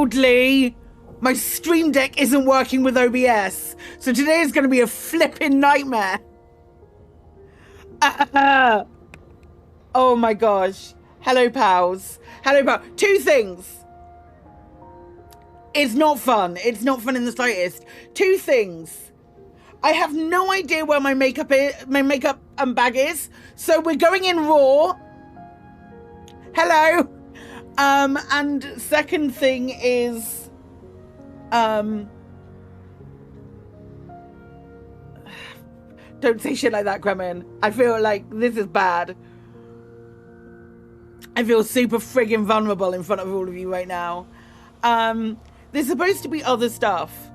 Wildly, my Stream Deck isn't working with OBS, so today is going to be a flipping nightmare. Oh my gosh. Hello, pals. Hello, pals. Two things. It's not fun. It's not fun in the slightest. Two things. I have no idea where my makeup bag is, so we're going in raw. Hello. And second thing is, don't say shit like that, Kremen. I feel like this is bad. I feel super friggin' vulnerable in front of all of you right now. There's supposed to be other stuff.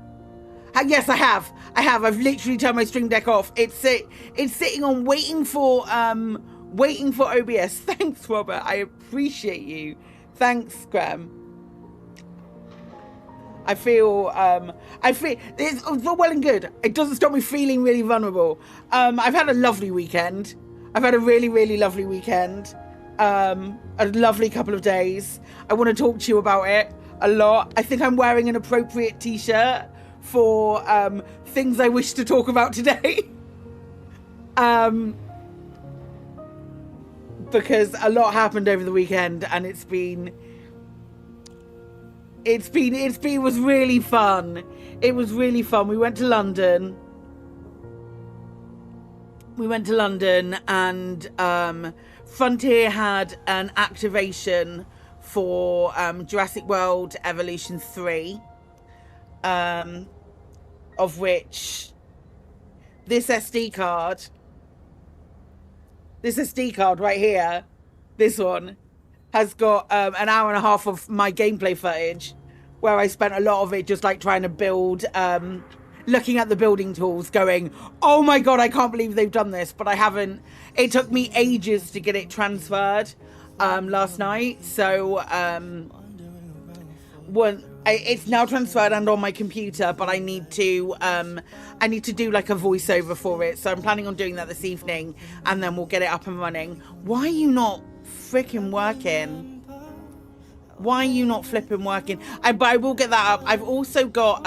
Yes, I have. I've literally turned my Stream Deck off. It's sitting on waiting for OBS. Thanks, Robert. I appreciate you. Thanks, Graham. I feel it's well and good. It doesn't stop me feeling really vulnerable. I've had a lovely weekend. I've had a really, really lovely weekend. A lovely couple of days. I want to talk to you about it a lot. I think I'm wearing an appropriate t-shirt for things I wish to talk about today. Because a lot happened over the weekend, and it was really fun. It was really fun. We went to London. And Frontier had an activation for Jurassic World Evolution 3, of which this SD card right here, this one, has got an hour and a half of my gameplay footage, where I spent a lot of it just like trying to build, looking at the building tools going, oh my god, I can't believe they've done this, but I haven't. It took me ages to get it transferred last night, so it's now transferred and on my computer, but I need to do like a voiceover for it, so I'm planning on doing that this evening, and then we'll get it up and running. Why are you not freaking working? Why are you not flipping working? But I will get that up. I've also got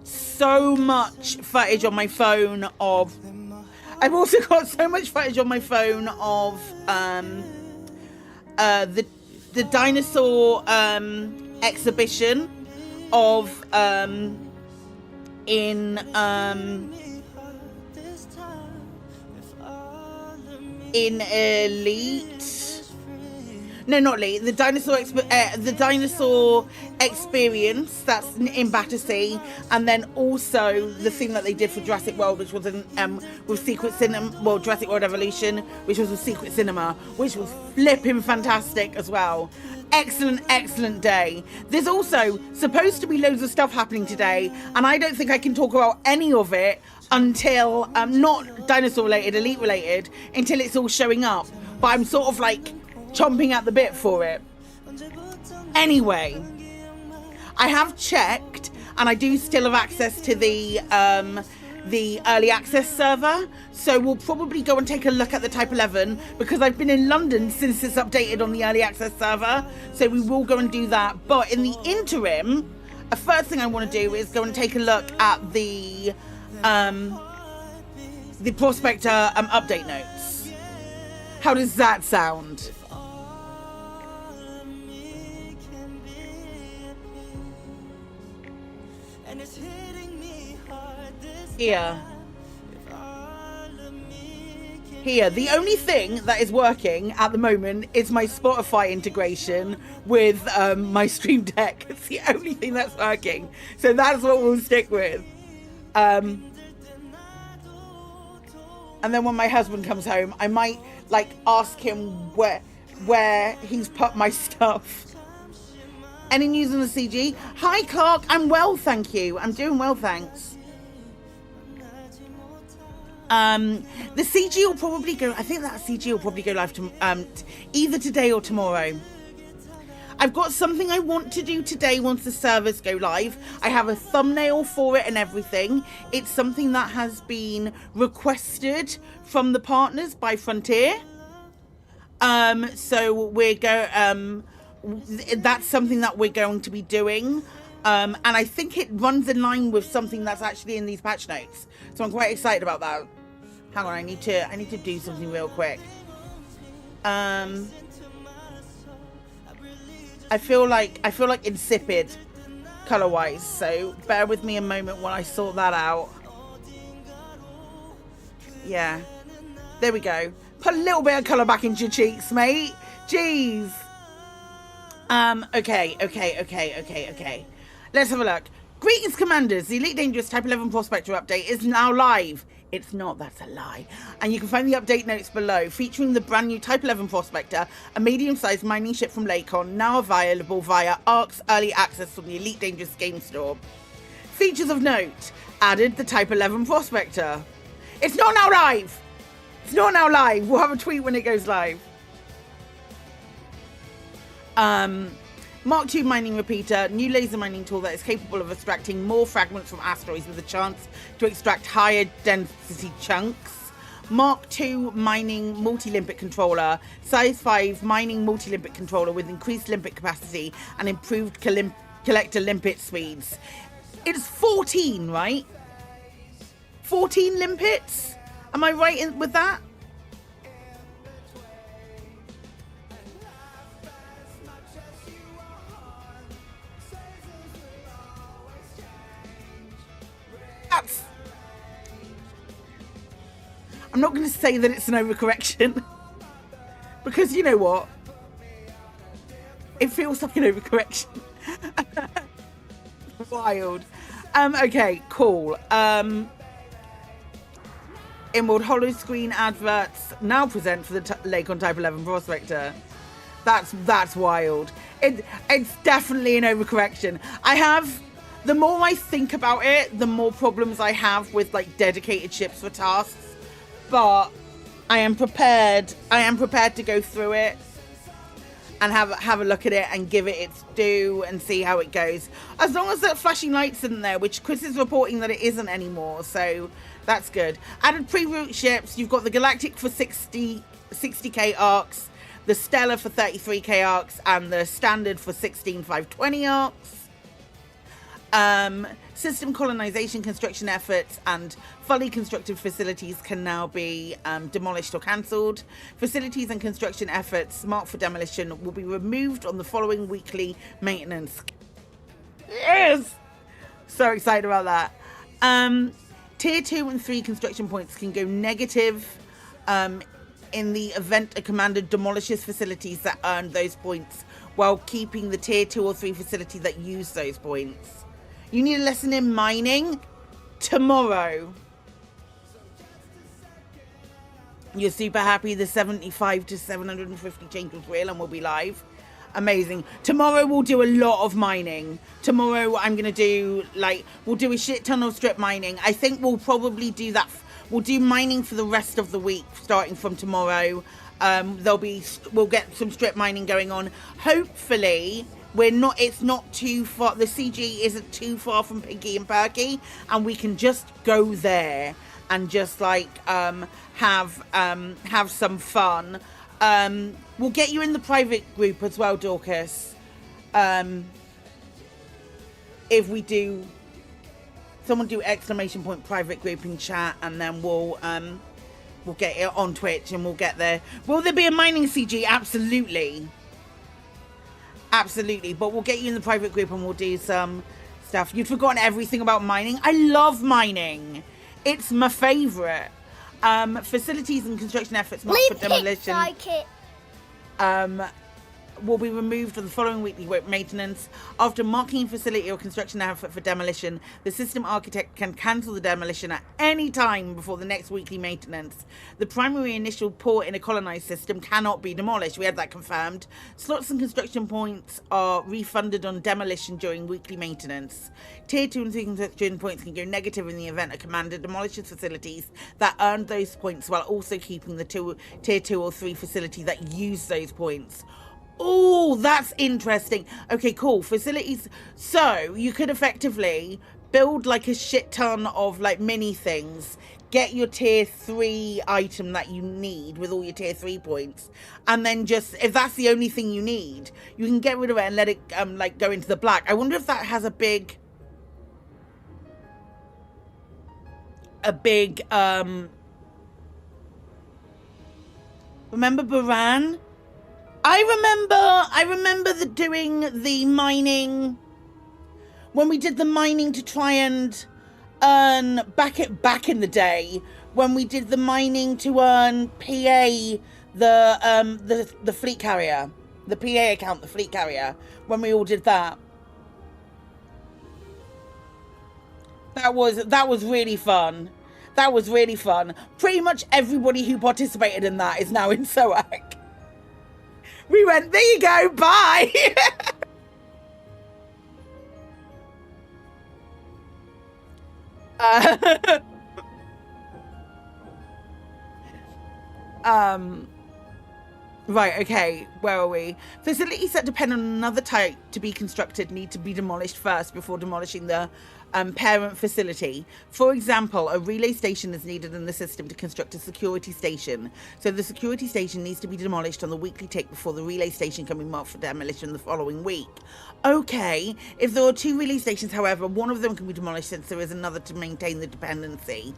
so much footage on my phone of the dinosaur exhibition of in Elite. No, not Elite. The dinosaur experience that's in Battersea, and then also the thing that they did for Jurassic World, which was with Secret Cinema. Well, Jurassic World Evolution, which was with Secret Cinema, which was flipping fantastic as well. Excellent day. There's also supposed to be loads of stuff happening today, and I don't think I can talk about any of it until not dinosaur related, Elite related, until it's all showing up. But I'm sort of like chomping at the bit for it. Anyway, I have checked, and I do still have access to the early access server, so we'll probably go and take a look at the Type 11, because I've been in London since it's updated on the early access server, so we will go and do that. But in the interim, the first thing I want to do is go and take a look at the Prospector update notes. How does that sound? Here, the only thing that is working at the moment is my Spotify integration with my Stream Deck. It's the only thing that's working, so that's what we'll stick with. And then when my husband comes home, I might like ask him where he's put my stuff. Any news on the CG? Hi Clark, I'm well, thank you. I'm doing well, thanks. The CG will probably go, I think that CG will probably go live to, either today or tomorrow. I've got something I want to do today once the servers go live. I have a thumbnail for it and everything. It's something that has been requested from the partners by Frontier. So we're that's something that we're going to be doing. And I think it runs in line with something that's actually in these patch notes. So I'm quite excited about that. Hang on, I need to do something real quick. I feel like insipid color wise, so bear with me a moment while I sort that out. Yeah, there we go. Put a little bit of color back into your cheeks, mate. Jeez. Okay. Let's have a look. Greetings, Commanders. The Elite Dangerous Type 11 Prospector update is now live. It's not, that's a lie. And you can find the update notes below, featuring the brand new Type 11 Prospector, a medium-sized mining ship from Lakon, now available via ARC's early access from the Elite Dangerous game store. Features of note: added the Type 11 Prospector. It's not now live. It's not now live. We'll have a tweet when it goes live. Mark II mining repeater, new laser mining tool that is capable of extracting more fragments from asteroids with a chance to extract higher density chunks. Mark II mining multi-limbic controller, size 5 mining multi-limbic controller with increased limbic capacity and improved collector limpet speeds. It's 14, right? 14 limpets? Am I right with that? I'm not going to say that it's an overcorrection because you know what? It feels like an overcorrection. Wild. Okay, cool. Emerald hollow screen adverts now present for the Lakon Type 11 Prospector. That's wild. It's definitely an overcorrection. The more I think about it, the more problems I have with like dedicated ships for tasks. But I am prepared to go through it and have a look at it and give it its due and see how it goes. As long as that flashing lights isn't there, which Chris is reporting that it isn't anymore, so that's good. Added pre-route ships, you've got the Galactic for 60k arcs, the Stellar for 33k arcs, and the Standard for 16,520 arcs. System colonization construction efforts and fully constructed facilities can now be demolished or cancelled. Facilities and construction efforts marked for demolition will be removed on the following weekly maintenance. Yes! So excited about that. Tier 2 and 3 construction points can go negative in the event a commander demolishes facilities that earned those points while keeping the Tier 2 or 3 facility that used those points. You need a lesson in mining tomorrow. You're super happy the 75 to 750 change was real and will be live. Amazing. Tomorrow we'll do a lot of mining. Tomorrow I'm going to do, we'll do a shit ton of strip mining. I think we'll probably do that. We'll do mining for the rest of the week, starting from tomorrow. We'll get some strip mining going on. Hopefully... it's not too far, the CG isn't too far from Piggy and Perky, and we can just go there and just have some fun. We'll get you in the private group as well, Dorcas. If we do, someone do exclamation point private group in chat, and then we'll get it on Twitch and we'll get there. Will there be a mining CG? Absolutely. Absolutely, but we'll get you in the private group and we'll do some stuff. You'd forgotten everything about mining. I love mining. It's my favourite. Facilities and construction efforts marked for demolition. Will be removed for the following weekly maintenance. After marking a facility or construction effort for demolition, the system architect can cancel the demolition at any time before the next weekly maintenance. The primary initial port in a colonized system cannot be demolished. We had that confirmed. Slots and construction points are refunded on demolition during weekly maintenance. Tier 2 and 3 construction points can go negative in the event a commander demolishes facilities that earned those points while also keeping the Tier 2 or 3 facility that used those points. Oh, that's interesting. Okay, cool. Facilities. So you could effectively build a shit ton of mini things, get your tier 3 item that you need with all your tier 3 points, and then just, if that's the only thing you need, you can get rid of it and let it like go into the black. I wonder if that has a big remember Baran? I remember doing the mining, when we did the mining to try and earn back in the day, when we did the mining to earn PA, the fleet carrier, the PA account, the fleet carrier, when we all did that. That was really fun. That was really fun. Pretty much everybody who participated in that is now in SOAC. We went, there you go, bye. Right, okay, where are we? Facilities that depend on another type to be constructed need to be demolished first before demolishing the parent facility. For example, a relay station is needed in the system to construct a security station. So the security station needs to be demolished on the weekly tick before the relay station can be marked for demolition the following week. Okay, if there are 2 relay stations, however, one of them can be demolished since there is another to maintain the dependency.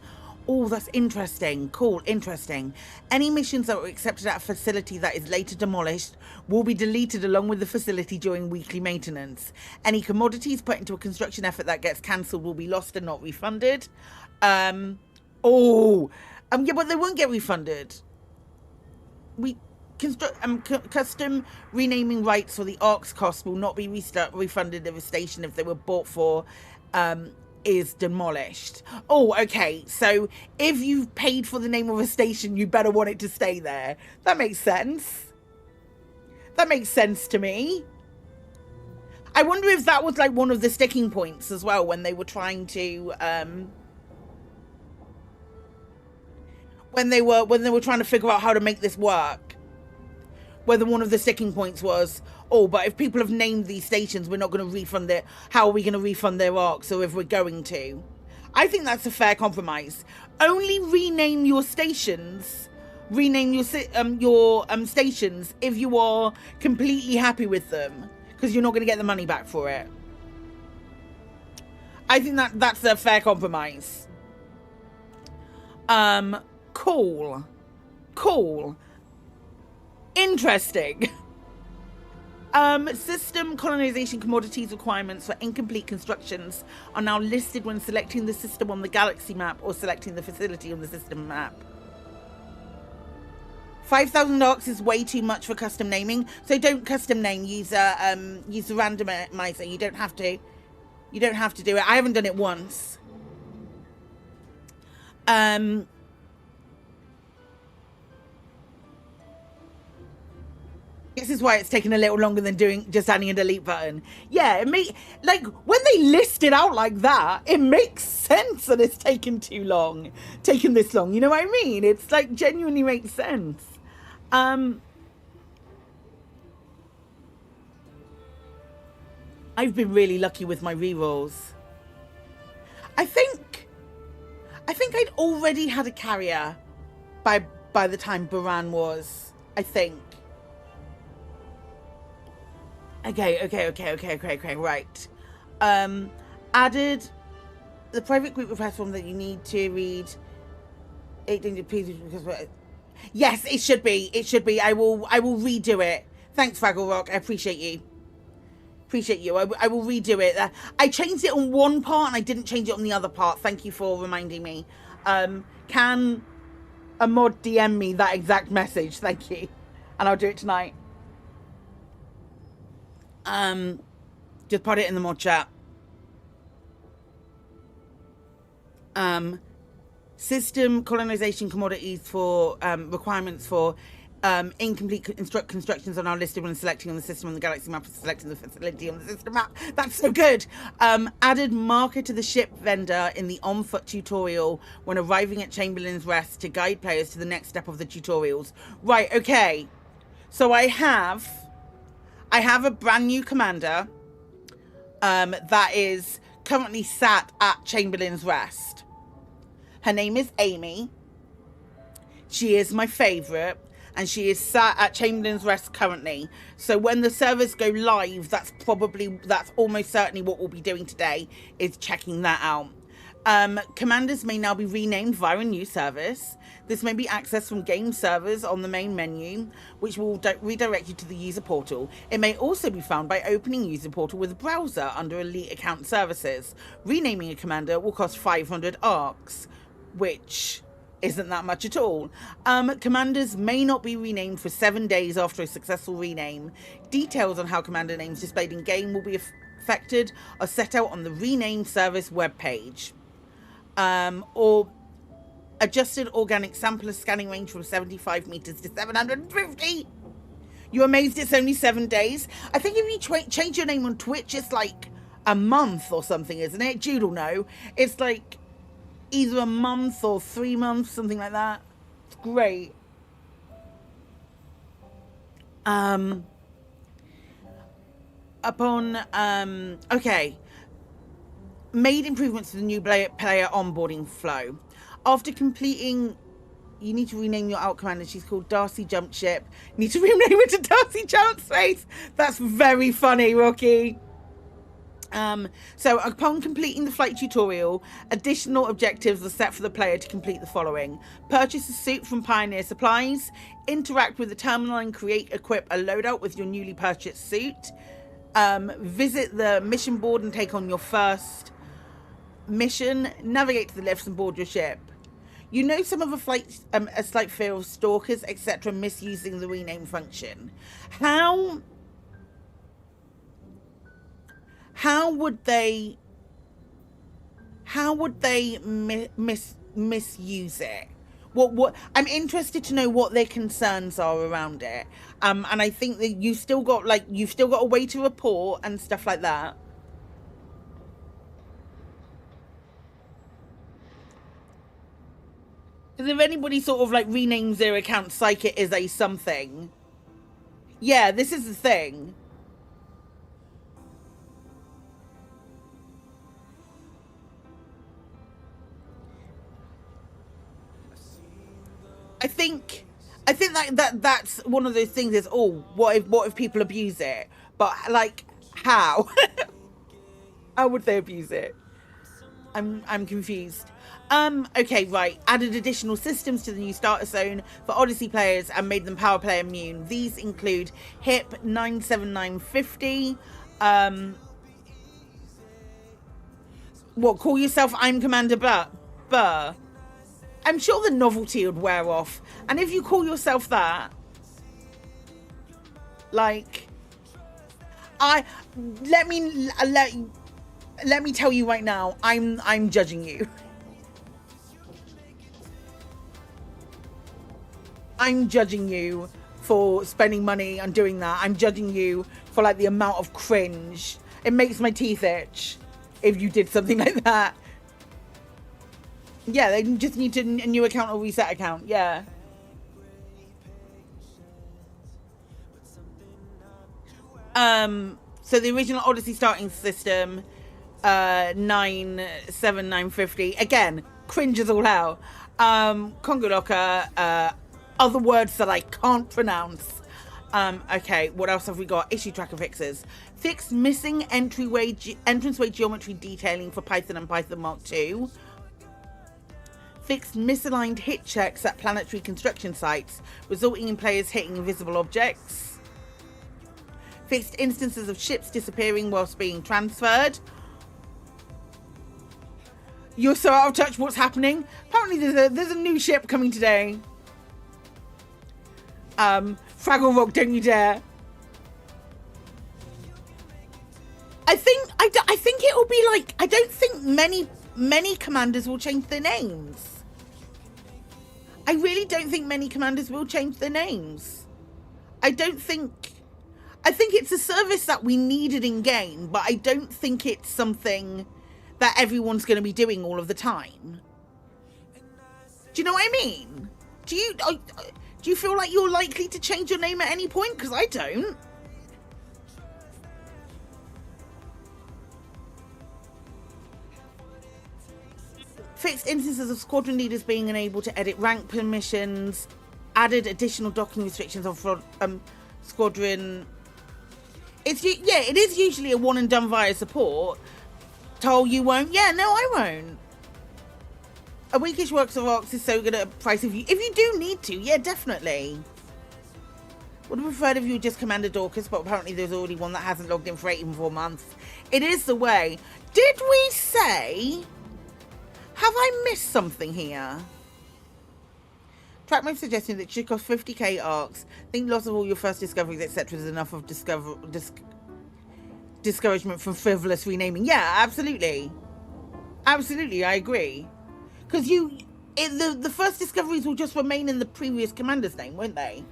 Oh, that's interesting. Cool, interesting. Any missions that were accepted at a facility that is later demolished will be deleted along with the facility during weekly maintenance. Any commodities put into a construction effort that gets cancelled will be lost and not refunded. Yeah, but they won't get refunded. Custom renaming rights for the ARC's costs will not be refunded if a station if they were bought for is demolished. Oh, okay. So if you've paid for the name of a station, you better want it to stay there. That makes sense. That makes sense to me. I wonder if that was like one of the sticking points as well when they were trying to when they were trying to figure out how to make this work. Whether one of the sticking points was, oh, but if people have named these stations, we're not going to refund it. How are we going to refund their ARCs, or if we're going to? I think that's a fair compromise. Only rename your stations, stations if you are completely happy with them, because you're not going to get the money back for it. I think that's a fair compromise. Cool. Interesting. System colonization commodities requirements for incomplete constructions are now listed when selecting the system on the galaxy map or selecting the facility on the system map. 5,000 ARCs is way too much for custom naming, so don't custom name. Use the randomizer. You don't have to do it. I haven't done it once. This is why it's taken a little longer than just adding a delete button. Yeah, like when they list it out like that, it makes sense that it's taken this long. You know what I mean? It's like genuinely makes sense. I've been really lucky with my rerolls. I think I'd already had a carrier by the time Baran was, I think. Okay, right. Added the private group request form that you need to read 800 pages because yes, it should be. I will redo it. Thanks, Fraggle Rock. I appreciate you. I will redo it. I changed it on one part and I didn't change it on the other part. Thank you for reminding me. Can a mod DM me that exact message? Thank you. And I'll do it tonight. Just put it in the mod chat. System colonization commodities for requirements for incomplete constructions are now listed when selecting on the system on the galaxy map or selecting the facility on the system map. That's so good. Added marker to the ship vendor in the on-foot tutorial when arriving at Chamberlain's Rest to guide players to the next step of the tutorials. Right, okay. So I have a brand new commander that is currently sat at Chamberlain's Rest. Her name is Amy. She is my favourite, and she is sat at Chamberlain's Rest currently. So when the servers go live, that's almost certainly what we'll be doing today, is checking that out. Commanders may now be renamed via a new service. This may be accessed from game servers on the main menu, which will redirect you to the user portal. It may also be found by opening user portal with a browser under Elite Account Services. Renaming a commander will cost 500 ARCs, which isn't that much at all. Commanders may not be renamed for 7 days after a successful rename. Details on how commander names displayed in game will be affected are set out on the rename service webpage. Or adjusted organic sampler scanning range from 75 meters to 750. You're amazed it's only 7 days? I think if you change your name on Twitch, it's like a month or something, isn't it? Jude will know. It's like either a month or 3 months, something like that. It's great. Okay. Made improvements to the new player onboarding flow. After completing, you need to rename your out commander. She's called Darcy Jumpship. You need to rename it to Darcy Jumpspace. That's very funny, Rocky. So upon completing the flight tutorial, additional objectives are set for the player to complete the following: purchase a suit from Pioneer Supplies, interact with the terminal and equip a loadout with your newly purchased suit, visit the mission board and take on your first mission, navigate to the lifts and board your ship. You know some of a slight fear of stalkers, etc., misusing the rename function. How would they misuse it? What I'm interested to know what their concerns are around it. And I think that you've still got a way to report and stuff like that. Because if anybody sort of like renames their account Psykit is a something, yeah, this is the thing. I think that's one of those things is, oh, what if people abuse it? But like, how? How would they abuse it? I'm confused. Okay, right. Added additional systems to the new starter zone for Odyssey players and made them power play immune. These include HIP 97950. What, call yourself I'm Commander Burr? I'm sure the novelty would wear off. And if you call yourself that, like, let me tell you right now, I'm judging you. I'm judging you for spending money on doing that. I'm judging you for like the amount of cringe. It makes my teeth itch if you did something like that. Yeah, they just need a new account or reset account. Yeah. So the original Odyssey starting system, 97950. Again, cringe as all hell. Congo Locker, other words that I can't pronounce. Okay, what else have we got? Issue tracker fixes. Fixed missing entranceway geometry detailing for Python and Python Mark II. Fixed misaligned hit checks at planetary construction sites, resulting in players hitting invisible objects. Fixed instances of ships disappearing whilst being transferred. You're so out of touch, what's happening? Apparently there's a new ship coming today. Fraggle Rock, don't you dare. I think it will be like, I don't think many commanders will change their names. I really don't think many commanders will change their names. I think it's a service that we needed in game, but I don't think it's something that everyone's going to be doing all of the time. Do you know what I mean? Do you feel like you're likely to change your name at any point? Because I don't. Fixed instances of squadron leaders being unable to edit rank permissions. Added additional docking restrictions on squadron. It is usually a one and done via support. Toll, you won't? Yeah, no, I won't. A weakish Works of Arcs is so good at a price if you do need to, yeah, definitely. Would have preferred if you just commanded Dorcas, but apparently there's already one that hasn't logged in for 84 months. It is the way. Did we say? Have I missed something here? Trackmap suggesting that it should cost 50k arcs. Think loss of all your first discoveries, etc. is enough of discouragement from frivolous renaming. Yeah, absolutely. Absolutely, I agree. Because the first discoveries will just remain in the previous commander's name, won't they?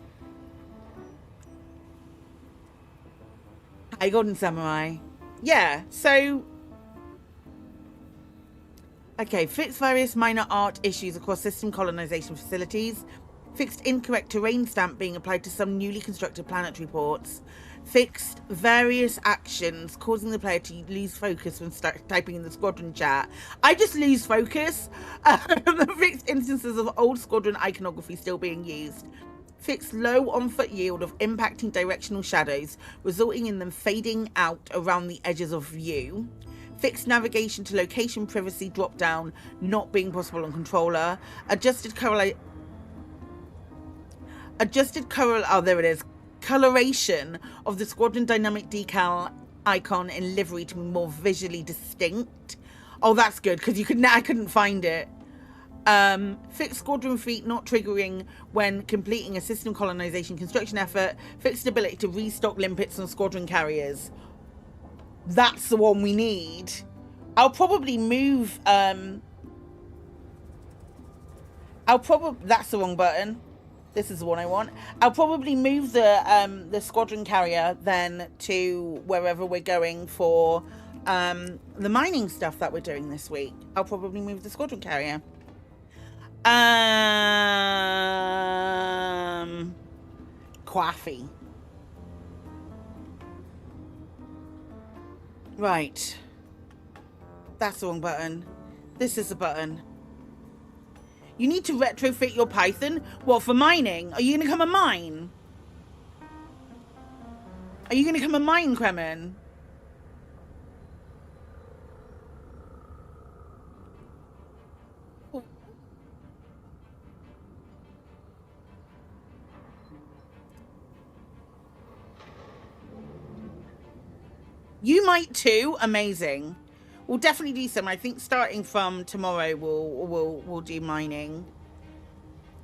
Hi, Golden Samurai. Yeah, so... Okay, fixed various minor art issues across system colonization facilities. Fixed incorrect terrain stamp being applied to some newly constructed planetary ports. Fixed various actions causing the player to lose focus when typing in the squadron chat. I just lose focus. Fixed instances of old squadron iconography still being used. Fixed low on-foot yield of impacting directional shadows, resulting in them fading out around the edges of view. Fixed navigation to location privacy drop down not being possible on controller. Adjusted coloration of the squadron dynamic decal icon in livery to be more visually distinct. Oh, that's good, because I couldn't find it. Fixed squadron feet not triggering when completing a system colonization construction effort. Fixed ability to restock limpets on squadron carriers. That's the one we need. I'll probably move that's the wrong button. This is the one I want. I'll probably move the squadron carrier then to wherever we're going for the mining stuff that we're doing this week. I'll probably move the squadron carrier. Coffee. Right. That's the wrong button. This is the button. You need to retrofit your Python? What, for mining? Are you going to come and mine? Are you going to come and mine, Kremen? You might too. Amazing. We'll definitely do some. I think starting from tomorrow we'll do mining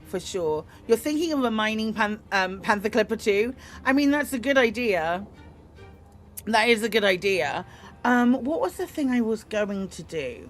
for sure. You're thinking of a mining Panther Clipper too? I mean, that's a good idea. That is a good idea. What was the thing I was going to do?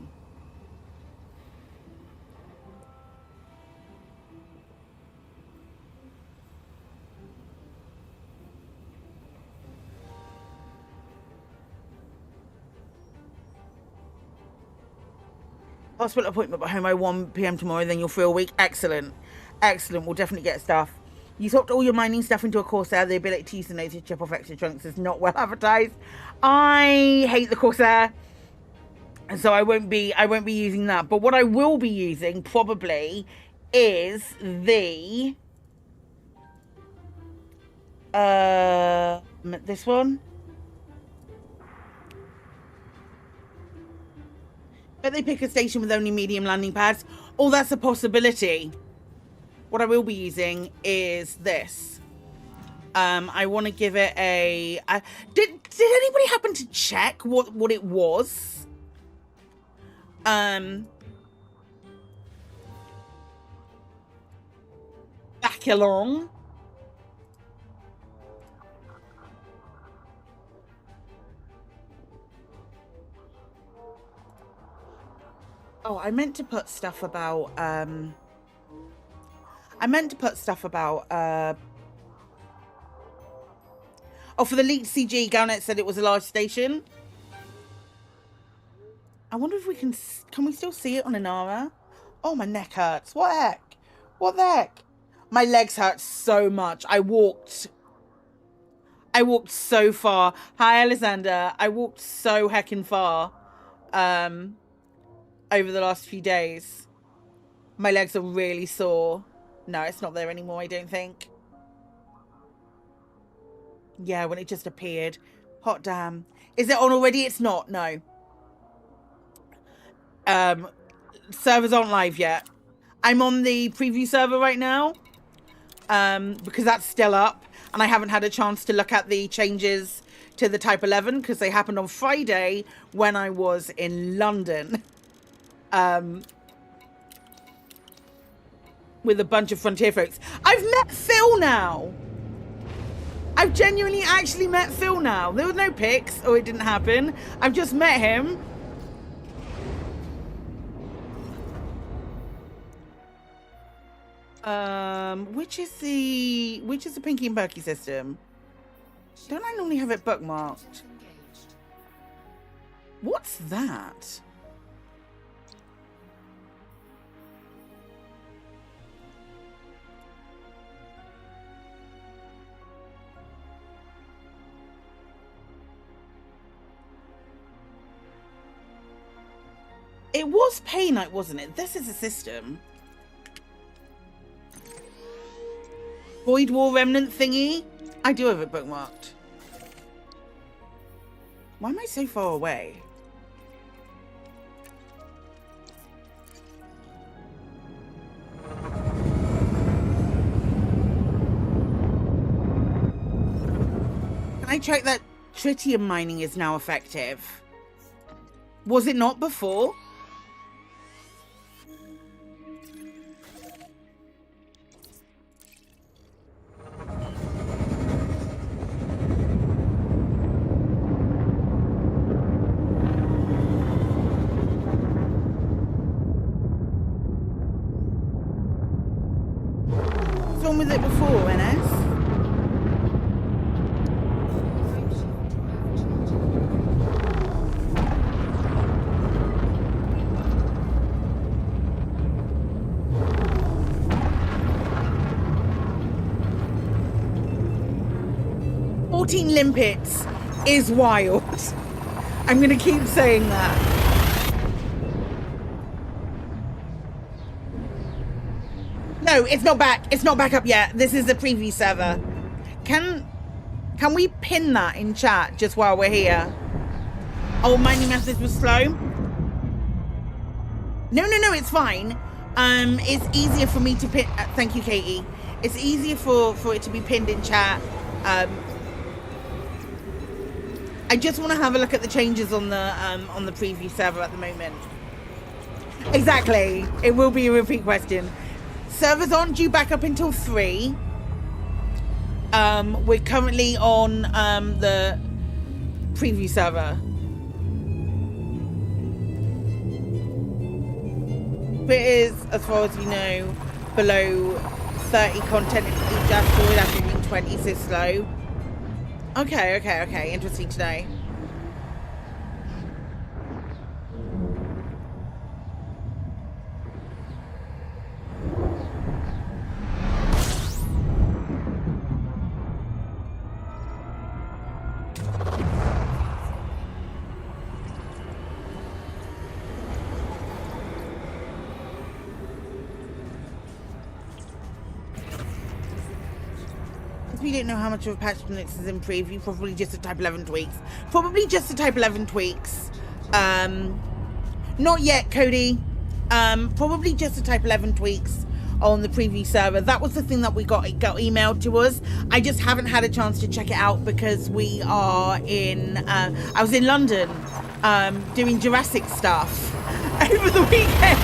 Hospital appointment by home by 1 p.m. tomorrow, then you're free all week. Excellent. Excellent. We'll definitely get stuff. You swapped all your mining stuff into a Corsair. The ability to use the nose to chip off extra chunks is not well advertised. I hate the Corsair, and so I won't be using that. But what I will be using probably is the this one. But they pick a station with only medium landing pads. Oh, that's a possibility. What I will be using is this. I want to give it a... Did anybody happen to check what it was? Back along. Oh, I meant to put stuff about, oh, for the leaked CG, Galnet said it was a large station. I wonder if we can we still see it on Inara? Oh, my neck hurts. What the heck? What the heck? My legs hurt so much. I walked so far. Hi, Alexander. I walked so heckin' far. over the last few days. My legs are really sore. No, it's not there anymore, I don't think. Yeah, when it just appeared. Hot damn. Is it on already? It's not, no. Servers aren't live yet. I'm on the preview server right now. Because that's still up. And I haven't had a chance to look at the changes to the Type 11 because they happened on Friday when I was in London. With a bunch of Frontier folks. I've met Phil now. I've genuinely actually met Phil now. There was no pics, or it didn't happen. I've just met him. Which is the Pinky and Perky system? Don't I normally have it bookmarked? What's that? It was Pay Night, wasn't it? This is a system. Void War Remnant thingy? I do have it bookmarked. Why am I so far away? Can I check that tritium mining is now effective? Was it not before? With it before, NS? "14 limpets is wild." I'm gonna keep saying that. No, it's not back. It's not back up yet. This is the preview server. Can we pin that in chat just while we're here? Oh, mining message was slow. No, it's fine. It's easier for me to pin. Thank you, Katie. It's easier for it to be pinned in chat. I just want to have a look at the changes on the preview server at the moment. Exactly. It will be a repeat question. Servers aren't due back up until 3. We're currently on the preview server. If it is, as far as you know, below 30 content in each asteroid after being 20, so slow. Okay. Interesting to know. We don't know how much of a patch Deluxe is in preview. Probably just a Type 11 tweaks. Not yet, Cody. Probably just a Type 11 tweaks on the preview server. That was the thing that we got emailed to us. I just haven't had a chance to check it out because we are in I was in London doing Jurassic stuff over the weekend.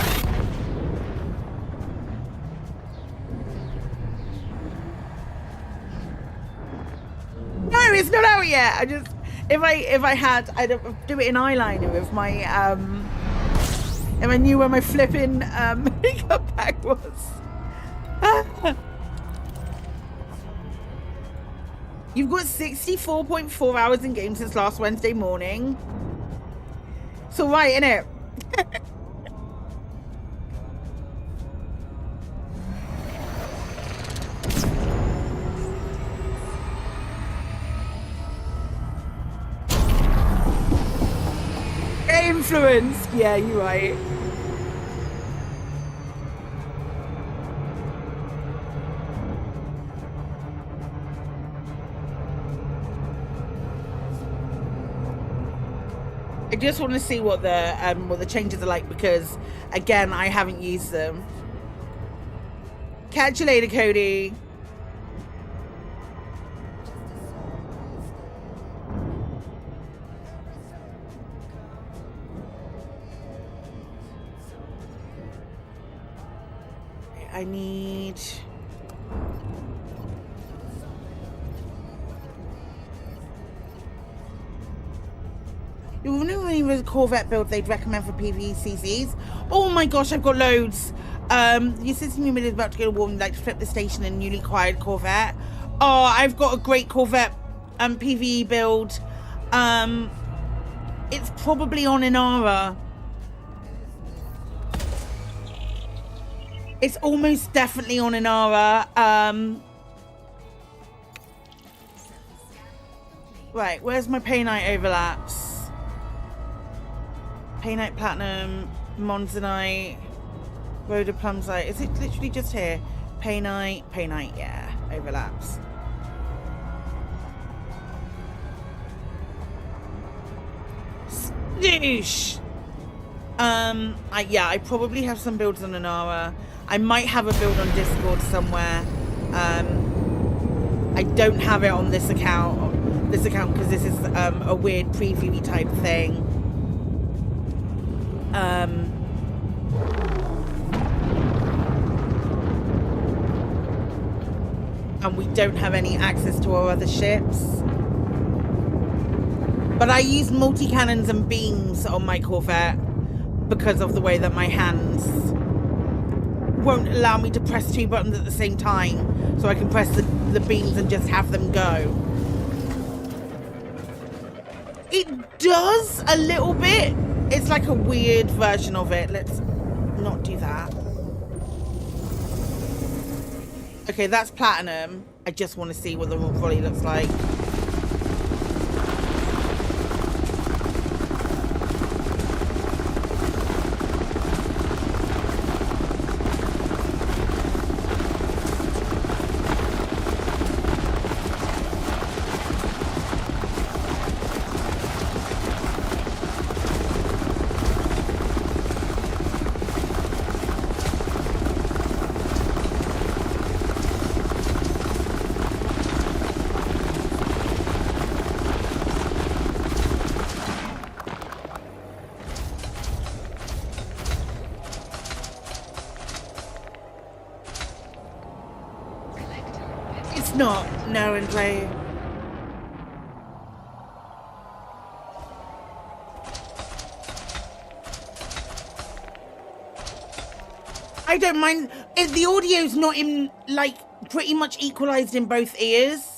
No, it's not out yet. I just, if I had, I'd do it in eyeliner if my if I knew where my flipping makeup bag was. You've got 64.4 hours in game since last Wednesday morning. It's all right, innit? Influenced. Yeah, you're right. I just want to see what the changes are like, because again, I haven't used them. Catch you later, Cody. I need... You wouldn't even a Corvette build they'd recommend for PVCCs. Oh my gosh, I've got loads. Your system unit is about to go to war and like to flip the station in newly acquired Corvette. Oh, I've got a great Corvette PvE build. It's probably on Inara. It's almost definitely on Inara. Right, where's my Painite overlaps? Painite Platinum, Monzonite, Rhodoplumsite. Is it literally just here? Painite, yeah, overlaps. Snoosh! I probably have some builds on Inara. I might have a build on Discord somewhere. I don't have it on this account. Because this is a weird preview type thing. And we don't have any access to our other ships. But I use multi-cannons and beams on my Corvette because of the way that my hands won't allow me to press two buttons at the same time. So I can press the beams and just have them go. It does a little bit. It's like a weird version of it. Let's not do that. Okay, that's platinum. I just want to see what the volley looks like. Not no and play. I don't mind if the audio's not in, like, pretty much equalized in both ears.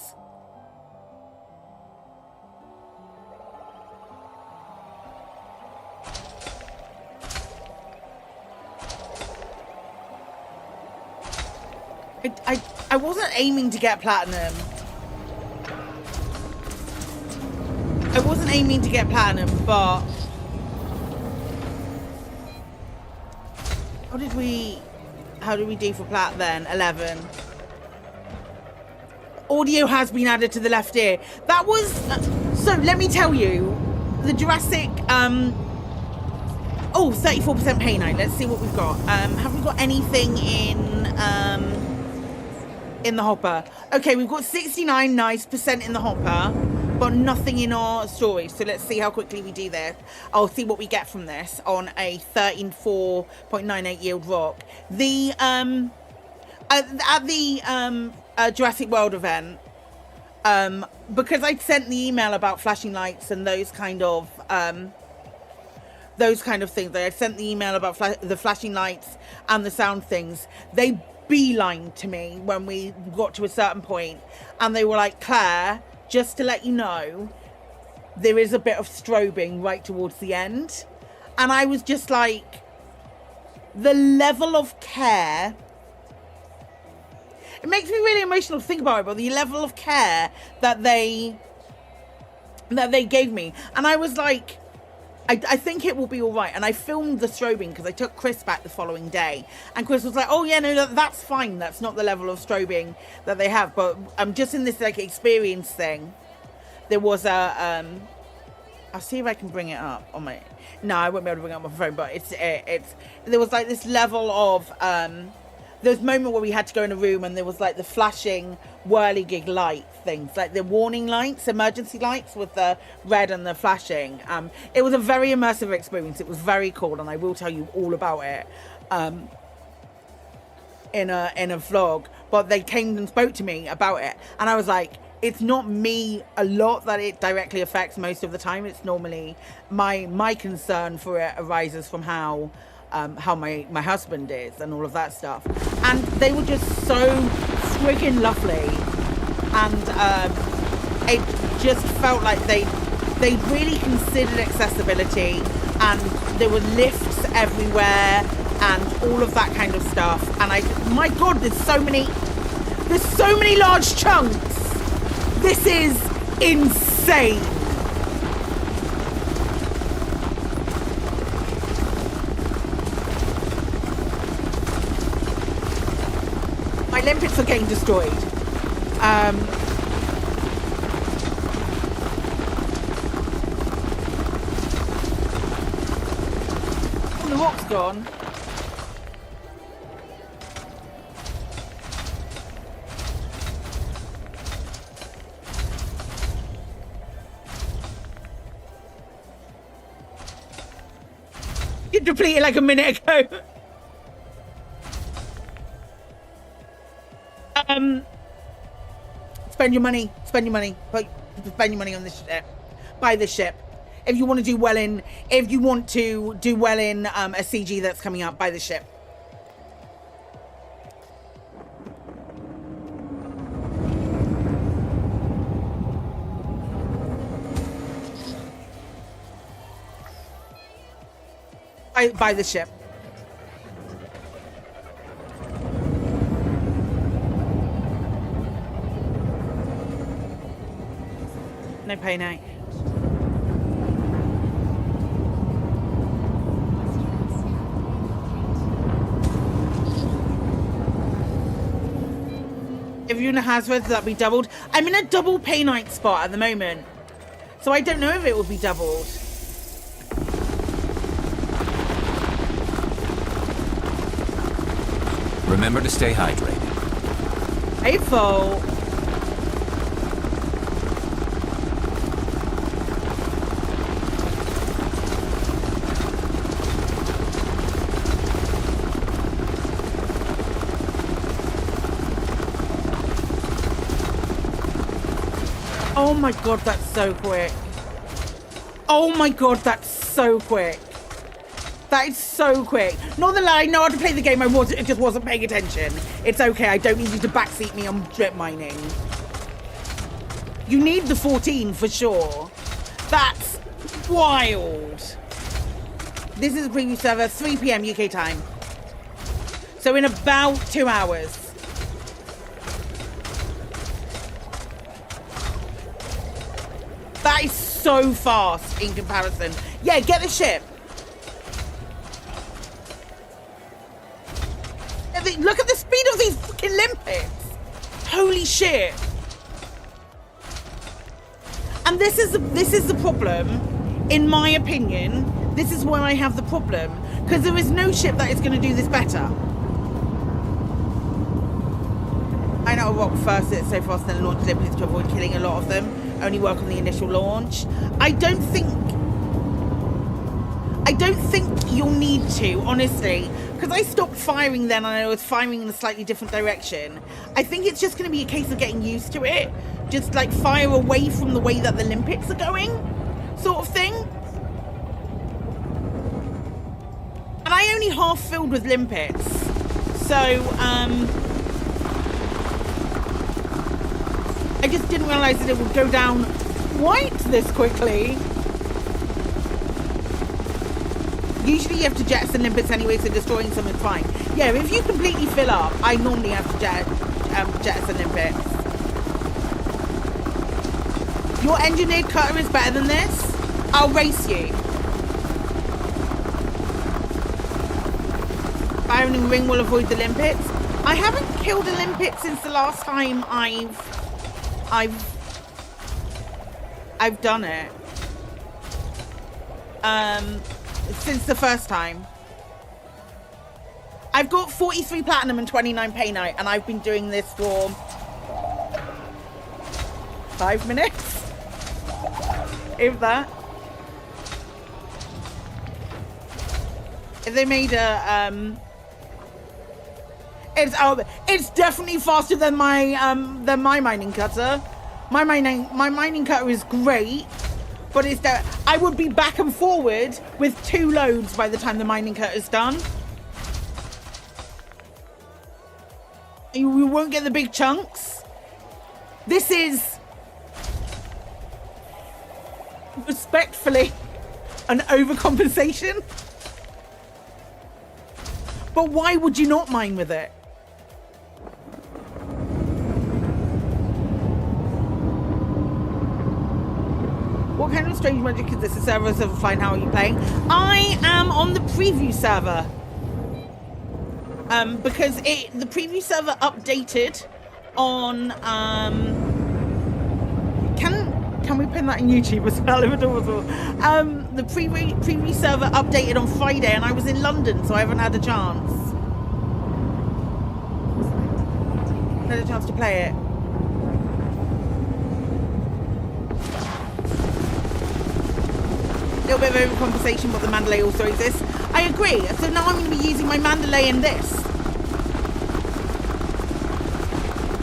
I wasn't aiming to get platinum. I wasn't aiming to get platinum, but how did we do for plat then? 11. Audio has been added to the left ear. That was so let me tell you, the Jurassic 34% Painite. Let's see what we've got. Have we got anything in the hopper? Okay, we've got 69 nice % in the hopper, but nothing in our storage. So let's see how quickly we do this. I'll see what we get from this on a 13.4.98 yield rock. The at the Jurassic World event, because I'd sent the email about flashing lights and those kind of things. I sent the email about the flashing lights and the sound things. They beeline to me when we got to a certain point, and they were like, Claire, just to let you know, there is a bit of strobing right towards the end. And I was just like, the level of care, it makes me really emotional to think about it, but the level of care that they gave me. And I was like, I think it will be all right. And I filmed the strobing because I took Chris back the following day. And Chris was like, oh, yeah, no, that's fine. That's not the level of strobing that they have. But just in this, like, experience thing, there was a I'll see if I can bring it up on my. No, I won't be able to bring it up on my phone. But it's there was like this level of there was a moment where we had to go in a room and there was like the flashing whirligig light things, like the warning lights, emergency lights with the red and the flashing. It was a very immersive experience. It was very cool, and I will tell you all about it in a vlog. But they came and spoke to me about it, and I was like, it's not me a lot that it directly affects most of the time. It's normally my concern for it arises from how my husband is and all of that stuff. And they were just so friggin' lovely, and it just felt like they really considered accessibility, and there were lifts everywhere and all of that kind of stuff. And my god, there's so many large chunks. This is insane. My limpets are getting destroyed. Oh, the rock's gone. You depleted like a minute ago. Spend your money. Spend your money on this ship. Buy this ship. If you want to do well in a CG that's coming up, buy the ship. Buy the ship. No pay now. If you're in a hazard, that'll be doubled. I'm in a double pay night spot at the moment, so I don't know if it will be doubled. Remember to stay hydrated. Hateful. Oh my god, that's so quick. Oh my god, that's so quick. That is so quick. Not the lie, I know how to play the game. I just wasn't paying attention. It's okay, I don't need you to backseat me on drip mining. You need the 14 for sure. That's wild. This is a preview server, 3 PM UK time. So in about 2 hours. That is so fast in comparison. Yeah, get the ship. Look at the speed of these fucking limpets. Holy shit. And this is the problem, in my opinion. This is where I have the problem, because there is no ship that is going to do this better. I know a rock first it so fast and launch limpets to avoid killing a lot of them. Only work on the initial launch. I don't think you'll need to, honestly, because I stopped firing then and I was firing in a slightly different direction. I think it's just going to be a case of getting used to it. Just like fire away from the way that the limpets are going, sort of thing. And I only half filled with limpets. So, I just didn't realise that it would go down quite this quickly. Usually you have to jettison limpets anyway, so destroying some is fine. Yeah, if you completely fill up, I normally have to jettison limpets. Your engineered cutter is better than this? I'll race you. Firing in ring will avoid the limpets. I haven't killed a limpet since the last time I've done it. since the first time. I've got 43 platinum and 29 painite, and I've been doing this for 5 minutes, if that. If they made a it's definitely faster than my mining cutter. My mining cutter is great, but it's that I would be back and forward with 2 loads by the time the mining cutter is done. We won't get the big chunks. This is respectfully an overcompensation. But why would you not mine with it? What kind of strange magic is this? The servers are fine. How are you playing? I am on the preview server. Because the preview server updated on can we pin that in YouTube as well if at all? The preview server updated on Friday, and I was in London, so I haven't had a chance. Had a chance to play it. A little bit of overcompensation, but the Mandalay also exists. I agree. So now I'm going to be using my Mandalay in this.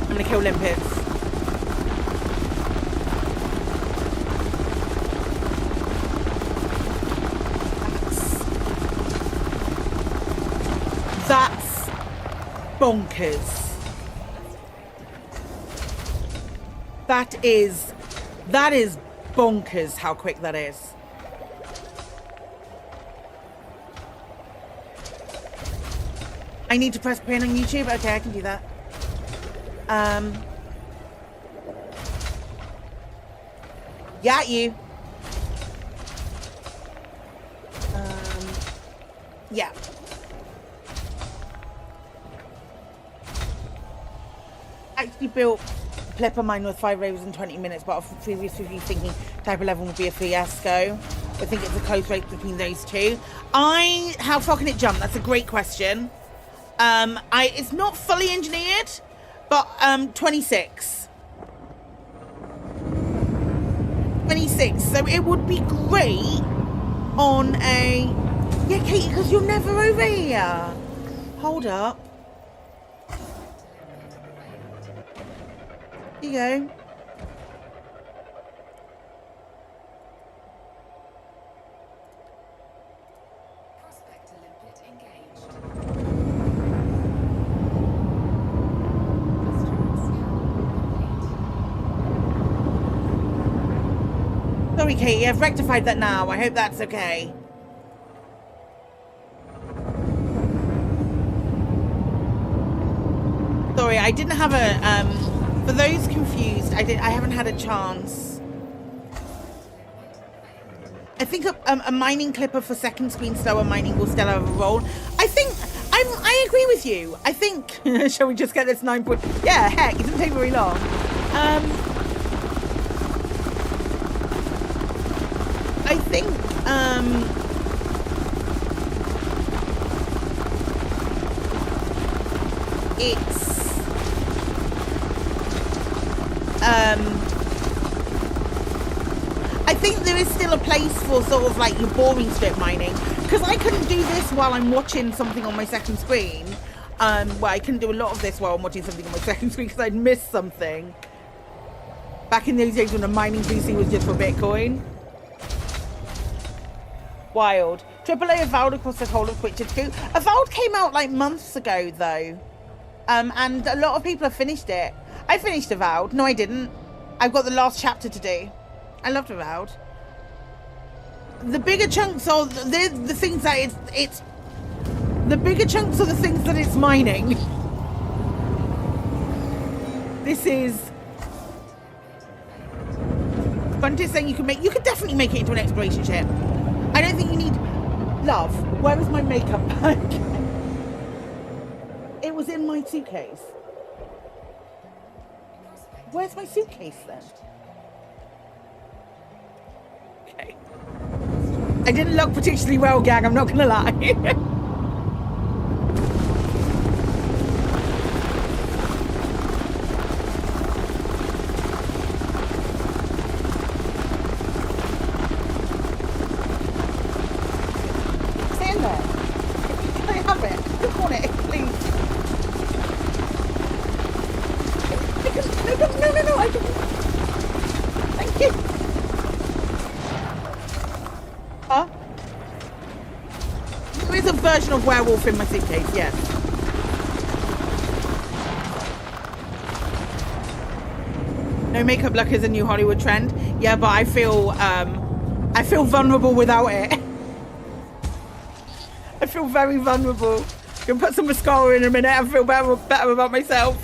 I'm going to kill limpets. That's bonkers. That is bonkers how quick that is. I need to press pin on YouTube. Okay, I can do that. Got you. Yeah. Actually built Clipper mine with 5 ravens in 20 minutes, but previously thinking type 11 would be a fiasco. I think it's a close race between those two. How far can it jump? That's a great question. It's not fully engineered, but 26. 26. So it would be great on a... Yeah, Katie, because you're never over here. Hold up. Here you go. Sorry, Katie, I've rectified that now. I hope that's okay. Sorry, I didn't have a, for those confused, I haven't had a chance. I think a mining clipper for second screen slower mining will still have a role. I agree with you. I think, shall we just get this 9 point? Yeah, heck, it doesn't take very long. I think I think there is still a place for sort of like your boring strip mining, because I couldn't do this while I'm watching something on my second screen. Well, I couldn't do a lot of this while I'm watching something on my second screen because I'd missed something. Back in those days when a mining PC was just for Bitcoin. Wild. AAA Avowed across the whole of Witcher 2. Avowed came out like months ago though. And a lot of people have finished it. I finished Avowed. No, I didn't. I've got the last chapter to do. I loved Avowed. The bigger chunks are the things that it's the bigger chunks are the things that it's mining. This is Bunty saying you could definitely make it into an exploration ship. I don't think you need... Love, where is my makeup bag? It was in my suitcase. Where's my suitcase then? Okay. I didn't look particularly well, gang, I'm not gonna lie. Stay in there. Can I have it? I don't want it, please. No, I don't. Thank you. Huh? There is a version of werewolf in my suitcase, yes. No makeup look is a new Hollywood trend. Yeah, but I feel vulnerable without it. I feel very vulnerable. I'm gonna put some mascara in a minute and feel better about myself.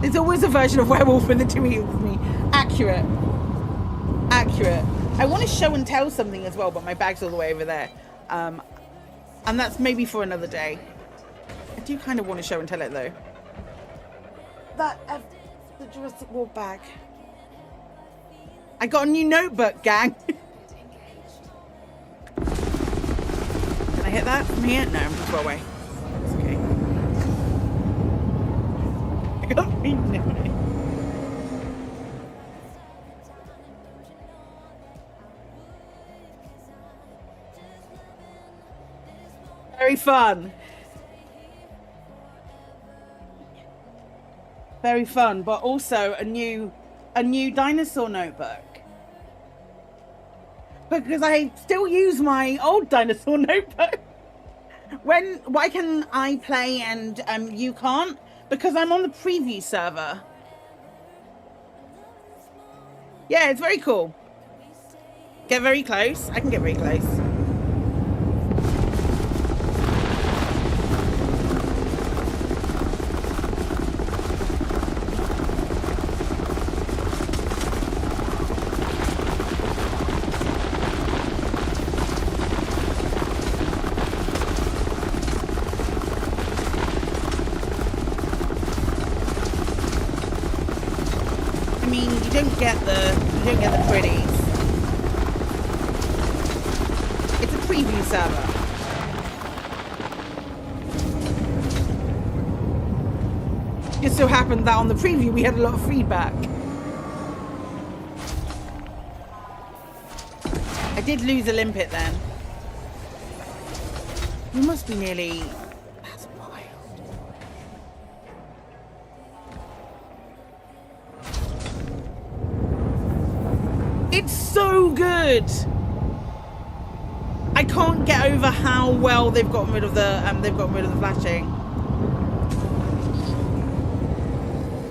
There's always a version of werewolf in the tweet with me. Accurate. Accurate. I want to show and tell something as well, but my bag's all the way over there. And that's maybe for another day. I do kind of want to show and tell it though. That the Jurassic World bag. I got a new notebook, gang. Can I hit that from here? No, I'm too far away. It's okay. I got me notebook. Very fun. Very fun, but also a new dinosaur notebook. Because I still use my old dinosaur notebook. Why can I play and you can't? Because I'm on the preview server. Yeah, it's very cool. Get very close. I can get very close. You don't get the pretties. It's a preview server. Just so happened that on the preview we had a lot of feedback. I did lose a limpet then. You must be nearly... That's wild. It's so good. I can't get over how well they've gotten rid of the flashing.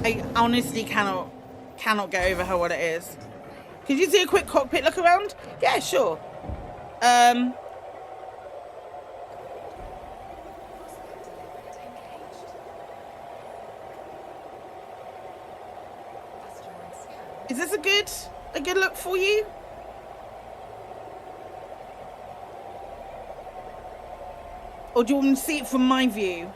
I honestly cannot get over how what it is. Could you see a quick cockpit look around? Yeah, sure. Is this a good look for you? Or do you want me to see it from my view?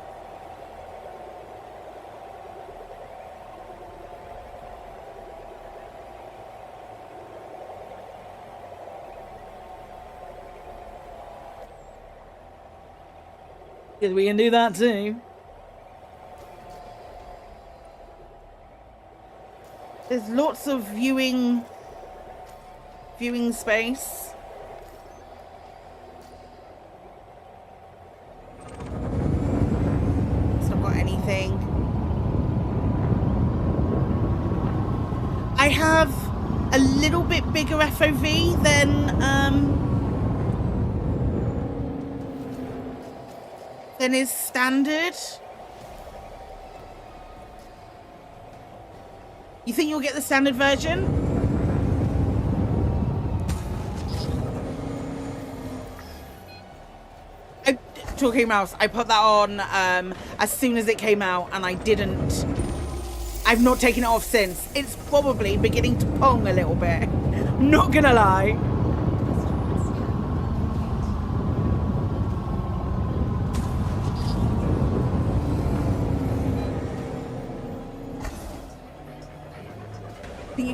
Because we can do that too. There's lots of viewing space. It's not got anything. I have a little bit bigger FOV than is standard. You think you'll get the standard version? Talking mouse, I put that on as soon as it came out and I've not taken it off since. It's probably beginning to pong a little bit. I'm not gonna lie.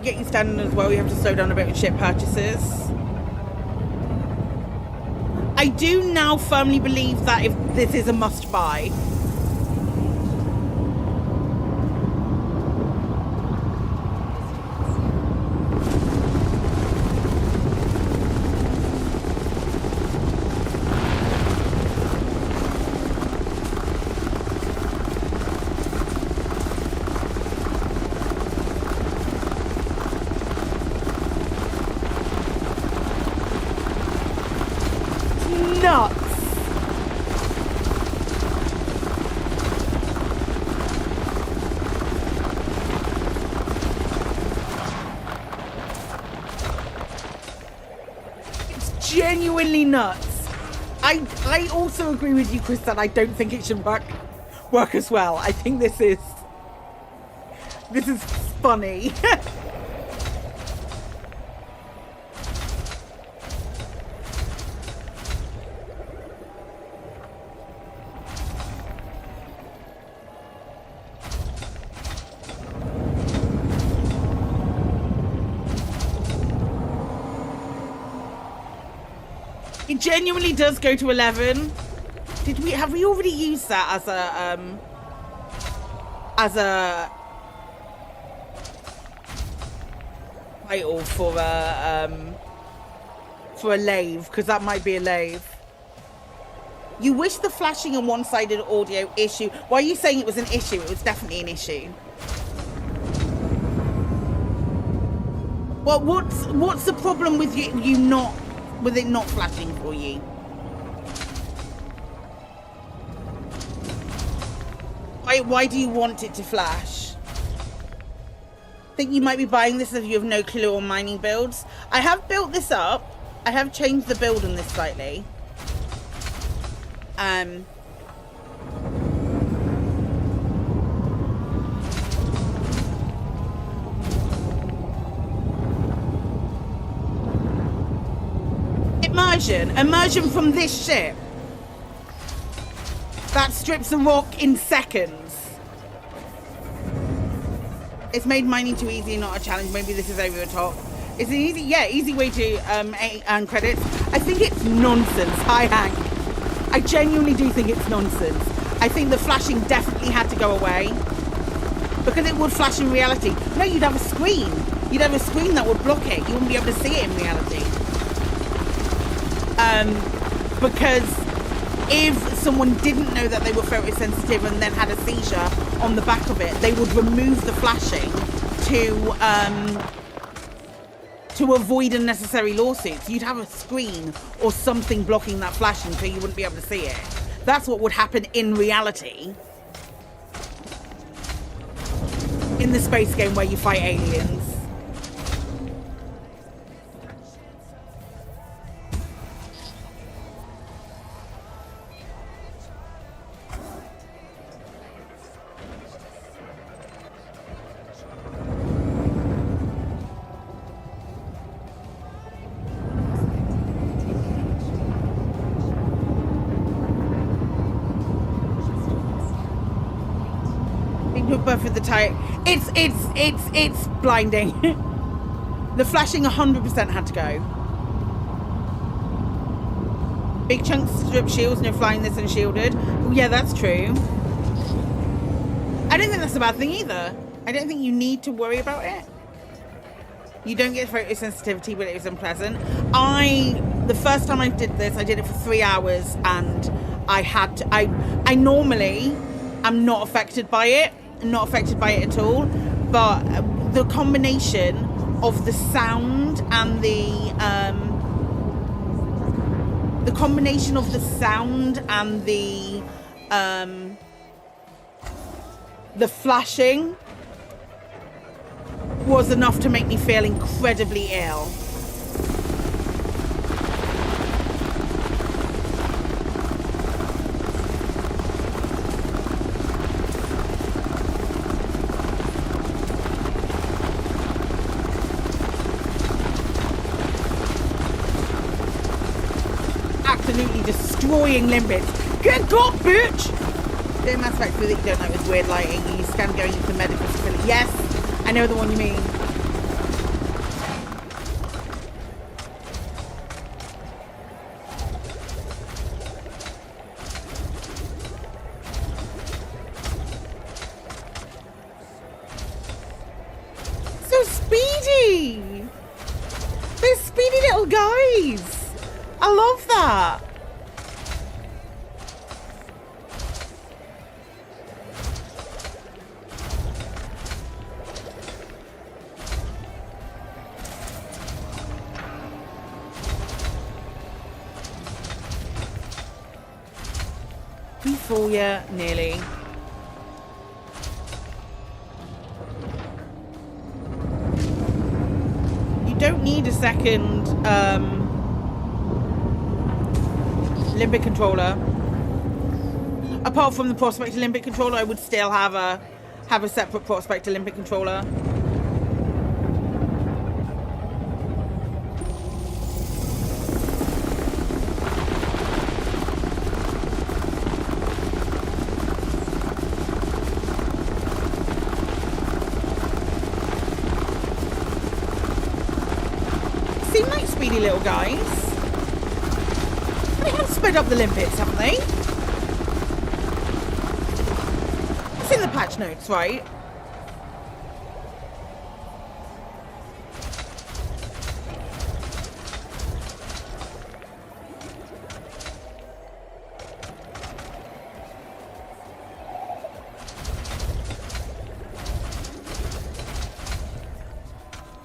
definitely get you standing as well. You have to slow down a bit with ship purchases. I do now firmly believe that if this is a must buy. Genuinely nuts. I also agree with you, Chris, that I don't think it should work as well. I think this is funny. It genuinely does go to 11. Have we already used that as a title for a lave? Because that might be a lave. You wish the flashing and one-sided audio issue. Why are you saying it was an issue? It was definitely an issue. Well, what's the problem with you not? With it not flashing for you? Why do you want it to flash? Think you might be buying this if you have no clue on mining builds. I have built this up. I have changed the build on this slightly. Immersion from this ship that strips the rock in seconds. It's made mining too easy, not a challenge. Maybe this is over the top. It's an easy way to earn credits. I think it's nonsense. Hi, Hank. I genuinely do think it's nonsense. I think the flashing definitely had to go away because it would flash in reality. No, you'd have a screen. You'd have a screen that would block it. You wouldn't be able to see it in reality. Because if someone didn't know that they were photosensitive and then had a seizure on the back of it, they would remove the flashing to avoid unnecessary lawsuits. You'd have a screen or something blocking that flashing so you wouldn't be able to see it. That's what would happen in reality in the space game where you fight aliens. For the tire, it's blinding. The flashing 100% had to go. Big chunks strip shields, no flying this unshielded. Oh, yeah, that's true. I don't think that's a bad thing either. I don't think you need to worry about it. You don't get photosensitivity, but it is unpleasant. The first time I did this, I did it for 3 hours, and I normally am not affected by it. Not affected by it at all, but the combination of the sound and the flashing was enough to make me feel incredibly ill. Destroying limbits. Good God, bitch! The Mass Effect that you don't like with weird lighting. You scan going into the medical facility. Yes, I know the one you mean. speedy! They're speedy little guys! I love that! You fall, yeah, nearly. You don't need a second limbic controller. Apart from the prospector limbic controller, I would still have a separate prospector limbic controller. Speedy little guys. They have sped up the limpets, haven't they? It's in the patch notes, right?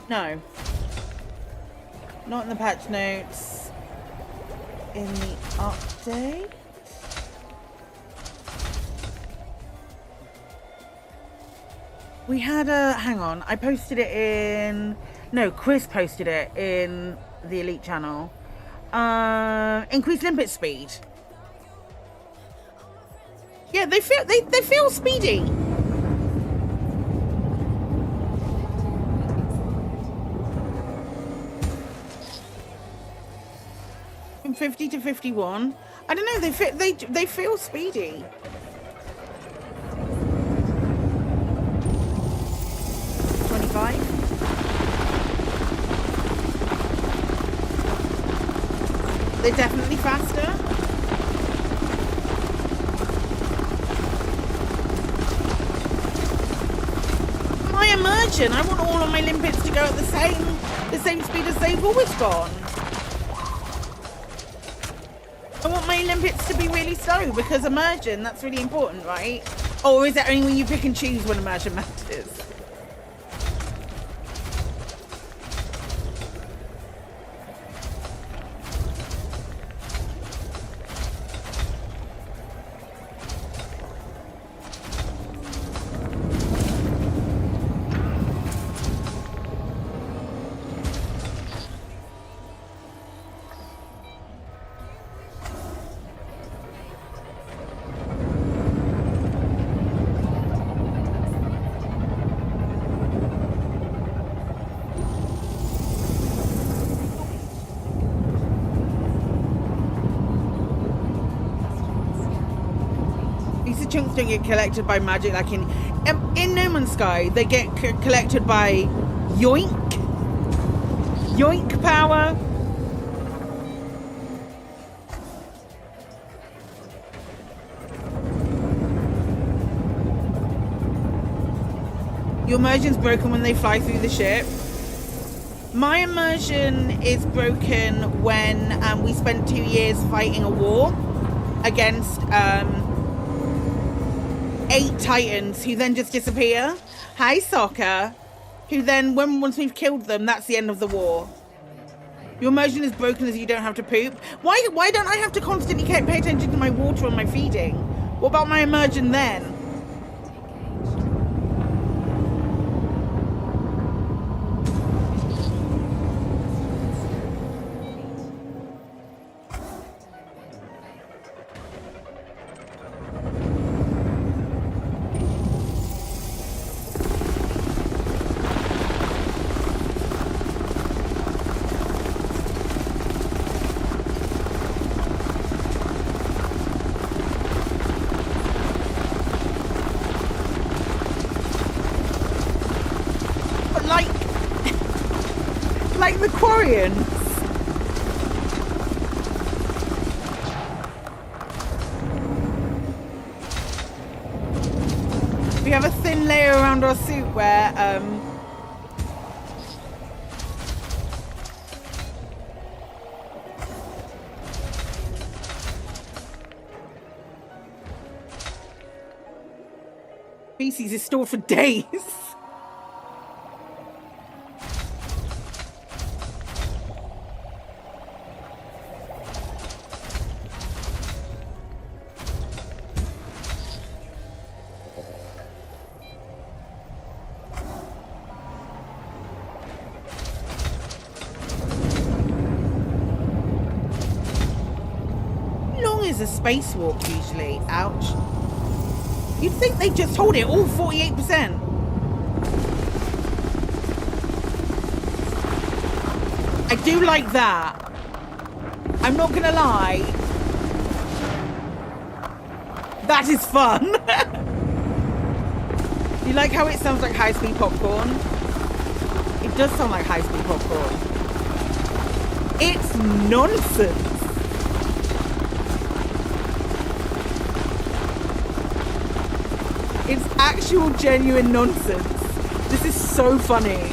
No. Not in the patch notes. In the update. We had a... Hang on. I posted it in... No, Chris posted it in the Elite channel. Increased limpet speed. Yeah, they feel speedy. From 50 to 51. I don't know. They feel speedy. They're definitely faster. My immersion, I want all of my limpets to go at the same speed as they've always gone. I want my limpets to be really slow because immersion, that's really important, right? Or is it only when you pick and choose when immersion matters? Chunks don't get collected by magic like in No Man's Sky. They get collected by yoink power. Your immersion's broken when they fly through the ship. My immersion is broken when we spent 2 years fighting a war against 8 titans who then just disappear. Hi, Soccer. Who then, once we've killed them, that's the end of the war. Your immersion is broken as you don't have to poop. Why don't I have to constantly pay attention to my water and my feeding? What about my immersion then? Like the Quarians. We have a thin layer around our suit where Feces is stored for days. Is a spacewalk usually? Ouch. You'd think they just hold it all 48%. I do like that. I'm not gonna lie. That is fun. You like how it sounds like high-speed popcorn? It does sound like high-speed popcorn. It's nonsense. It's actual genuine nonsense. This is so funny.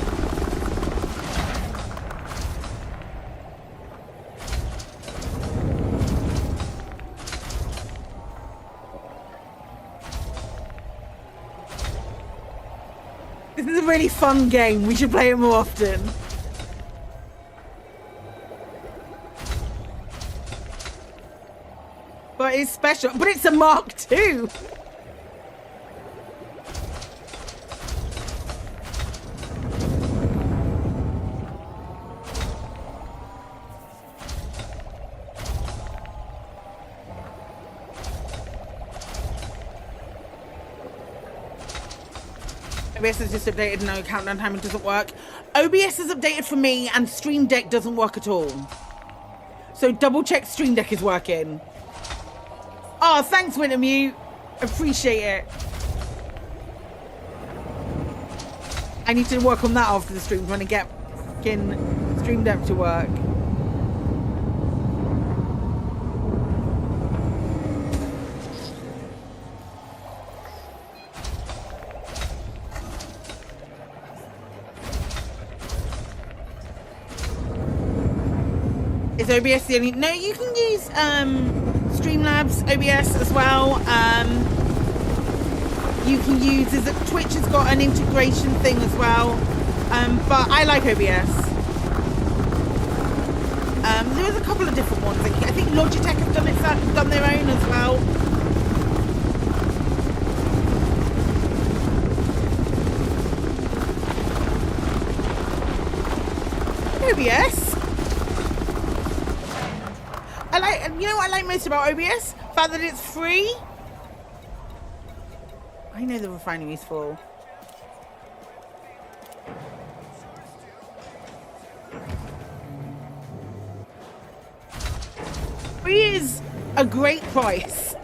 This is a really fun game. We should play it more often. But it's special. But it's a Mark II. OBS has just updated, no countdown timing doesn't work. OBS is updated for me and Stream Deck doesn't work at all. So double check Stream Deck is working. Oh, thanks Wintermute. Appreciate it. I need to work on that after the streams when I get fucking Stream Deck to work. Is OBS the only... No, you can use Streamlabs OBS as well. You can use... Twitch has got an integration thing as well. But I like OBS. There's a couple of different ones. I think Logitech have done their own as well. OBS. You know what I like most about OBS? The fact that it's free. I know the refinery is full. Free is a great price.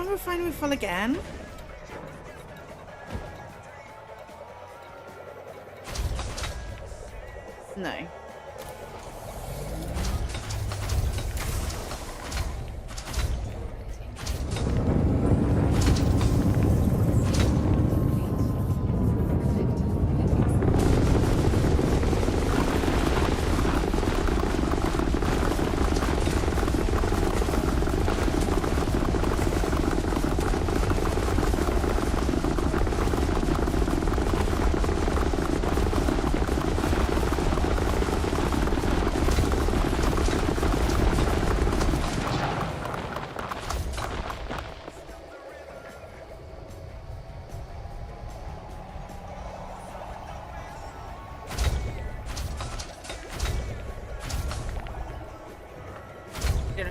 Refinery full again? No.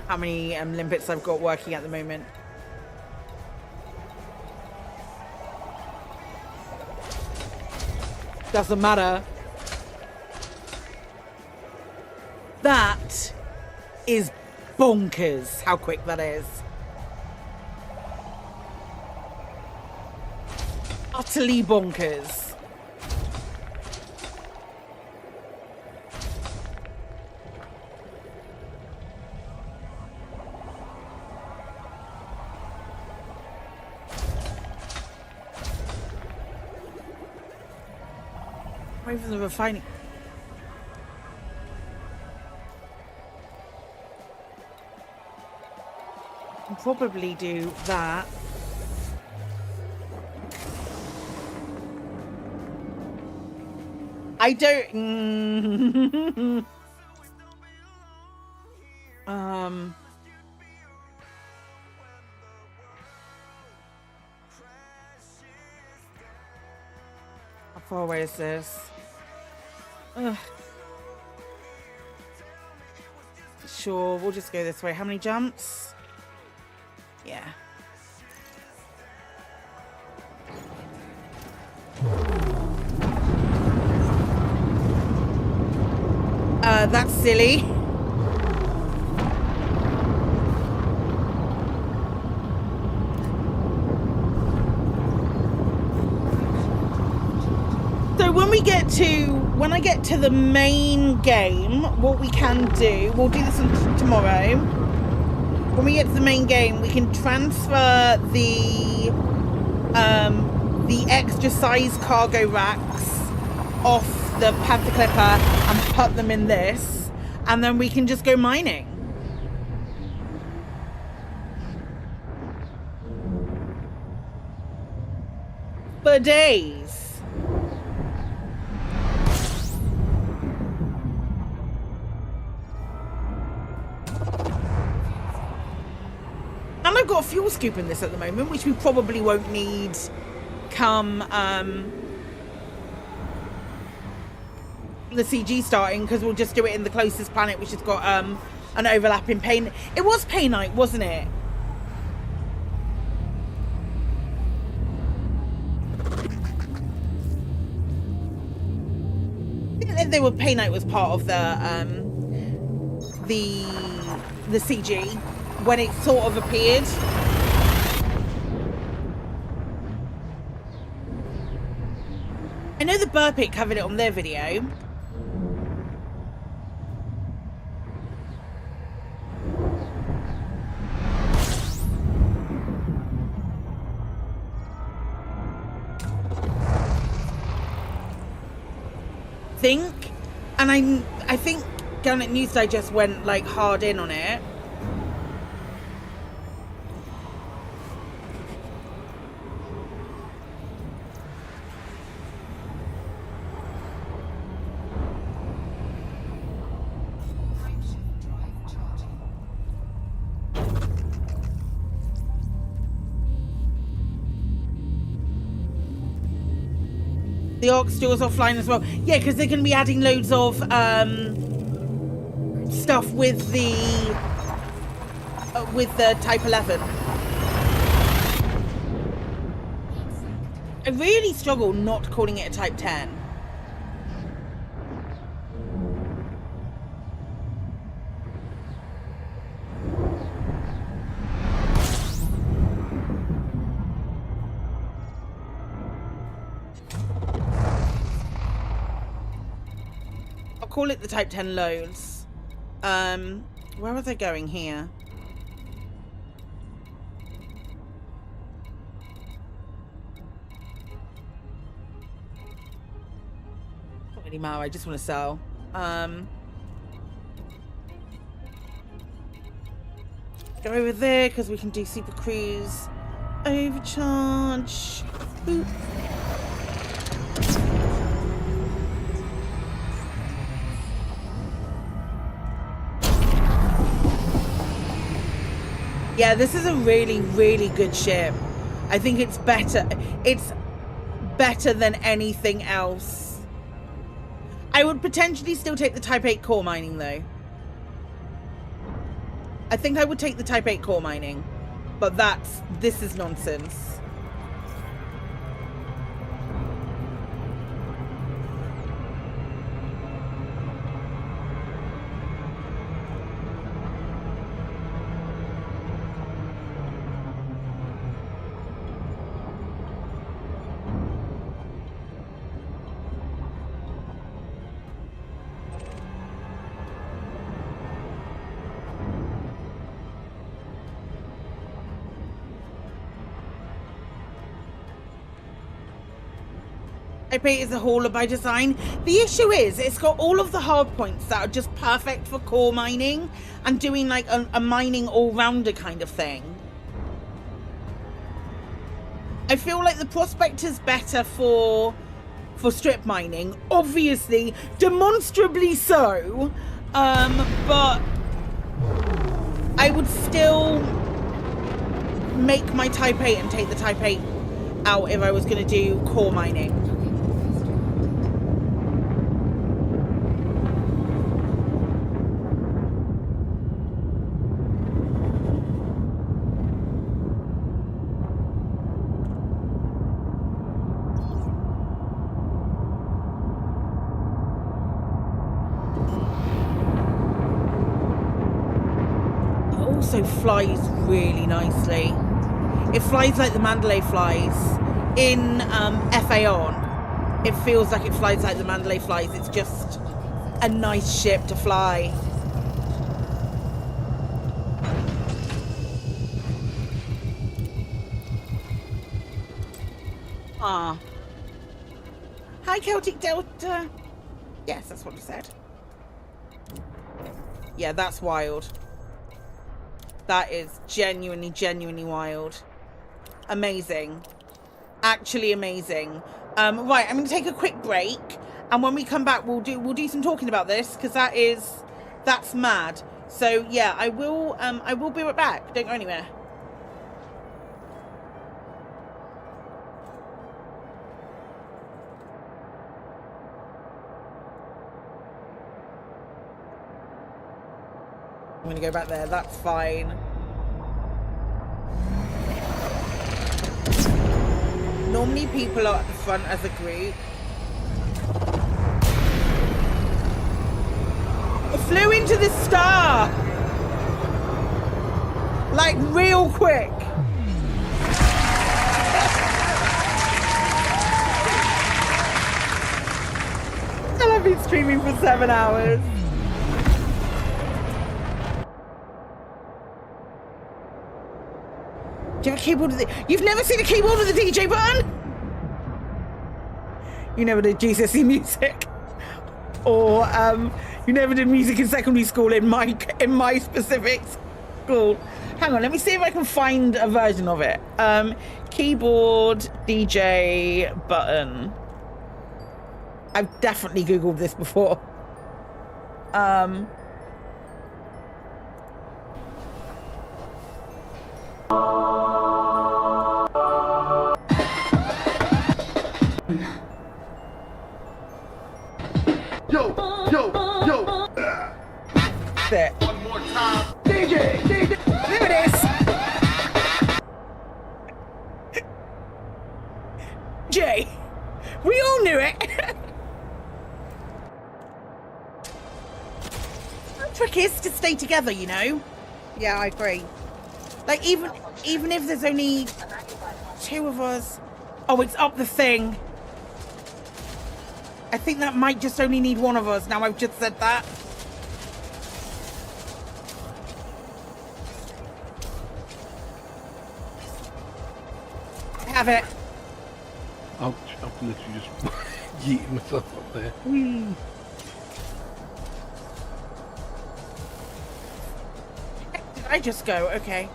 How many limpets I've got working at the moment. Doesn't matter. That is bonkers how quick that is. Utterly bonkers. Away from the refining. I'll probably do that. I don't. How far away is this? Ugh. Sure, we'll just go this way. How many jumps? Yeah. That's silly. So when I get to the main game, what we can do, we'll do this tomorrow. When we get to the main game, we can transfer the extra size cargo racks off the Panther Clipper and put them in this, and then we can just go mining. For days. And I've got a fuel scoop in this at the moment, which we probably won't need come the CG starting, because we'll just do it in the closest planet, which has got an overlapping pain. It was Painite, wasn't it? I think they were Painite was part of the CG when it sort of appeared. I know the Burpit covered it on their video. I think Galactic News Digest went like hard in on it. The Arc store's offline as well. Yeah, because they're going to be adding loads of stuff with the Type 11. I really struggle not calling it a Type 10. Call it the Type 10 loads. Where are they going here? Not really matter, I just want to sell. Go over there because we can do Super Cruise. Overcharge. Boop. Yeah, this is a really, really good ship. I think it's better. It's better than anything else. I would potentially still take the Type 8 core mining, though. I think I would take the Type 8 core mining. But this is nonsense. Type 8 is a hauler by design. The issue is it's got all of the hard points that are just perfect for core mining and doing like a mining all-rounder kind of thing. I feel like the Prospector's better for strip mining, obviously, demonstrably so, but I would still make my Type 8 and take the Type 8 out if I was going to do core mining. Also flies really nicely. It flies like the Mandalay flies in FA on. It feels like it flies like the Mandalay flies. It's just a nice ship to fly. Ah. Hi, Celtic Delta. Yes, that's what I said. Yeah, that's wild. That is genuinely, genuinely wild. Amazing. Actually amazing. Right, I'm going to take a quick break, and when we come back, we'll do some talking about this, because that's mad. So yeah, I will be right back. Don't go anywhere. I'm going to go back there. That's fine. Normally people are at the front as a group. It flew into the star! Like, real quick. And I've been streaming for 7 hours. Do you have a keyboard with the... You've never seen a keyboard with a DJ button? You never did GCSE music. Or you never did music in secondary school in my specific school. Hang on, let me see if I can find a version of it. Keyboard DJ button. I've definitely Googled this before. Yo. There. One more time. DJ. There it is. Jay. We all knew it. The trick is to stay together, you know? Yeah, I agree. Like, even if there's only 2 of us. Oh, it's up the thing. I think that might just only need 1 of us. Now I've just said that. I have it. I'll literally just yeet myself up there. Did I just go? Okay.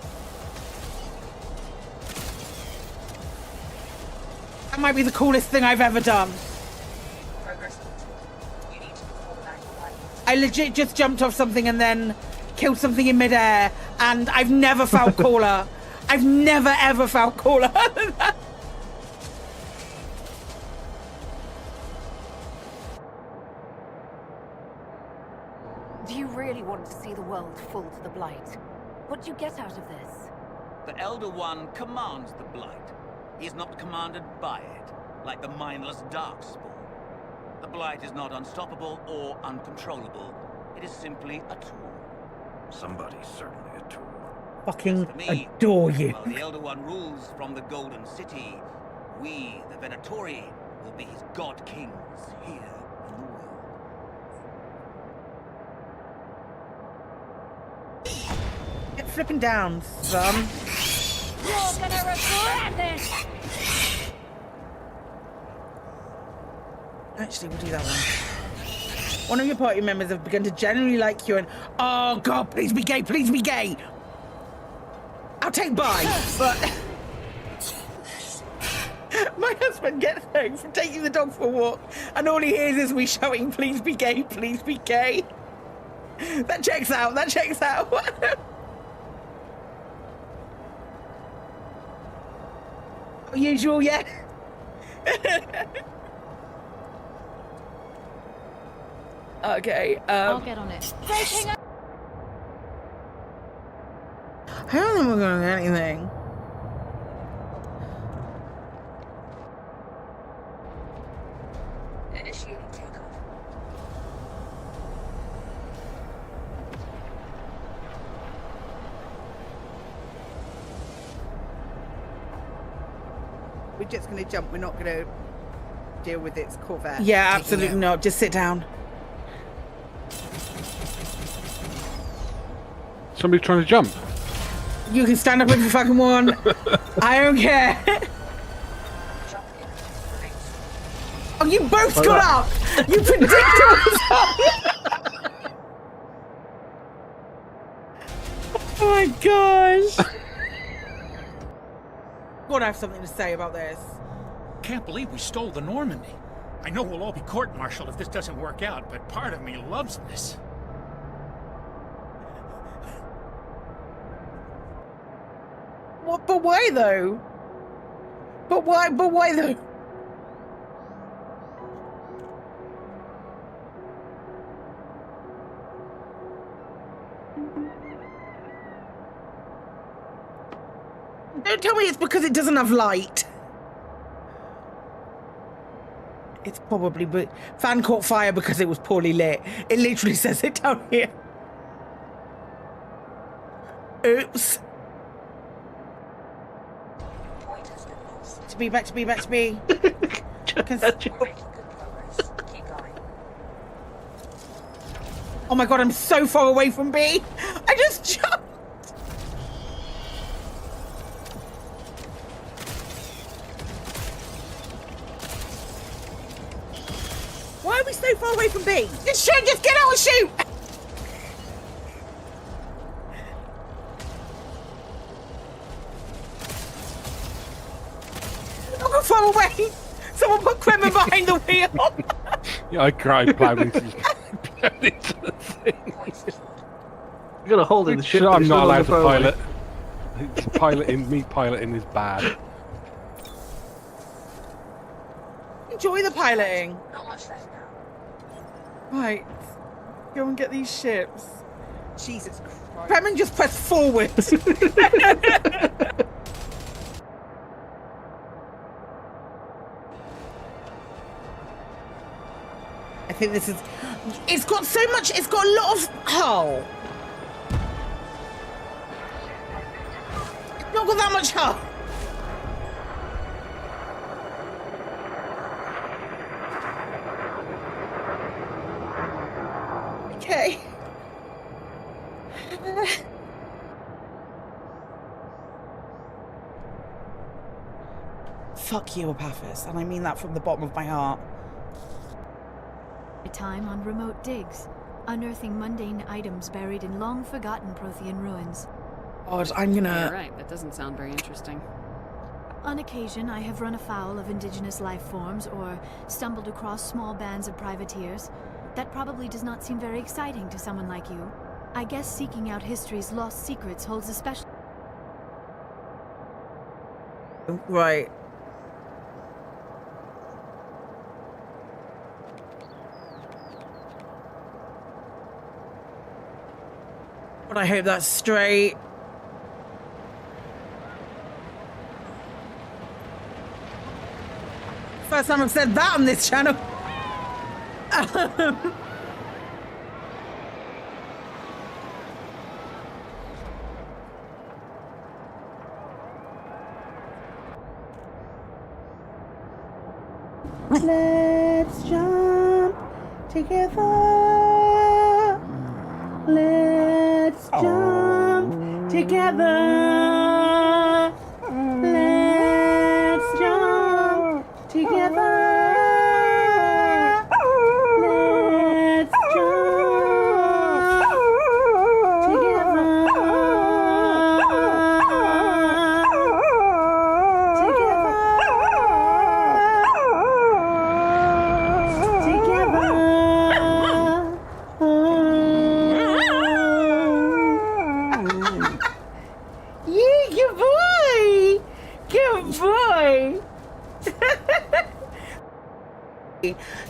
That might be the coolest thing I've ever done. I legit just jumped off something and then killed something in midair, and I've never felt cooler. I've never ever felt cooler than that. Do you really want to see the world fall to the Blight? What do you get out of this? The Elder One commands the Blight. He is not commanded by it, like the mindless Darkspawn. The Blight is not unstoppable or uncontrollable. It is simply a tool. Somebody's certainly a tool. Fucking For me, adore you. while the Elder One rules from the Golden City, we, the Venatori, will be his God Kings here in the world. Get flipping down, son. You're gonna regret this! Actually, we'll do that one. One of your party members have begun to genuinely like you and... Oh, God, please be gay, please be gay. I'll take bye, but... My husband gets home from taking the dog for a walk, and all he hears is me shouting, please be gay, please be gay. That checks out, that checks out. Usual, yeah. Okay, I'll get on it. I don't think we're gonna get anything. Initiating takeoff. We're just going to jump. We're not going to deal with its Corvette. Yeah, absolutely not. Just sit down. Somebody's trying to jump. You can stand up if you fucking want. I don't care. Oh, you both got up. You predictable. Oh my gosh. God, I have something to say about this. Can't believe we stole the Normandy. I know we'll all be court-martialed if this doesn't work out, but part of me loves this. What? But why though? But why? But why though? Don't tell me it's because it doesn't have light. It's probably, but fan caught fire because it was poorly lit. It literally says it down here. Oops. To be back to be back to be. Oh my god, I'm so far away from B. I just jumped. Why are we so far away from B? Just shoot, just get out and shoot! Don't go far away! Someone put Kremen behind the wheel! Yeah, I cried plowed into the thing. You gotta hold in the ship. I'm not allowed to pilot. Me piloting is bad. Enjoy the piloting. Right. Go and get these ships. Jesus Christ. Kremen just press forward. I think this is... It's got so much... It's got a lot of hull. It's not got that much hull. Okay. Fuck you, Apathis, and I mean that from the bottom of my heart. Time on remote digs, unearthing mundane items buried in long-forgotten Prothean ruins. God, I'm gonna... Yeah, right, that doesn't sound very interesting. On occasion, I have run afoul of indigenous life forms or stumbled across small bands of privateers. That probably does not seem very exciting to someone like you. I guess seeking out history's lost secrets holds a special... Right. But I hope that's straight. First time I've said that on this channel. Let's jump together. Let's jump together. Let's jump together.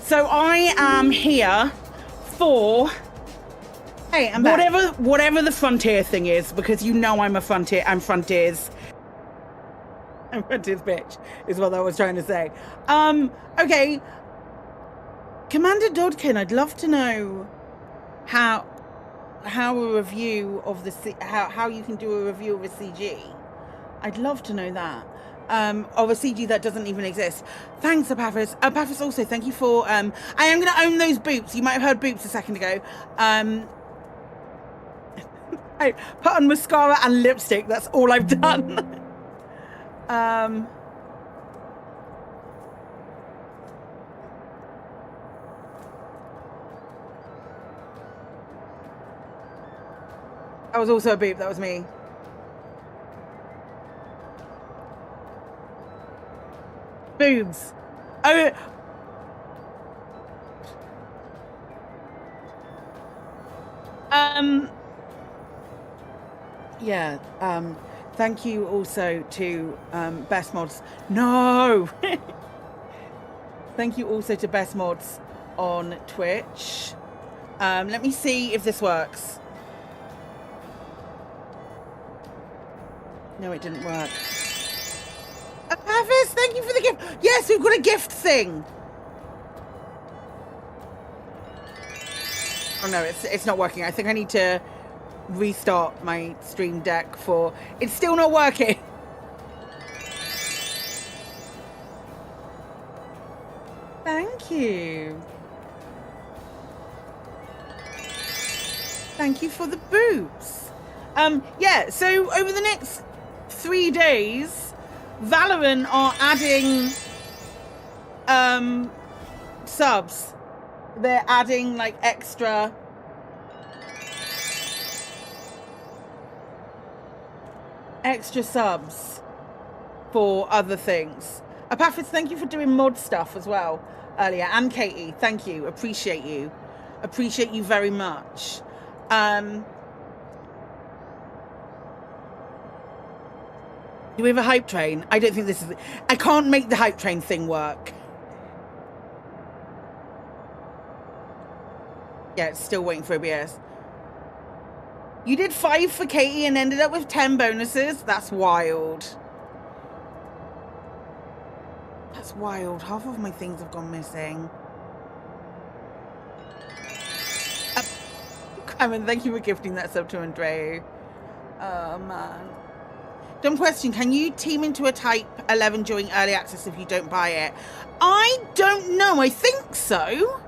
So I am here for whatever the frontier thing is, because you know I'm a frontier. I'm frontiers. I'm frontiers bitch is what I was trying to say. Okay, Commander Dodkin, I'd love to know how a review of the how you can do a review of a CG. I'd love to know that. Of a CG that doesn't even exist. Thanks, Apathis. Apathis, also, thank you for, I am going to own those boops. You might have heard boops a second ago. I put on mascara and lipstick. That's all I've done. That was also a boop. That was me. Boobs. Oh. Yeah. Thank you also to Best Mods. No. Thank you also to Best Mods on Twitch. Let me see if this works. No, it didn't work. Apavis, thank you for the gift. Yes, we've got a gift thing. Oh no, it's not working. I think I need to restart my Stream Deck for... It's still not working. Thank you. Thank you for the boots. Yeah, so over the next 3 days, Valorant are adding subs. They're adding like extra subs for other things. Apathis, thank you for doing mod stuff as well earlier. And Katie, thank you. Appreciate you. Appreciate you very much. Do we have a hype train? I don't think this is... I can't make the hype train thing work. Yeah, it's still waiting for OBS. You did 5 for Katie and ended up with 10 bonuses? That's wild. That's wild. Half of my things have gone missing. Cameron, thank you for gifting that sub to Andreu. Oh, man. Dumb question. Can you team into a Type 11 during early access if you don't buy it? I don't know. I think so.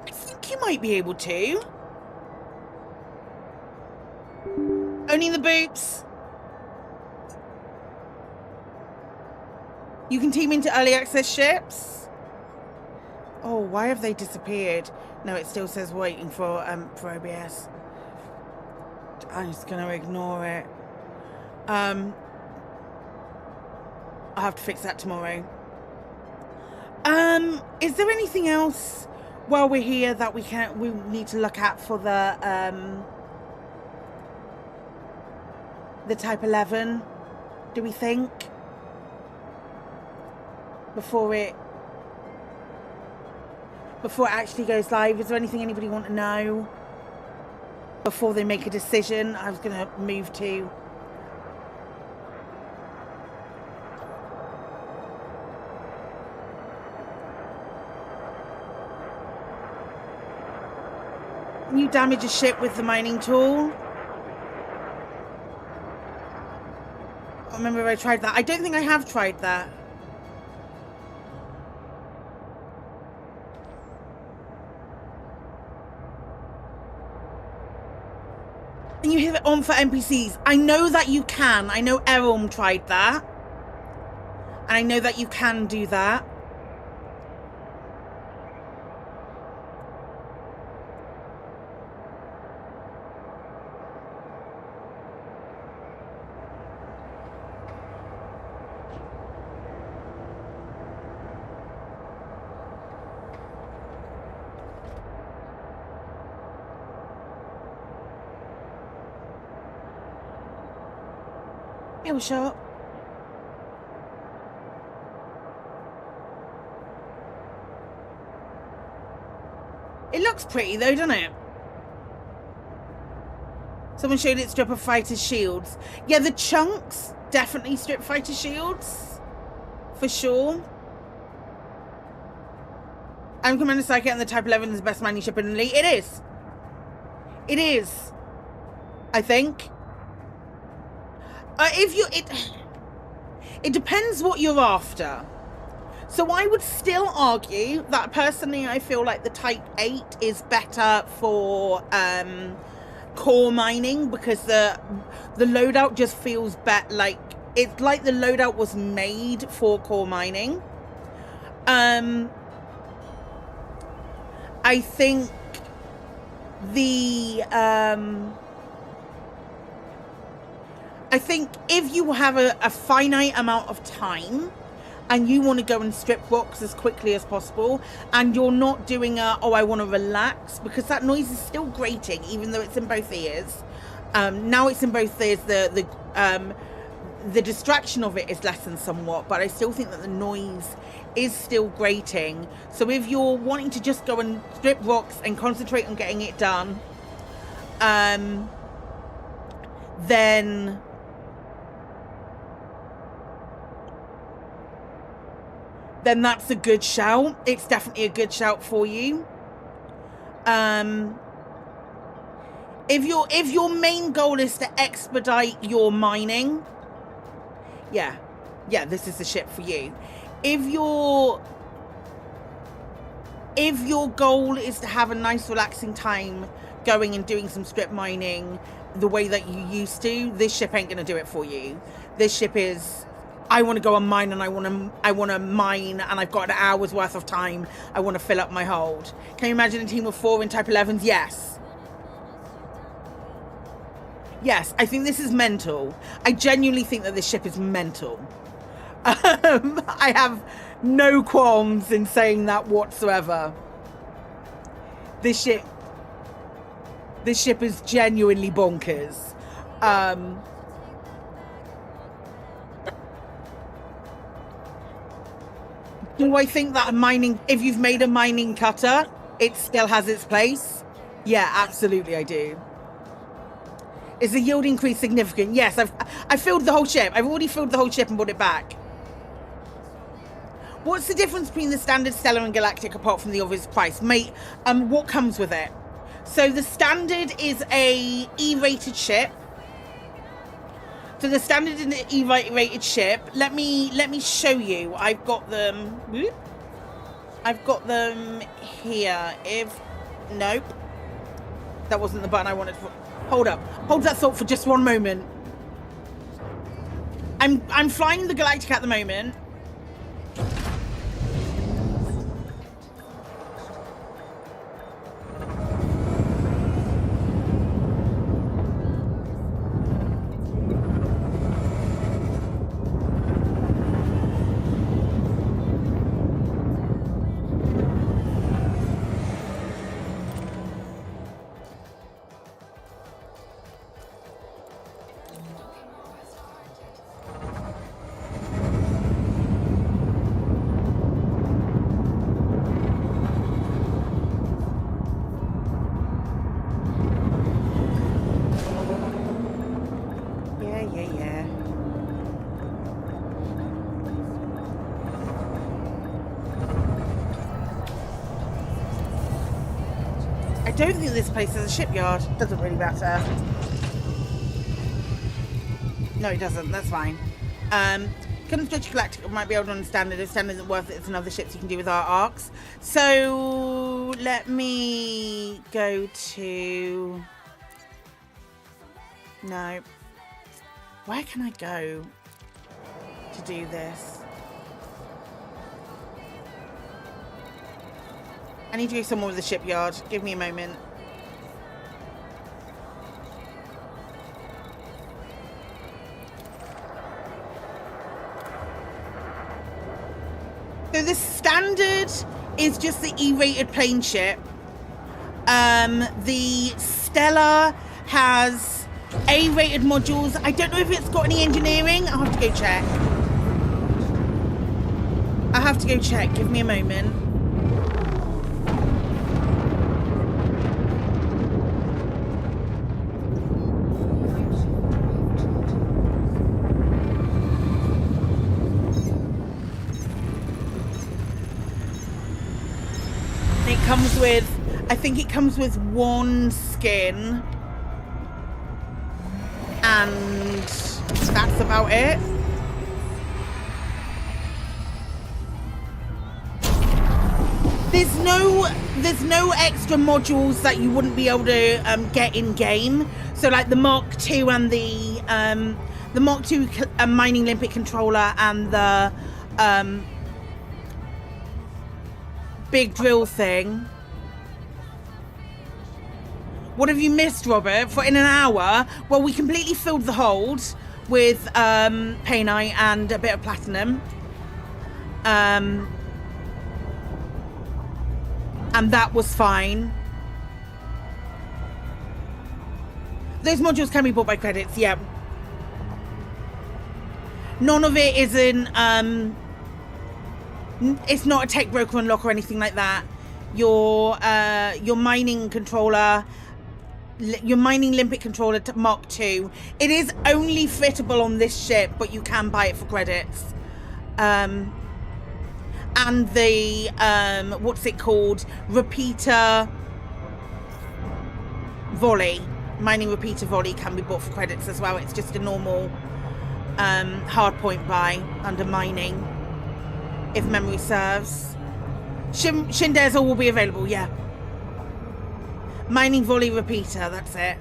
I think you might be able to. Only the boots. You can team into early access ships. Oh, why have they disappeared? No, it still says waiting for OBS. I'm just gonna ignore it. I'll have to fix that tomorrow. Is there anything else while we're here that we need to look at for the Type 11? Do we think? Before it actually goes live, is there anything anybody want to know before they make a decision? I was going to move to... Can you damage a ship with the mining tool? I remember if I tried that. I don't think I have tried that. Can you hit it on for NPCs? I know that you can. I know Errolm tried that. And I know that you can do that. Bill Sharp. looks pretty though, doesn't it? Someone showed it strip of fighter shields. Yeah, the chunks definitely strip fighter shields. For sure. I'm Commander Psykit and the Type 11 is the best mining ship in Elite. It is. It is. I think. It depends what you're after. So I would still argue that personally I feel like the Type 8 is better for core mining, because the loadout just feels like it's like the loadout was made for core mining. I think I think if you have a finite amount of time and you want to go and strip rocks as quickly as possible, and you're not doing I want to relax, because that noise is still grating even though it's in both ears. Now it's in both ears, the distraction of it is lessened somewhat, but I still think that the noise is still grating. So if you're wanting to just go and strip rocks and concentrate on getting it done, then that's a good shout. It's definitely a good shout for you. If your main goal is to expedite your mining, yeah, this is the ship for you. If your goal is to have a nice relaxing time going and doing some strip mining the way that you used to, this ship ain't gonna do it for you. This ship is, I want to go and mine, and I want to mine, and I've got an hour's worth of time. I want to fill up my hold. Can you imagine a team of 4 in Type 11s? Yes. Yes, I think this is mental. I genuinely think that this ship is mental. I have no qualms in saying that whatsoever. This ship is genuinely bonkers. Do I think that if you've made a mining cutter, it still has its place? Yeah, absolutely I do. Is the yield increase significant? Yes, I filled the whole ship. I've already filled the whole ship and brought it back. What's the difference between the standard, stellar and galactic apart from the obvious price? Mate, what comes with it? So the standard is a E-rated ship. So the standard is an E-rated ship. Let me show you. I've got them. I've got them here. Nope. That wasn't the button I wanted for. Hold up. Hold that thought for just one moment. I'm flying the Galactic at the moment. I don't think this place is a shipyard. Doesn't really matter. No, it doesn't. That's fine. Couldn't stretch galactic. Might be able to understand it. If standard isn't worth it, it's another ships you can do with our arcs. So let me go to. No. Where can I go to do this? I need to go somewhere with the shipyard. Give me a moment. So the standard is just the E-rated plane ship. The Stellar has A-rated modules. I don't know if it's got any engineering. I'll have to go check. I'll have to go check. Give me a moment. comes with, I think it comes with one skin, and that's about it. There's no extra modules that you wouldn't be able to get in game. So like the Mark II and the Mark II mining limpet controller and the big drill thing. What have you missed, Robert? For in an hour? Well, we completely filled the hold with painite and a bit of platinum. And that was fine. Those modules can be bought by credits, yeah. None of it isn't, it's not a tech broker unlock or anything like that. Your mining controller, your mining limpet controller Mark II, it is only fittable on this ship, but you can buy it for credits. And the what's it called, repeater volley, mining repeater volley can be bought for credits as well. It's just a normal hardpoint buy under mining, if memory serves. Shinde's all will be available, yeah. Mining volley repeater, that's it.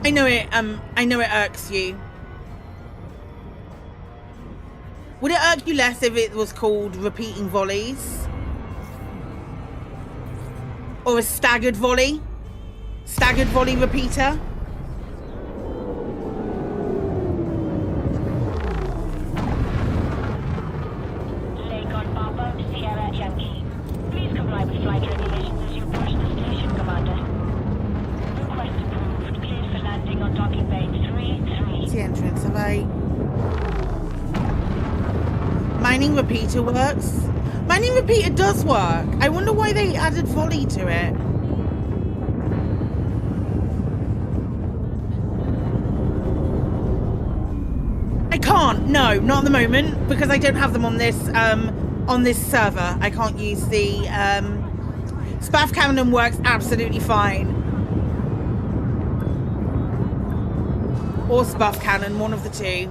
I know it irks you. Would it irk you less if it was called repeating volleys? Or a staggered volley? Staggered volley repeater? Lakon Papa, Sierra Yankee. Please comply with flight regulations as you approach the station, Commander. Request approved. Cleared for landing on docking bay 33. The entrance, have I... Mining repeater works. Mining repeater does work. I wonder why they added volley to it. I can't. No, not at the moment because I don't have them on this server. I can't use the Spaff Cannon works absolutely fine. Or Spaff Cannon, one of the two.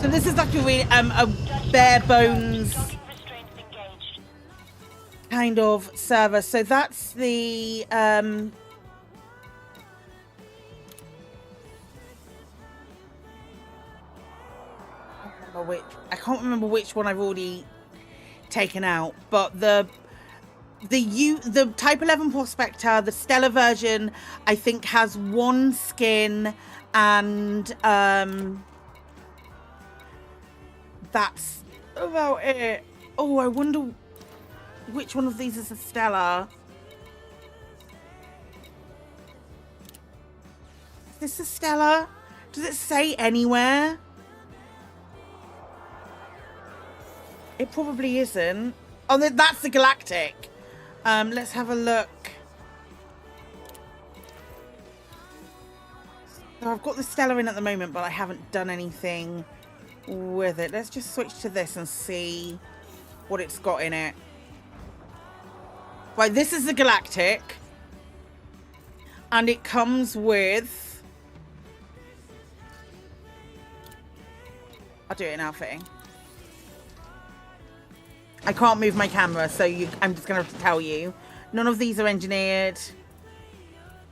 So this is like a bare bones kind of server. So that's the I can't remember which one I've already taken out, but the Type 11 Prospector, the Stellar version, I think has one skin and that's about it. Oh, I wonder which one of these is a Stellar. Is this a Stellar? Does it say anywhere? It probably isn't. Oh, that's the Galactic. Let's have a look. So I've got the Stellar in at the moment, but I haven't done anything with it. Let's just switch to this and see what it's got in it. Right, this is the Galactic, and it comes with, I'll do it in outfitting. I can't move my camera, so I'm just gonna have to tell you, none of these are engineered.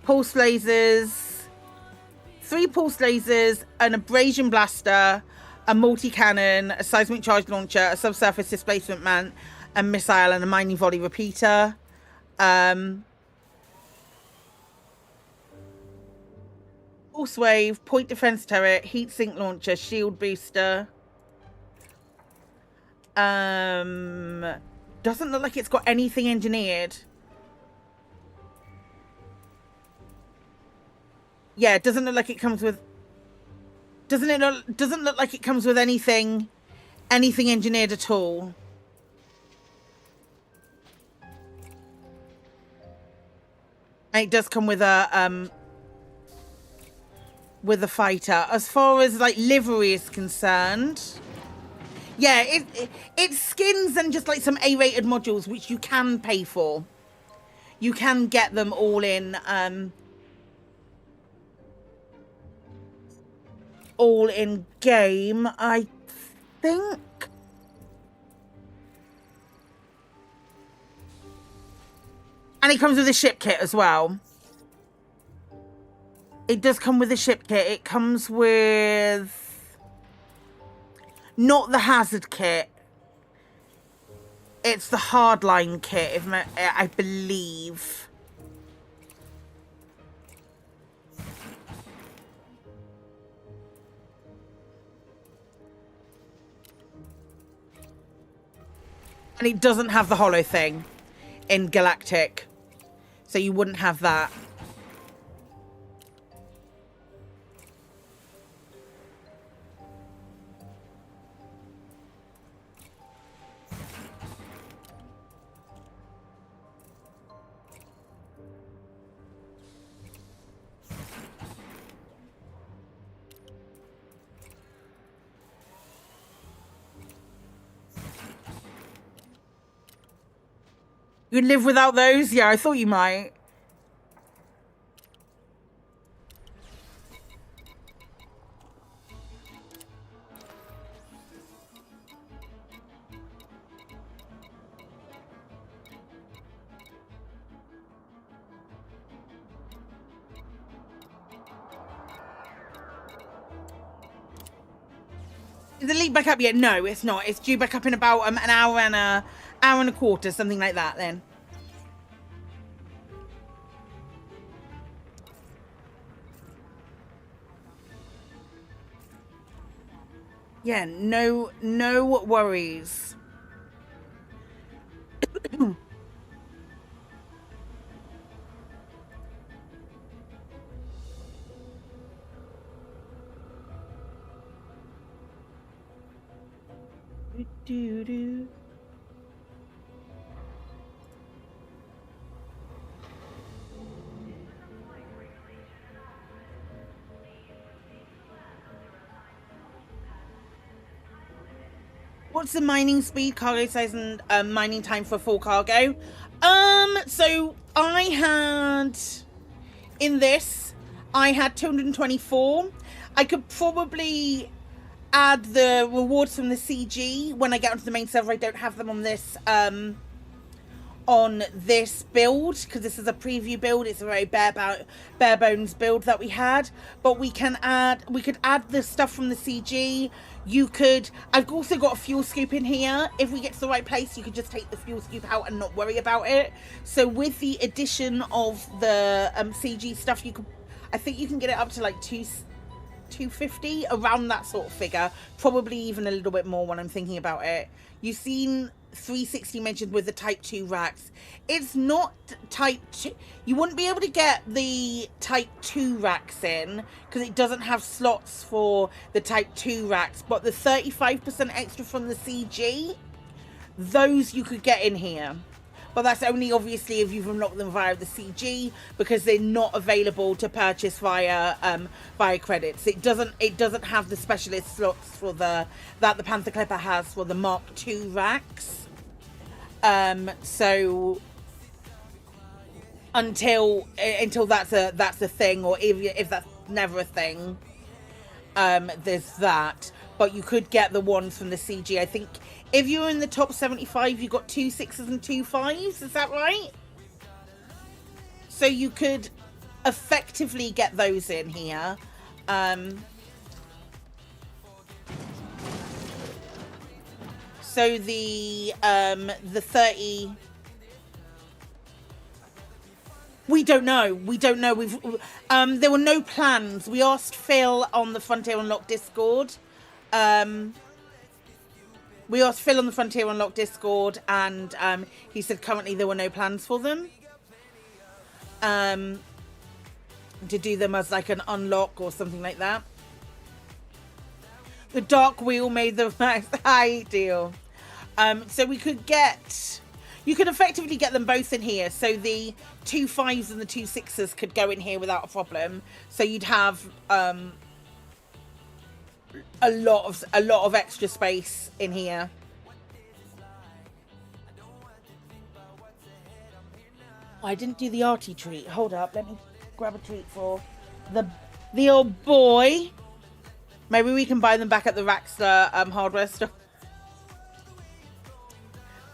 Pulse lasers, 3 pulse lasers, an abrasion blaster, a multi-cannon, a seismic charge launcher, a subsurface displacement man, a missile, and a mining volley repeater. Pulse wave, point defense turret, heat sink launcher, shield booster. Doesn't look like it's got anything engineered. Yeah, it doesn't look like it comes with... Doesn't look like it comes with anything engineered at all. And it does come with a with the fighter. As far as like livery is concerned, yeah, it's skins and just like some A-rated modules which you can pay for. You can get them all in game, I think. And it comes with a ship kit as well. It does come with a ship kit. It comes with not the hazard kit. It's the hardline kit, I believe. And it doesn't have the hollow thing in Galactic. So you wouldn't have that. You'd live without those? Yeah, I thought you might. Is the lead back up yet? No, it's not. It's due back up in about an hour and a quarter, something like that then. Yeah, no worries. Do. What's the mining speed, cargo size, and mining time for full cargo? So I had in this, I had 224. I could probably add the rewards from the CG when I get onto the main server. I don't have them on this build because this is a preview build. It's a very bare bones build that we had, but we could add the stuff from the CG. I've also got a fuel scoop in here. If we get to the right place, you could just take the fuel scoop out and not worry about it. So with the addition of the CG stuff, I think you can get it up to like 250, around that sort of figure, probably even a little bit more when I'm thinking about it. You've seen 360 mentioned with the type 2 racks. It's not type 2. You wouldn't be able to get the type 2 racks in because it doesn't have slots for the type 2 racks, but the 35% extra from the CG, those you could get in here. But that's only obviously if you've unlocked them via the CG, because they're not available to purchase via credits. It doesn't have the specialist slots for that the Panther Clipper has for the Mark II racks. So until that's a thing, or if that's never a thing, there's that. But you could get the ones from the CG. I think if you're in the top 75, you got 2 6s and 2 5s. Is that right? So you could effectively get those in here. So the 30. We don't know. We've there were no plans. We asked Phil on the Frontier Unlocked Discord. We asked Phil on the Frontier Unlocked Discord, and he said currently there were no plans for them. To do them as like an unlock or something like that. The Dark Wheel made the max high deal. So we could get... You could effectively get them both in here. So the 2 5s and the 2 6s could go in here without a problem. So you'd have a lot of extra space in here. I didn't do the arty treat. Hold up, let me grab a treat for the old boy. Maybe we can buy them back at the Raxter hardware store.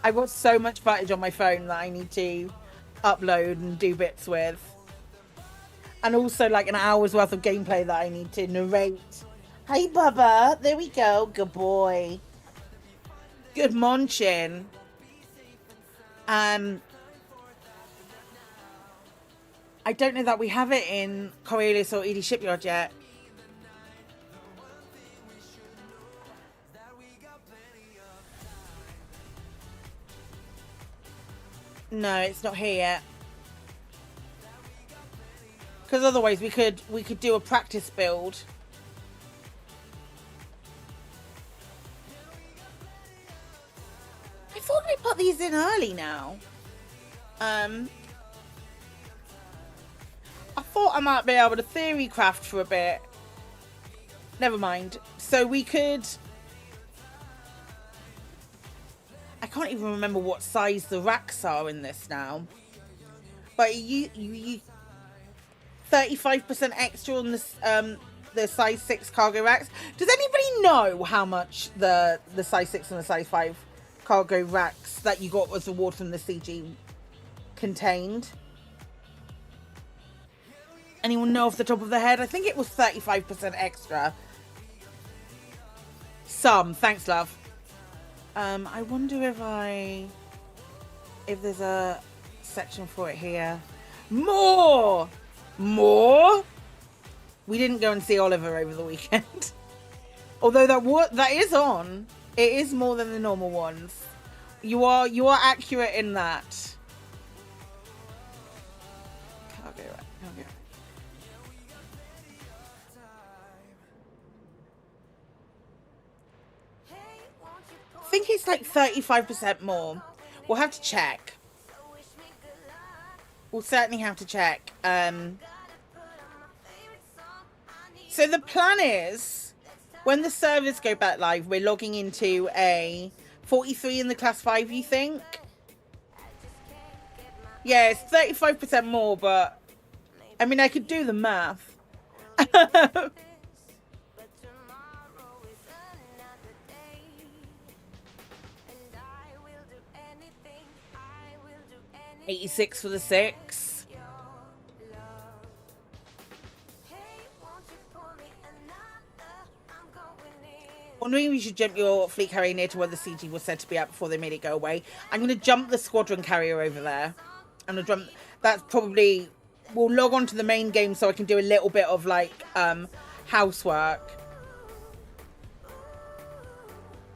I've got so much footage on my phone that I need to upload and do bits with. And also like an hour's worth of gameplay that I need to narrate. Hey Bubba, there we go, good boy. Good munchin. I don't know that we have it in Coriolis or Edie Shipyard yet. No, it's not here yet. Because otherwise we could do a practice build. I thought I put these in early now. I thought I might be able to theory craft for a bit. Never mind. So we could... I can't even remember what size the racks are in this now. But you 35% extra on this the size 6 cargo racks. Does anybody know how much the size 6 and the size 5 cargo racks that you got as a reward from the CG contained? Anyone know off the top of their head? I think it was 35% extra. Thanks, love. I wonder if there's a section for it here. More. We didn't go and see Oliver over the weekend. Although that is on. It is more than the normal ones. You are accurate in that. Cargo. I think it's like 35% more. We'll have to check. We'll certainly have to check. So the plan is, when the servers go back live, we're logging into a 43 in the class 5, you think? Yeah, it's 35% more, but I mean, I could do the math. $86 for the 6. Wondering if you should jump your fleet carrier near to where the CG was said to be at before they made it go away. I'm going to jump the squadron carrier over there. I'm going to jump. That's probably... We'll log on to the main game so I can do a little bit of like housework.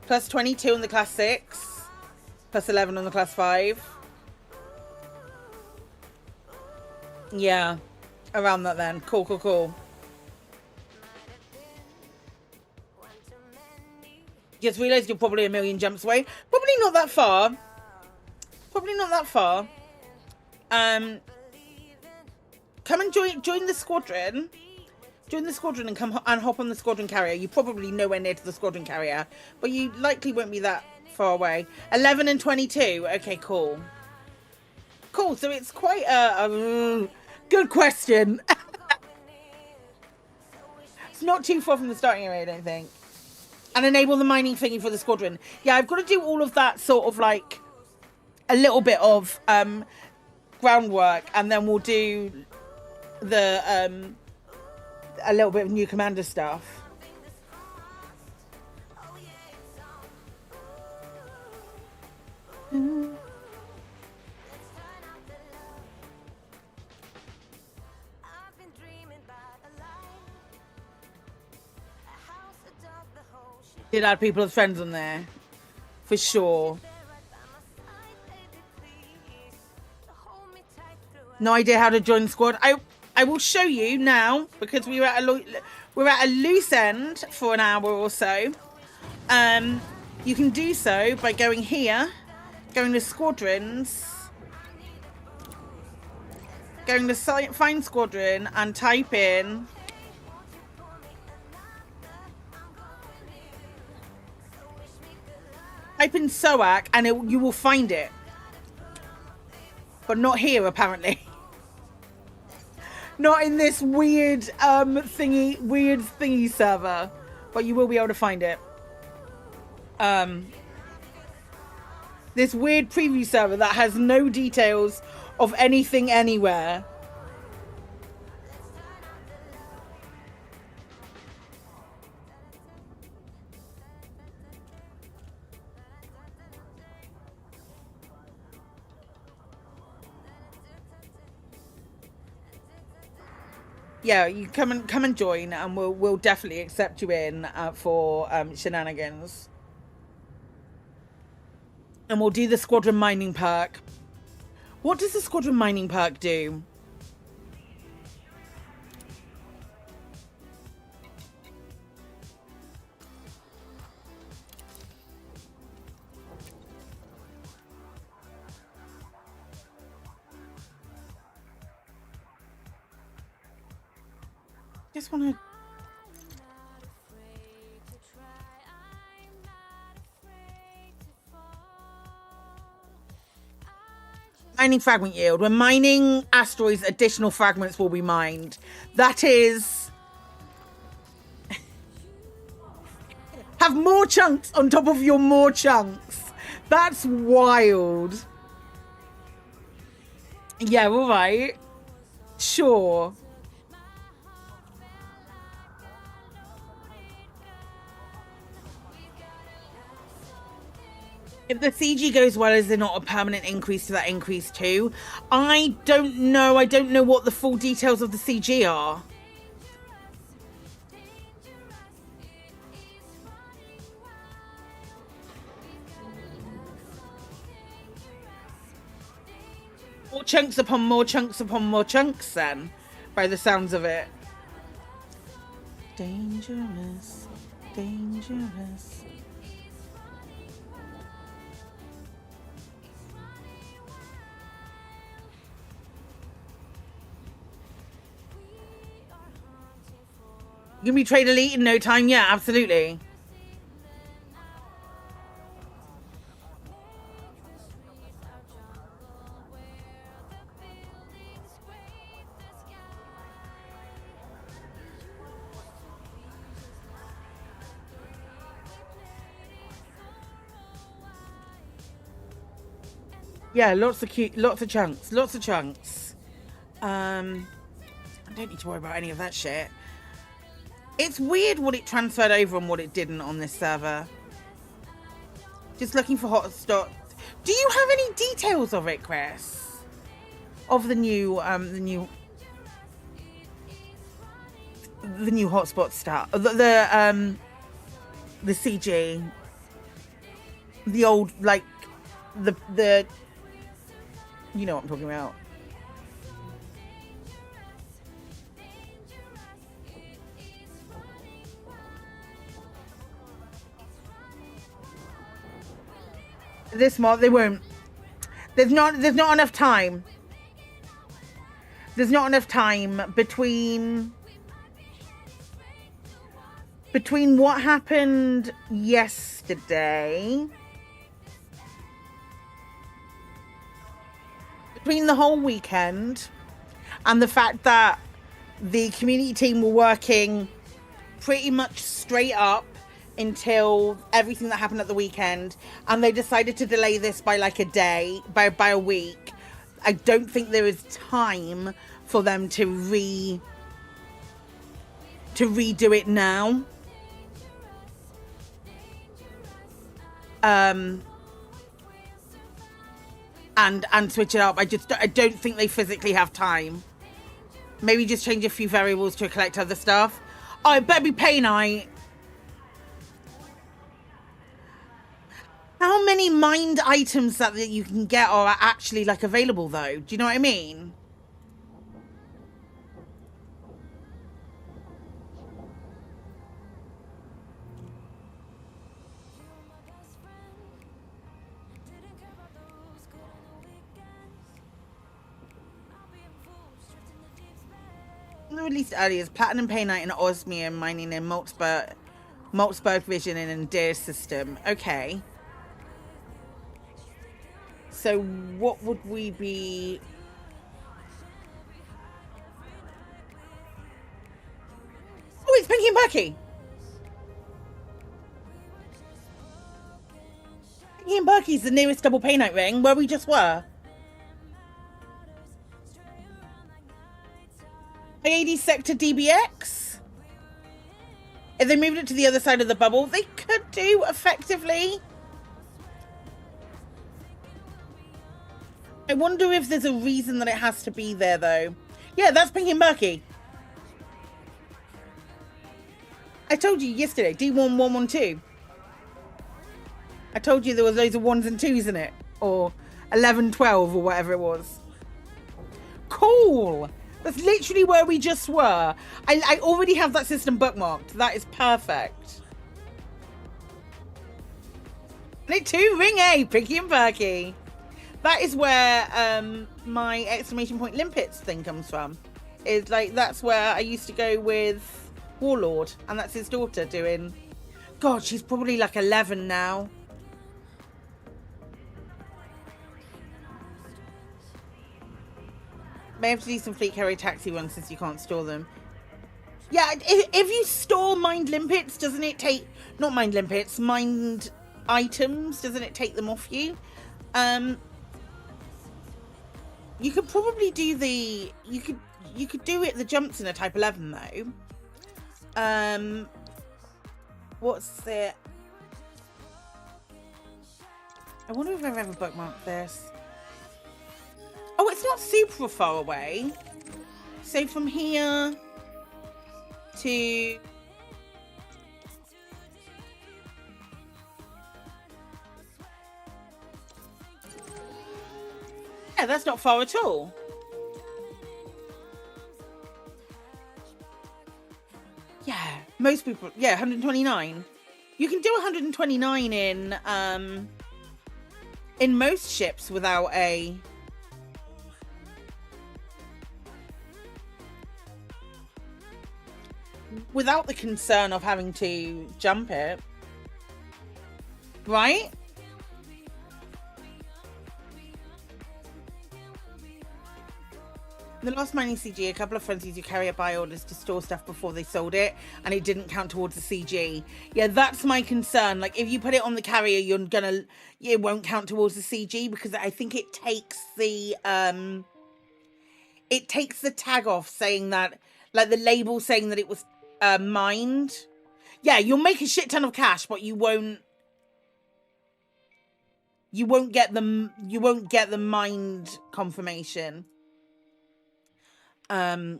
Plus 22 on the class 6. Plus 11 on the class 5. Yeah, around that then. Cool. Just realised you're probably a million jumps away. Probably not that far. Come and join the squadron. Join the squadron and come and hop on the squadron carrier. You're probably nowhere near to the squadron carrier, but you likely won't be that far away. 11 and 22. Okay, cool. So it's quite a good question. It's not too far from the starting area, I don't think. And enable the mining thingy for the squadron. Yeah, I've got to do all of that sort of like a little bit of groundwork, and then we'll do the a little bit of new commander stuff. Did add people as friends on there, for sure. No idea how to join the squad. I will show you now, because we were at a loose end for an hour or so. You can do so by going here Going to squadrons. Going to find squadron and type in SOAC and you will find it. But not here, apparently. Not in this weird thingy server. But you will be able to find it. This weird preview server that has no details of anything anywhere. Yeah, you come and join, and we'll definitely accept you in for shenanigans. And we'll do the squadron mining perk. What does the squadron mining perk do? Just want to. Mining fragment yield. When mining asteroids, additional fragments will be mined. That is... have more chunks on top of your more chunks. That's wild. Yeah, all right. Sure. If the CG goes well, is there not a permanent increase to that increase too? I don't know. I don't know what the full details of the CG are. More chunks upon more chunks upon more chunks then, by the sounds of it. Dangerous, dangerous. You can be trade elite in no time? Yeah, absolutely. Yeah, lots of chunks, lots of chunks. I don't need to worry about any of that shit. It's weird what it transferred over and what it didn't on this server. Just looking for hotspot. Do you have any details of it, Chris? Of the new hotspot stuff. The CG. The old, like, the you know what I'm talking about. This mod, they won't. There's not enough time. There's not enough time between what happened yesterday, between the whole weekend, and the fact that the community team were working pretty much straight up until everything that happened at the weekend, and they decided to delay this by like a day, by a week. I don't think there is time for them to redo it now. And switch it up. I don't think they physically have time. Maybe just change a few variables to collect other stuff. Oh, it better be pay night. How many mined items that you can get are actually like available though? Do you know what I mean? they released earlier is Platinum Painite and Osmium mining in Maltzberg Vision in an Deer system. Okay. So what would we be... Oh, it's Pinky and Perky! Pinky and Perky's the nearest double painite ring where we just were. IAD Sector DBX? If they moved it to the other side of the bubble, they could do effectively. I wonder if there's a reason that it has to be there, though. Yeah, that's Pinky and Perky. I told you yesterday, D1112. I told you there was loads of 1s and 2s in it. Or 11, 12, or whatever it was. Cool! That's literally where we just were. I already have that system bookmarked. That is perfect. Nick 2, Ring A, Pinky and Perky. That is where my exclamation point limpets thing comes from. It's like, that's where I used to go with Warlord, and that's his daughter doing... God, she's probably like 11 now. May have to do some fleet carrier taxi runs since you can't store them. Yeah, if you store mined limpets, doesn't it take... Not mined limpets, mined items, doesn't it take them off you? You could probably do the... You could do it the jumps in a Type 11 though. What's it? I wonder if I've ever bookmarked this. Oh, it's not super far away. So from here to... Yeah, that's not far at all. Yeah, most people... Yeah, 129. You can do 129 in most ships without a... Without the concern of having to jump it. Right? The last mining CG, a couple of friends used to carry it by orders to store stuff before they sold it, and it didn't count towards the CG. Yeah, that's my concern. Like, if you put it on the carrier, it won't count towards the CG, because I think it takes the tag off saying that, like the label saying that it was mined. Yeah, you'll make a shit ton of cash, but you won't get the mined confirmation. So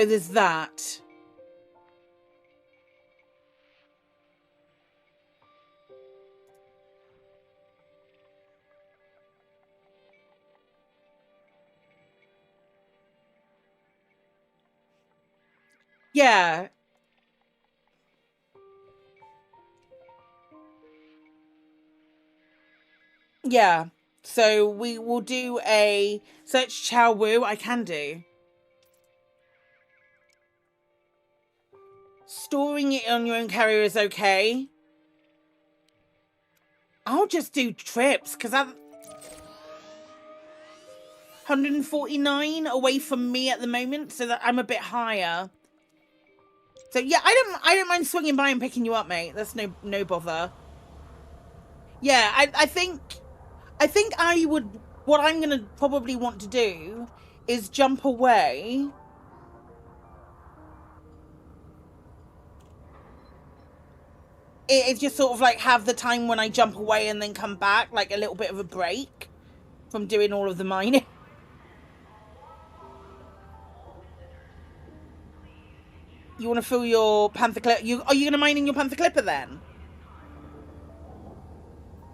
there's that. Yeah. Yeah. So we will do a search Chow Wu. I can do. Storing it on your own carrier is okay. I'll just do trips because I'm 149 away from me at the moment, so that I'm a bit higher. So yeah, I don't mind swinging by and picking you up, mate. That's no bother. Yeah, I think I would. What I'm gonna probably want to do is jump away. It's just sort of like have the time when I jump away and then come back, like a little bit of a break from doing all of the mining. You want to fill your Panther Clipper? Are you going to mine in your Panther Clipper then?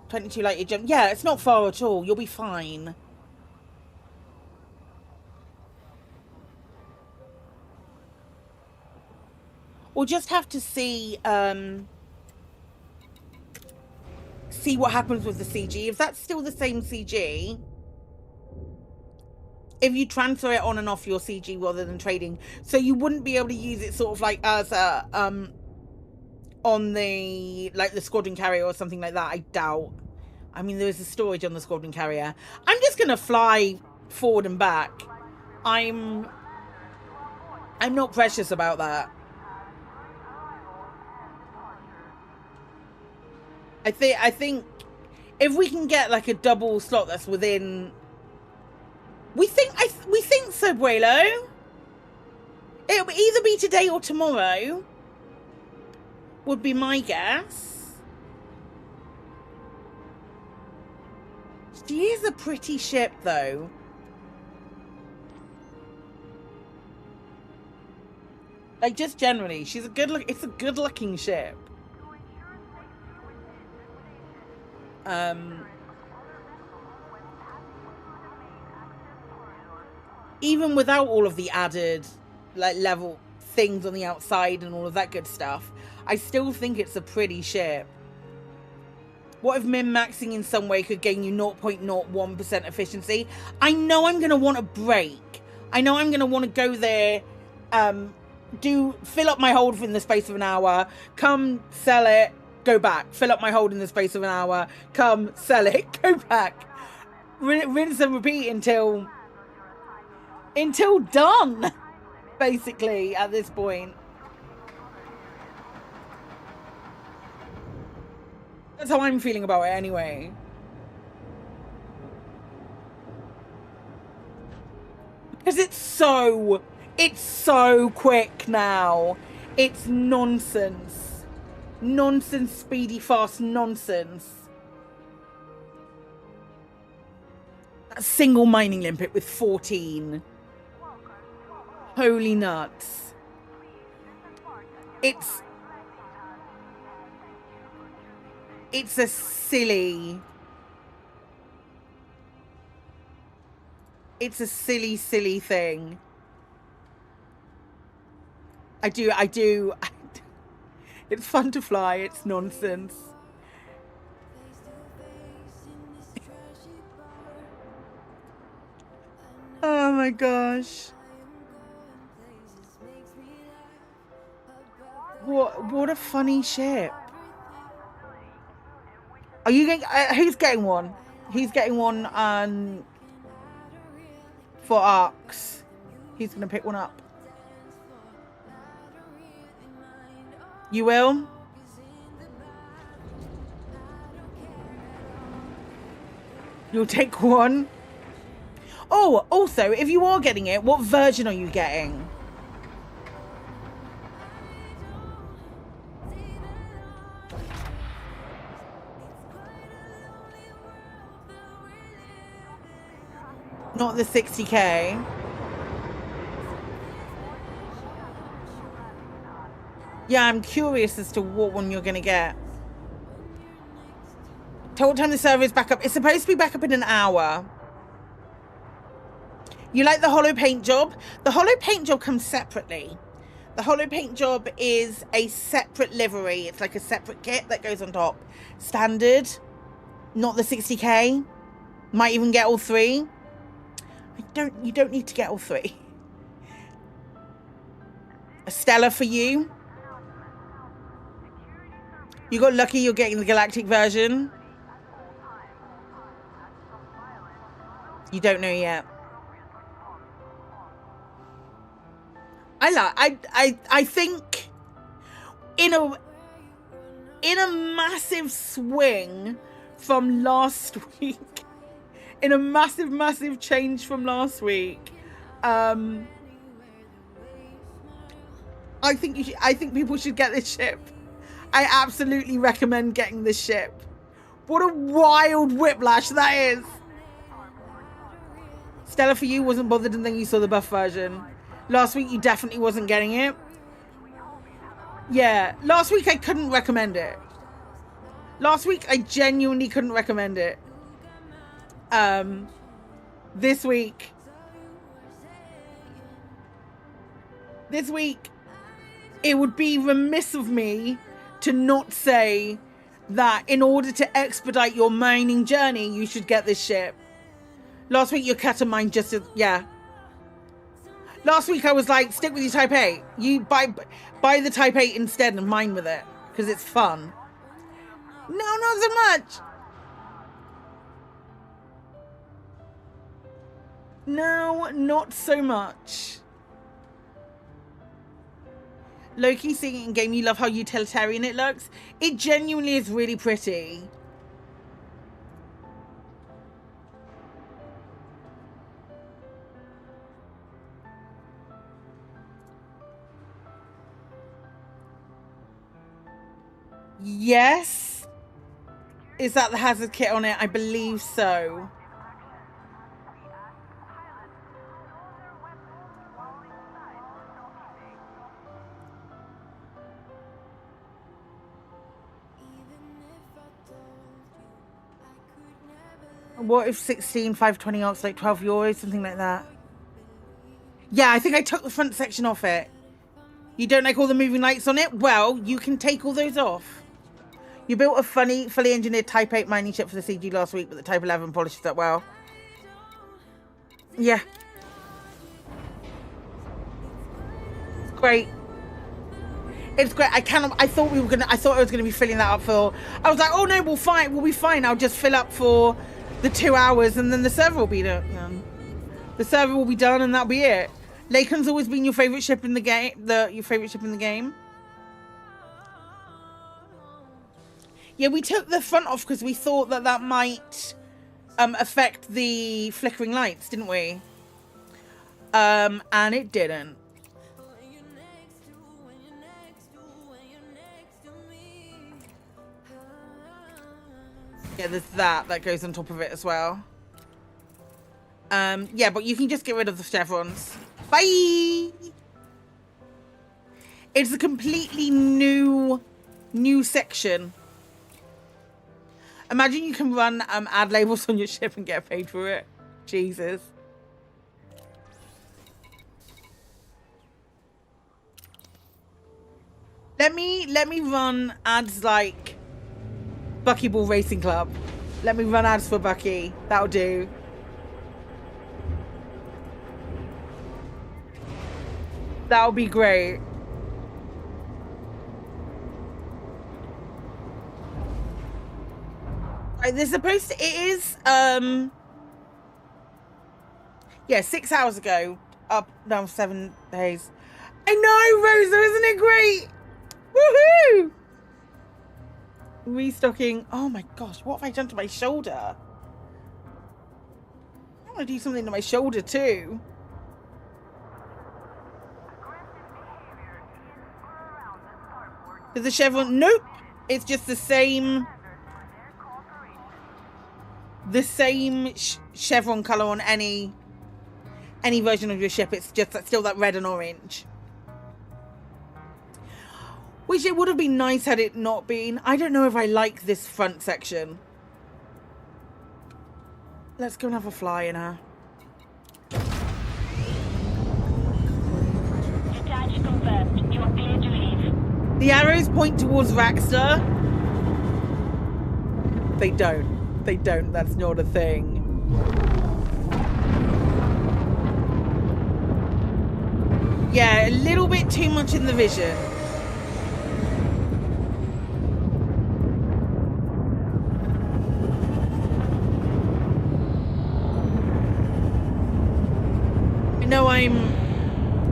22 light jump. Yeah, it's not far at all. You'll be fine. We'll just have to see what happens with the CG. If that's still the same CG, if you transfer it on and off your CG rather than trading. So you wouldn't be able to use it sort of like as a on the like the squadron carrier or something like that. I doubt. I mean, there is a storage on the squadron carrier. I'm just gonna fly forward and back. I'm not precious about that. I think if we can get like a double slot that's within, we think so, Buelo. It'll either be today or tomorrow. Would be my guess. She is a pretty ship, though. Like, just generally, she's a good look. It's a good-looking ship. Even without all of the added like level things on the outside and all of that good stuff, I still think it's a pretty ship. What if min-maxing in some way could gain you 0.01% efficiency? I know I'm going to want a break. I know I'm going to want to go there, fill up my hold in the space of an hour, come sell it, go back, fill up my hold in the space of an hour, come sell it, go back, rinse and repeat until done, basically, at this point. That's how I'm feeling about it anyway. Because it's so quick now. It's nonsense. Nonsense, speedy, fast nonsense. That single mining limpet with 14. Holy nuts. It's a silly thing. I do. It's fun to fly. It's nonsense. Oh my gosh. What a funny ship. Are you getting, who's getting one? He's getting one for Arcs. He's going to pick one up. You will? You'll take one? Oh, also, if you are getting it, what version are you getting? Not the 60k. Yeah, I'm curious as to what one you're going to get. Tell what time the server is back up. It's supposed to be back up in an hour. You like the holo paint job? The holo paint job comes separately. The holo paint job is a separate livery. It's like a separate kit that goes on top. Standard. Not the 60k. Might even get all three. You don't need to get all three. A Stellar for you. You got lucky you're getting the galactic version. You don't know yet. I think in a massive swing from last week, in a massive change from last week, I think people should get this ship. I absolutely recommend getting this ship. What a wild whiplash that is. Stella, for you, wasn't bothered and then you saw the buff version. Last week you definitely wasn't getting it. Yeah, last week I couldn't recommend it. Last week I genuinely couldn't recommend it. This week it would be remiss of me to not say that in order to expedite your mining journey, you should get this ship. Last week your cat and mine just, yeah. Last week I was like, stick with your Type 8. You buy the Type 8 instead and mine with it. Because it's fun. No, not so much. No, not so much. Loki seeing it in game, you love how utilitarian it looks. It genuinely is really pretty. Yes. Is that the hazard kit on it? I believe so. What if 16, 520 arcs, like 12 euros, something like that? Yeah, I think I took the front section off it. You don't like all the moving lights on it? Well, you can take all those off. You built a funny, fully engineered Type 8 mining ship for the CG last week, but the Type 11 polishes that well. Yeah. It's great. It's great. I thought I was gonna be filling that up for. I was like, oh no, we'll be fine. I'll just fill up for the 2 hours, and then the server will be done. The server will be done, and that'll be it. Laken's always been your favorite ship in the game. Your favorite ship in the game. Yeah, we took the front off because we thought that might affect the flickering lights, didn't we? And it didn't. Yeah, there's that goes on top of it as well. Yeah, but you can just get rid of the chevrons. Bye! It's a completely new section. Imagine you can run ad labels on your ship and get paid for it. Jesus. Let me run ads like Buckyball Racing Club. Let me run ads for Bucky. That'll do. That'll be great. Right, they're supposed to, it is, yeah, 6 hours ago, up, down 7 days. I know, Rosa, isn't it great? Woohoo! Restocking. Oh my gosh, what have I done to my shoulder? I want to do something to my shoulder too. There's a chevron. Nope, it's just the same chevron color on any version of your ship. It's just still that red and orange, which it would have been nice had it not been. I don't know if I like this front section. Let's go and have a fly in her. Detach confirmed. You are cleared to leave. The arrows point towards Raxter. They don't. They don't. That's not a thing. Yeah, a little bit too much in the vision. I know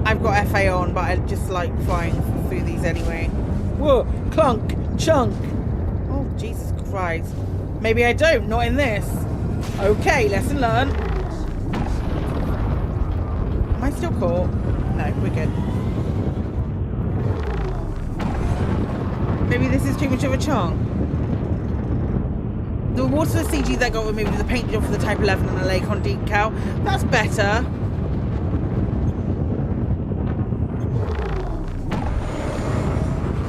I've got FA on, but I just like flying through these anyway. Whoa, clunk, chunk. Oh, Jesus Christ. Maybe I don't, not in this. Okay, lesson learned. Am I still caught? No, we're good. Maybe this is too much of a chunk. The water CG that got removed is the paint job for the Type 11 and the Lake on decal. That's better.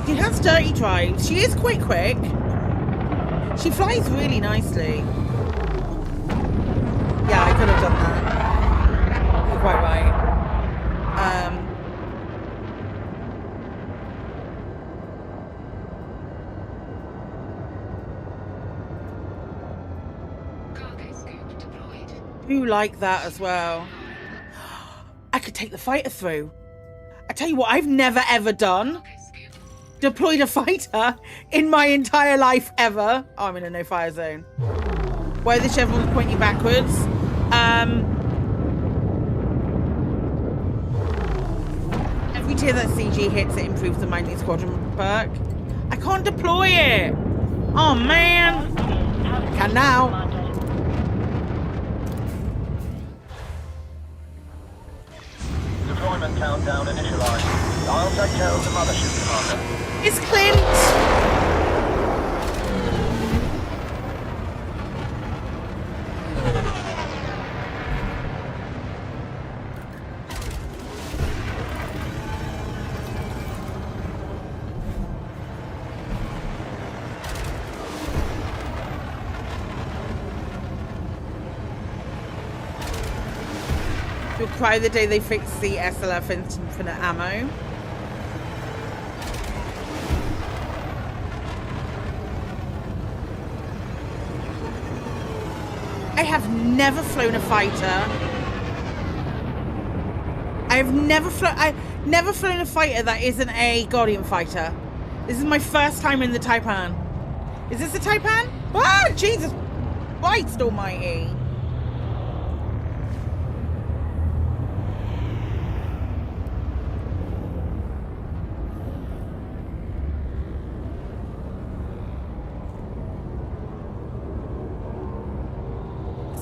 She has dirty drive. She is quite quick. She flies really nicely. Yeah, I could have done that. You're quite right. do like that as well. I could take the fighter through. I tell you what, I've never ever done. Deployed a fighter in my entire life ever. Oh, I'm in a no-fire zone. Why the chevrons pointing backwards? Every tier that CG hits, it improves the Mining Squadron perk. I can't deploy it. Oh man. Can now. Deployment countdown initialized. I'll take care of the mothership, Commander. It's Clint. You'll cry the day they fix the SLF infinite ammo. I have never flown a fighter. I've never flown a fighter that isn't a Guardian fighter. This is my first time in the Taipan. Is this the Taipan? Ah, Jesus Christ almighty.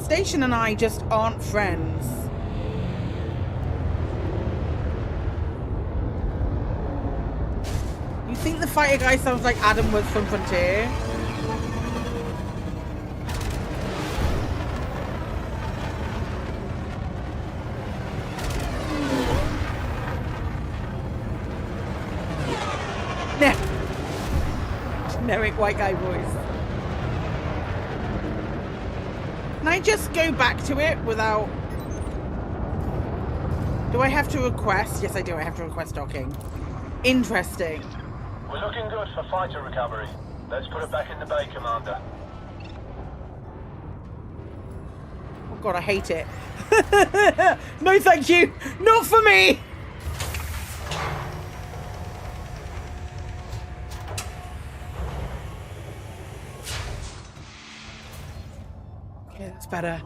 Station and I just aren't friends. You think the fighter guy sounds like Adam was from Frontier? Generic white guy voice. Can I just go back to it without... Do I have to request? Yes, I do. I have to request docking. Interesting. We're looking good for fighter recovery. Let's put it back in the bay, Commander. Oh God, I hate it. No, thank you. Not for me. Okay, that's better.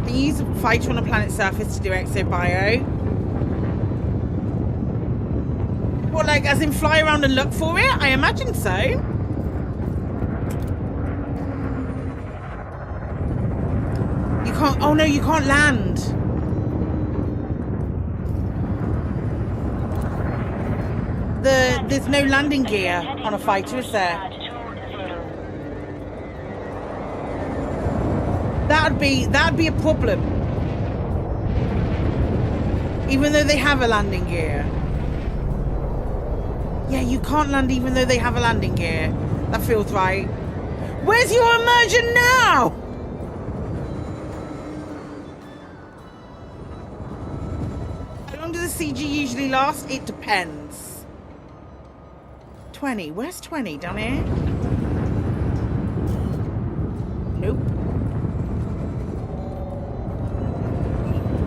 Can you use a fighter on a planet's surface to do exobio? What, like, as in fly around and look for it? I imagine so. You can't... Oh, no, you can't land. There's no landing gear on a fighter, is there? That'd be a problem. Even though they have a landing gear. Yeah, you can't land even though they have a landing gear. That feels right. Where's your immersion now? How long does the CG usually last? It depends. 20. Where's 20? Down here? Nope.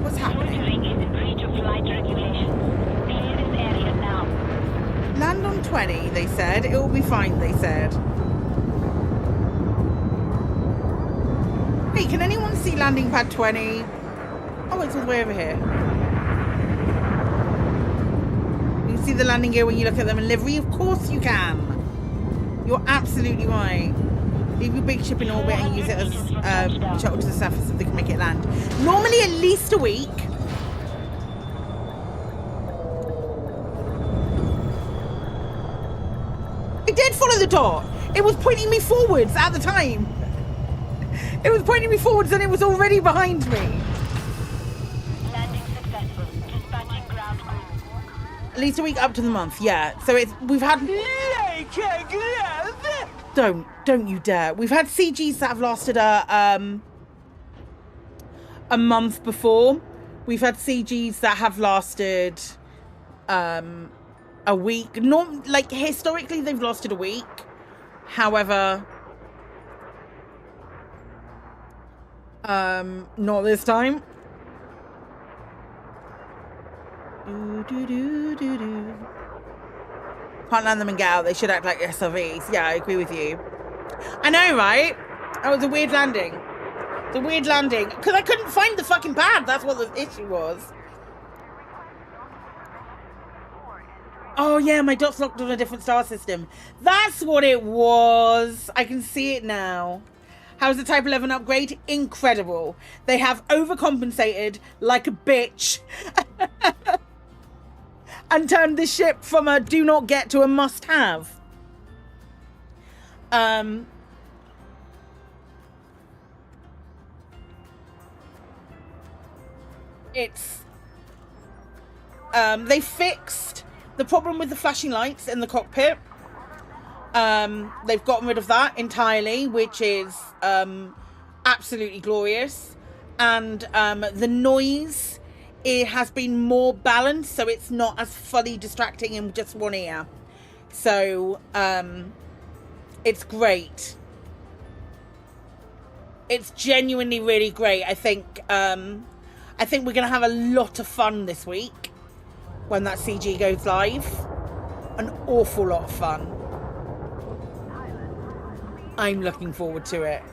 What's happening? Is in breach of flight regulations. Clear this area now. Land on 20, they said. It will be fine, they said. Hey, can anyone see landing pad 20? Oh, it's all the way over here. You can see the landing gear when you look at them in livery? Of course you can. You're absolutely right. Leave your big ship in orbit and use it as shuttle to the surface so they can make it land. Normally at least a week. I did follow the dot. It was pointing me forwards at the time. It was pointing me forwards and it was already behind me. Landing successful. Dispatching ground crew. At least a week up to the month, yeah. So we've had... Don't you dare. We've had CGs that have lasted a month before. We've had CGs that have lasted a week. Not like historically they've lasted a week. However, Not this time. Can't land them and get out. They should act like SRVs. Yeah, I agree with you. I know, right? That was a weird landing. It's a weird landing. Because I couldn't find the fucking pad. That's what the issue was. Oh, yeah, my dot's locked on a different star system. That's what it was. I can see it now. How's the Type 11 upgrade? Incredible. They have overcompensated like a bitch. And turned the ship from a do not get to a must have. They fixed the problem with the flashing lights in the cockpit. They've gotten rid of that entirely, which is absolutely glorious. And the noise, it has been more balanced, so it's not as fully distracting in just one ear. So it's great. It's genuinely really great. I think we're gonna have a lot of fun this week when that CG goes live. An awful lot of fun. I'm looking forward to it.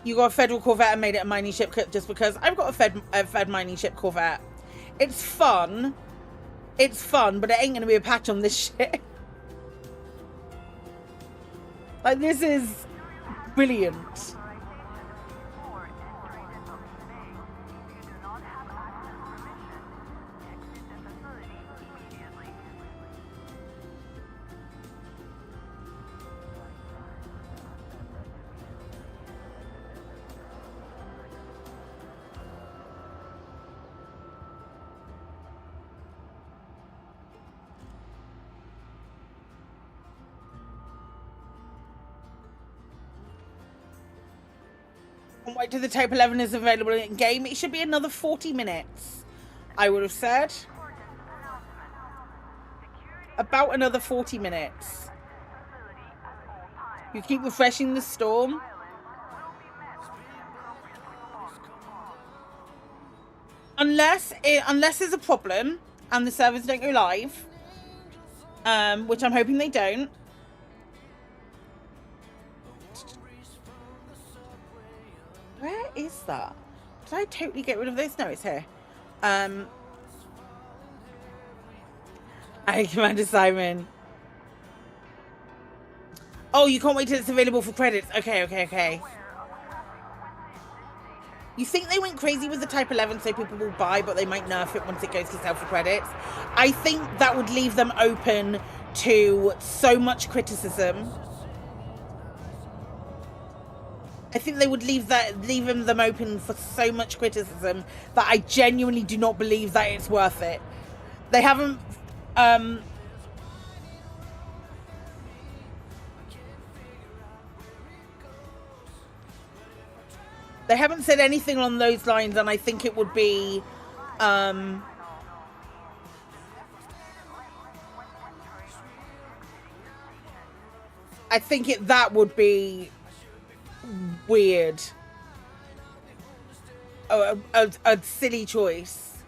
You got a federal corvette and made it a mining ship just because. I've got a fed mining ship corvette. It's fun. It's fun, but it ain't going to be a patch on this shit. Like, this is brilliant. Why do the Type 11 is available in game? It should be another 40 minutes, I would have said. About another 40 minutes. You keep refreshing the storm. Unless there's a problem and the servers don't go live, which I'm hoping they don't. Where is that? Did I totally get rid of this? No, it's here. Hi, Commander Simon. Oh, you can't wait till it's available for credits. Okay. You think they went crazy with the Type 11 so people will buy, but they might nerf it once it goes to sell for credits? I think that would leave them open to so much criticism. I think they would leave them open for so much criticism that I genuinely do not believe that it's worth it. They haven't said anything along those lines, and I think it would be I think that would be weird. A silly choice.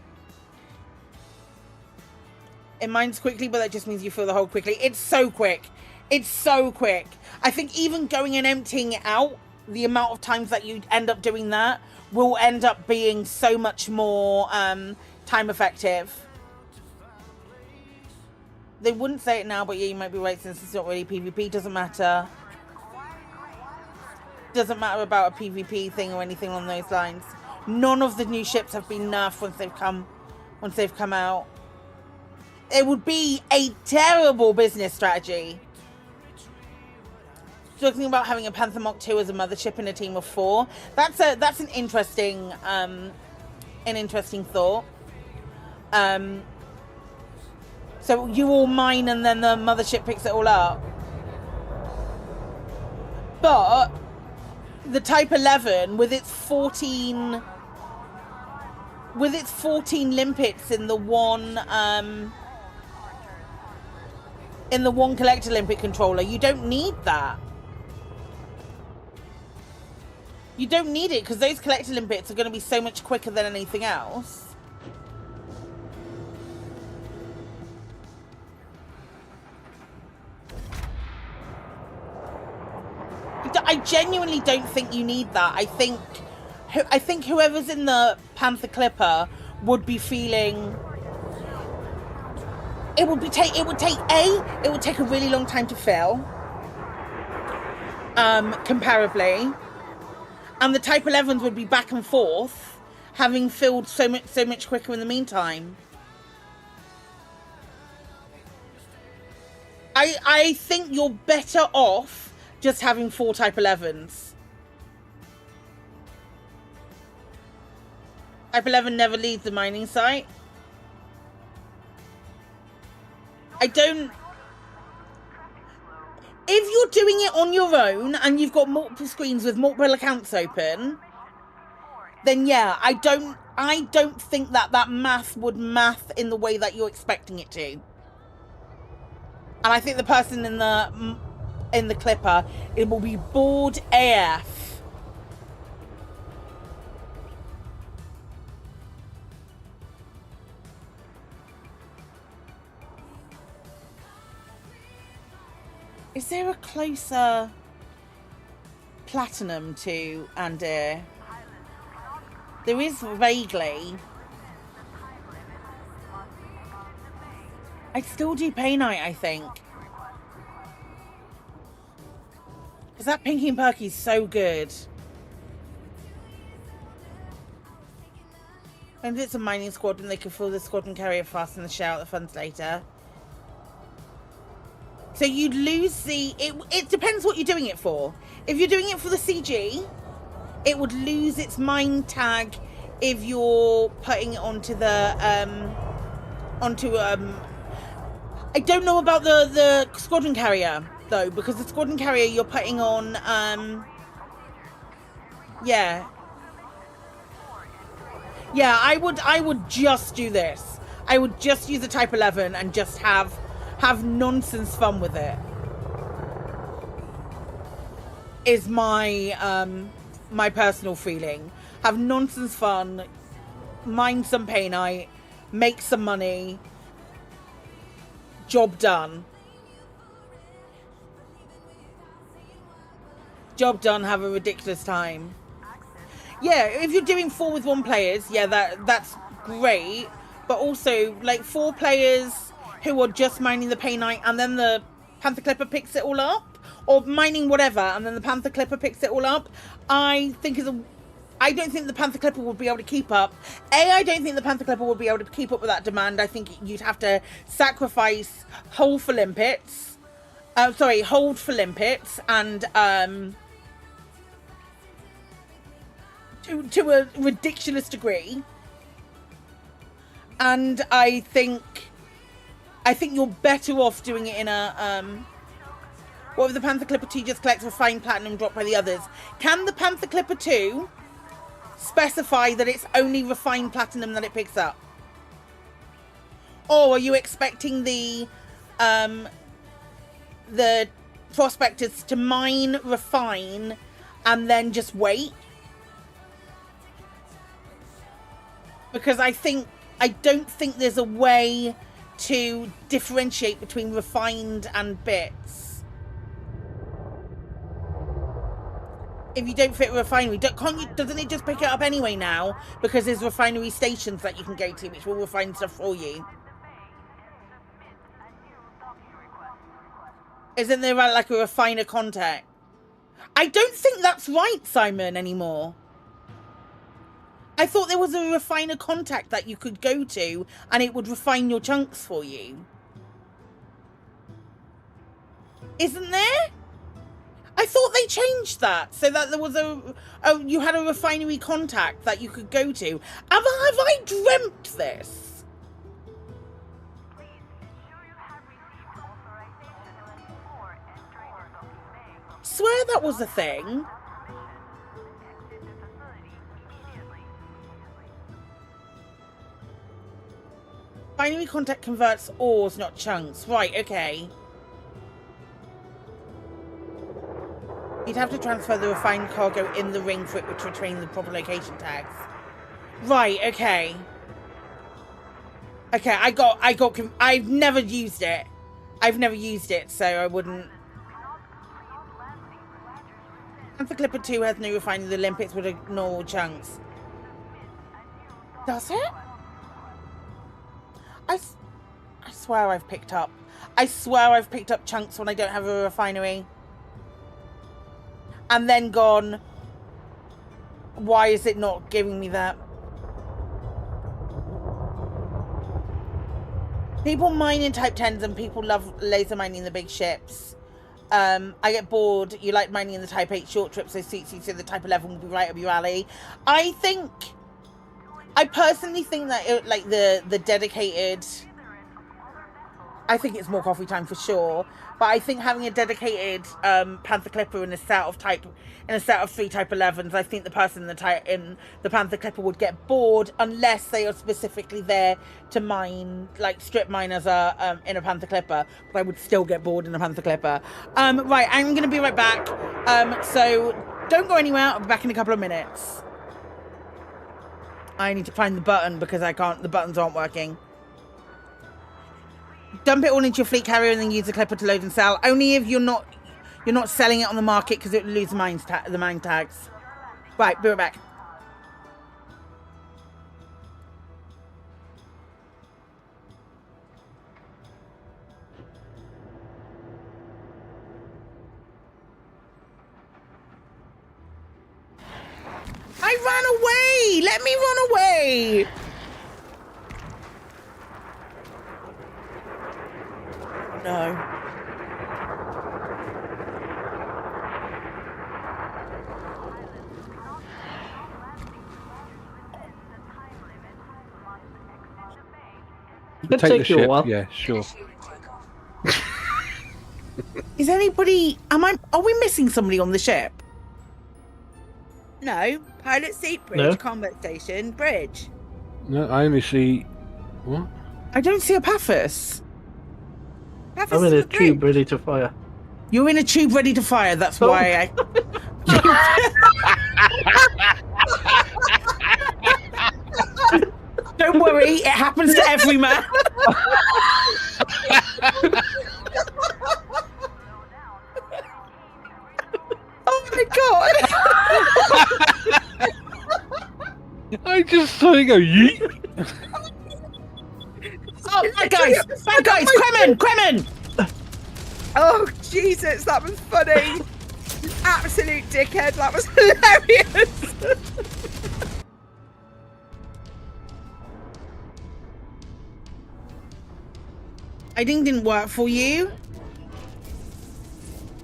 It mines quickly, but that just means you fill the hole quickly. It's so quick. It's so quick. I think even going and emptying it out, the amount of times that you end up doing that will end up being so much more time effective. They wouldn't say it now, but yeah, you might be right, since it's not really PvP. Doesn't matter. Doesn't matter about a PvP thing or anything along those lines. None of the new ships have been nerfed once they've come out. It would be a terrible business strategy. Talking about having a Panther Mach 2 as a mothership in a team of 4. That's an interesting thought. So you all mine and then the mothership picks it all up. But the Type 11 with its 14 limpets in the one collector limpet controller, you don't need that. You don't need it because those collector limpets are going to be so much quicker than anything else. I genuinely don't think you need that. I think whoever's in the Panther Clipper would be feeling it would take a really long time to fill, comparably, and the Type 11s would be back and forth, having filled so much quicker in the meantime. I think you're better off just having 4 Type 11s. Type 11 never leaves the mining site. If you're doing it on your own and you've got multiple screens with multiple accounts open, then yeah, I don't think that math would math in the way that you're expecting it to. And I think the person in the Clipper, it will be bored AF. Is there a closer platinum to Andir? There is vaguely. I'd still do Painite, I think. Because that Pinky and Perky is so good. And if it's a mining squadron, they can fill the squadron carrier fast and share out the funds later. So you'd lose the... It depends what you're doing it for. If you're doing it for the CG, it would lose its mine tag if you're putting it onto the... I don't know about the squadron carrier, though, because the squadron carrier you're putting on... Yeah, I would just do this. I would just use the Type 11 and just have nonsense fun with it. Is my my personal feeling. Have nonsense fun, mine some Painite, make some money, job done. Job done, have a ridiculous time. Yeah, if you're doing 4 with 1 players, yeah, that's great. But also, like, 4 players who are just mining the Painite and then the Panther Clipper picks it all up, or mining whatever and then the Panther Clipper picks it all up, I don't think the Panther Clipper would be able to keep up. I don't think the Panther Clipper would be able to keep up with that demand. I think you'd have to sacrifice hold for limpets and to a ridiculous degree. And I think you're better off doing it in a what if the Panther Clipper 2 just collects refined platinum dropped by the others? Can the Panther Clipper 2 specify that it's only refined platinum that it picks up? Or are you expecting the prospectors to mine, refine, and then just wait? Because I don't think there's a way to differentiate between refined and bits. If you don't fit a refinery, doesn't it just pick it up anyway now? Because there's refinery stations that you can go to which will refine stuff for you. Isn't there like a refiner contact? I don't think that's right, Simon, anymore. I thought there was a refiner contact that you could go to and it would refine your chunks for you. Isn't there? I thought they changed that so that there was you had a refinery contact that you could go to. Have I dreamt this? swear that was a thing. Binary contact converts ores, not chunks. Right, okay. You'd have to transfer the refined cargo in the ring for it to retain the proper location tags. Right, okay. Okay, I've never used it. I've never used it, so I wouldn't. Panther Clipper 2 has no refining the limpets with normal chunks. Does it? I swear I've picked up. I swear I've picked up chunks when I don't have a refinery. And then gone, why is it not giving me that? People mine in Type 10s and people love laser mining the big ships. I get bored. You like mining in the Type 8 short trips, so suits you, so the Type 11 will be right up your alley. I personally think that like the dedicated, I think it's more coffee time for sure, but I think having a dedicated Panther Clipper in a set of 3 Type 11s, I think the person in the Panther Clipper would get bored unless they are specifically there to mine, like strip miners are in a Panther Clipper, but I would still get bored in a Panther Clipper. Right, I'm gonna be right back. So don't go anywhere, I'll be back in a couple of minutes. I need to find the button because the buttons aren't working. Dump it all into your fleet carrier and then use the clipper to load and sell. Only if you're not selling it on the market because it will lose the mine tags. Right, be right back. I ran away! Let me run away! No. Take the ship. Yeah, sure. Is anybody? Are we missing somebody on the ship? No. Pilot seat, bridge, No. combat station, bridge. No, I only see what? I don't see a Paphos. I'm in a tube ready to fire. You're in a tube ready to fire. That's why Don't worry, it happens to every man. Oh my god! I just saw you go yeet. Oh, bad guys! Bad guys! Kremen! Oh, Jesus, that was funny. Absolute dickhead, that was hilarious. I think it didn't work for you.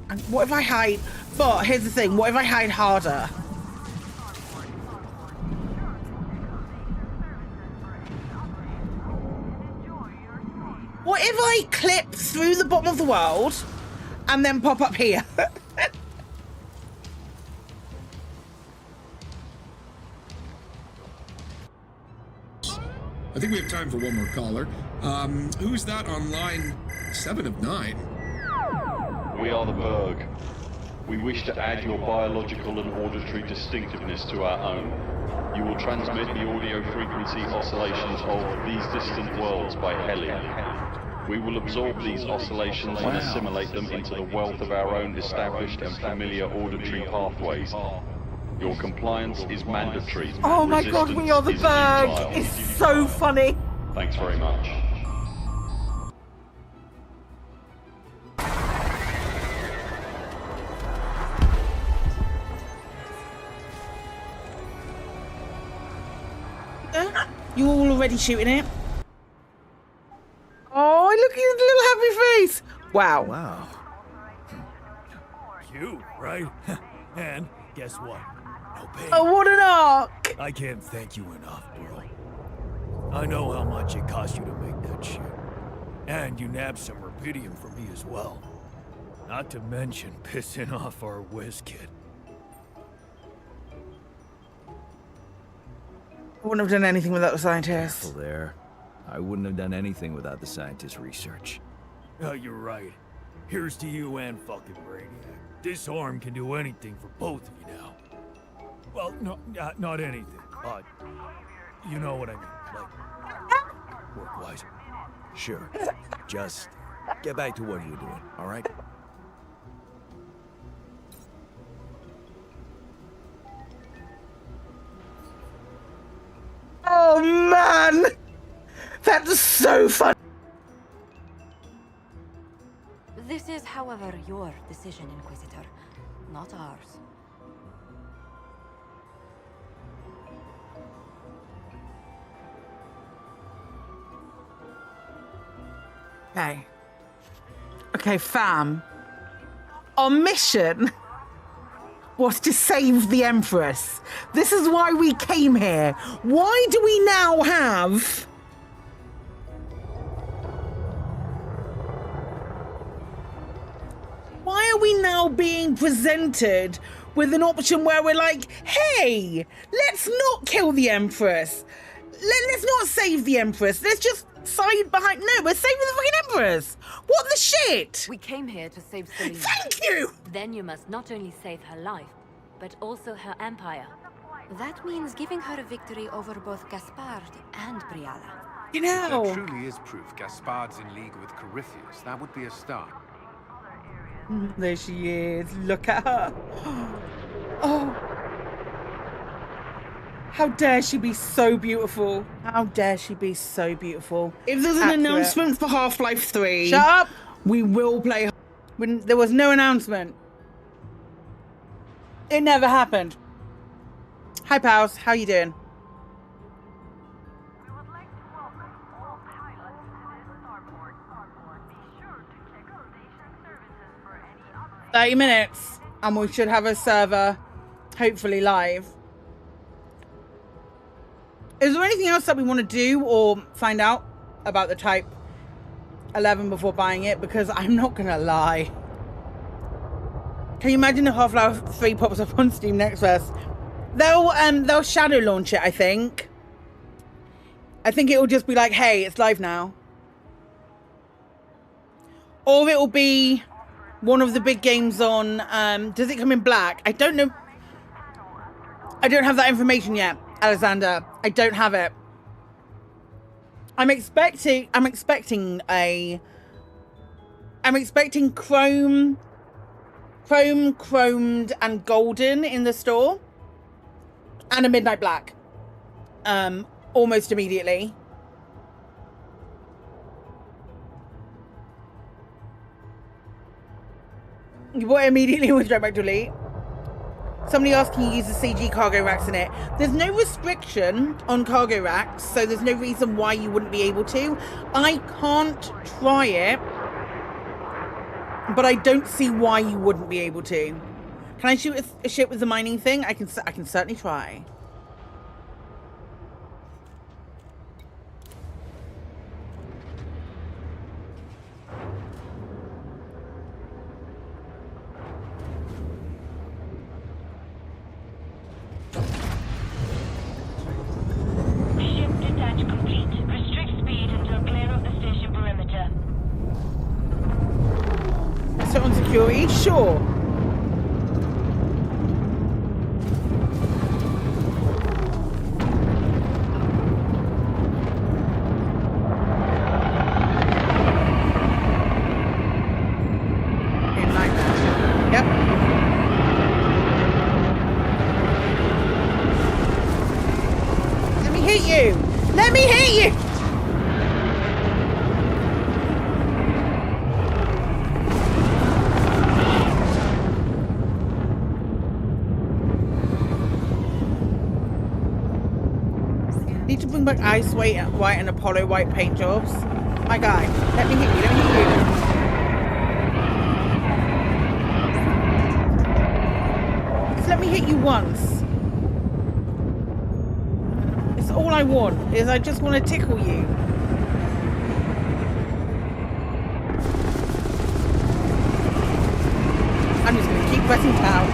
And what if I hide? But here's the thing, what if I hide harder? What if I clip through the bottom of the world and then pop up here? I think we have time for one more caller. Who's that on line 7 of 9? We are the Berg. We wish to add your biological and auditory distinctiveness to our own. You will transmit the audio frequency oscillations of These Distant Worlds by Hellion. We will absorb these oscillations and assimilate them into the wealth of our own established and familiar auditory pathways. Your compliance is mandatory. Oh my god, we are the Berg! It's so funny! Thanks very much. You all already shooting it? Oh, look at his little happy face! Wow. Wow. Cute, right? And guess what? No pay. Oh, what an arc! I can't thank you enough, bro. I know how much it cost you to make that shit. And you nabbed some rubidium from me as well. Not to mention pissing off our whiz kid. I wouldn't have done anything without the scientists. Careful there. I wouldn't have done anything without the scientists' research. Oh, you're right. Here's to you and fucking Brainiac. This arm can do anything for both of you now. Well, no, not anything, but you know what I mean. Like, work-wise. Sure. Just get back to what you were doing, all right? Oh man! That's so fun! This is, however, your decision, Inquisitor, not ours. Okay. Okay, fam. Our mission was to save the Empress. This is why we came here. Why do we now have... Why are we now being presented with an option where we're like, hey, let's not kill the Empress. Let's not save the Empress. Let's just side behind. No, we're saving the fucking Empress. What the shit? We came here to save Selena. Thank you! Then you must not only save her life, but also her empire. That means giving her a victory over both Gaspard and Briala. You know. If there truly is proof Gaspard's in league with Corypheus, that would be a start. There she is. Look at her. Oh. How dare she be so beautiful? How dare she be so beautiful? If there's an announcement for Half-Life 3, shut up. We will play. When there was no announcement. It never happened. Hi, pals. How you doing? 30 minutes, and we should have a server, hopefully live. Is there anything else that we want to do or find out about the Type 11 before buying it? Because I'm not gonna lie. Can you imagine if Half-Life 3 pops up on Steam Next Fest? They'll shadow launch it, I think. I think it will just be like, hey, it's live now. Or it will be one of the big games on, does it come in black? I don't know. I don't have that information yet, Alexander. I don't have it. I'm expecting chrome, chromed and golden in the store. And a midnight black. Almost immediately. You bought it immediately with Direct Back Delete. Somebody asked, can you use the CG cargo racks in it? There's no restriction on cargo racks, so there's no reason why you wouldn't be able to. I can't try it, but I don't see why you wouldn't be able to. Can I shoot a ship with the mining thing? I can certainly try. Sure. Yep. Let me hit you. Let me hit you. Back Ice White and Apollo White paint jobs. My guy, let me hit you, let me hit you. Just let me hit you once. It's all I want, is I just want to tickle you. dressing towel.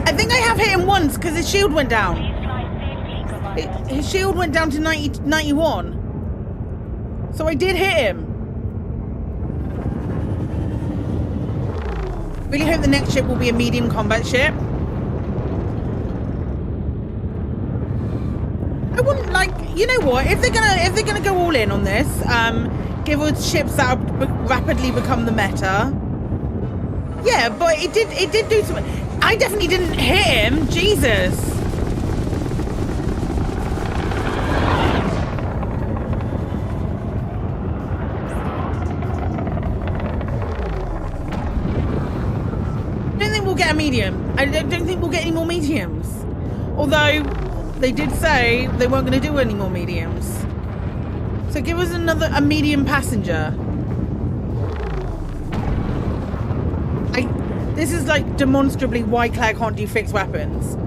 I think I have hit him once because his shield went down. His shield went down to 91. So I did hit him. Really hope the next ship will be a medium combat ship. I wouldn't like, you know what? If they're gonna go all in on this, give us ships that rapidly become the meta. Yeah, but it did do something. I definitely didn't hit him. Jesus. Get a medium. I don't think we'll get any more mediums. Although they did say they weren't going to do any more mediums. So give us a medium passenger. This is like demonstrably why Claire can't do fixed weapons.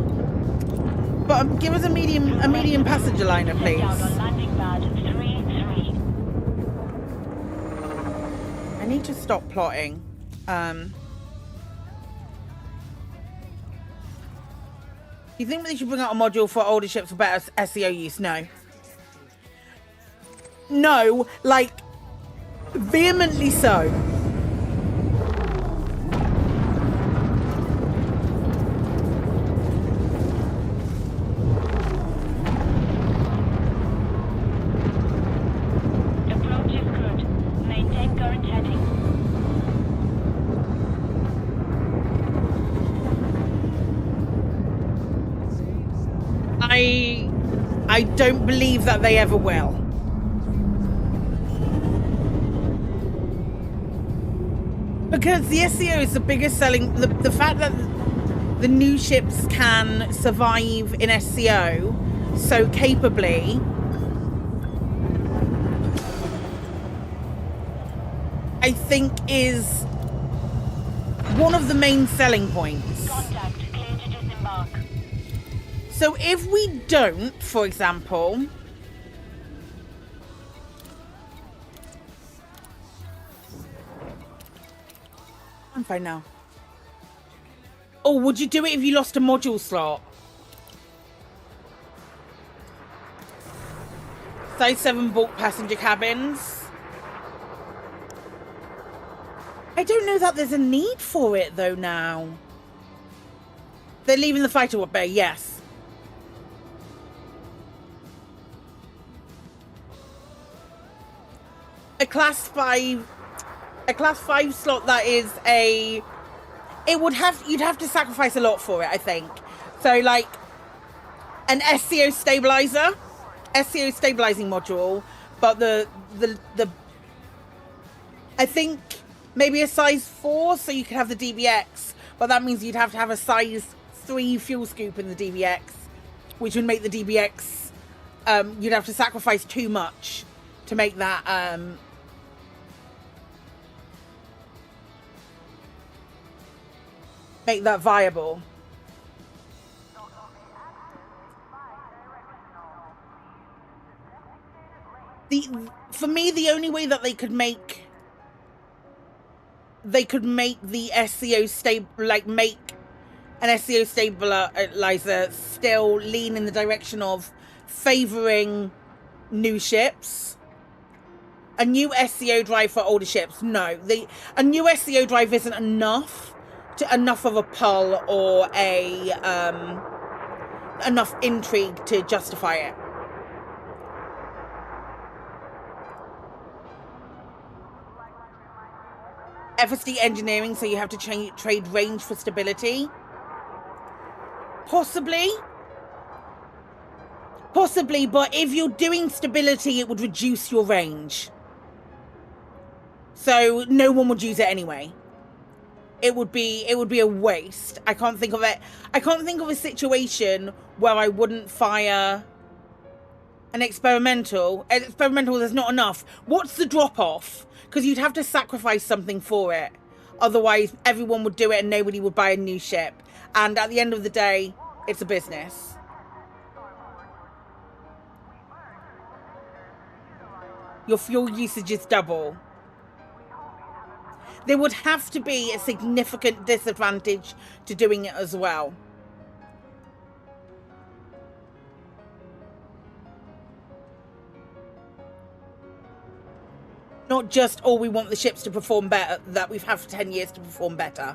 But give us a medium passenger liner, please. I need to stop plotting. You think they should bring out a module for older ships for better SEO use? No. No, like, vehemently so. Approach is good. Maintain current heading. I don't believe that they ever will. Because the SEO is the biggest selling, the fact that the new ships can survive in SEO so capably I think is one of the main selling points. Contact, clear to disembark. So if we don't, for example, I'm fine now. Or would you do it if you lost a module slot? Size 7 bulk passenger cabins. I don't know that there's a need for it though now. They're leaving the fighter bay, yes. A class 5 slot that is you'd have to sacrifice a lot for it, I think. So like an SEO stabilizing module, but the I think maybe a size 4 so you could have the DBX, but that means you'd have to have a size 3 fuel scoop in the DBX, which would make the DBX you'd have to sacrifice too much to make that viable. For me, the only way that they could make the SEO make an SEO stabilizer still lean in the direction of favoring new ships. A new SEO drive for older ships, no. A new SEO drive isn't enough of a pull or enough intrigue to justify it. FSD engineering, so you have to trade range for stability. Possibly, but if you're doing stability, it would reduce your range. So no one would use it anyway. It would be a waste. I can't think of a situation where I wouldn't fire an experimental. An experimental, there's not enough. What's the drop off? Because you'd have to sacrifice something for it. Otherwise, everyone would do it and nobody would buy a new ship. And at the end of the day, it's a business. Your fuel usage is double. There would have to be a significant disadvantage to doing it as well. Not just, oh, we want the ships to perform better, that we've had for 10 years to perform better.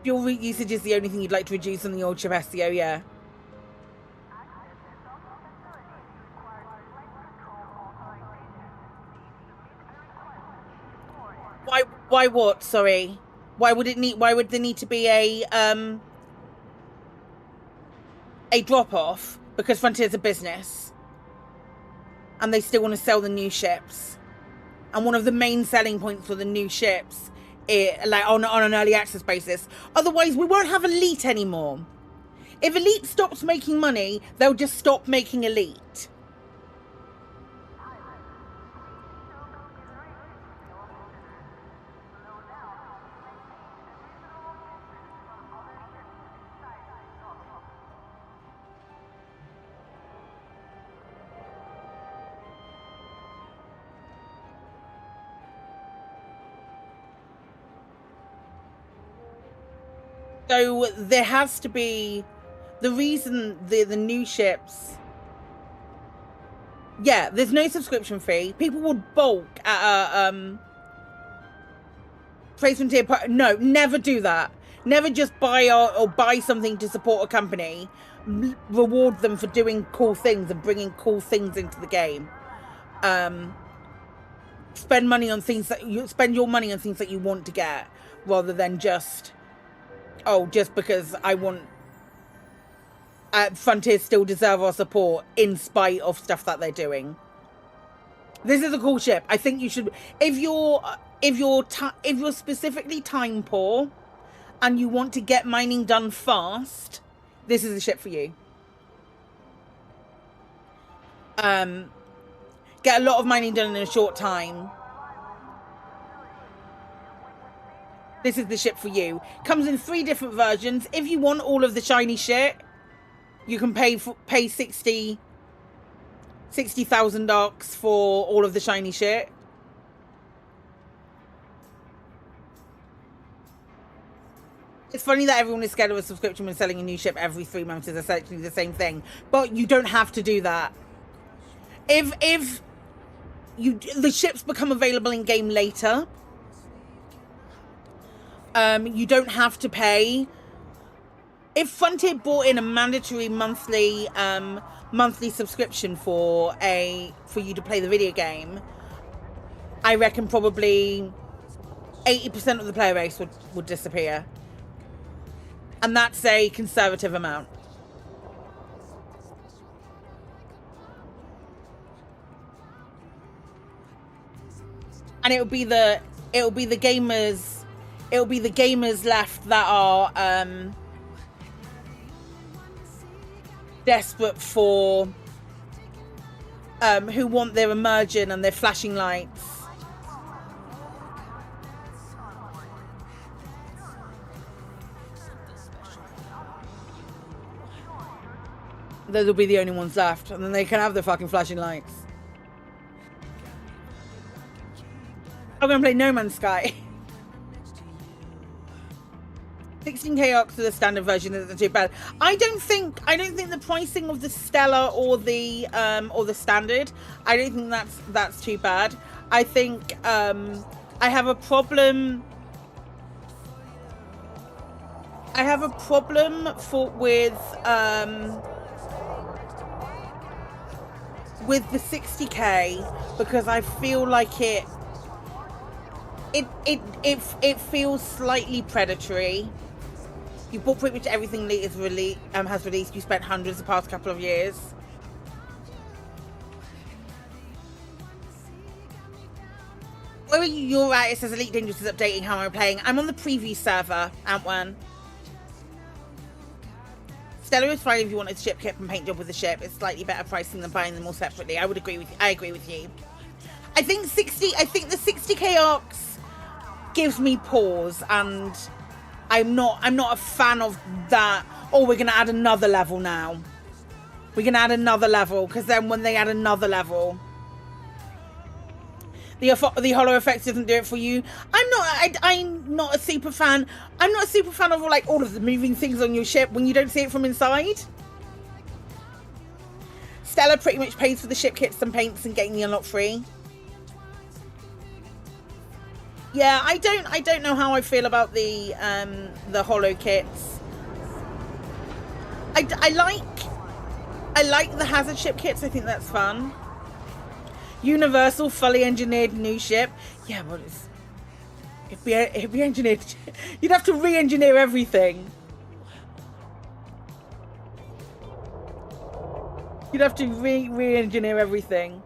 Fuel usage is the only thing you'd like to reduce on the old ship SEO, yeah. Why what? Sorry. Why would there need to be a drop off? Because Frontier's a business. And they still want to sell the new ships. And one of the main selling points for the new ships is like on an early access basis. Otherwise we won't have Elite anymore. If Elite stops making money, they'll just stop making Elite. So there has to be the reason the new ships. Yeah, there's no subscription fee. People would bulk at a Praise Frontier. No, never do that. Never just buy or buy something to support a company. Reward them for doing cool things and bringing cool things into the game. Spend money on things that you spend your money on things that you want to get, rather than just. Oh, just because I want Frontier still deserve our support in spite of stuff that they're doing. This is a cool ship. I think you should, if you're specifically time poor and you want to get mining done fast, this is the ship for you. Get a lot of mining done in a short time. This is the ship for you. Comes in 3 different versions. If you want all of the shiny shit, you can pay 60,000 arcs for all of the shiny shit. It's funny that everyone is scared of a subscription when selling a new ship every 3 months is essentially the same thing, but you don't have to do that. If the ships become available in game later, you don't have to pay. If Frontier bought in a mandatory monthly subscription for you to play the video game, I reckon probably 80% of the player base would disappear. And that's a conservative amount. And it'll be the gamers left that are desperate for who want their immersion and their flashing lights. Those will be the only ones left, and then they can have their fucking flashing lights. I'm gonna play No Man's Sky. 16k arcs for the standard version isn't too bad. I don't think the pricing of the Stellar or the standard, I don't think that's too bad. I think I have a problem. With the 60k, because I feel like it feels slightly predatory. You bought pretty much everything Elite has released. You spent hundreds the past couple of years. Where are you? You're at. It says Elite Dangerous is updating how I'm playing. I'm on the preview server, Antwan. Stellar is fine if you wanted a ship kit and paint job with the ship. It's slightly better pricing than buying them all separately. I agree with you. I think the 60k arcs gives me pause, and I'm not a fan of that. Oh, we're gonna add another level now. We're gonna add another level, because then when they add another level, the hollow effects doesn't do it for you. I'm not a super fan. I'm not a super fan of like all of the moving things on your ship when you don't see it from inside. Stella pretty much pays for the ship kits and paints and getting the unlock free. Yeah, I don't know how I feel about the hollow kits. I like the hazard ship kits. I think that's fun. Universal fully engineered new ship. Yeah, well, it'd be engineered. You'd have to re-engineer everything. You'd have to re-engineer everything.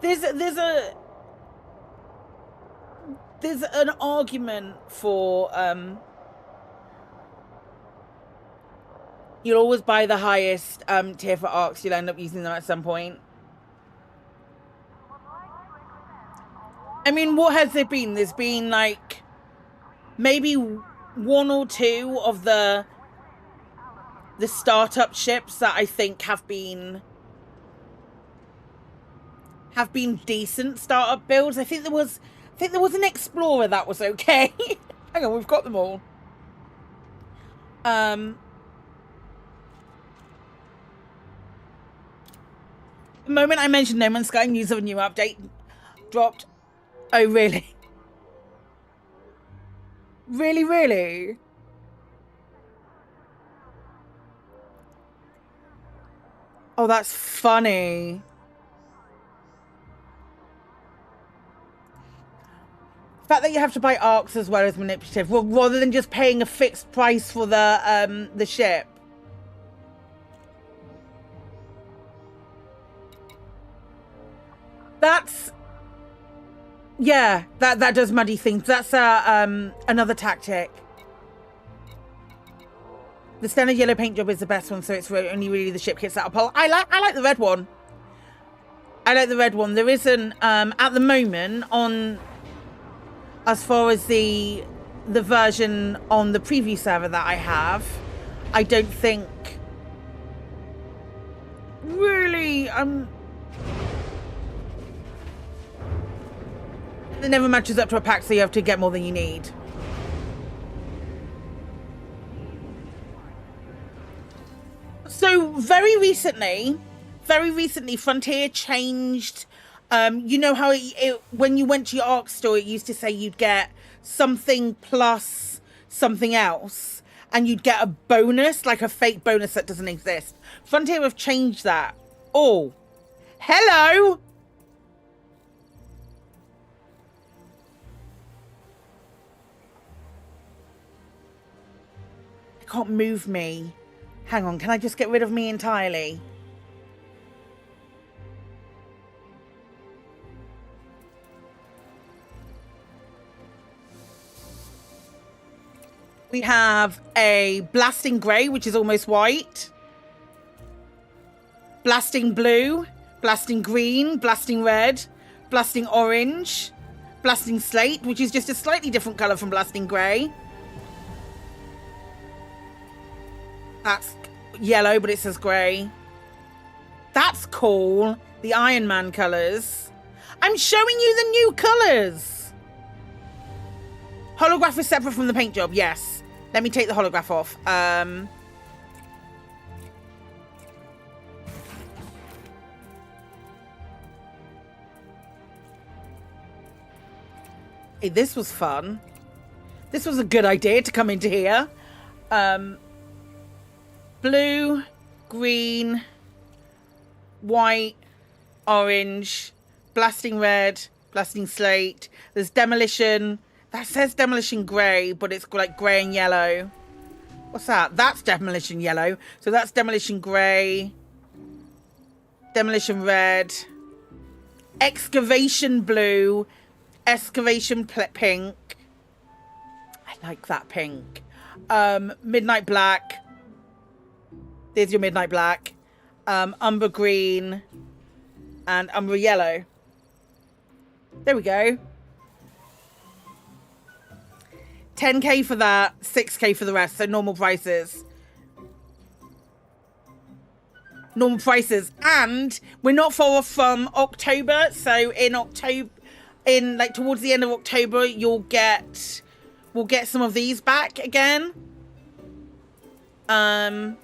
There's an argument for you'll always buy the highest tier for arcs. You'll end up using them at some point. I mean, what has there been? There's been like maybe one or two of the startup ships that I think have been decent startup builds. I think there was an Explorer that was okay. Hang on, we've got them all. The moment I mentioned No Man's Sky, news of a new update dropped. Oh, really? Really? Oh, that's funny. The fact that you have to buy arcs as well as manipulative, well, rather than just paying a fixed price for the ship. That's, yeah, that does muddy things. That's another tactic. The standard yellow paint job is the best one, so it's only really the ship kits that are pull. I like the red one. I like the red one. There isn't at the moment on, as far as the version on the preview server that I have, I don't think really it never matches up to a pack, so you have to get more than you need. So very recently, Frontier changed. You know how when you went to your ARC store, it used to say you'd get something plus something else, and you'd get a bonus, like a fake bonus that doesn't exist. Frontier have changed that. Oh, hello. It can't move me. Hang on, can I just get rid of me entirely? We have a blasting grey, which is almost white. Blasting blue, blasting green, blasting red, blasting orange, blasting slate, which is just a slightly different colour from blasting grey. That's yellow, but it says grey. That's cool. The Iron Man colours. I'm showing you the new colours. Holograph is separate from the paint job, yes. Let me take the holograph off. Hey, this was fun. This was a good idea to come into here. Blue, green, white, orange, blasting red, blasting slate. There's demolition. That says demolition grey, but it's like grey and yellow. What's that? That's demolition yellow. So that's demolition grey, demolition red, excavation blue, excavation pink. I like that pink. Midnight black. There's your midnight black. Umber green and umber yellow. There we go. 10k for that, 6k for the rest. So normal prices. Normal prices. And we're not far off from October. So in October, like towards the end of October, we'll get some of these back again. Let's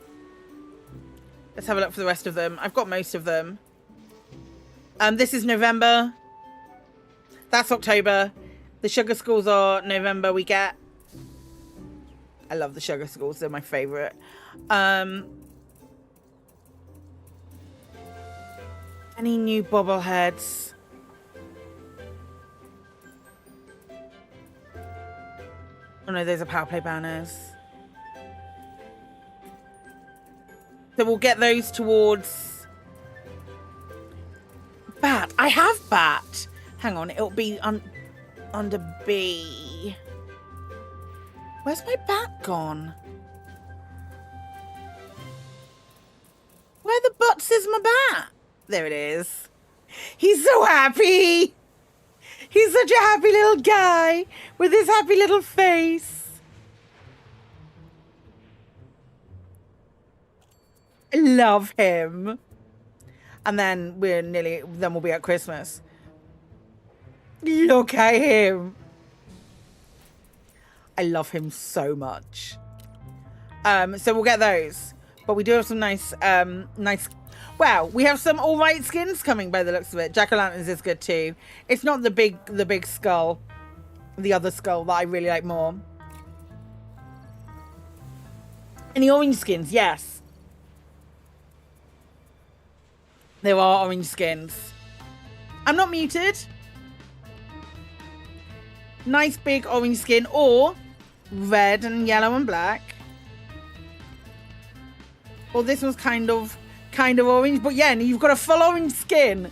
have a look for the rest of them. I've got most of them. This is November. That's October. The sugar skulls are November. We get. I love the sugar skulls. They're my favorite. Any new bobbleheads? Oh no, those are power play banners. So we'll get those towards Bat. I have Bat. Hang on, it'll be under B. Where's my Bat gone? Where the butts is my Bat? There it is. He's so happy. He's such a happy little guy with his happy little face. I love him. And then we'll be at Christmas. Look at him. I love him so much. So we'll get those. But we do have some nice. Well, we have some all right skins coming by the looks of it. Jack-o'-lanterns is good too. It's not the big skull, the other skull that I really like more. Any orange skins? Yes. There are orange skins. I'm not muted. Nice big orange skin, or red and yellow and black. Well, this one's kind of orange, but yeah, you've got a full orange skin.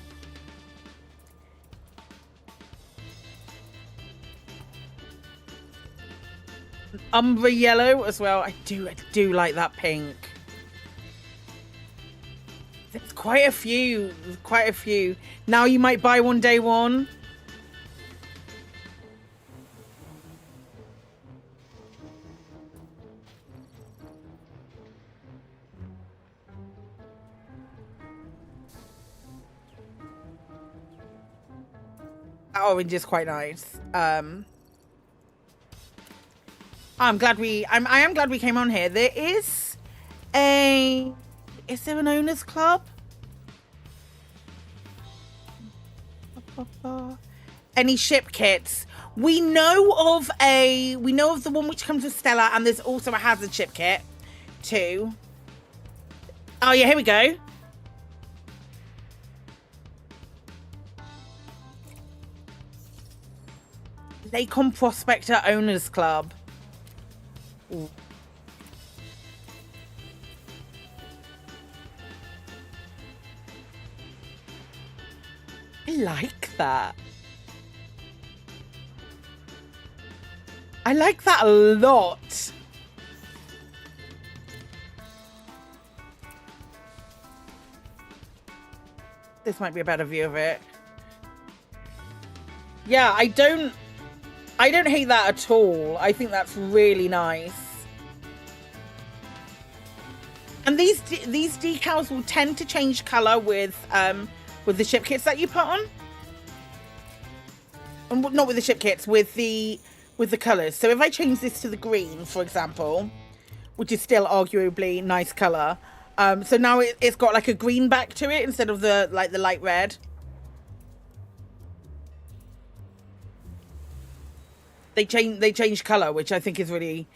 Umber yellow as well. I do like that pink. There's quite a few. Now you might buy one day one. That orange is quite nice. I am glad we came on here. There is there an owners club? Any ship kits? We know of the one which comes with Stella, and there's also a hazard ship kit too. Oh yeah, here we go. Lacon Prospector Owners Club. Ooh. I like that. I like that a lot. This might be a better view of it. Yeah, I don't hate that at all. I think that's really nice. And these decals will tend to change colour with the ship kits that you put on. And not with the ship kits, with the colours. So if I change this to the green, for example, which is still arguably nice colour, so now it's got like a green back to it instead of the light red. They change colour, which I think is really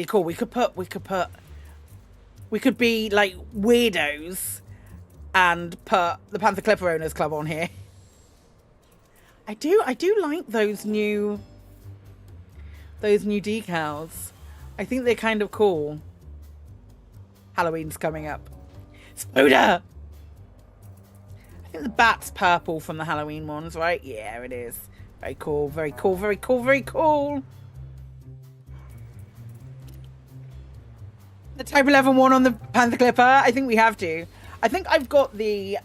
cool. We could be like weirdos and put the Panther Clipper Owners Club on here. I do like those new decals. I think they're kind of cool. Halloween's coming up. Spoda! I think the bat's purple from the Halloween ones, right? Yeah, it is. Very cool, very cool, very cool, very cool. The Type 11 one on the Panther Clipper. I think we have to. I think I've got the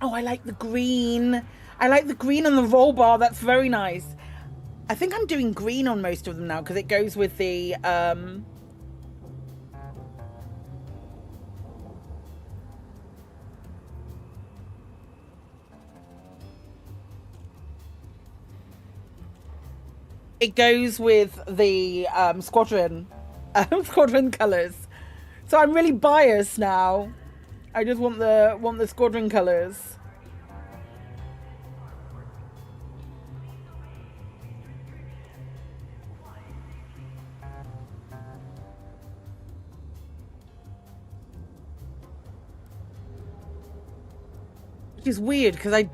Oh, I like the green. I like the green on the roll bar. That's very nice. I think I'm doing green on most of them now because it goes with the squadron squadron colors. So I'm really biased now. I just want the squadron colors. Which is weird because I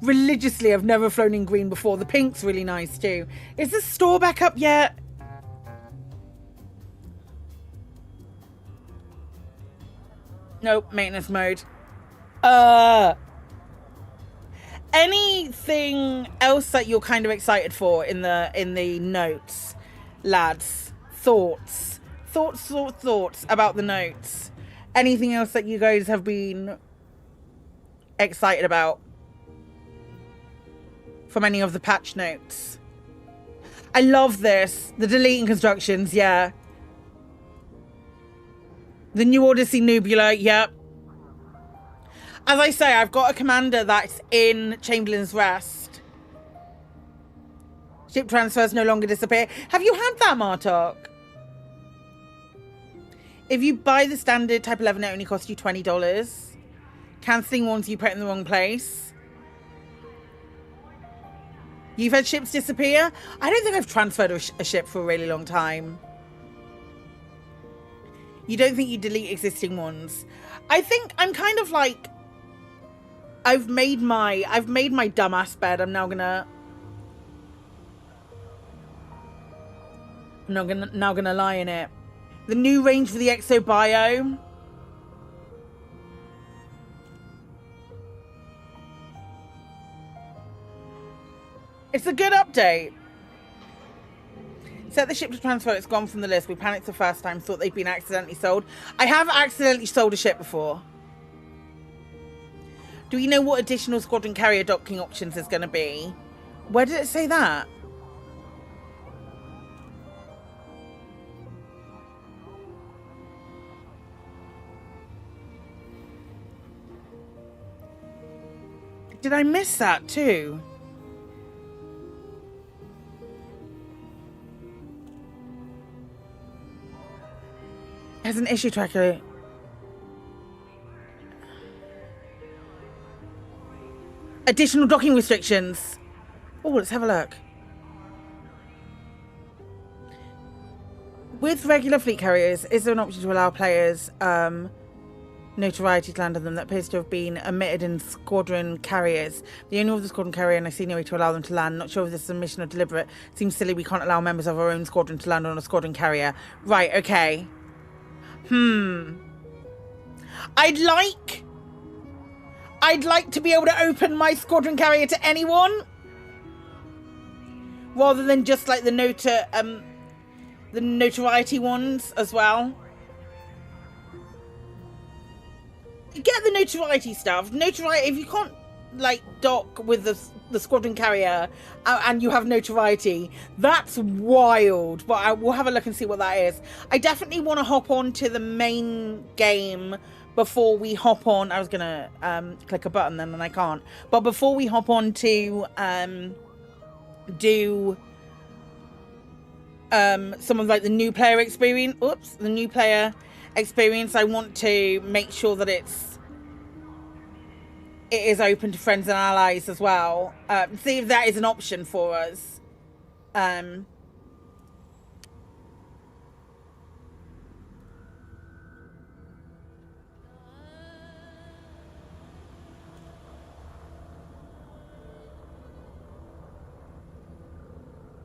religiously have never flown in green before. The pink's really nice too. Is the store back up yet? Nope, maintenance mode. Anything else that you're kind of excited for in the notes, lads? Thoughts about the notes? Anything else that you guys have been excited about from any of the patch notes? I love this. The deleting constructions, yeah. The new Odyssey Nebula, yep. As I say, I've got a commander that's in Chamberlain's Rest. Ship transfers no longer disappear. Have you had that, Martok? If you buy the standard Type 11, it only costs you $20. Cancelling ones you put in the wrong place. You've had ships disappear? I don't think I've transferred a ship for a really long time. You don't think you delete existing ones? I think I'm kind of like, I've made my dumbass bed. I'm now gonna lie in it. The new range for the Exo Biome. It's a good update. Set the ship to transfer. It's gone from the list. We panicked the first time. Thought they'd been accidentally sold. I have accidentally sold a ship before. Do we know what additional squadron carrier docking options is going to be? Where did it say that? Did I miss that too? There's an issue tracker. Additional docking restrictions. Oh, let's have a look. With regular fleet carriers, is there an option to allow players notoriety to land on them that appears to have been omitted in squadron carriers? The owner of the squadron carrier, and I see no way to allow them to land. Not sure if this is a mission or deliberate. Seems silly we can't allow members of our own squadron to land on a squadron carrier. Right, okay. I'd like to be able to open my squadron carrier to anyone, rather than just like the notoriety ones as well. Get the notoriety stuff. Notoriety, if you can't like dock with the squadron carrier and you have notoriety, that's wild. But I will have a look and see what that is. I definitely want to hop on to the main game before we hop on. I was gonna click a button then and I can't, but before we hop on to do some of like the new player experience, I want to make sure that it is open to friends and allies as well. See if that is an option for us.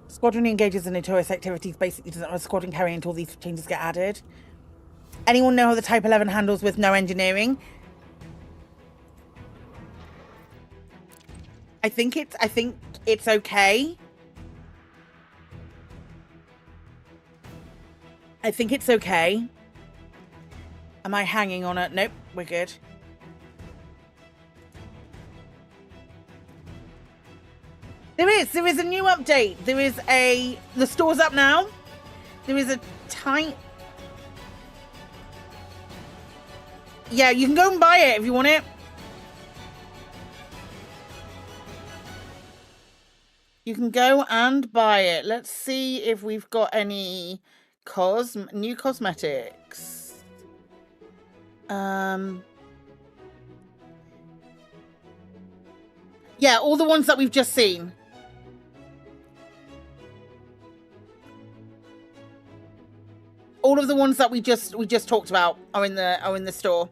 Squadron engages in notorious activities. Basically doesn't have a squadron carrier until these changes get added. Anyone know how the Type 11 handles with no engineering? I think it's okay. I think it's okay. Am I hanging on it? Nope, we're good. There is a new update. The store's up now. There is a tight. Yeah, you can go and buy it if you want it. You can go and buy it. Let's see if we've got any new cosmetics. Yeah, all the ones that we've just seen. All of the ones that we just talked about are in the store.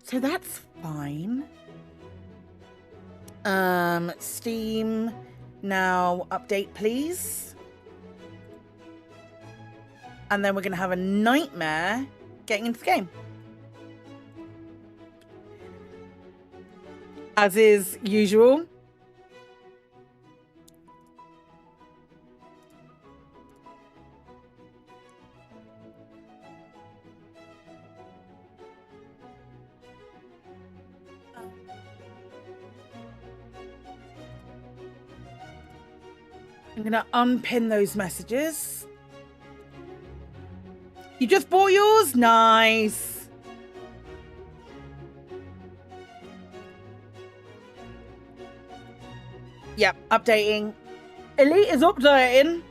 So that's fine. Steam now update, please. And then we're gonna have a nightmare getting into the game. As is usual. I'm gonna unpin those messages. You just bought yours? Nice. Yep, updating. Elite is updating.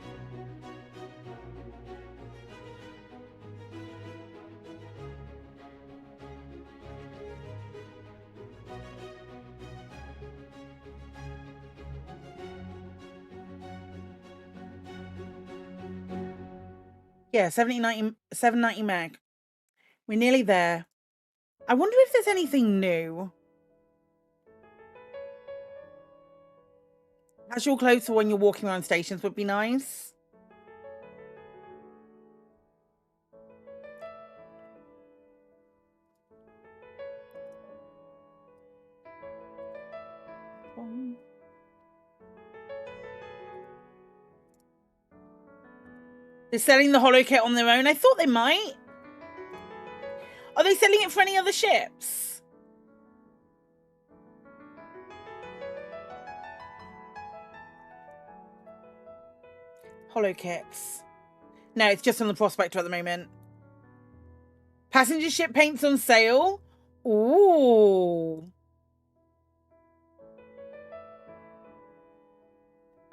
Yeah, 790 meg. We're nearly there. I wonder if there's anything new. Casual clothes for when you're walking around stations would be nice. They're selling the holo kit on their own. I thought they might. Are they selling it for any other ships? Holo kits. No, it's just on the Prospector at the moment. Passenger ship paints on sale. Ooh.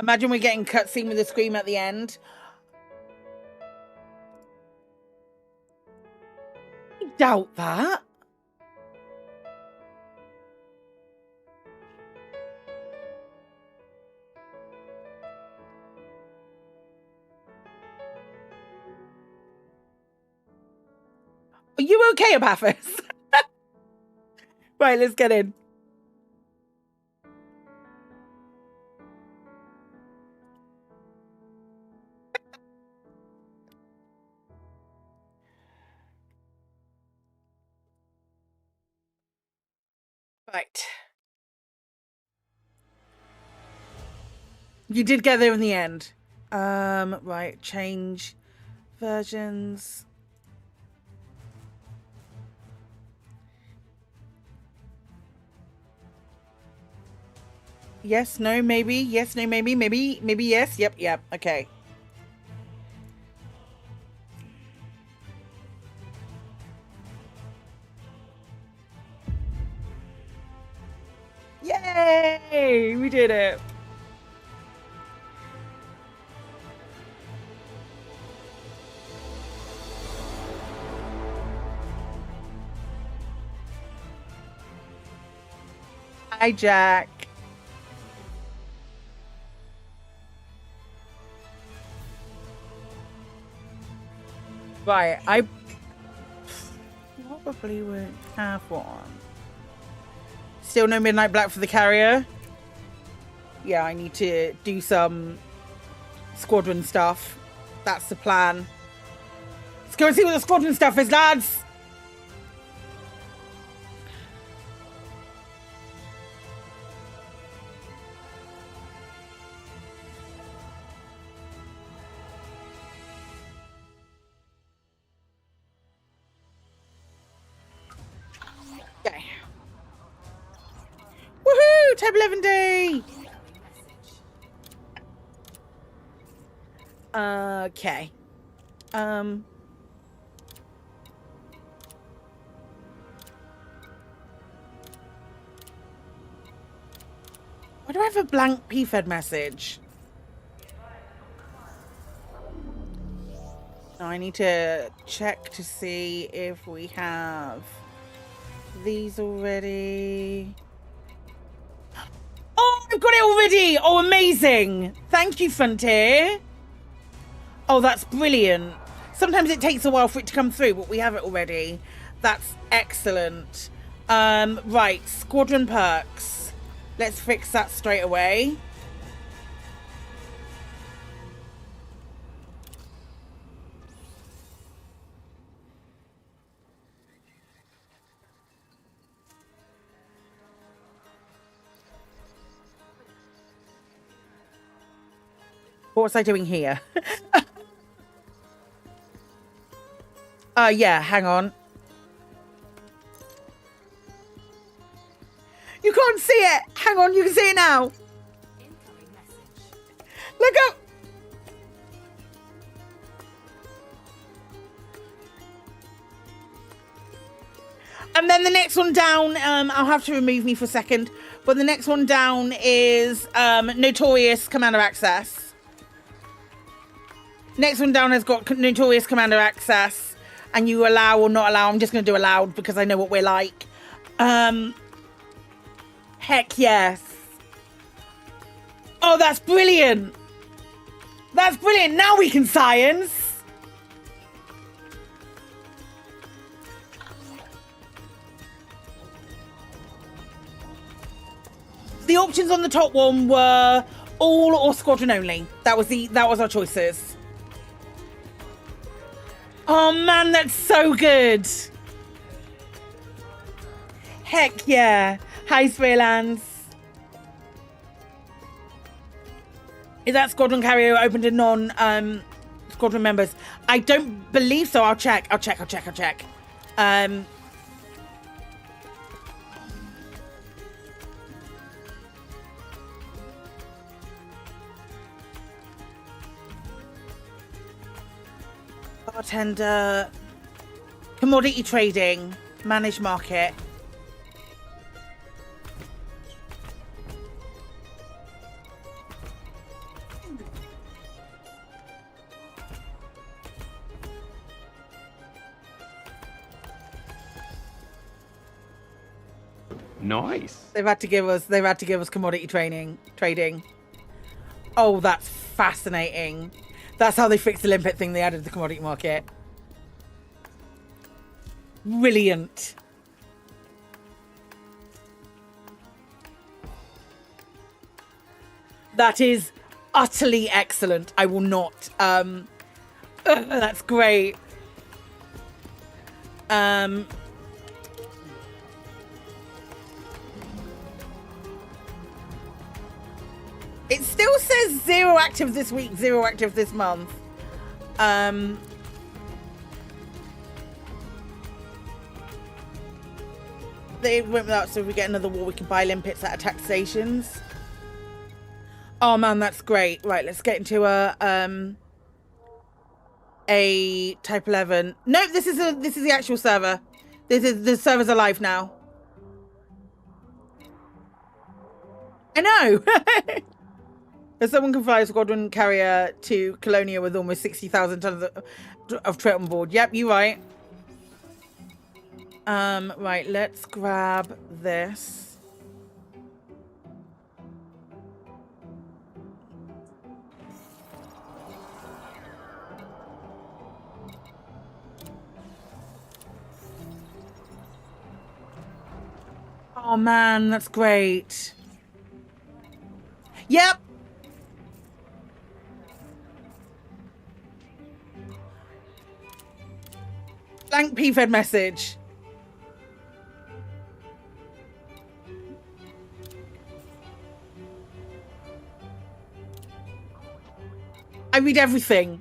Imagine we're getting cutscene with a scream at the end. I doubt that. Are you okay, Abathis? Right, let's get in. Right. You did get there in the end. Right, change versions. Yes, no, maybe. Yes, no, maybe. Maybe yes. Yep. Okay. Yay! We did it. Hi, Jack. Right, I probably won't have one. Still no Midnight Black for the carrier. Yeah, I need to do some squadron stuff. That's the plan. Let's go and see what the squadron stuff is, lads. Okay. Woohoo! Type 11 day! Okay. Why do I have a blank PFED message? Now I need to check to see if we have these already. Oh, I've got it already! Oh, amazing! Thank you, Frontier. Oh, that's brilliant. Sometimes it takes a while for it to come through, but we have it already. That's excellent. Right, squadron perks. Let's fix that straight away. What was I doing here? Yeah, hang on. You can't see it. Hang on, you can see it now. Look up. And then the next one down, I'll have to remove me for a second, but the next one down is Notorious Commander Access. Next one down has got Notorious Commander Access. And you allow or not allow. I'm just going to do allowed because I know what we're like. Heck yes. Oh, that's brilliant. That's brilliant. Now we can science. The options on the top one were all or squadron only. That was our choices. Oh man, that's so good. Heck yeah. Hi, Spraylands. Is that squadron carrier open to non squadron members? I don't believe so. I'll check. Bartender, commodity trading, manage market. Nice. They've had to give us commodity trading. Oh, that's fascinating. That's how they fixed the limpet thing. They added the commodity market. Brilliant. That is utterly excellent. I will not. That's great. It still says 0 active this week, 0 active this month. They went without, so if we get another war, we can buy limpets at attack stations. Oh man, that's great. Right, let's get into a type 11. Nope, this is the actual server. The servers are live now. I know. If someone can fly a squadron carrier to Colonia with almost 60,000 tons of trait on board. Yep, you're right. Right, let's grab this. Oh man, that's great. Yep. Blank PFED message. I read everything.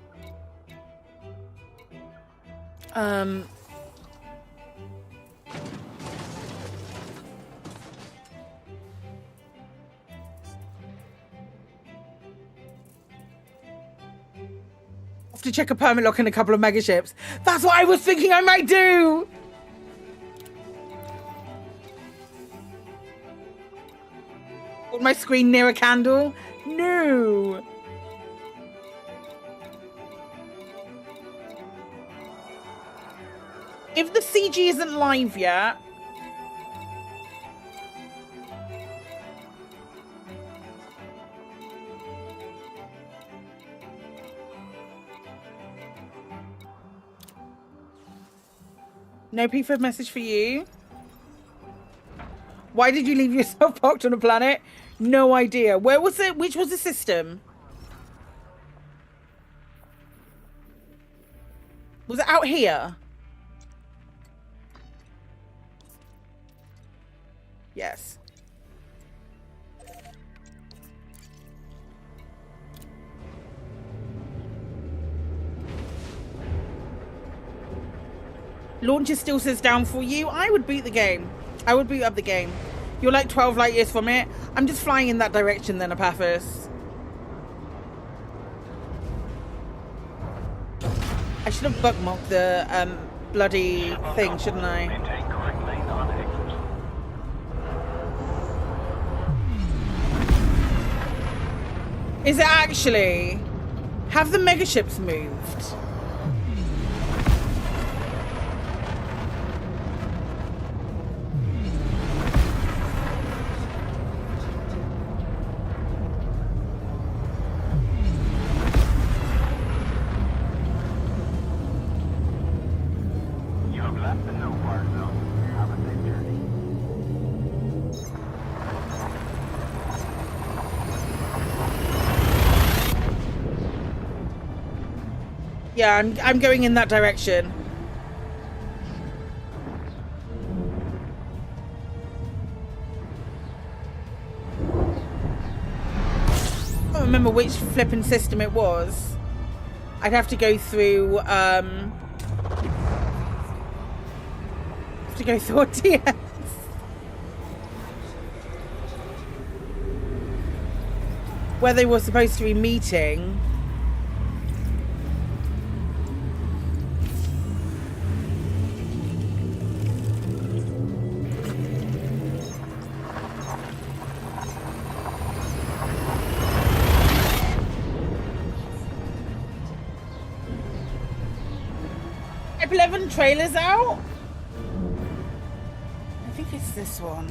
Have to check a permit lock and a couple of megaships. That's what I was thinking I might do. Hold my screen near a candle? No. If the CG isn't live yet, no P5 message for you. Why did you leave yourself parked on a planet? No idea. Where was it? Which was the system? Was it out here? Yes. Launcher still says down for you. I would beat the game. I would beat up the game. You're like 12 light years from it. I'm just flying in that direction then, Apathos. I should have bookmarked the bloody thing, shouldn't I? Is it actually? Have the megaships moved? Yeah, I'm going in that direction. I don't remember which flipping system it was. I'd have to go through ODS. Where they were supposed to be meeting. Type 11 trailers out? I think it's this one.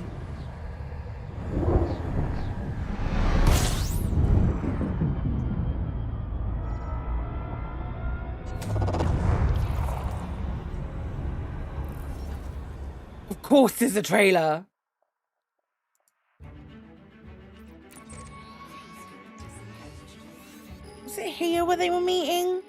Of course there's a trailer. Was it here where they were meeting?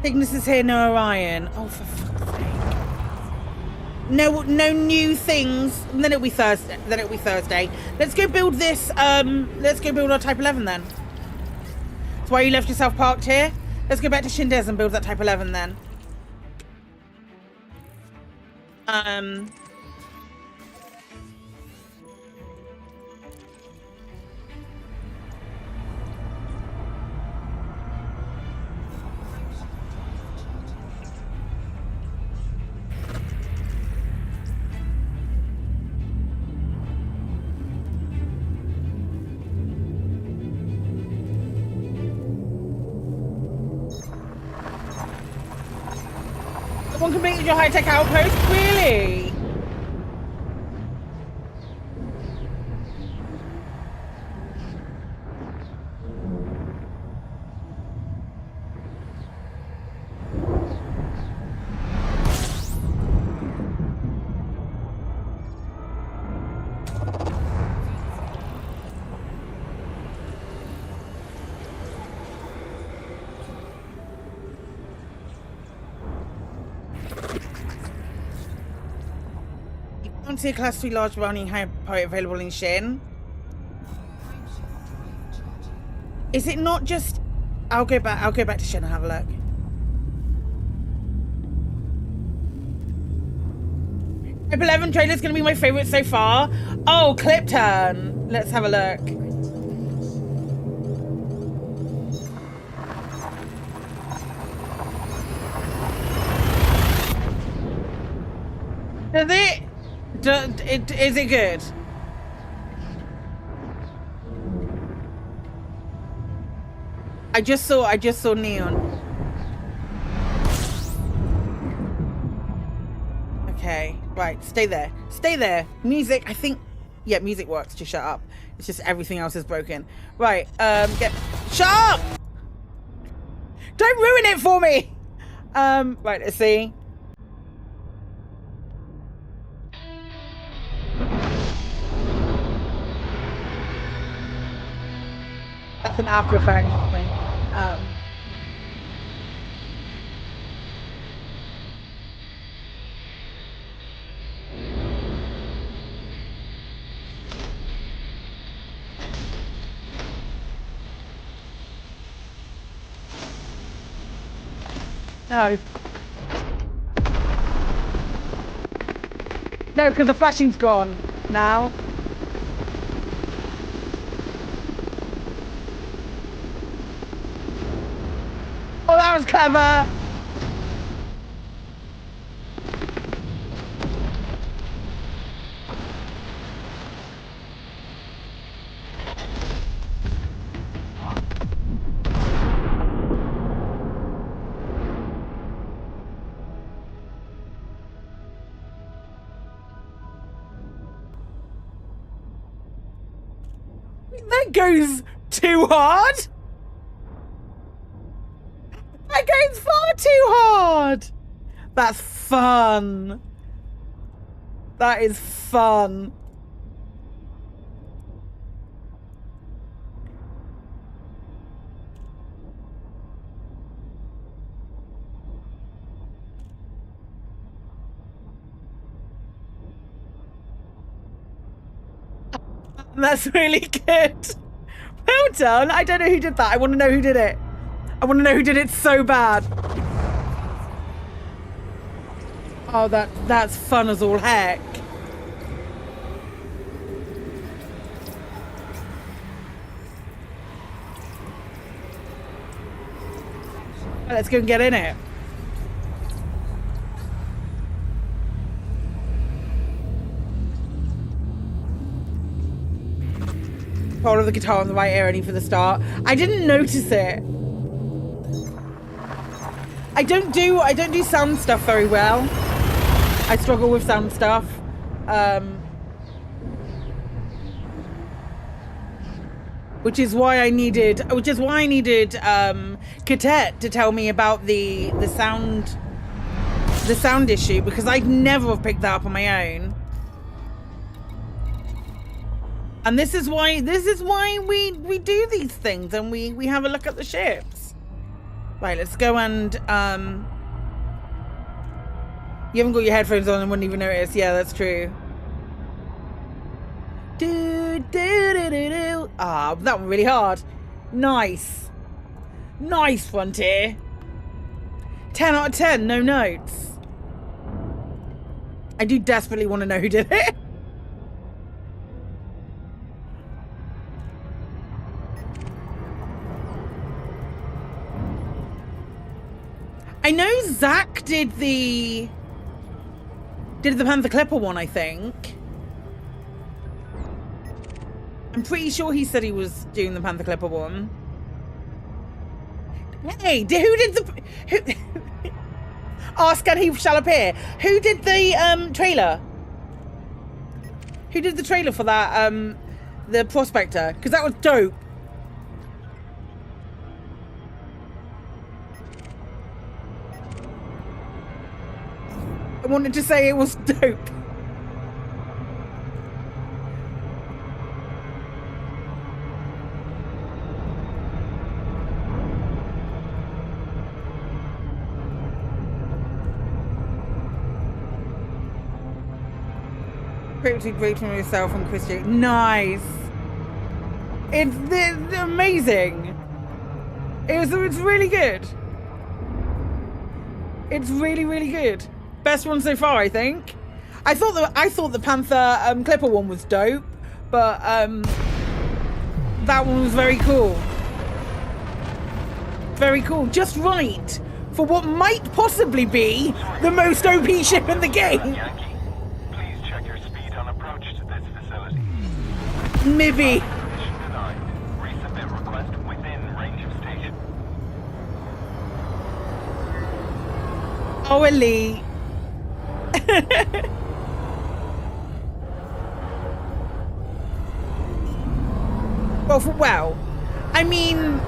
Cygnus is here, no Orion. Oh, for fuck's sake. No new things. And then it'll be Thursday. Let's go build this. Let's go build our Type 11 then. That's why you left yourself parked here. Let's go back to Shindes and build that Type 11 then. Someone completed your high-tech outpost? Really? can't see a class 3 large running hyper available in Shin. Is it not just... I'll go back to Shin and have a look. Type 11 trailer's gonna be my favorite so far. Oh, clip turn. Let's have a look. Is it good? I just saw neon. Okay, right, stay there. Stay there. Music, I think, yeah, music works. Just shut up. It's just everything else is broken. Right, shut up! Don't ruin it for me! Right, let's see. That's an after effect. No. No, because the flashing's gone now. Oh, that was clever. That goes too hard. That goes far too hard. That's fun. That is fun. That's really good. Well done. I don't know who did that. I want to know who did it. I want to know who did it so bad. Oh, that's fun as all heck. Let's go and get in it. Control of the guitar on the right ear only for the start. I didn't notice it. I don't do sound stuff very well. I struggle with sound stuff. Which is why I needed Cadet to tell me about the sound issue, because I'd never have picked that up on my own. And this is why we do these things, and we have a look at the ships. Right, let's go and you haven't got your headphones on and wouldn't even notice. Yeah, that's true. Ah, that one really hard. Nice. Nice, Frontier. 10 out of 10, no notes. I do desperately want to know who did it. I know Zach did the Panther Clipper one, I think. I'm pretty sure he said he was doing the Panther Clipper one. Hey, who did the... Ask and he shall appear. Who did the trailer? Who did the trailer for that, the Prospector? Because that was dope. I wanted to say it was dope. Quickly greeting yourself and Christian. Nice. It's amazing. It's really good. It's really, really good. Best one so far, I think. I thought the Panther Clipper one was dope, but that one was very cool. Very cool. Just right for what might possibly be the most OP ship in the game. Yankee, please check your speed on approach to this facility. Maybe. Mission denied. Resubmit request within range of station. Oh, elite. Well, I mean,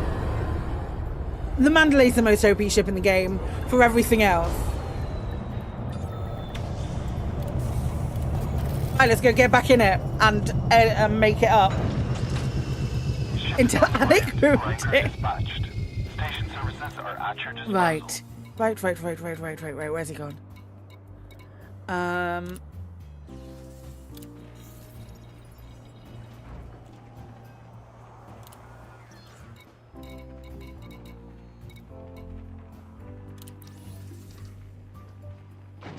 the Mandalay's the most OP ship in the game for everything else. Alright, let's go get back in it and make it up. Into Alec routed. Station services are at your disposal. Right. Where's he gone?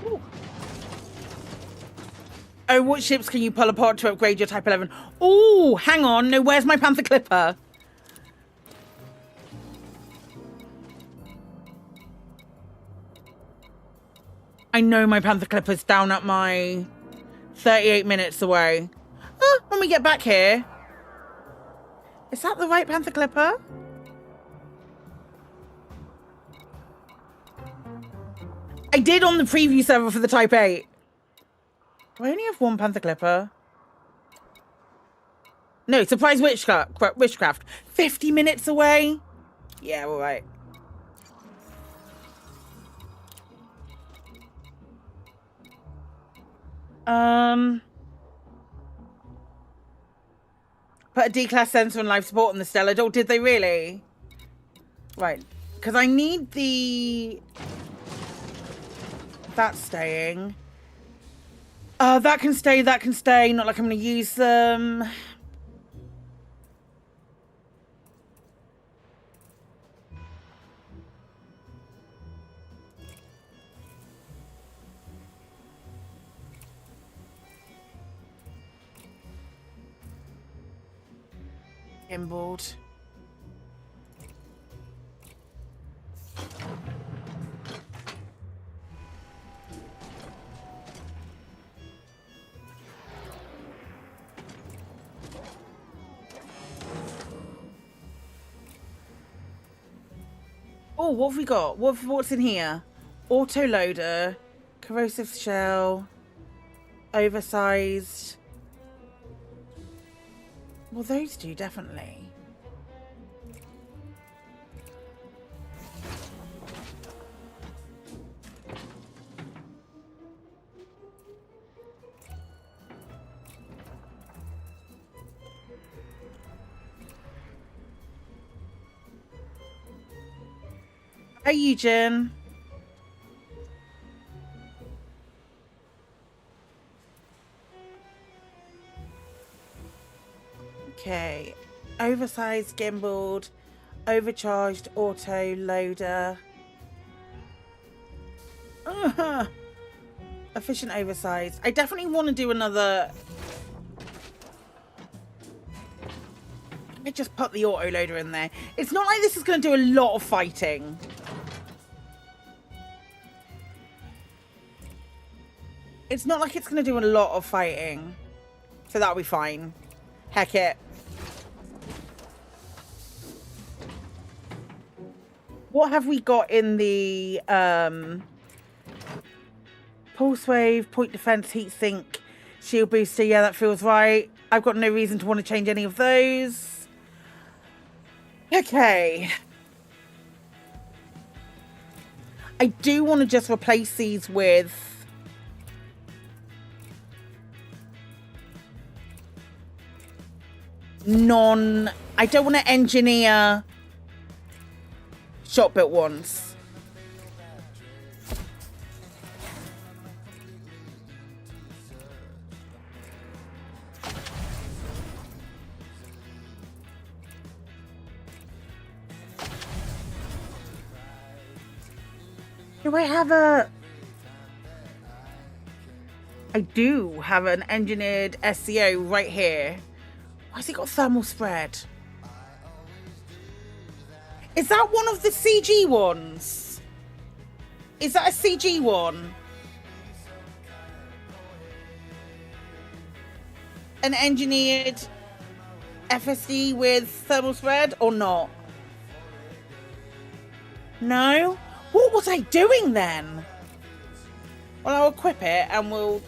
Ooh. Oh, what ships can you pull apart to upgrade your Type 11? Oh, hang on. No, where's my Panther Clipper? I know my Panther Clipper's down at my 38 minutes away. Oh, when we get back here. Is that the right Panther Clipper? I did on the preview server for the Type 8. Do I only have one Panther Clipper? No, Surprise Witchcraft. 50 minutes away? Yeah, all right. Put a D-class sensor and life support on the Stellar. Oh, did they really? Right, because I need the... That's staying. That can stay, that can stay. Not like I'm going to use them. Gimbaled. Oh, what have we got? What's in here? Autoloader, corrosive shell, oversized. Well, those two definitely. Hey, Eugen. Okay. Oversized, gimbaled, overcharged, auto loader. Efficient, oversized. I definitely want to do another. I just put the auto loader in there. It's not like this is going to do a lot of fighting. It's not like it's going to do a lot of fighting. So that'll be fine. Heck it. What have we got in the pulse wave, point defense, heat sink, shield booster? Yeah, that feels right. I've got no reason to want to change any of those. Okay. I do want to just replace these with I don't want to engineer shot built ones. Do I have a... I do have an engineered SCO right here. Why has it got thermal spread? Is that one of the CG ones? Is that a CG one? An engineered FSD with thermal spread or not? No? What was I doing then? Well, I'll equip it and we'll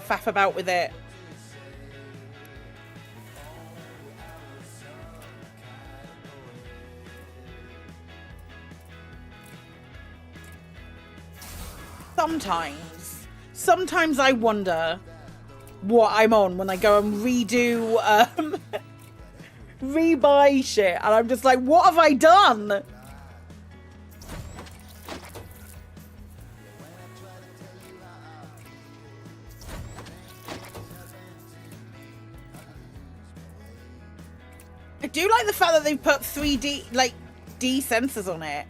faff about with it. Sometimes I wonder what I'm on when I go and redo, rebuy shit. And I'm just like, what have I done? I do like the fact that they've put 3D, like, D sensors on it.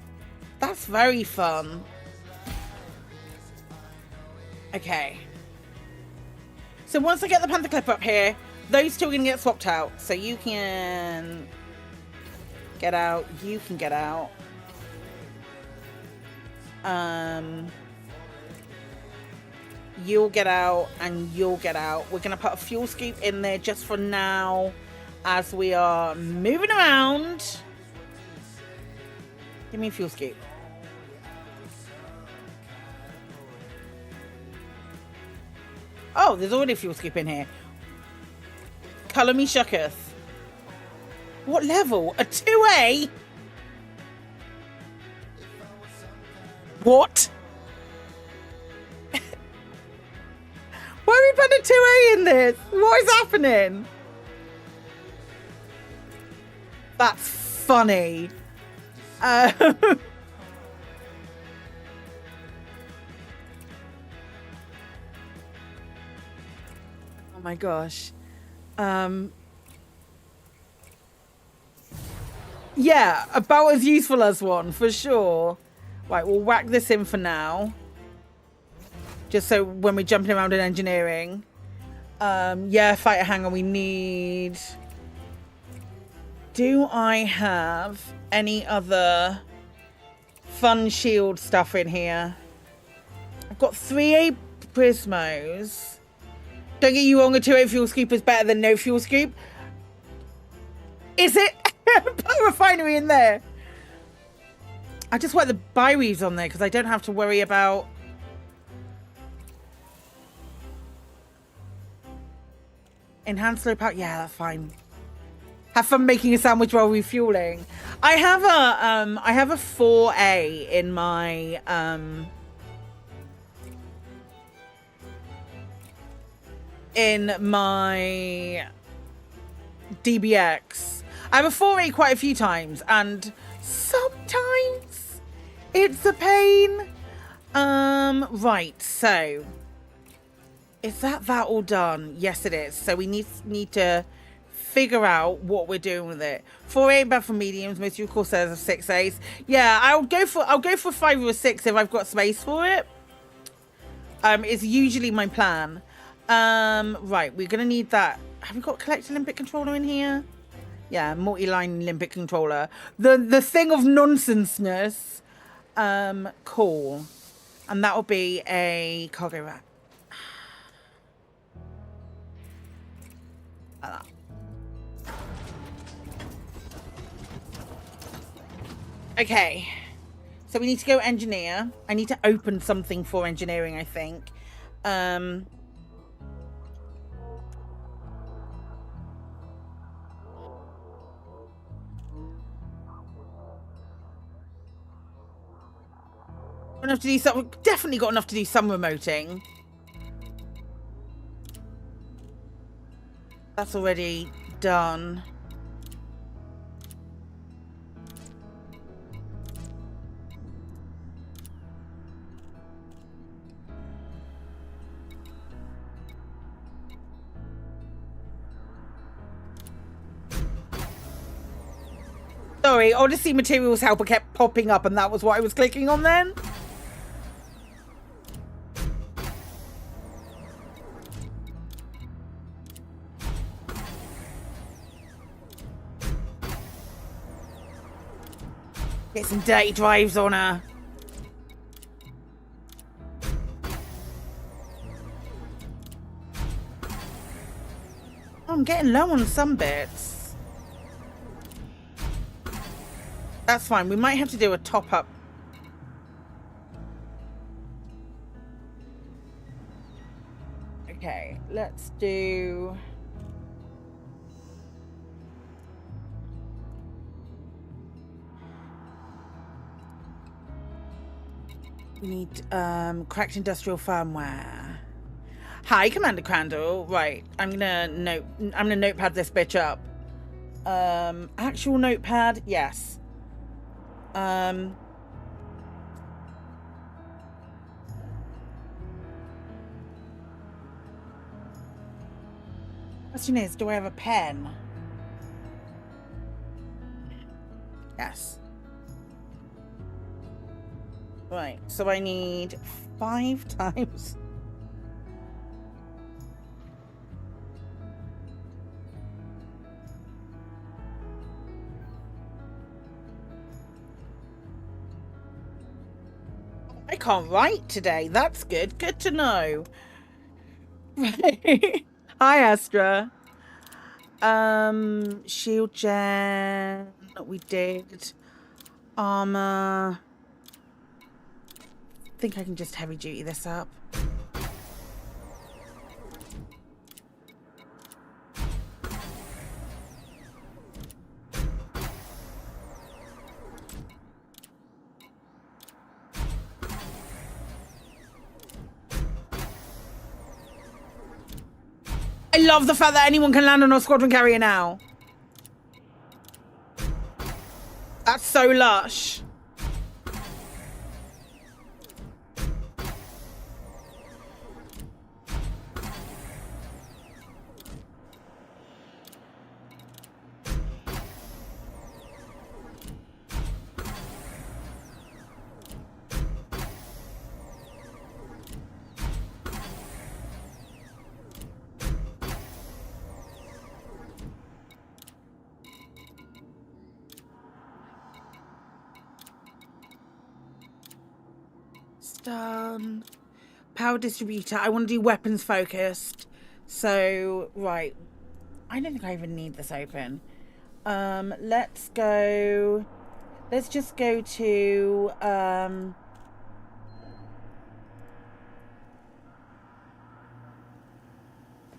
That's very fun. Okay. So once I get the Panther Clip up here, those two are going to get swapped out. So you can get out. You can get out. You'll get out and you'll get out. We're going to put a fuel scoop in there just for now as we are moving around. Give me a fuel scoop. Oh, there's already a fuel scoop in here. Colour me shucketh. What level? A 2A? What? Why are we putting a 2A in this? What is happening? That's funny. Oh my gosh. Yeah, about as useful as one, for sure. Right, we'll whack this in for now. Just so when we're jumping around in engineering. Yeah, fighter hangar we need. Do I have any other fun shield stuff in here? I've got 3A Prismos. Don't get you wrong, a 2A fuel scoop is better than no fuel scoop. Is it? Put a refinery in there. I just want the bi-weaves on there because I don't have to worry about... Enhanced low power. Yeah, that's fine. Have fun making a sandwich while refueling. I have a 4A in my DBX. I have a 4A quite a few times, and sometimes it's a pain. Right, so is that all done? Yes, it is. So we need to figure out what we're doing with it. 4A bad for mediums. Most of your Corsairs are 6As. Yeah, I'll go for 5 or a 6 if I've got space for it. It's usually my plan. Right, we're gonna need that. Have we got collect Olympic controller in here? Yeah, multi-line Olympic controller. The thing of nonsenseness. Cool. And that will be a cargo rack. Okay. So we need to go engineer. I need to open something for engineering, I think. Enough to do some, definitely got enough to do some remoting. That's already done. sorry. Odyssey materials helper kept popping up and that was what I was clicking on then. Get some dirty drives on her. I'm getting low on some bits. That's fine. We might have to do a top up. Okay, let's do... We need cracked industrial firmware. Hi, Commander Crandall. Right, I'm gonna notepad this bitch up. Actual notepad, yes. Question is, do I have a pen? Yes. Right, so I need 5 times. I can't write today. That's good. Good to know. Right. Hi, Astra. Shield gen. We did. Armor. I think I can just heavy duty this up. I love the fact that anyone can land on a squadron carrier now. That's so lush. Done. Power distributor. I want to do weapons focused. So, right. I don't think I even need this open. Let's go. Let's just go to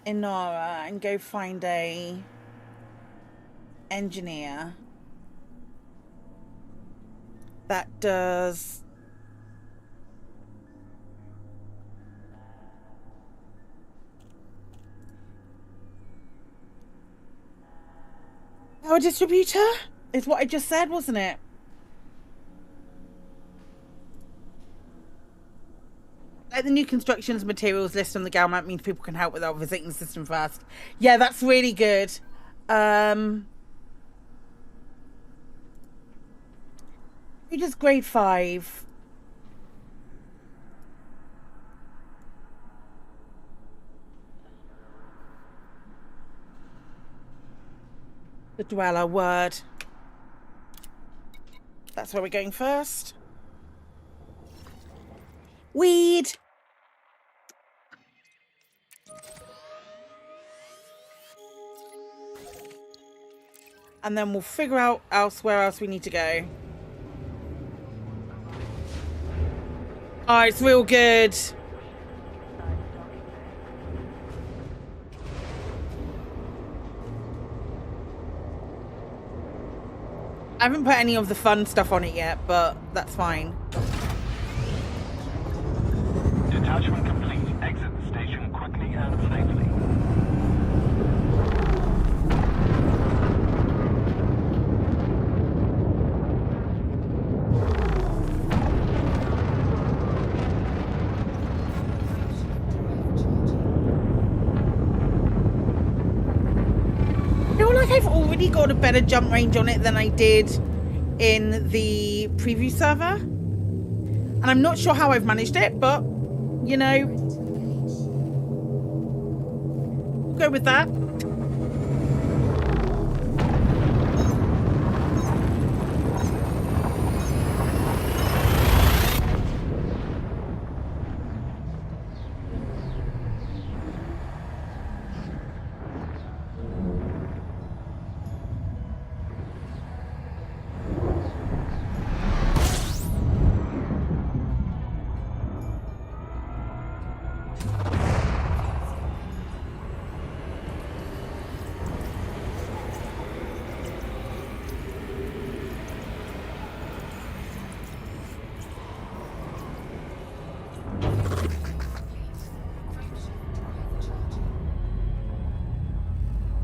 Inara and go find a engineer that does power distributor is what I just said, wasn't it? Like the new constructions materials list on the Gal map means people can help without visiting the system first. Yeah, that's really good. Who does grade 5? The Dweller, word. That's where we're going first. Weed! And then we'll figure out where else we need to go. Oh, it's real good. I haven't put any of the fun stuff on it yet, but that's fine. Detachment complete. Exit the station quickly and safely. I feel like I've already got a better jump range on it than I did in the preview server. And I'm not sure how I've managed it, but, you know, we'll go with that.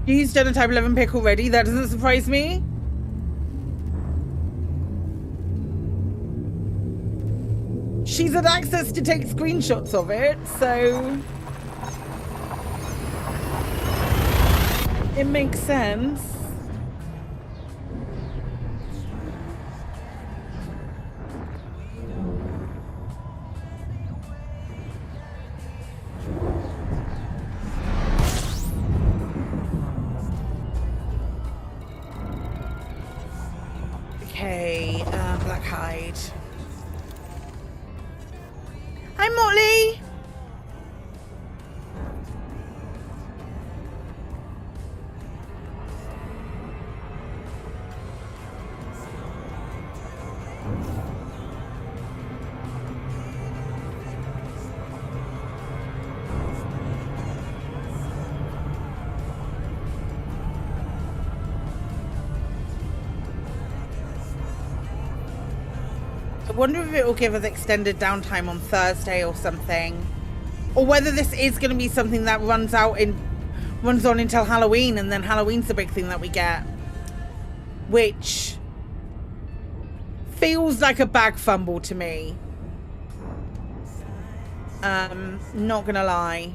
She's done a type 11 pick already. That doesn't surprise me. She's had access to take screenshots of it, so it makes sense. Okay, Black Hide. Hi, Motley. I wonder if it will give us extended downtime on Thursday or something, or whether this is going to be something that runs on until Halloween, and then Halloween's the big thing that we get, which feels like a bag fumble to me. Not gonna lie.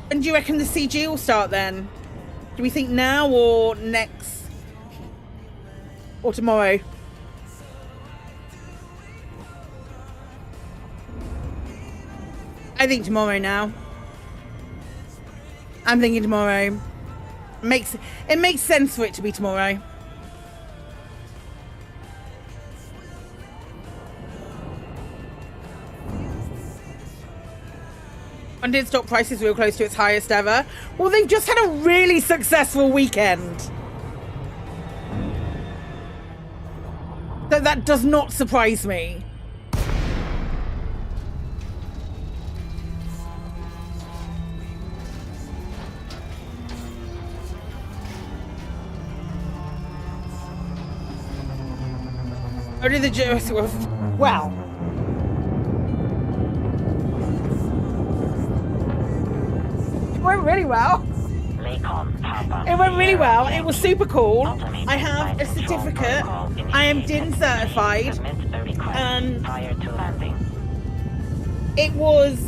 When do you reckon the CG will start then? Do we think now or next? Or tomorrow? I think tomorrow now. I'm thinking tomorrow. It makes sense for it to be tomorrow. London stock prices real close to its highest ever. Well, they've just had a really successful weekend. So that does not surprise me. Only the Jurassic World. Wow. It went really well. It went really well. It was super cool. I have a certificate. I am DIN certified. It was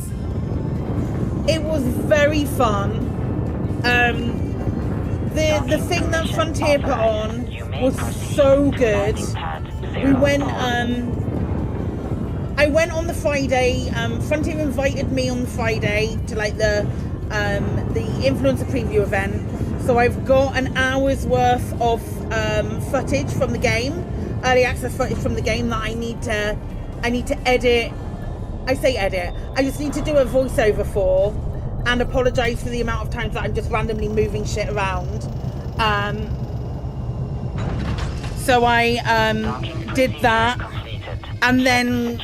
very fun. The thing that Frontier put on was so good. We went. I went on the Friday. Frontier invited me on the Friday to like the influencer preview event. So I've got an hour's worth of footage from the game, early access footage from the game that I need to edit. I say edit. I just need to do a voiceover for, and apologise for the amount of times that I'm just randomly moving shit around. So I did that, and then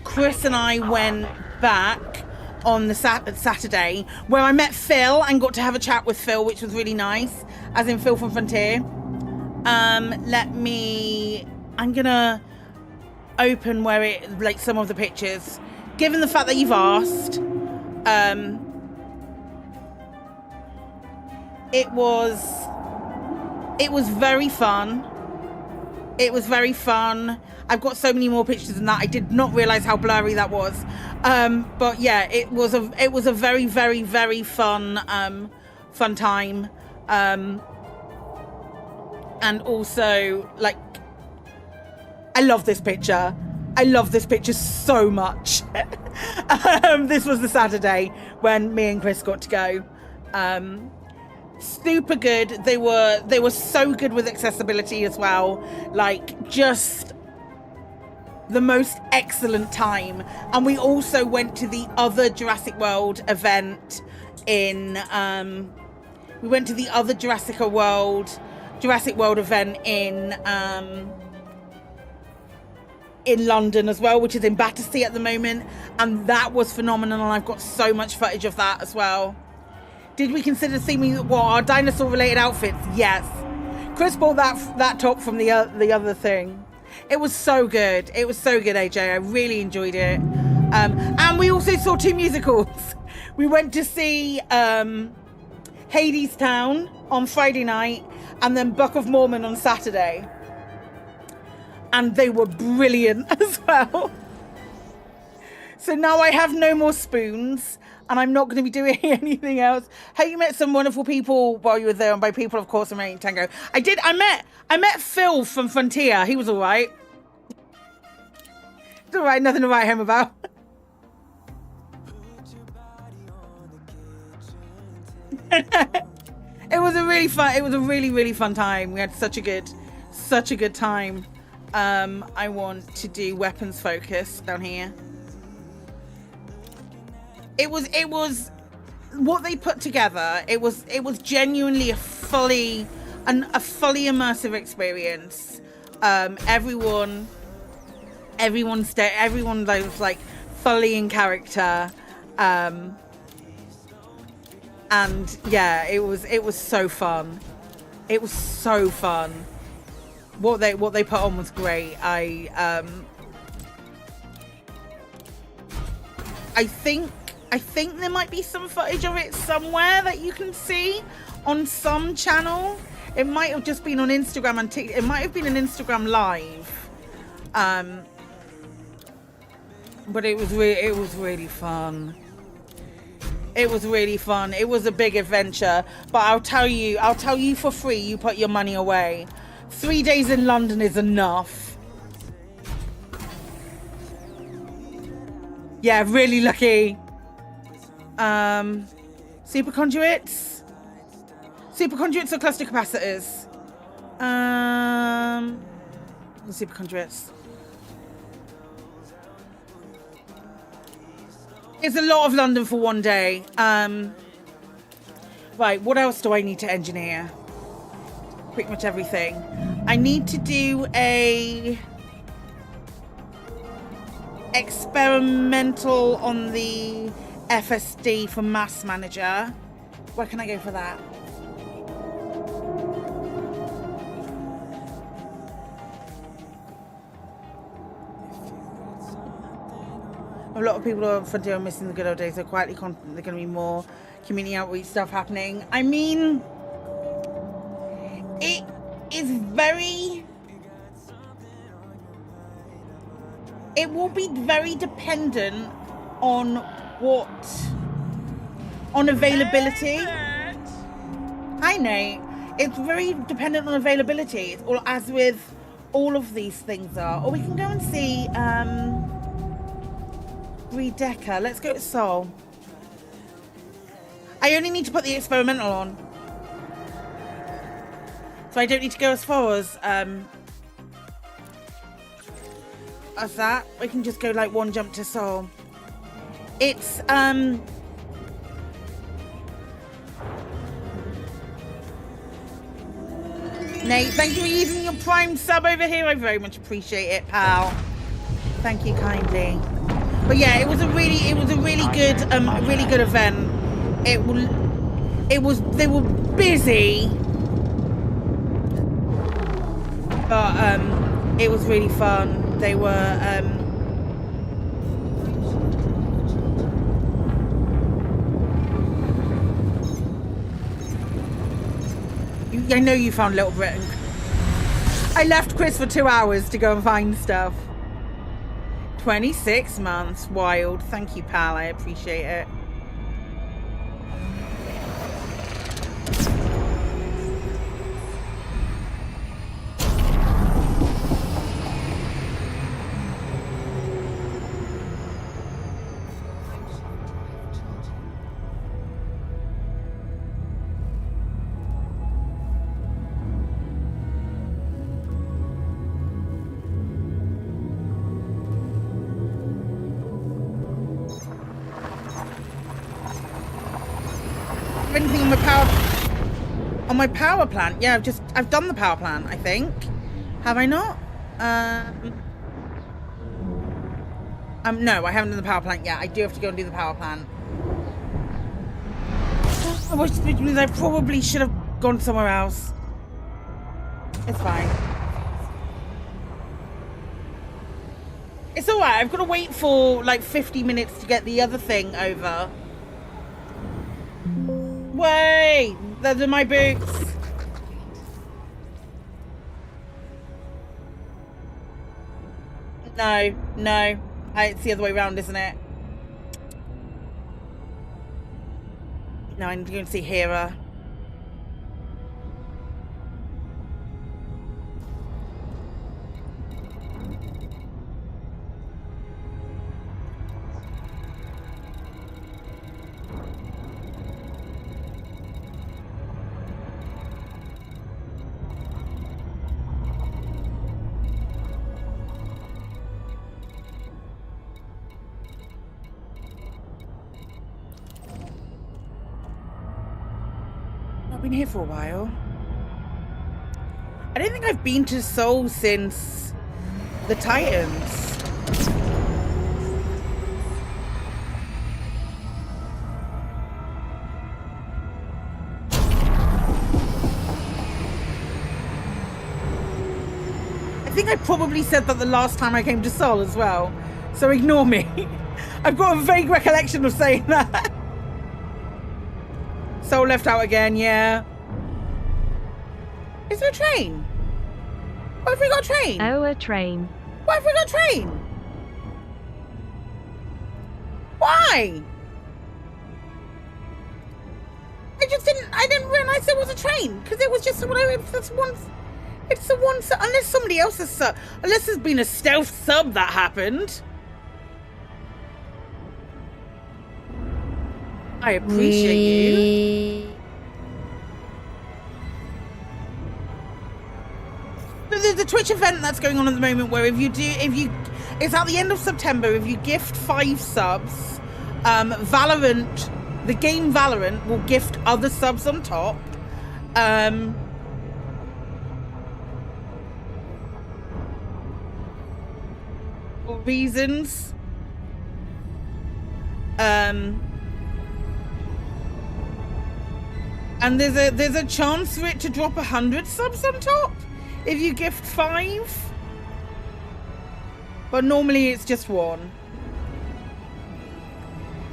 Chris and I went back on the Saturday, where I met Phil and got to have a chat with Phil, which was really nice, as in Phil from Frontier. open where it, like, some of the pictures, given the fact that you've asked. It was very fun. It was very fun. I've got so many more pictures than that. I did not realize how blurry that was. But yeah, it was a very, very, very fun time. And also, like, I love this picture. I love this picture so much. This was the Saturday when me and Chris got to go. Super good. They were so good with accessibility as well. Like, just the most excellent time. And we also went to the other Jurassic World event in we went to the other Jurassic World event in London as well, which is in Battersea at the moment, and that was phenomenal, and I've got so much footage of that as well. Did we consider theming our dinosaur related outfits? Yes. Chris bought that top from the other thing. It was so good. It was so good, AJ. I really enjoyed it. And we also saw 2 musicals. We went to see Hades Town on Friday night and then Book of Mormon on Saturday. And they were brilliant as well. So now I have no more spoons and I'm not going to be doing anything else. Hey, you met some wonderful people while you were there, and by people, of course, I'm meaning Tango. I met Phil from Frontier. He was all right. It's all right, nothing to write home about. It was a really, really fun time. We had such a good time. I want to do weapons focus down here. It was what they put together. It was genuinely a fully immersive experience. Everyone was like fully in character. And yeah, it was so fun. It was so fun. What they put on was great. I think there might be some footage of it somewhere that you can see on some channel. It might have just been on Instagram and it might have been an Instagram live. But it was really fun. It was really fun. It was a big adventure, but I'll tell you for free, you put your money away. 3 days in London is enough. Yeah, really lucky. Super conduits or cluster capacitors? The super conduits. It's a lot of London for one day. Right, what else do I need to engineer? Pretty much everything. I need to do a experimental on the FSD for Mass Manager. Where can I go for that? A lot of people on Frontier are missing the good old days. They're quietly confident there's going to be more community outreach stuff happening. I mean, it is very... It will be very dependent on on availability. Hi, Nate. It's very dependent on availability, as with all of these things are. Or we can go and see Redecker. Let's go to Seoul. I only need to put the experimental on, so I don't need to go as far as that. We can just go like one jump to Seoul. It's Nate, thank you for using your Prime sub over here. I very much appreciate it, pal. Thank you kindly. But yeah, it was a really good event. They were busy, but it was really fun. They were, I know you found Little Britain. I left Chris for 2 hours to go and find stuff. 26 months. Wild. Thank you, pal. I appreciate it. Anything on my power plant? Yeah, I've done the power plant, I think. Have I not? No, I haven't done the power plant yet. I do have to go and do the power plant. Which means I probably should have gone somewhere else. It's fine. It's alright. I've got to wait for like 50 minutes to get the other thing over. Way! Those are my boots. No. It's the other way around, isn't it? No, I'm going to see Hera. Been here for a while. I don't think I've been to Seoul since the Titans. I think I probably said that the last time I came to Seoul as well, so ignore me. I've got a vague recollection of saying that. Soul left out again, yeah. Is there a train? What have we got a train? Oh, a train. Why have we got a train? Why? I didn't realise there was a train because it was just unless somebody else has unless there's been a stealth sub that happened. I appreciate you. There's a Twitch event that's going on at the moment where it's at the end of September. If you gift 5 subs, the game Valorant will gift other subs on top. For reasons. And there's a chance for it to drop 100 subs on top if you gift 5. But normally it's just 1.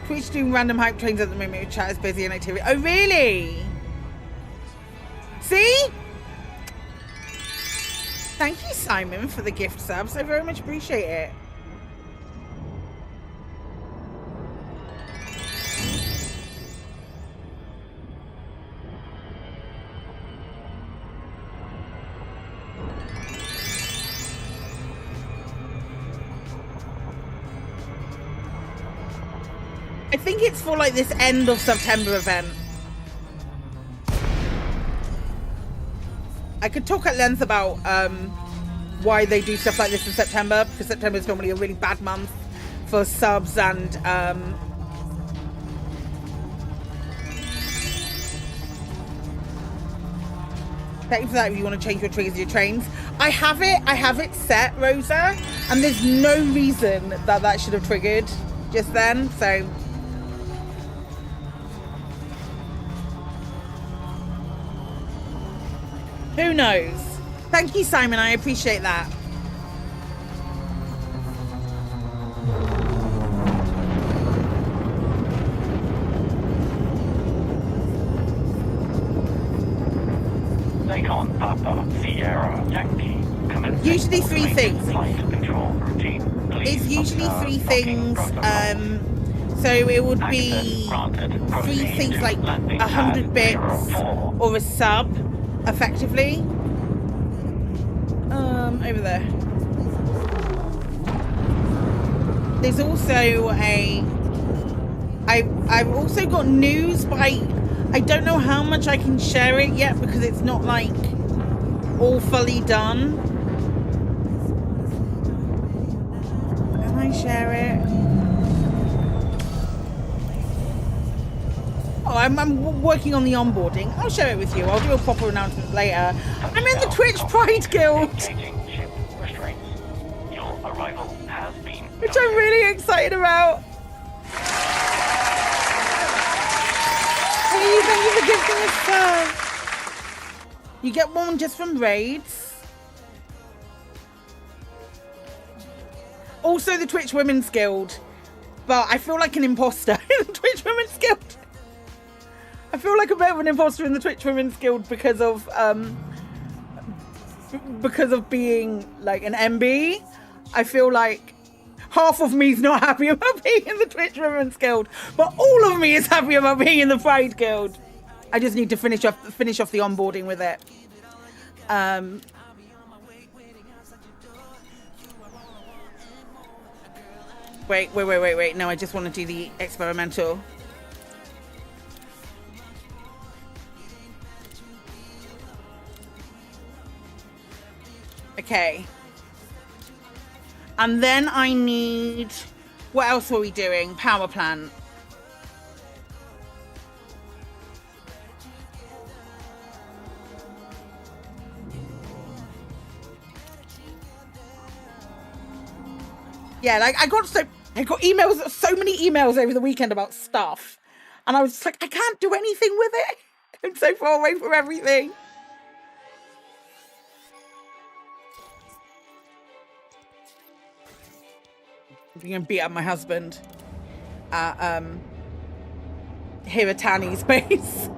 Twitch doing random hype trains at the moment. Your chat is busy and activity. Oh really? See? Thank you, Simon, for the gift subs. I very much appreciate it. I think it's for like this end of September event. I could talk at length about why they do stuff like this in September, because September is normally a really bad month for subs and thank you for that. If you want to change your triggers, your trains, I have it set, Rosa, and there's no reason that should have triggered just then. So who knows? Thank you, Simon. I appreciate that. things. It's usually 3 things. So it would be 3 things like 100 bits or a sub, effectively. Over there. There's also I've also got news, but I don't know how much I can share it yet because it's not like all fully done. Can I share it? Oh, I'm working on the onboarding. I'll share it with you. I'll do a proper announcement later. I'm in the Twitch Pride Guild, which I'm really excited about. Hey, thank you for gifting us sub. You get one just from raids. Also the Twitch Women's Guild. But I feel like an imposter in the Twitch Women's Guild. I feel like a bit of an imposter in the Twitch Women's Guild because of being like an MB. I feel like half of me is not happy about being in the Twitch Women's Guild, but all of me is happy about being in the Pride Guild. I just need to finish off the onboarding with it. Wait. No, I just want to do the experimental. Okay. And then I need... What else are we doing? Power plant. Yeah, like I got emails, so many emails over the weekend about stuff. And I was just like, I can't do anything with it. I'm so far away from everything. I'm gonna beat up my husband at Hiratani's base.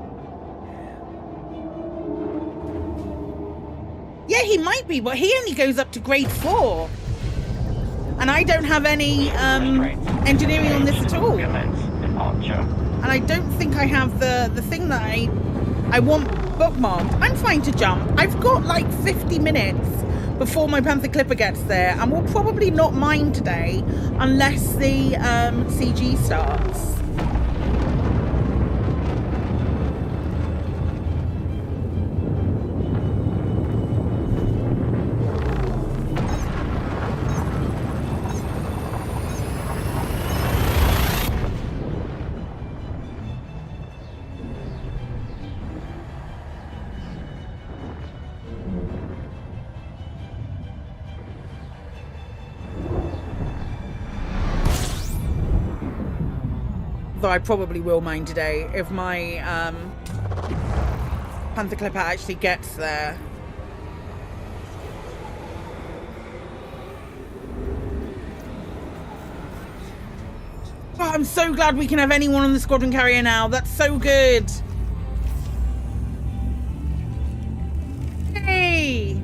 Yeah, he might be, but he only goes up to grade 4. And I don't have any engineering on this at all. And I don't think I have the thing that I want bookmarked. I'm fine to jump. I've got like 50 minutes before my Panther Clipper gets there, and we'll probably not mine today unless the CG starts. Though I probably will mine today if my Panther Clipper actually gets there. Oh, I'm so glad we can have anyone on the squadron carrier now. That's so good. Hey!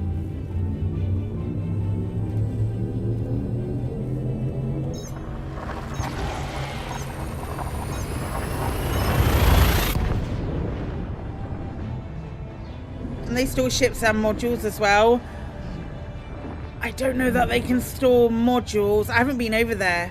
They store ships and modules as well. I don't know that they can store modules. I haven't been over there.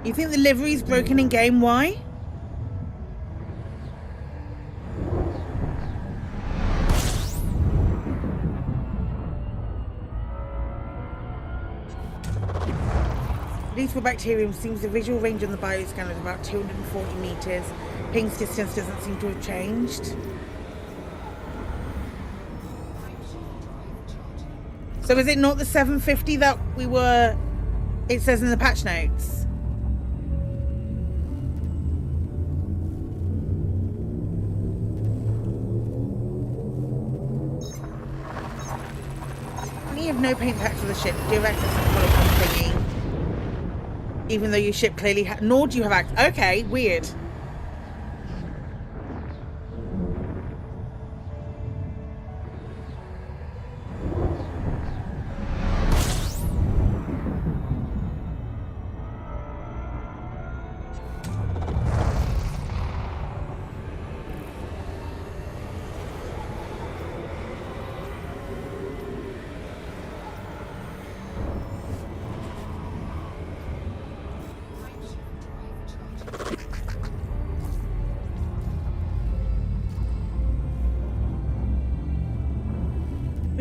You think the livery's broken in game? Why? Release for bacterium seems the visual range on the bioscanner is about 240 meters. Ping's distance doesn't seem to have changed. So is it not the 750 that we were... It says in the patch notes? You have no paint packs for the ship. Do you have access to the hologram thingy? Even though your ship clearly nor do you have access. Okay, weird.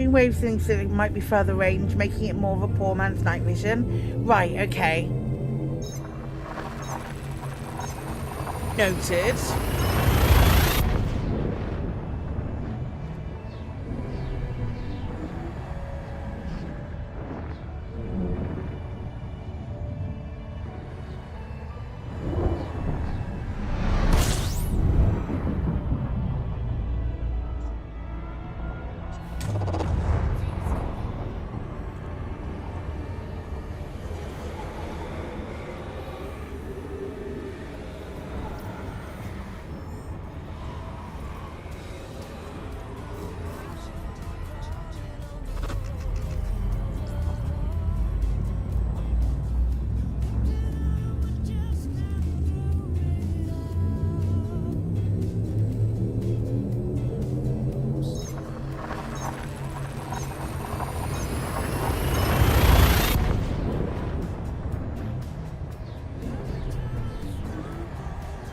Wave thinks that it might be further range, making it more of a poor man's night vision. Right, okay. Noted.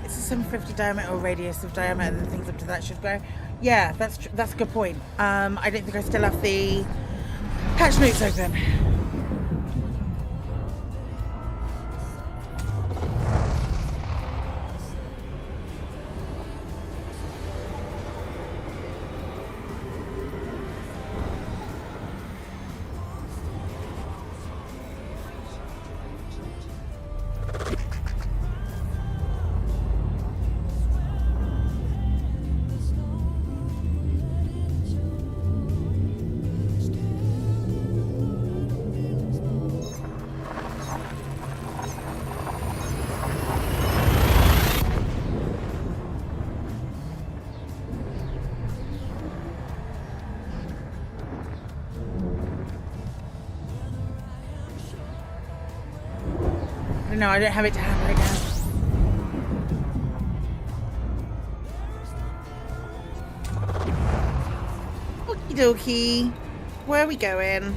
It's a 750 diameter or radius of diameter, and things up to that should go. Yeah, that's a good point. I don't think I still have the patch notes open. No, I don't have it to hand right now. Okie dokie. Where are we going?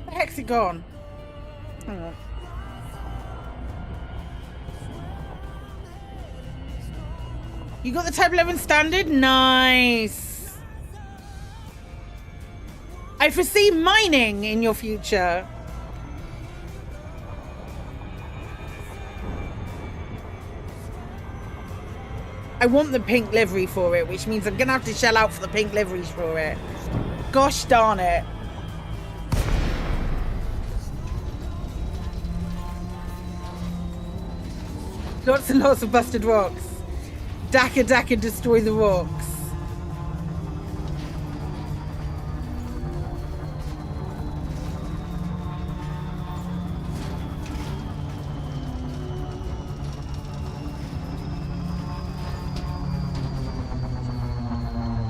Where the heck's it gone? Hang on. You got the Type 11 standard? Nice. I foresee mining in your future. I want the pink livery for it, which means I'm gonna have to shell out for the pink liveries for it. Gosh darn it. Lots and lots of busted rocks. Daka destroy the rocks.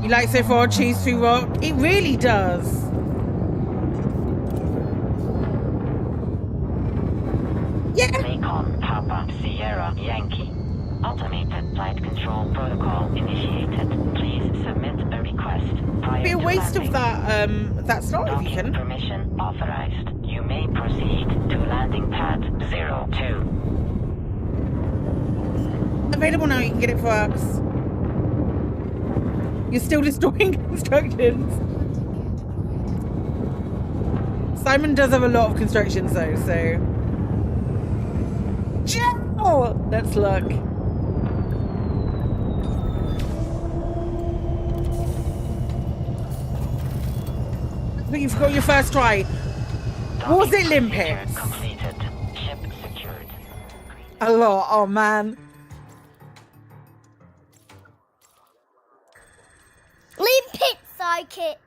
You like so far cheese through rock? It really does. Yeah. Recon Papa Sierra Yankee. Automated flight control protocol initiated. Please submit a request. It'd be a waste of that slot if you can. Permission authorized. You may proceed to landing pad 02. Available now, you can get it for us. You're still destroying constructions. Simon does have a lot of constructions though, so. Joe! Let's look. But you've got your first try. Was it limpets? Completed. Ship secured. A lot. Oh man. Limpet Psykit.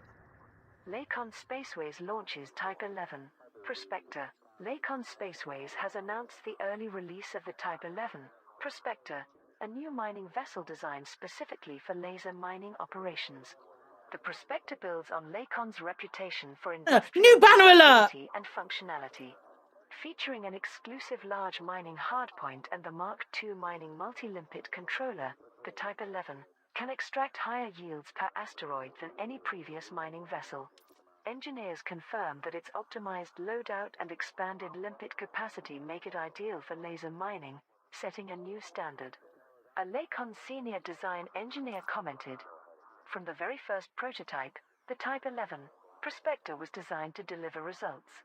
Lakon Spaceways launches Type 11. Prospector. Lakon Spaceways has announced the early release of the Type 11 Prospector, a new mining vessel designed specifically for laser mining operations. The Prospector builds on Lakon's reputation for industrial new banner alert and functionality. Featuring an exclusive large mining hardpoint and the Mark II mining multi-limpet controller, the Type 11 can extract higher yields per asteroid than any previous mining vessel. Engineers confirm that its optimized loadout and expanded limpet capacity make it ideal for laser mining, setting a new standard. A Lakon senior design engineer commented, "From the very first prototype, the Type 11 Prospector was designed to deliver results.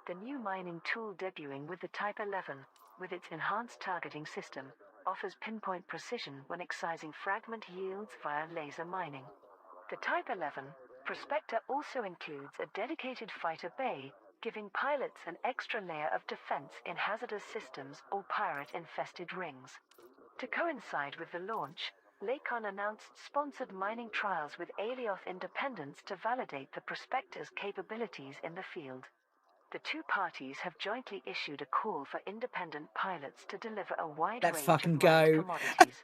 The new mining tool debuting with the Type 11, with its enhanced targeting system, offers pinpoint precision when excising fragment yields via laser mining. The Type 11 Prospector also includes a dedicated fighter bay, giving pilots an extra layer of defense in hazardous systems or pirate-infested rings." To coincide with the launch, Lakon announced sponsored mining trials with Alioth Independence to validate the Prospector's capabilities in the field. The two parties have jointly issued a call for independent pilots to deliver a wide range of commodities.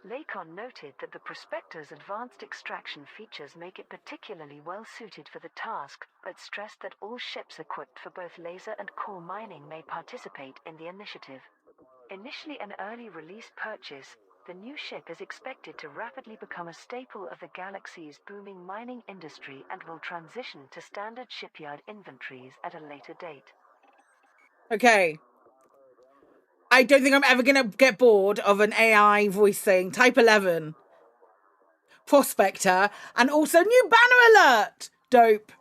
Lakon noted that the Prospector's advanced extraction features make it particularly well suited for the task, but stressed that all ships equipped for both laser and core mining may participate in the initiative. Initially an early release purchase, the new ship is expected to rapidly become a staple of the galaxy's booming mining industry and will transition to standard shipyard inventories at a later date. Okay. I don't think I'm ever going to get bored of an AI voice saying Type 11, Prospector, and also new banner alert. Dope.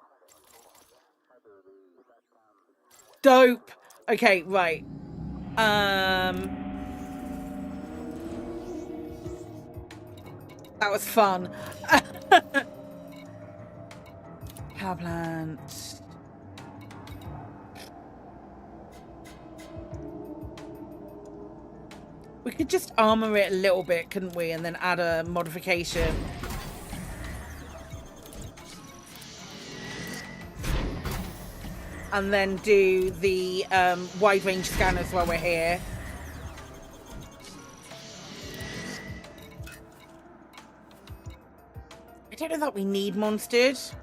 Dope. Okay, right. That was fun. Power plant. We could just armor it a little bit, couldn't we? And then add a modification. And then do the wide range scanners while we're here. I don't know that we need monstered.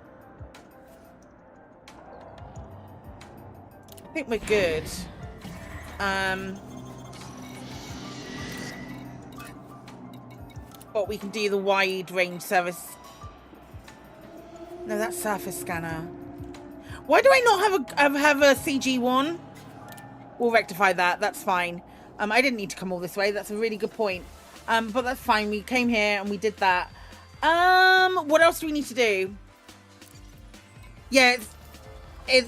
I think we're good. But we can do the wide range service. No, that's surface scanner. Why do I not have a CG one? We'll rectify that. That's fine. I didn't need to come all this way. That's a really good point. But that's fine. We came here and we did that. What else do we need to do? Yeah,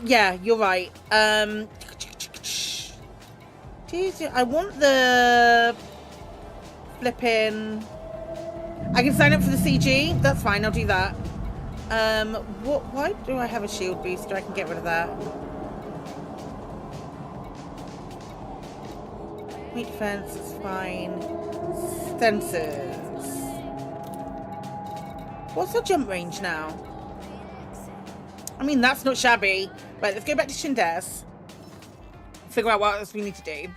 yeah, you're right. I want the flipping. I can sign up for the CG. That's fine. I'll do that. Why do I have a shield booster? I can get rid of that. Meat defense is fine. Sensors. What's our jump range now? I mean, that's not shabby. Right, let's go back to Shindes. Figure out what else we need to do.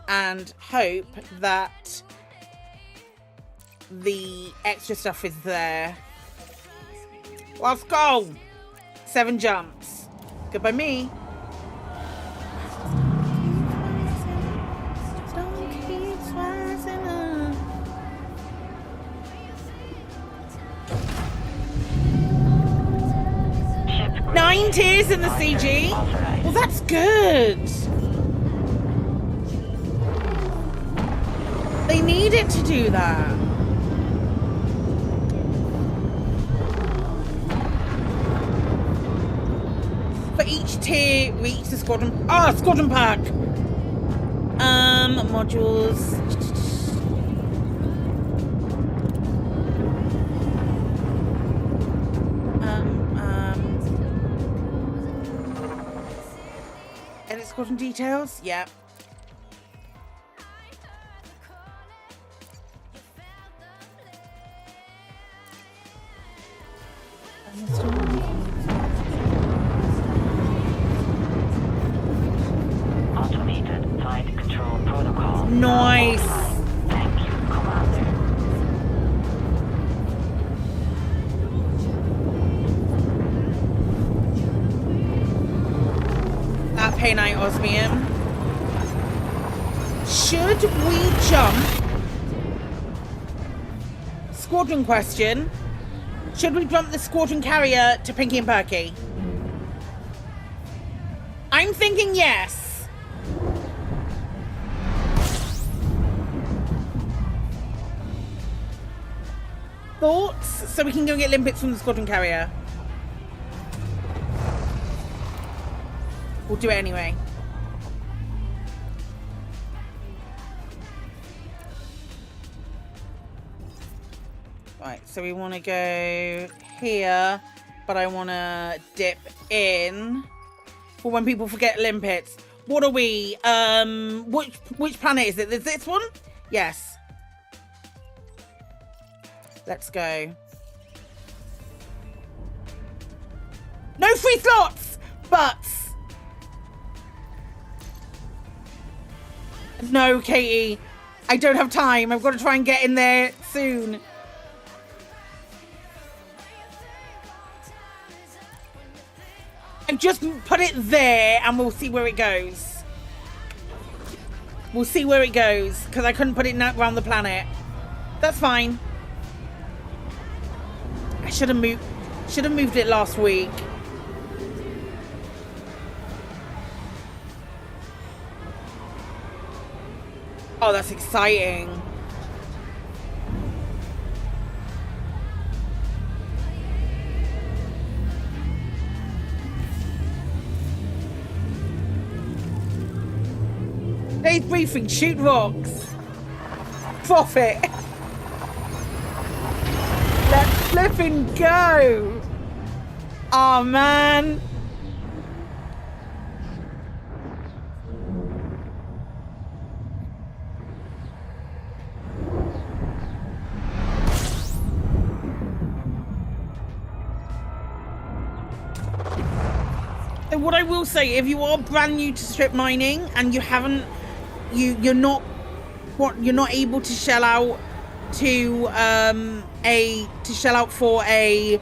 And hope that the extra stuff is there. Let's go! 7 jumps. Goodbye me. 9 tiers in the CG? Well, that's good. They need it to do that. For each tier, reach the squadron. Ah, squadron pack. Modules. Edit squadron details. Yeah. Automated flight control protocol. Nice. Thank you, Commander. That Painite Osmium. Should we jump? Squadron question. Should we jump the squadron carrier to Pinky and Perky? I'm thinking yes. Thoughts? So we can go and get limpets from the squadron carrier. We'll do it anyway. Right, so we want to go here, but I want to dip in for when people forget limpets. What are we? Which planet is it? Is this one? Yes. Let's go. No free slots, but no, Katie. I don't have time. I've got to try and get in there soon. And just put it there and we'll see where it goes. We'll see where it goes because I couldn't put it around the planet. That's fine. I should have moved it last week. Oh, that's exciting. Today's briefing, shoot rocks. Profit. Let's flipping go. Oh, man. What I will say, if you are brand new to strip mining and you haven't, you're not able to shell out to for a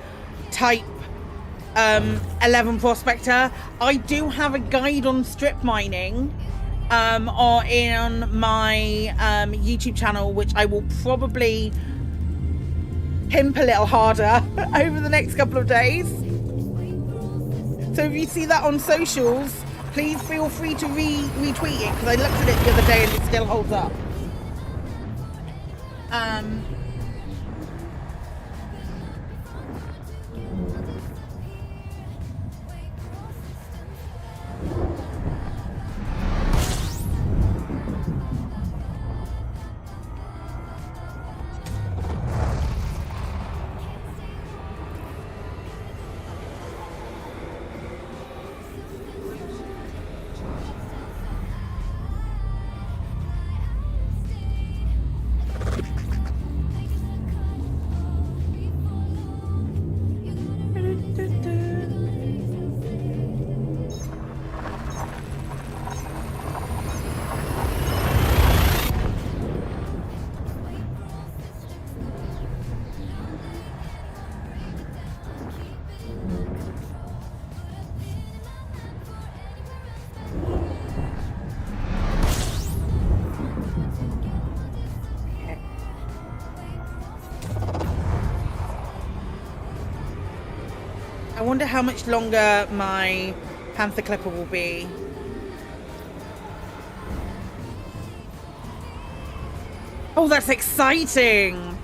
type 11 prospector, I do have a guide on strip mining or in my YouTube channel, which I will probably pimp a little harder over the next couple of days. So if you see that on socials, please feel free to retweet it because I looked at it the other day and it still holds up. I wonder how much longer my Panther Clipper will be. Oh, that's exciting!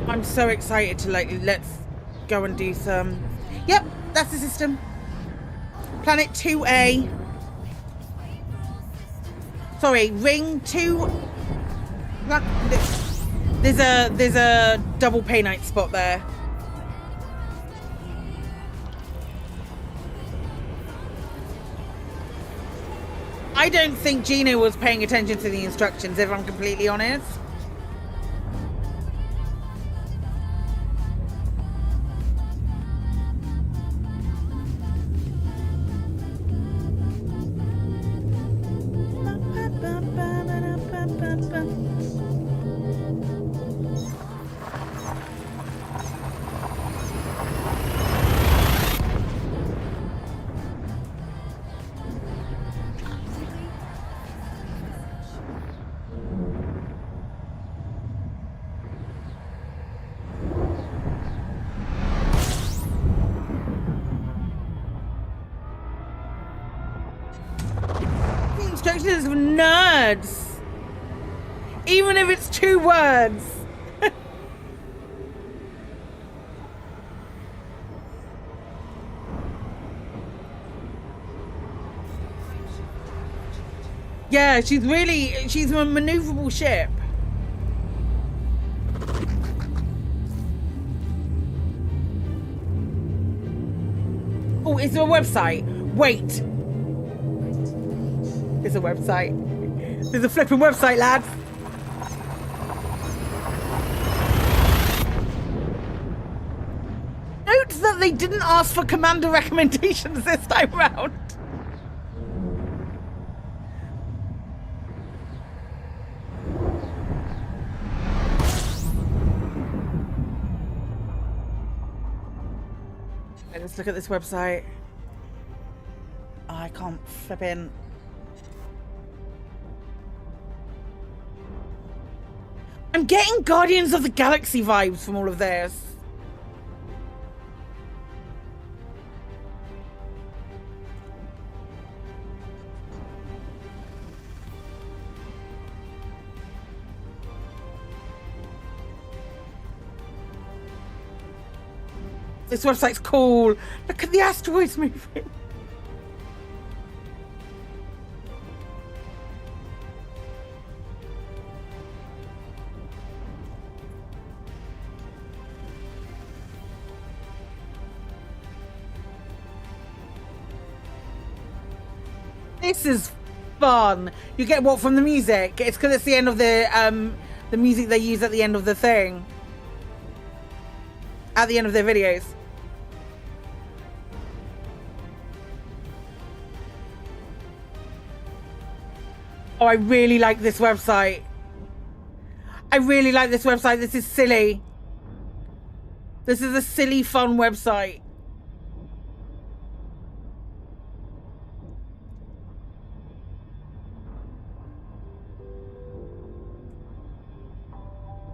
I'm so excited to let's go and do some. Yep, that's the system. Planet 2A. Sorry, ring 2. There's a double pay night spot there. I don't think Gina was paying attention to the instructions, if I'm completely honest. Instructions of nerds, even if it's 2 words. Yeah, she's a maneuverable ship. Oh, is there a website? Wait. There's a website. There's a flipping website, lads. Note that they didn't ask for commander recommendations this time round. Let's look at this website. Oh, I can't flip in. I'm getting Guardians of the Galaxy vibes from all of this. This website's cool. Look at the asteroids moving. This is fun. You get what from the music? It's because it's the end of the music they use at the end of the thing. At the end of their videos. Oh, I really like this website. I really like this website. This is silly. This is a silly, fun website.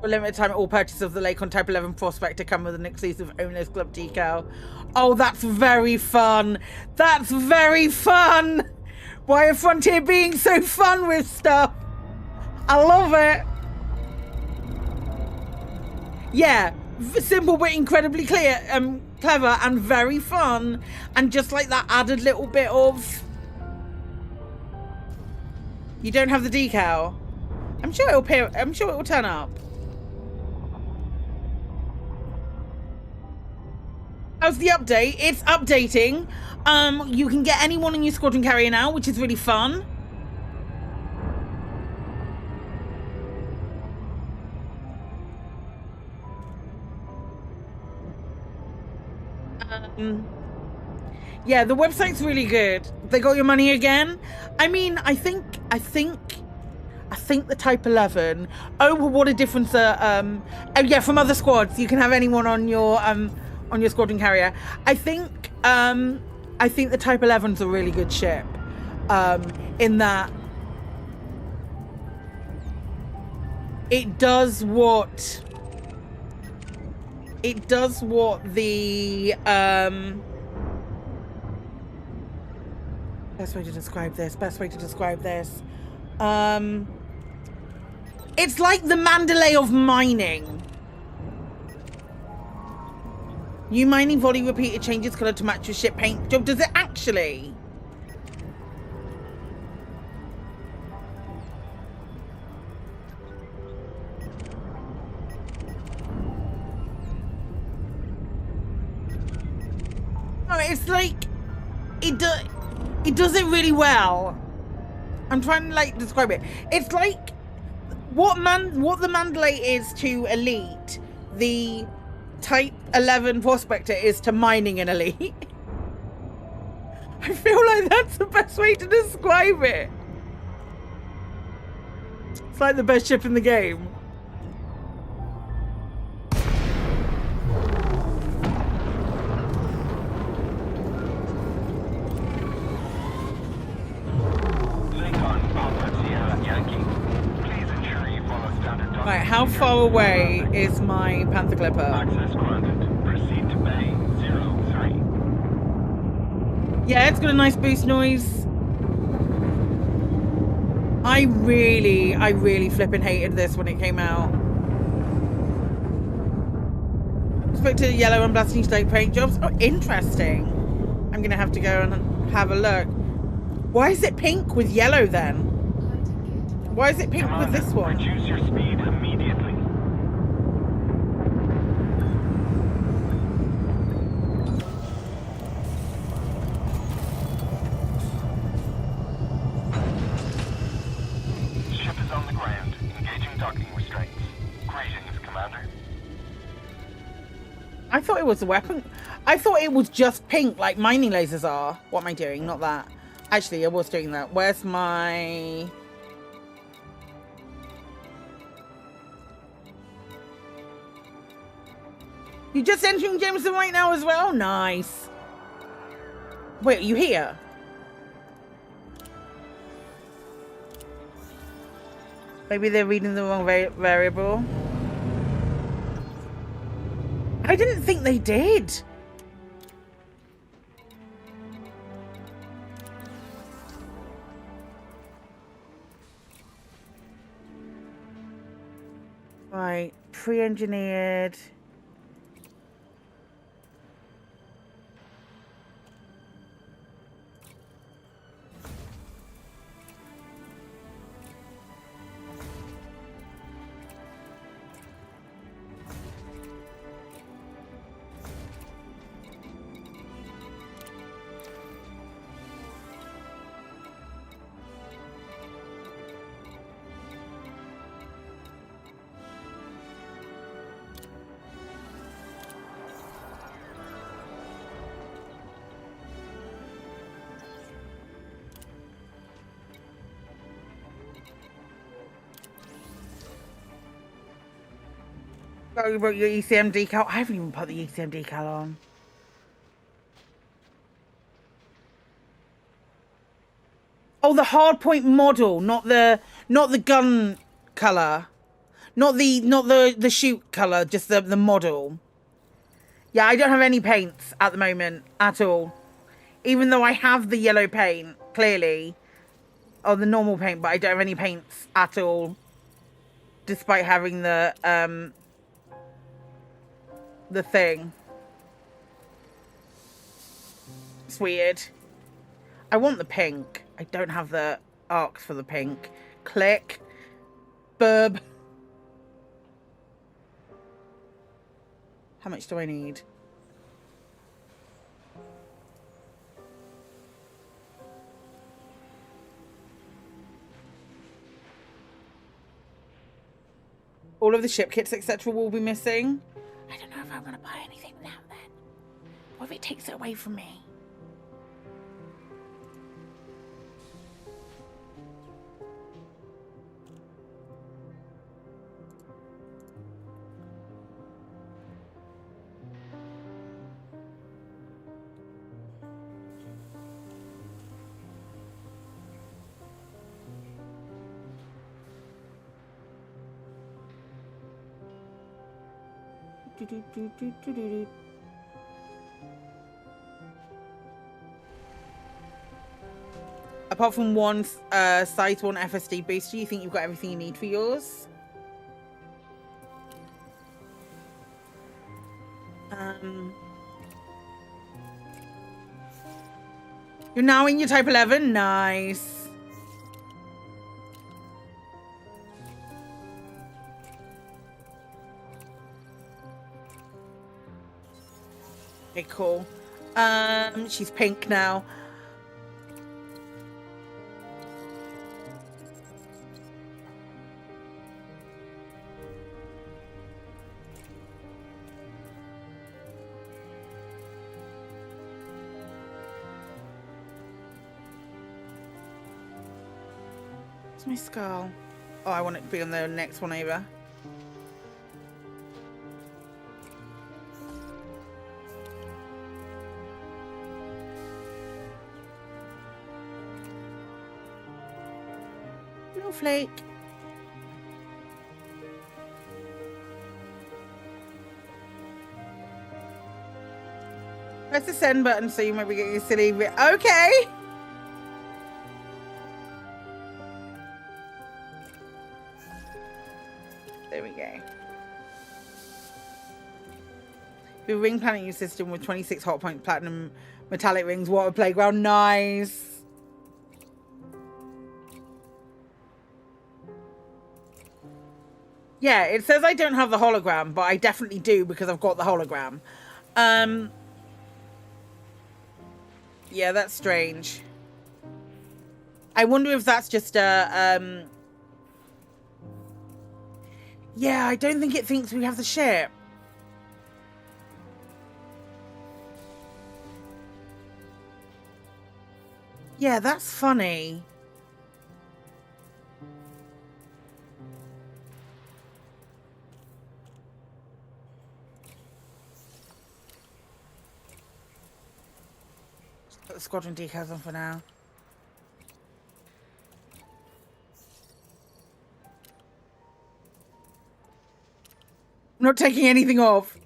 For limited time, all purchases of the Lake on Type 11 Prospector come with an exclusive Owners Club decal. Oh, that's very fun. That's very fun. Why are Frontier being so fun with stuff? I love it. Yeah, simple but incredibly clear, clever and very fun. And just like that added little bit of... You don't have the decal. I'm sure it'll appear, I'm sure it will turn up. How's the update? It's updating. You can get anyone in your squadron carrier now, which is really fun. Yeah, the website's really good. They got your money again. I mean, I think the Type 11. Oh, well, what a difference! Oh yeah, from other squads, you can have anyone on your squadron carrier. I think the Type 11's a really good ship. In that it does what the best way to describe this. It's like the Mandalay of mining. New mining volley repeated changes color to match your ship paint job. Does it actually? No, it's like it does it really well. I'm trying to like describe it. It's like what the Mandalay is to Elite, the Type 11 Prospector is to mining in Elite. I feel like that's the best way to describe it. It's like the best ship in the game. Right, how far away is my Panther Clipper? Access granted. Proceed to Bay 03. Yeah, it's got a nice boost noise. I really flipping hated this when it came out. Spoke to Yellow and Blasting Stake paint jobs. Oh, interesting. I'm gonna have to go and have a look. Why is it pink with yellow then? Why is it pink with this one? Reduce your speed immediately. Ship is on the ground. Engaging docking restraints. Greetings, Commander. I thought it was a weapon. I thought it was just pink like mining lasers are. What am I doing? Not that. Actually, I was doing that. Where's my... You're just entering Jameson right now as well? Nice. Wait, are you here? Maybe they're reading the wrong variable. I didn't think they did. Right, pre-engineered. Oh, you wrote your ECM decal. I haven't even put the ECM decal on. Oh, the hardpoint model, not the gun color. Not the shoot color, just the model. Yeah, I don't have any paints at the moment at all. Even though I have the yellow paint, clearly, or the normal paint, but I don't have any paints at all. Despite having the thing. It's weird. I want the pink. I don't have the arcs for the pink. Click. Burb. How much do I need? All of the ship kits, etc. will be missing. I don't know if I'm going to buy anything now then. What if it takes it away from me? Apart from one size 1 FSD booster, you think you've got everything you need for yours? You're now in your type 11? Nice. Okay, cool. She's pink now. Where's my skull? Oh, I want it to be on the next one over. Flake. Press the send button so you might be getting a silly bit. Okay. There we go. The ring planning system with 26 hot point platinum metallic rings, water playground. Nice. Yeah, it says I don't have the hologram, but I definitely do because I've got the hologram. Yeah, that's strange. I wonder if that's just a... Yeah, I don't think it thinks we have the ship. Yeah, that's funny. Put the squadron decals on for now. I'm not taking anything off.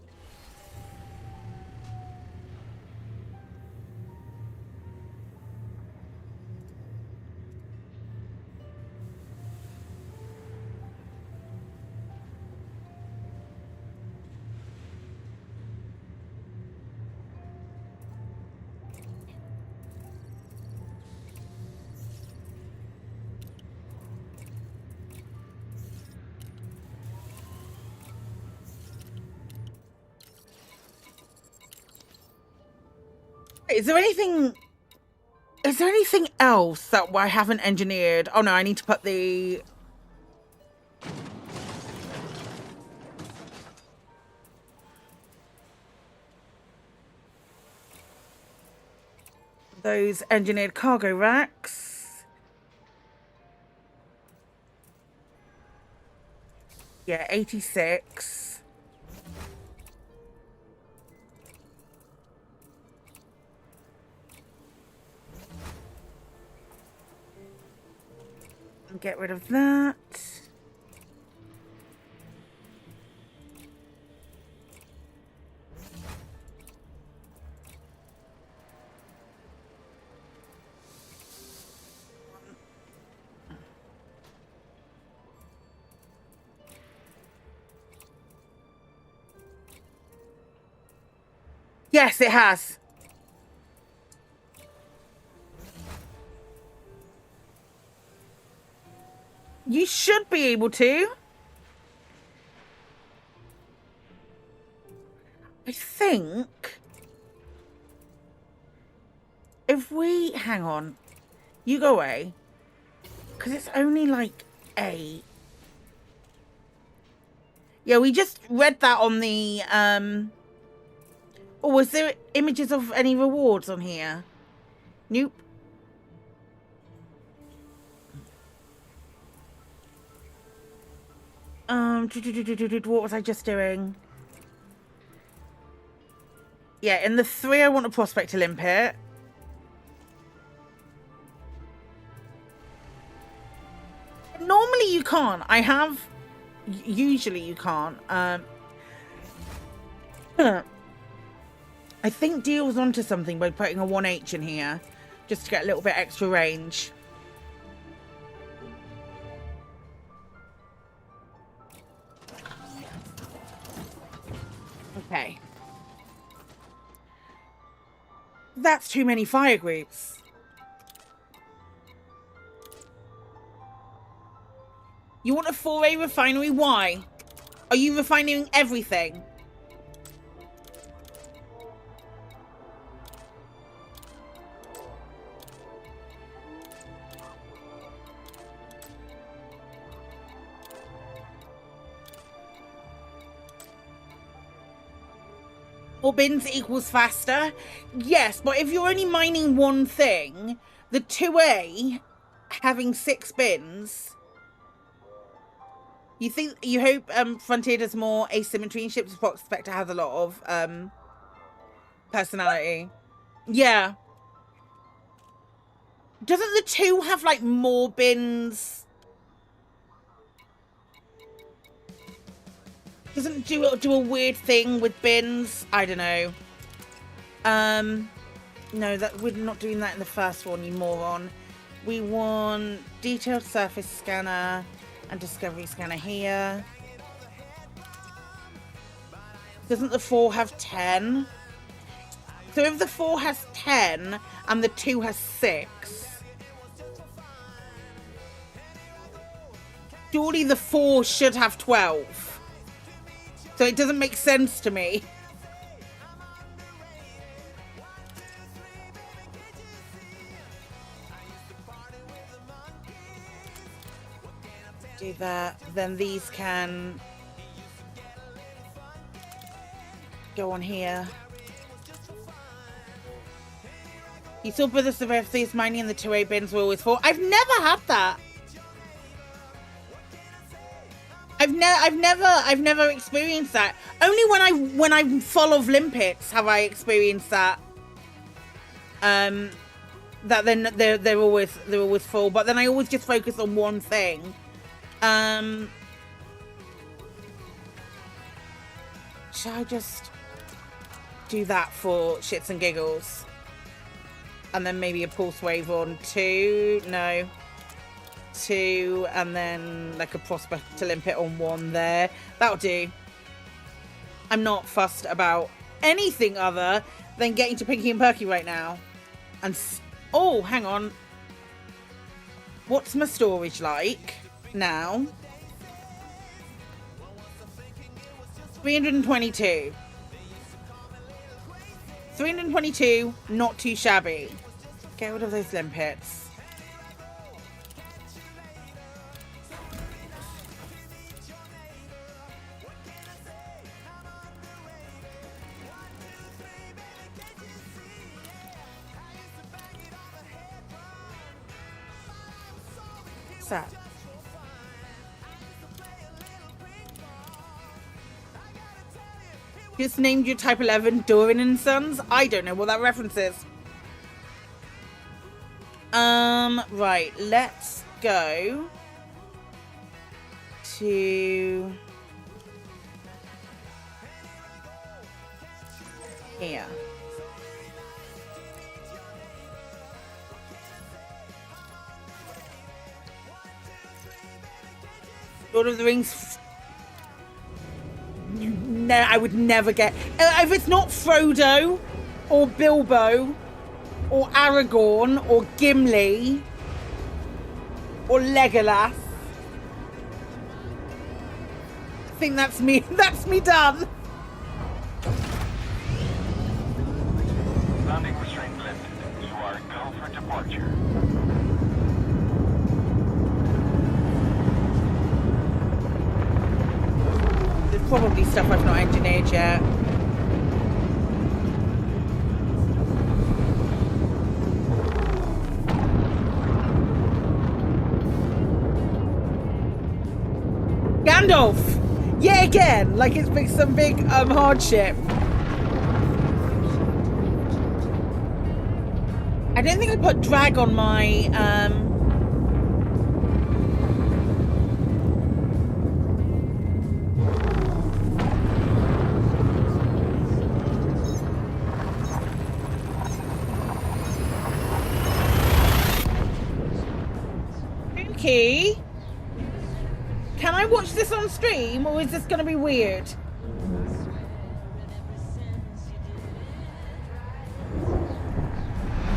Is there anything else that I haven't engineered? Oh no, I need to put the... those engineered cargo racks. Yeah, 86. Get rid of that. Yes, it has. You should be able to. I think if we hang on, you go away, because it's only like 8. Yeah, we just read that on the oh, was there images of any rewards on here? Nope. What was I just doing? Yeah, in the 3 I want a prospect to limpet. Normally you can't. I have... Usually you can't. I think Deal's onto something by putting a 1H in here. Just to get a little bit extra range. Okay. That's too many fire groups. You want a 4A refinery? Why? Are you refining everything? More bins equals faster? Yes, but if you're only mining one thing, the 2A having 6 bins... You hope Frontier does more asymmetry in ships. Spectre has a lot of personality. Yeah. Doesn't the 2 have like more bins? Doesn't do a weird thing with bins? I don't know. No, that we're not doing that in the first one, you moron. We want detailed surface scanner. And discovery scanner here. Doesn't the 4 have 10? So if the 4 has 10 and the 2 has 6, surely the 4 should have 12. So it doesn't make sense to me. Do that, then these can go on here. You saw Brothers of FC's mining and the 2A bins were always full. I've never had that. I've never experienced that. Only when I'm full of limpets have I experienced that. That then they're always full, but then I always just focus on one thing. Shall I just do that for shits and giggles? And then maybe a pulse wave on 2? No. 2, and then like a prospect to limpet on 1 there. That'll do. I'm not fussed about anything other than getting to Pinky and Perky right now. And oh, hang on. What's my storage like now? 322. 322, not too shabby. Get rid of those limpets. What's that? Just named your Type 11 Doran and Sons? I don't know what that reference is. Right, let's go to here. Lord of the Rings I would never get... If it's not Frodo or Bilbo or Aragorn or Gimli or Legolas, I think that's me. That's me done. Landing restraint lifted. You are go for departure. There's probably stuff I've not engineered yet. Gandalf! Yeah, again, like it's big, some big hardship. I don't think I put drag on my Okay. Can I watch this on stream, or is this going to be weird?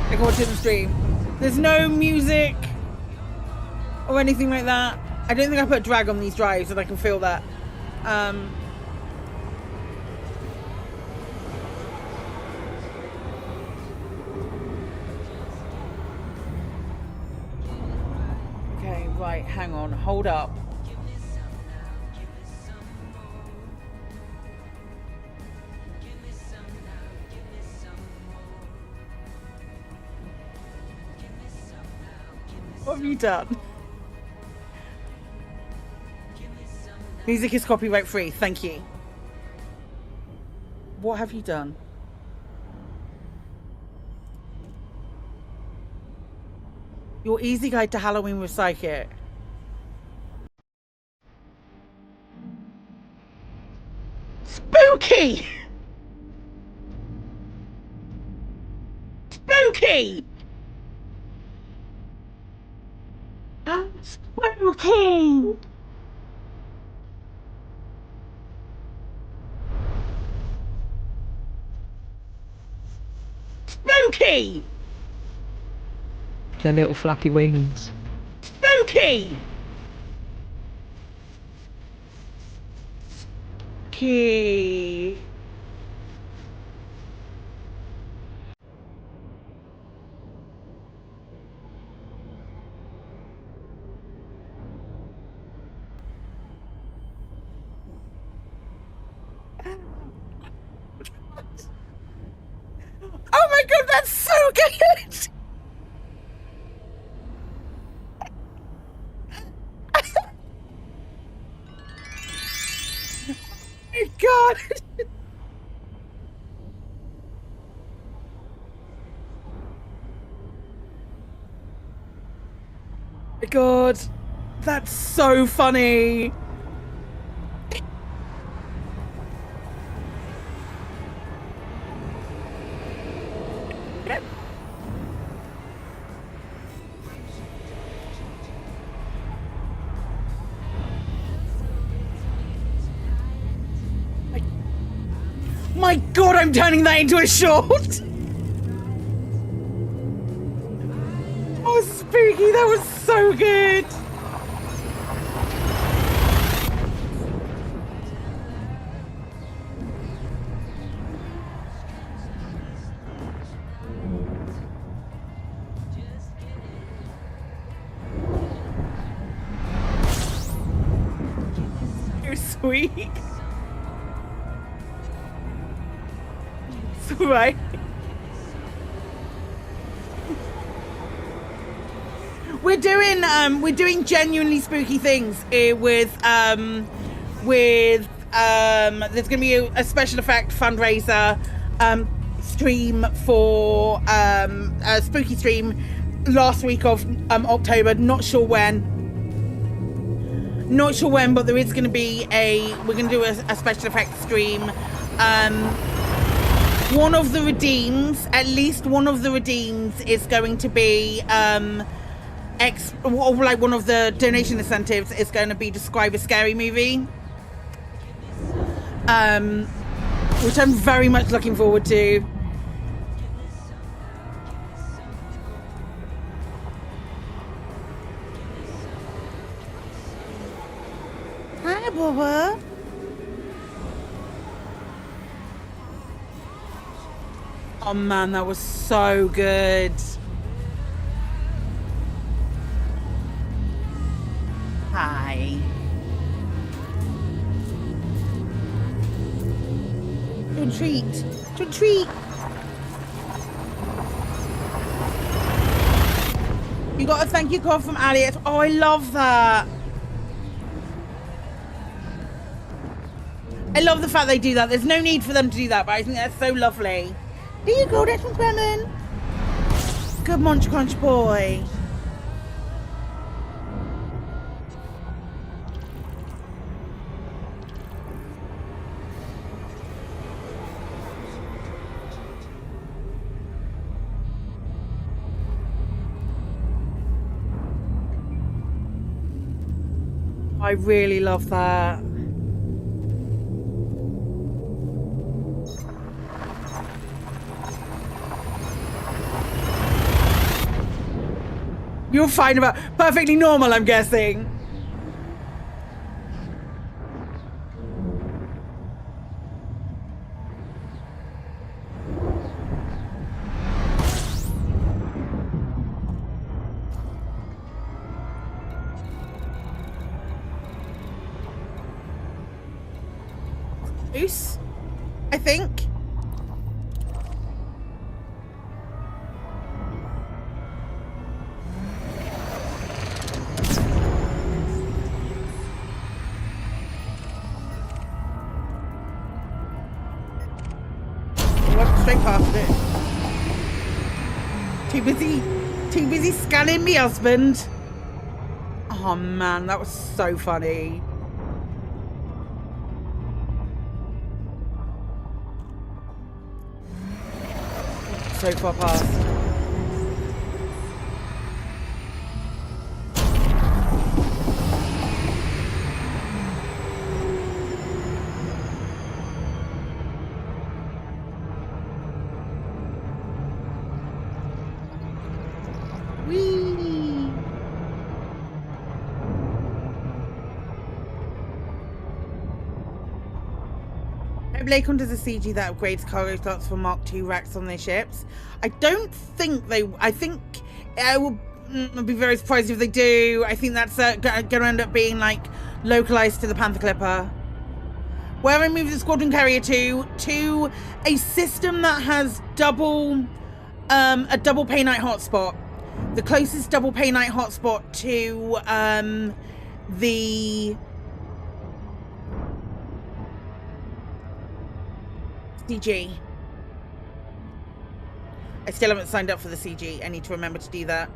I can watch it on stream. There's no music or anything like that. I don't think I put drag on these drives, and I can feel that. Okay, right, hang on, hold up. What have you done? Music is copyright free, thank you. What have you done? Your easy guide to Halloween with Psykit. Spooky! Spooky! Spooky! Spooky! Their little flappy wings. Spooky! Spooky. Oh my god, that's so good! Oh my god! Oh my god, that's so funny! My god, I'm turning that into a short! Oh, spooky, that was so good! You're sweet. It's alright. We're doing genuinely spooky things with there's gonna be a special effect fundraiser stream for a spooky stream last week of October. Not sure when, but there is going to be we're going to do a special effects stream. One of the redeems, at least one of the redeems, is going to be one of the donation incentives is going to be describe a scary movie. which I'm very much looking forward to. Hi, Bubba. Oh man, that was so good. Hi. To a treat. To a treat. You got a thank you card from Elliot. Oh, I love that. I love the fact they do that. There's no need for them to do that, but I think that's so lovely. There you go, that's from Clement. Good munch crunch boy. I really love that. You're fine about perfectly normal, I'm guessing. Goose, I think. Straight past it. Too busy scanning me husband. Oh man, that was so funny. So far past. Blake does a CG that upgrades cargo slots for Mark II racks on their ships. I don't think they... I think I will be very surprised if they do. I think that's going to end up being like localized to the Panther Clipper. Where I moved the Squadron Carrier to a system that has a double pay night hotspot. The closest double pay night hotspot to the CG. I still haven't signed up for the CG. I need to remember to do that.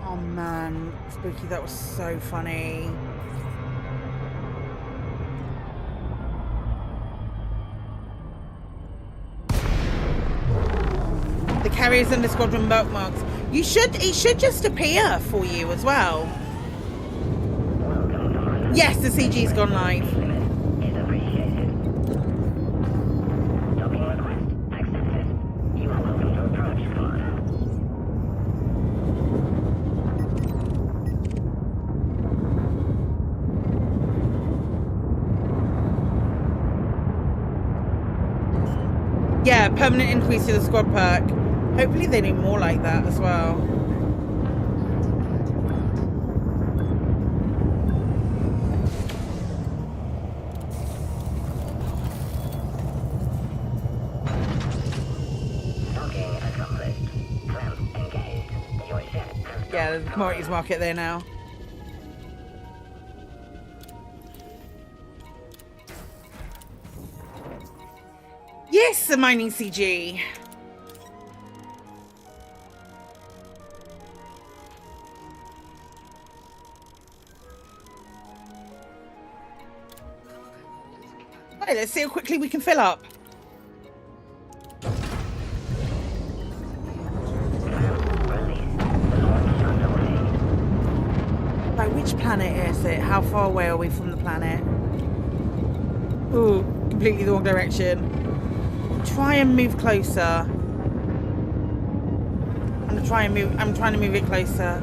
Oh man, Spooky, that was so funny. The carriers and the squadron bookmarks. It should just appear for you as well. Yes, the CG's gone live. Yeah, permanent increase to the squad perk. Hopefully they do more like that as well. Yeah, there's a commodities market there now. Yes, the mining CG. Right, let's see how quickly we can fill up. Right, which planet is it? How far away are we from the planet? Ooh, completely the wrong direction. Try and move closer. I'm trying to move it closer.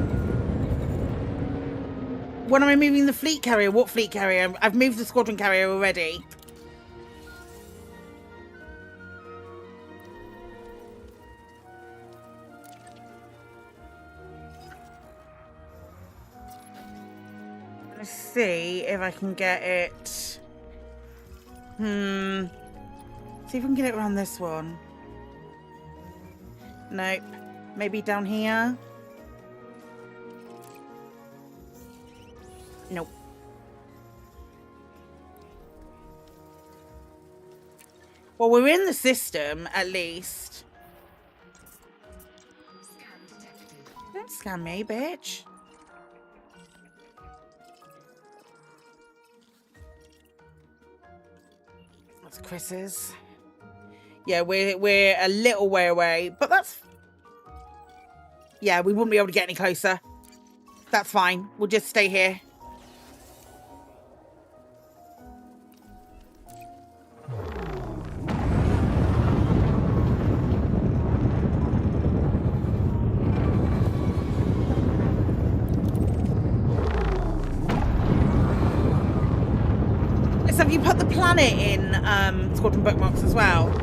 When am I moving the fleet carrier? What fleet carrier? I've moved the squadron carrier already. Let's see if I can get it. See if we can get it around this one. Nope. Maybe down here. Nope. Well, we're in the system, at least. Don't scam me, bitch. That's Chris's. Yeah, we're a little way away, but that's... Yeah, we wouldn't be able to get any closer. That's fine. We'll just stay here. So have you put the planet in Squadron bookmarks as well?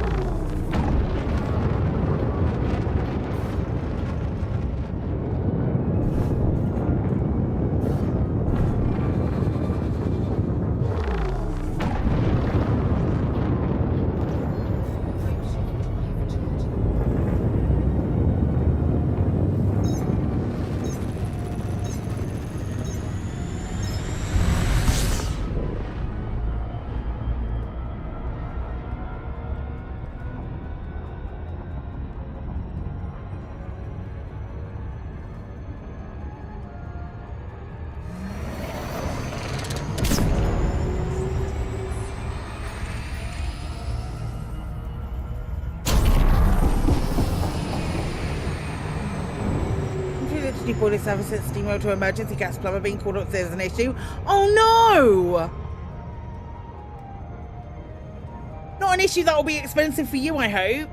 Boiler service at steam to emergency gas plumber being called up. There's an issue. Oh no! Not an issue that will be expensive for you, I hope.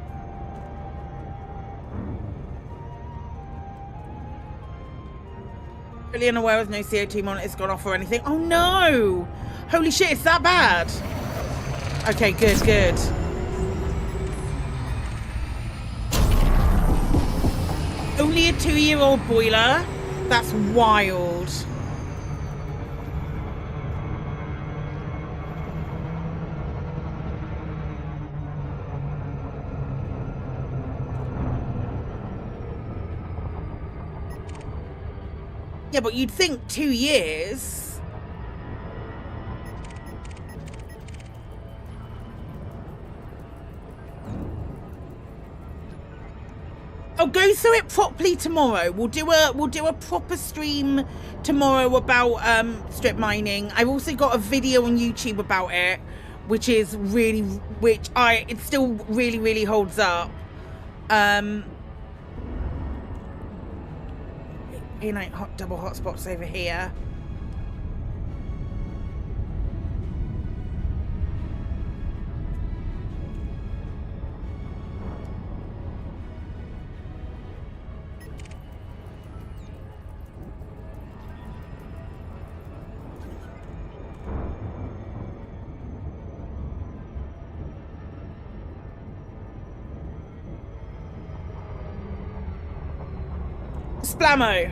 Really unaware of no CO2 monitors gone off or anything. Oh no! Holy shit, it's that bad. Okay, good, good. Only a 2-year-old boiler? That's wild. Yeah, but you'd think 2 years. I'll go through it properly tomorrow. We'll do a proper stream tomorrow about strip mining. I've also got a video on YouTube about it, which is really, it still really holds up. Double hotspots over here. Splammo.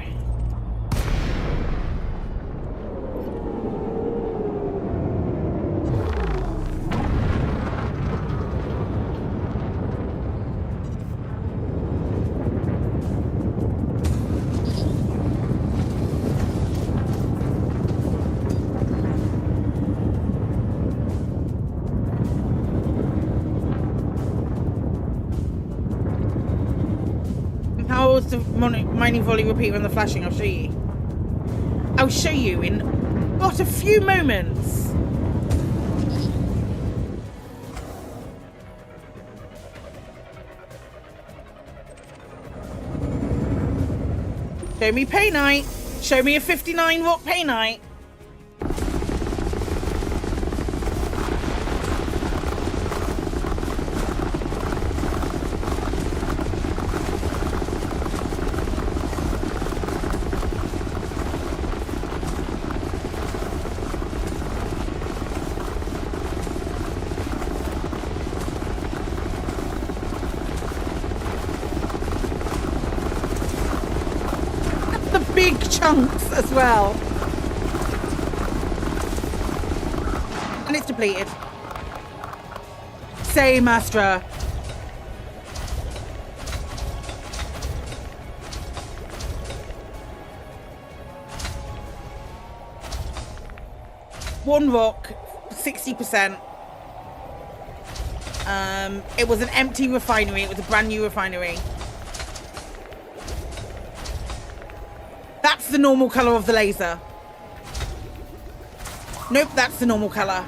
How's the mining volume repeater and the flashing? I'll show you. I'll show you in but a few moments. Show me pay night. Show me a 59 rock painite. Chunks as well. And it's depleted. Same, Astra. One rock, 60%. It was an empty refinery. It was a brand new refinery. That's the normal color of the laser. Nope, that's the normal color.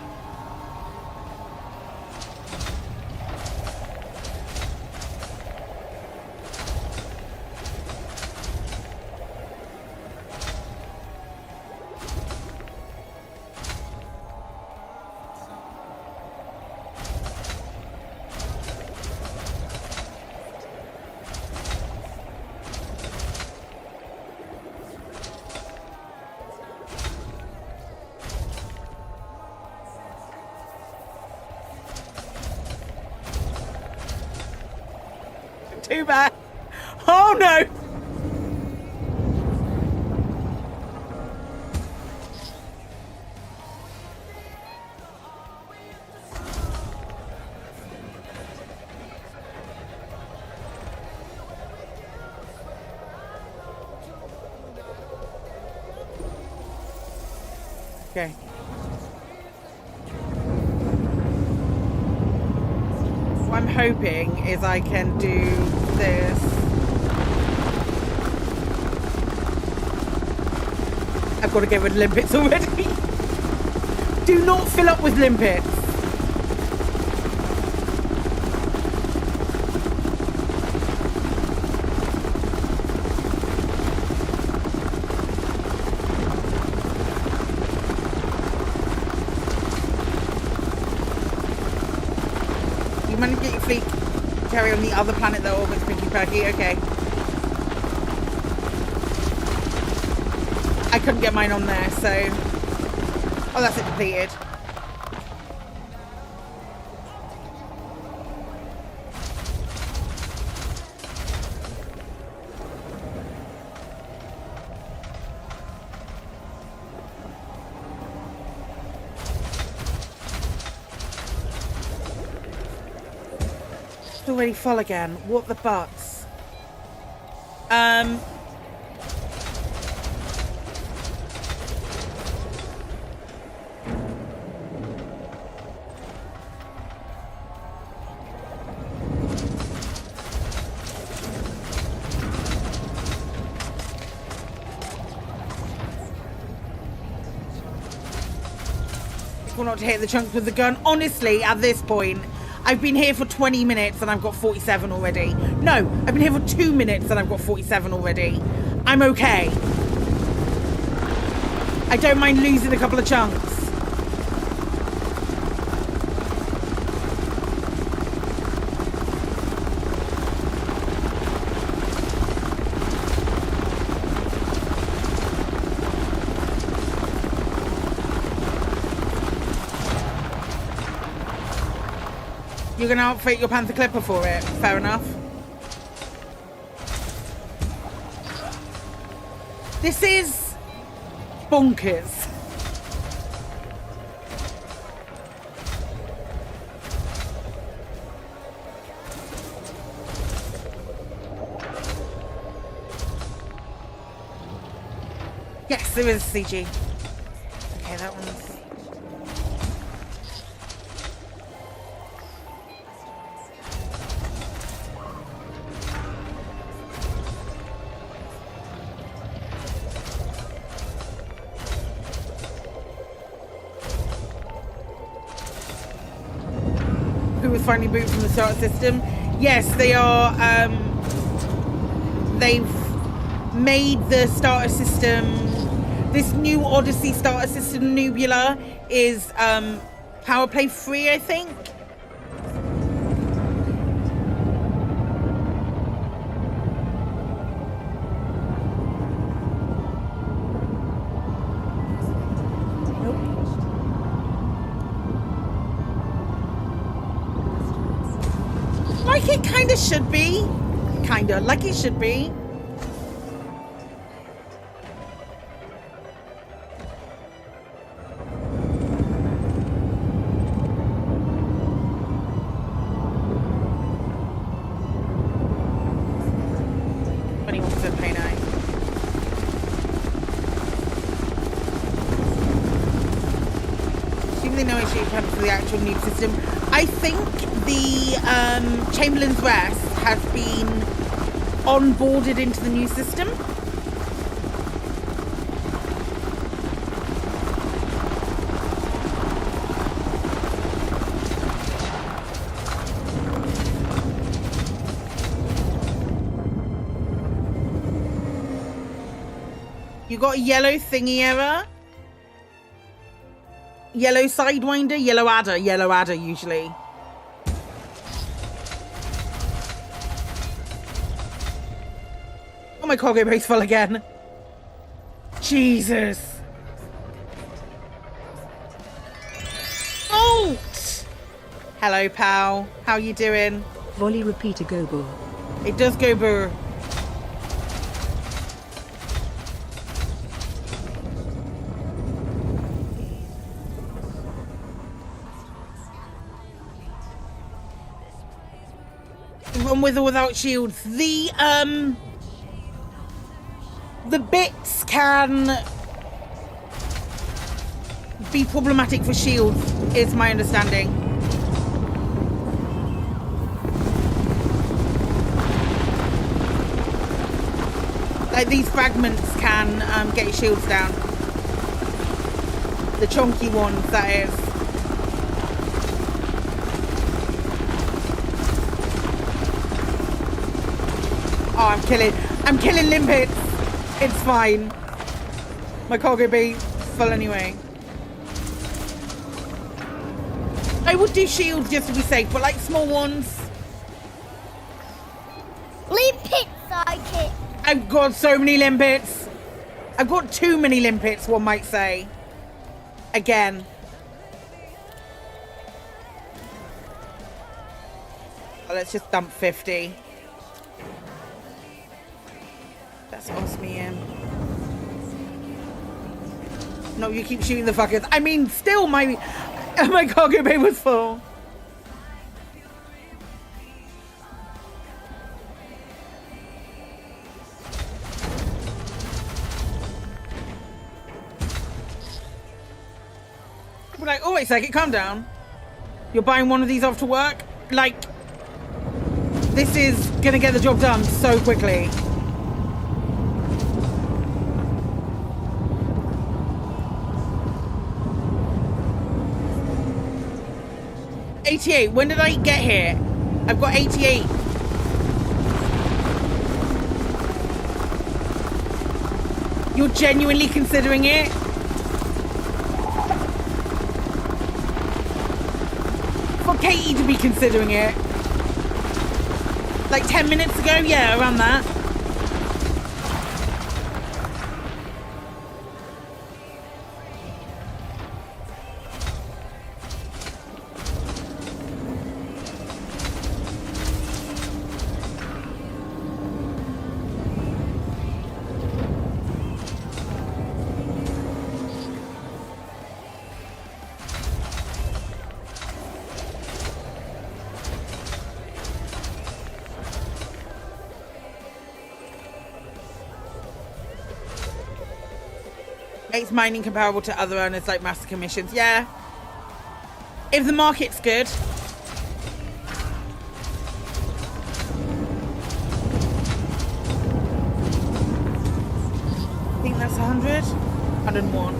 Too bad. Oh no! Okay. What I'm hoping is I can do this. I've got to get rid of limpets already. Do not fill up with limpets. You managed to get your fleet carry on the other planet that orbits Pinky Perky. Okay. I couldn't get mine on there, so... Oh, that's it depleted. It's already full again. What the butts? Not to hit the chunks with the gun. Honestly, at this point, I've been here for 20 minutes and I've got 47 already. No, I've been here for 2 minutes and I've got 47 already. I'm okay. I don't mind losing a couple of chunks. You're going to outfit your Panther Clipper for it. Fair enough. This is bonkers. Yes, there is CG. Okay, that one's... finally boot from the starter system. Yes, they are. They've made the starter system. This new Odyssey starter system, Nebula, is power play free, I think. Like it kind of should be. Kinda, like it should be. The actual new system. I think the Chamberlain's Rest has been onboarded into the new system. You got a yellow thingy error. Yellow sidewinder, yellow adder usually. Oh, my cargo bay's full again. Jesus. Halt! Hello, pal. How you doing? Volley repeater go burr. It does go burr. Run with or without shields. The bits can be problematic for shields, is my understanding. Like these fragments can get your shields down. The chunky ones, that is. Oh, I'm killing limpets. It's fine. My cargo bay full anyway. I would do shields just to be safe, but like small ones. Limpet Psykit. I've got so many limpets. I've got too many limpets, one might say. Again. Oh, let's just dump 50. That's osmium. No, you keep shooting the fuckers. I mean, still my cargo bay was full. We're like, oh wait a second, calm down. You're buying one of these off to work? Like, this is gonna get the job done so quickly. $88. When did I get here? I've got 88. You're genuinely considering it? For Katie to be considering it. Like 10 minutes ago? Yeah, around that. Makes mining comparable to other owners like master commissions. Yeah. If the market's good. I think that's 100. 101.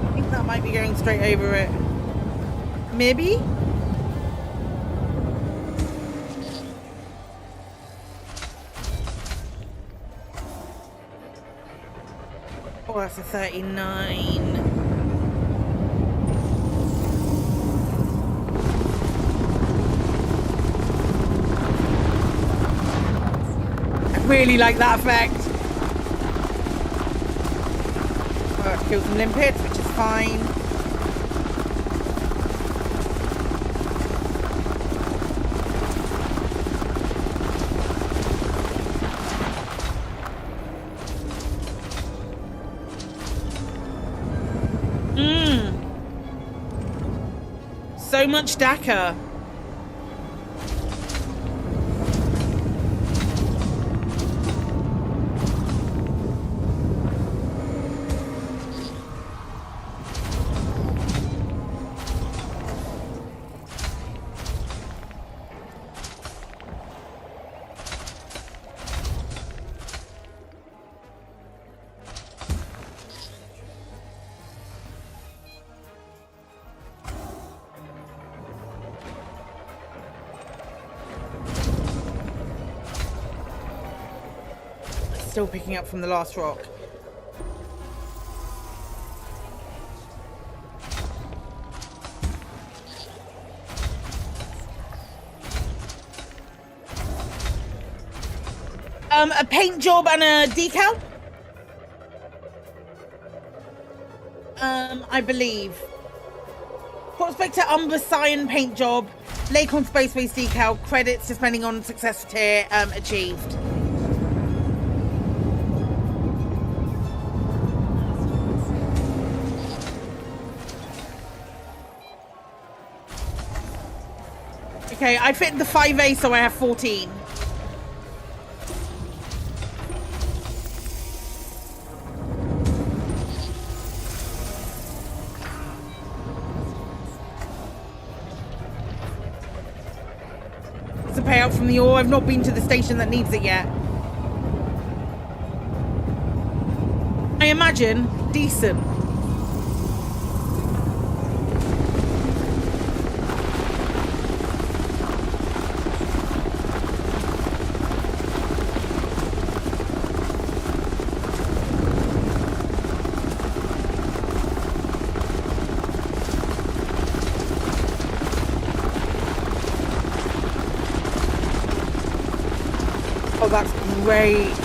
I think that might be going straight over it. Maybe? Oh, that's a 39. Really like that effect. Oh, kill some limpets, which is fine. So much DACA. Still picking up from the last rock. A paint job and a decal. I believe. Prospector Umber Cyan paint job. Lake on Space Base decal. Credits depending on success tier achieved. Okay, I fit the 5A, so I have 14. It's a payout from the ore. I've not been to the station that needs it yet. I imagine decent. That's great.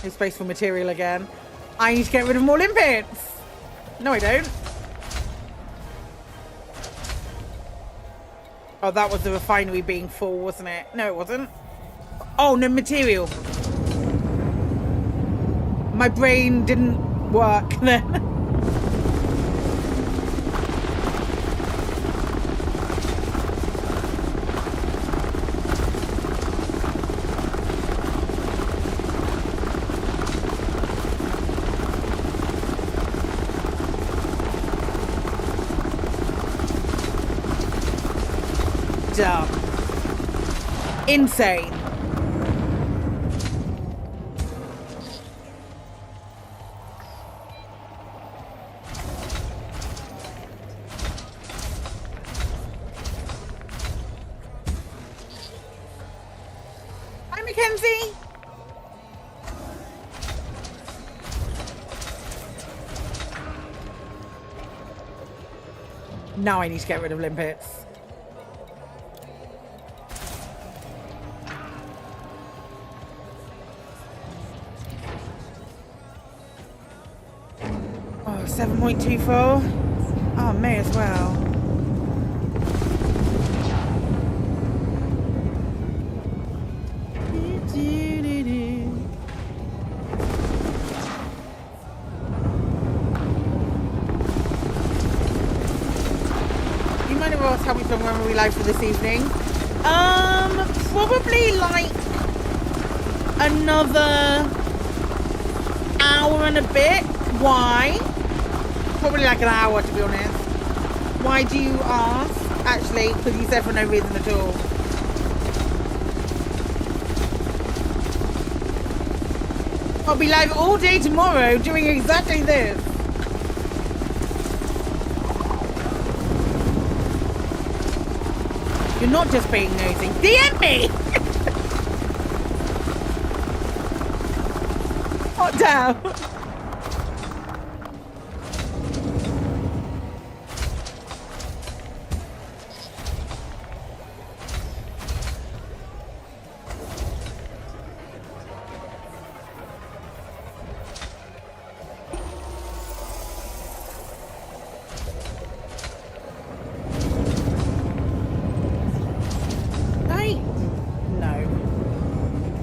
Space for material again. I need to get rid of more limpets. No, I don't. Oh, that was the refinery being full, wasn't it? No, it wasn't. Oh, no material. My brain didn't work then. Dumb. Insane. Hi, Mackenzie. Now I need to get rid of limpets. Oh, 7.24. Oh, may as well. You might have asked how much longer are we live for this evening? Probably like another hour and a bit. Why? Probably like an hour, to be honest. Why do you ask? Actually, because you said for no reason at all. I'll be live all day tomorrow doing exactly this. You're not just being nosy. DM me! Hot damn.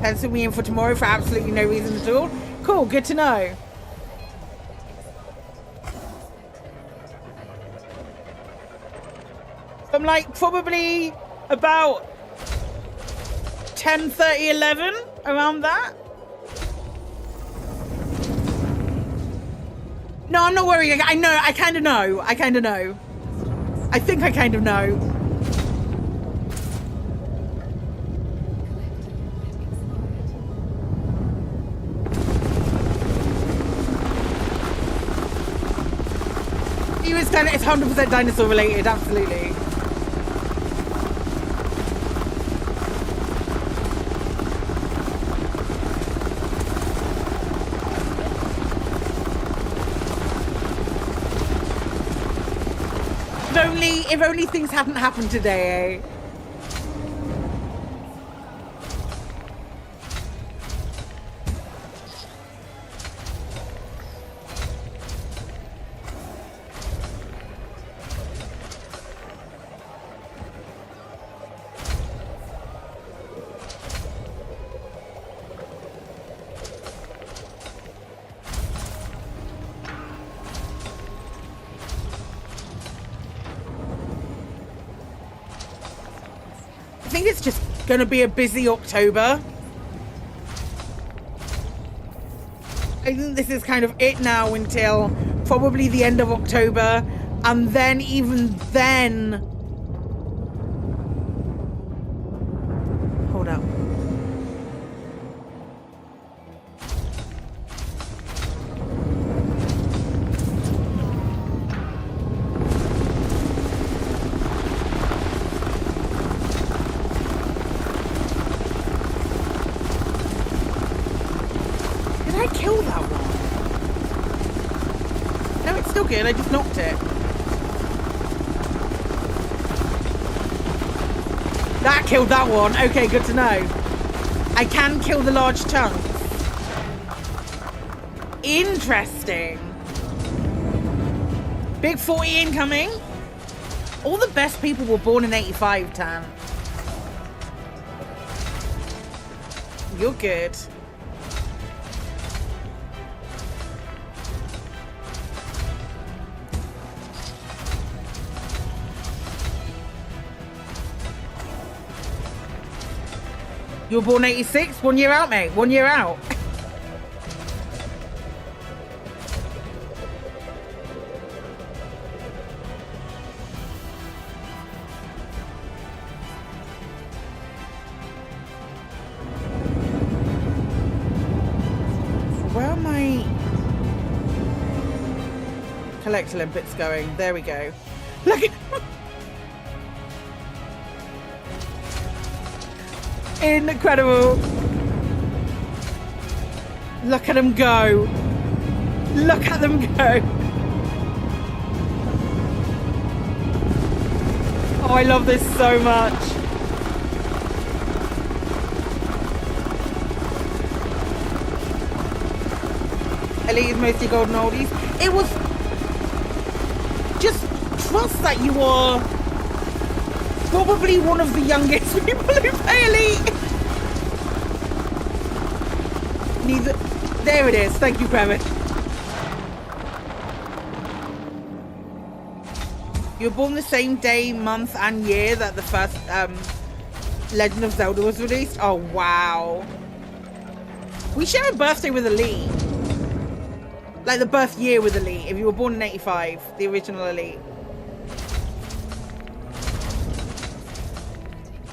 Pencil me in for tomorrow for absolutely no reason at all. Cool, good to know. I'm like probably about 10:30, 11, around that. No, I'm not worrying. I know, I kind of know. I kind of know. I think I kind of know. It's 100% dinosaur related, absolutely. If only things hadn't happened today, eh? I think it's just going to be a busy October. I think this is kind of it now until probably the end of October. And then even then... Hold up. Kill that one. No, it's still good. I just knocked it. That killed that one. Okay, good to know. I can kill the large chunks. Interesting. Big 40 incoming. All the best people were born in 85, Tan. You're good. You were born 86? 1 year out, mate. 1 year out. Where are my collect Olympics going? There we go. Look at... Incredible. Look at them go. Look at them go. Oh, I love this so much. Elite is mostly golden oldies. It was just trust that you are probably one of the youngest people who play Elite. Neither. There it is. Thank you, Kevin. You were born the same day, month, and year that the first Legend of Zelda was released. Oh, wow. We share a birthday with Elite. Like the birth year with Elite. If you were born in 85, the original Elite.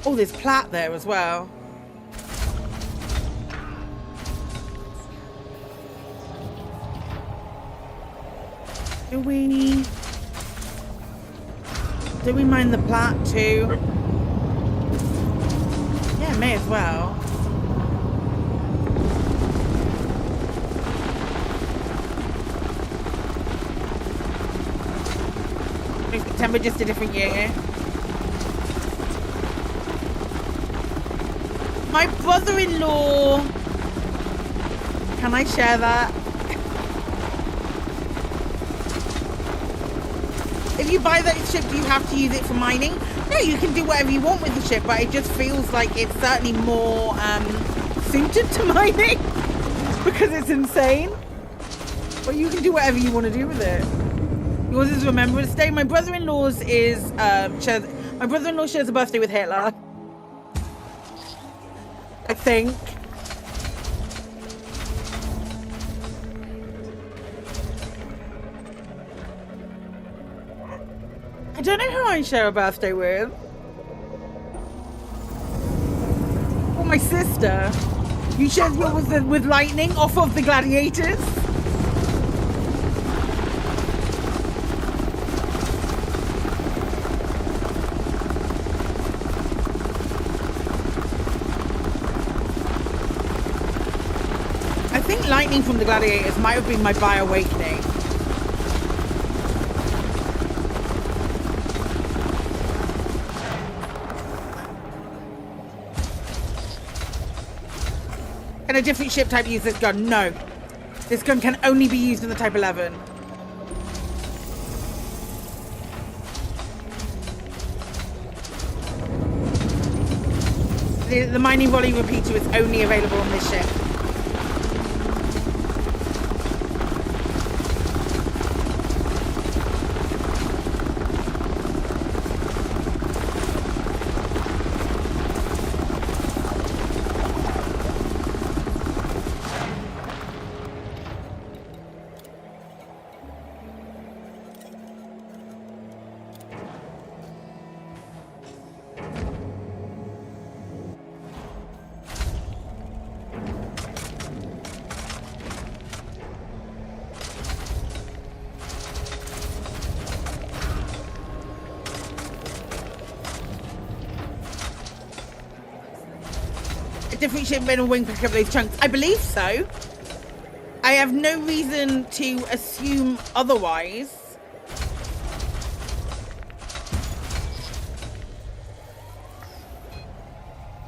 Oh, there's Platt there as well. Do we mine the Platt too? Yeah, may as well. September, just a different year. My brother-in-law. Can I share that? If you buy that ship, do you have to use it for mining? No, you can do whatever you want with the ship, but it just feels like it's certainly more suited to mining because it's insane. But you can do whatever you want to do with it. Yours is Remembrance Day. My brother-in-law's is my brother-in-law shares a birthday with Hitler. I think. I don't know who I share a birthday with. Or my sister. You shared yours with Lightning off of the Gladiators. I think Lightning from the Gladiators might have been my Bi-Awakening. Can a different ship type use this gun? No. This gun can only be used in the Type 11. The mining volley repeater is only available on this ship. Different ship and a wing pick up those chunks. I believe so. I have no reason to assume otherwise.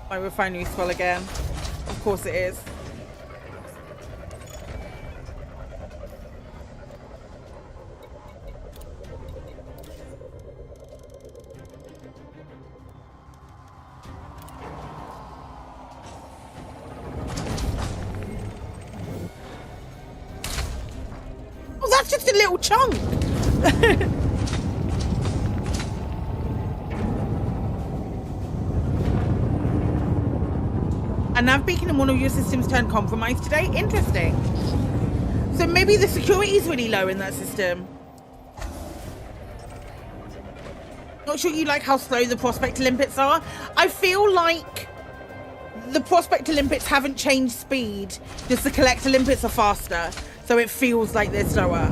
My refinery's full again. Of course it is. Just a little chunk. A nav beacon in one of your systems turned compromised today. Interesting. So maybe the security is really low in that system. Not sure you like how slow the Prospector limpets are. I feel like the Prospector limpets haven't changed speed. Just the Collector limpets are faster. So it feels like they're slower.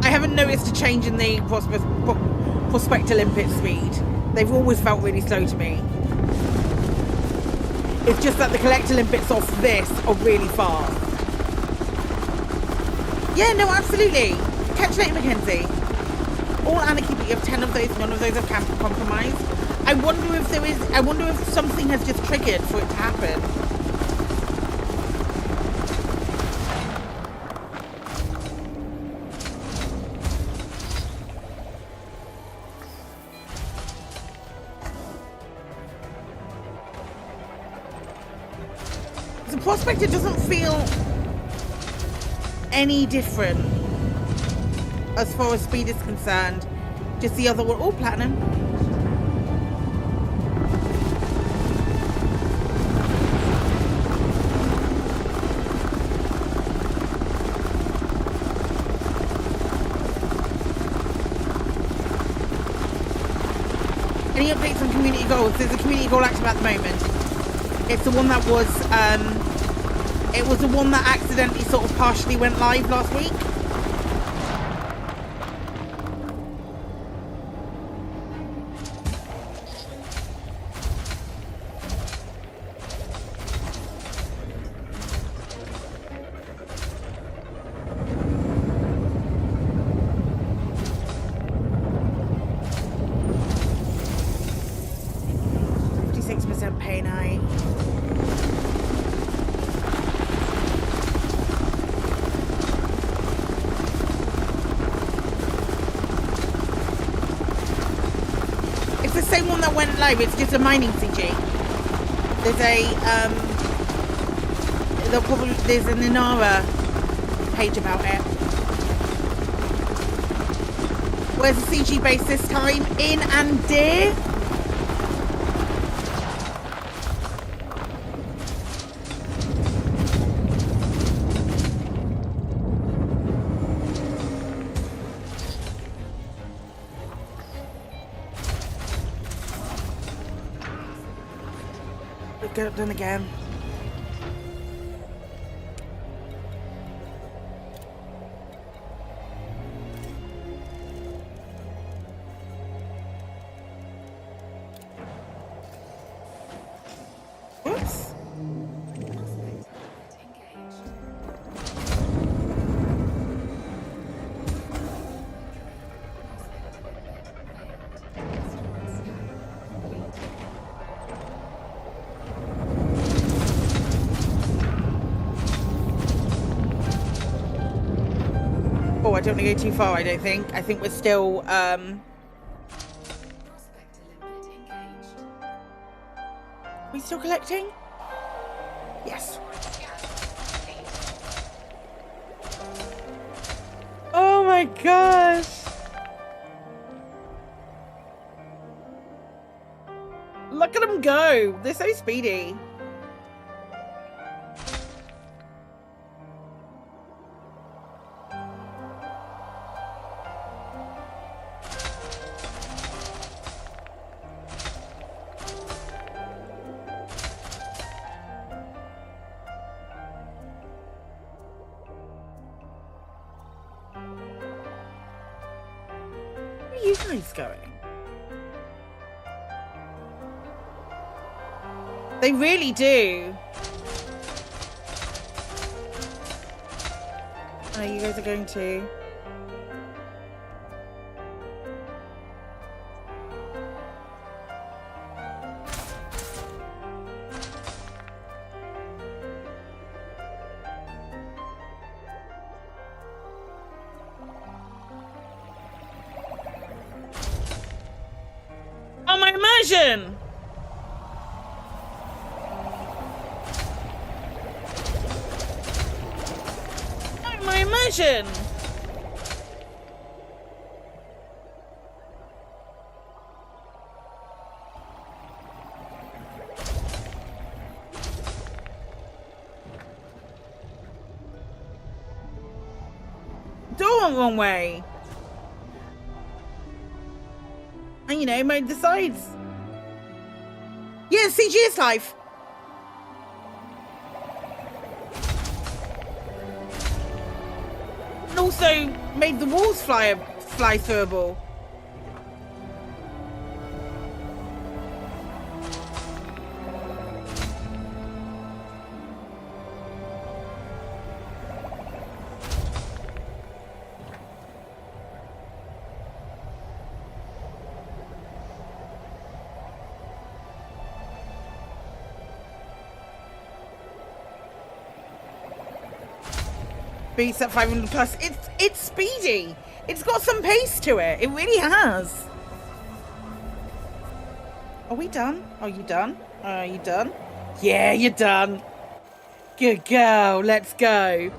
I haven't noticed a change in the Prospector limpet speed. They've always felt really slow to me. It's just that the Collector limpets off this are really fast. Yeah, no, absolutely. Catch you later, Mackenzie. All anarchy, but you have 10 of those. None of those are compromised. I wonder if something has just triggered for it to happen. The Prospector doesn't feel any different as far as speed is concerned. Just the other one. Oh, platinum. Any updates on community goals? There's a community goal active at the moment. It's the one that was, it was the one that accidentally sort of partially went live last week. It's just a mining CG. There's there's an Inara page about it. Where's the CG base this time? In Andir? Get it done again. Whoops. Oh, I don't want to go too far, I don't think. I think we're still, we still collecting? Yes. Oh my gosh. Look at them go. They're so speedy. Going. They really do. Oh, you guys are going to. Immersion! Oh, my immersion! Door went wrong way. And you know, mode the sides. Yeah, CG is live. And also made the walls fly throughable. Beats at 500 plus. It's speedy. It's got some pace to it. It really has. Are we done? Are you done? Are you done? Yeah, you're done. Good girl. Let's go.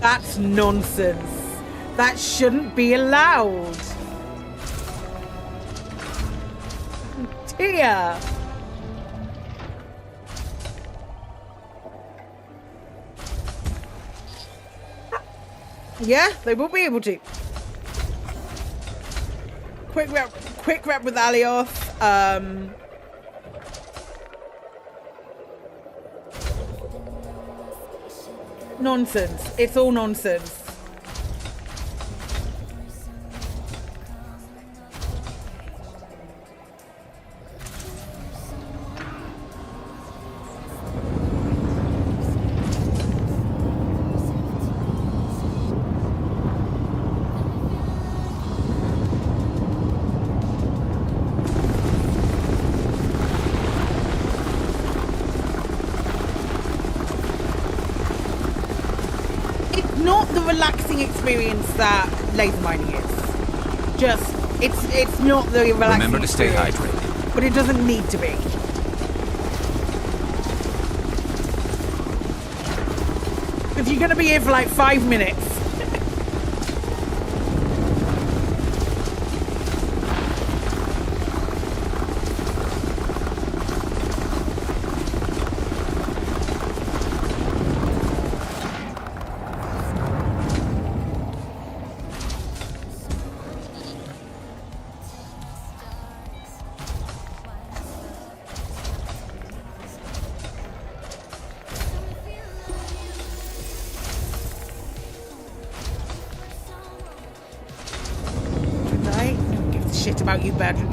That's nonsense. That shouldn't be allowed. Dear. Yeah, they will be able to. Quick rep with Alioth. Nonsense. It's all nonsense. Relaxing experience that laser mining is. Just it's not the relaxing. Remember to stay experience, hydrated. but it doesn't need to be. If you're gonna be here for like 5 minutes. About you, Bertrand.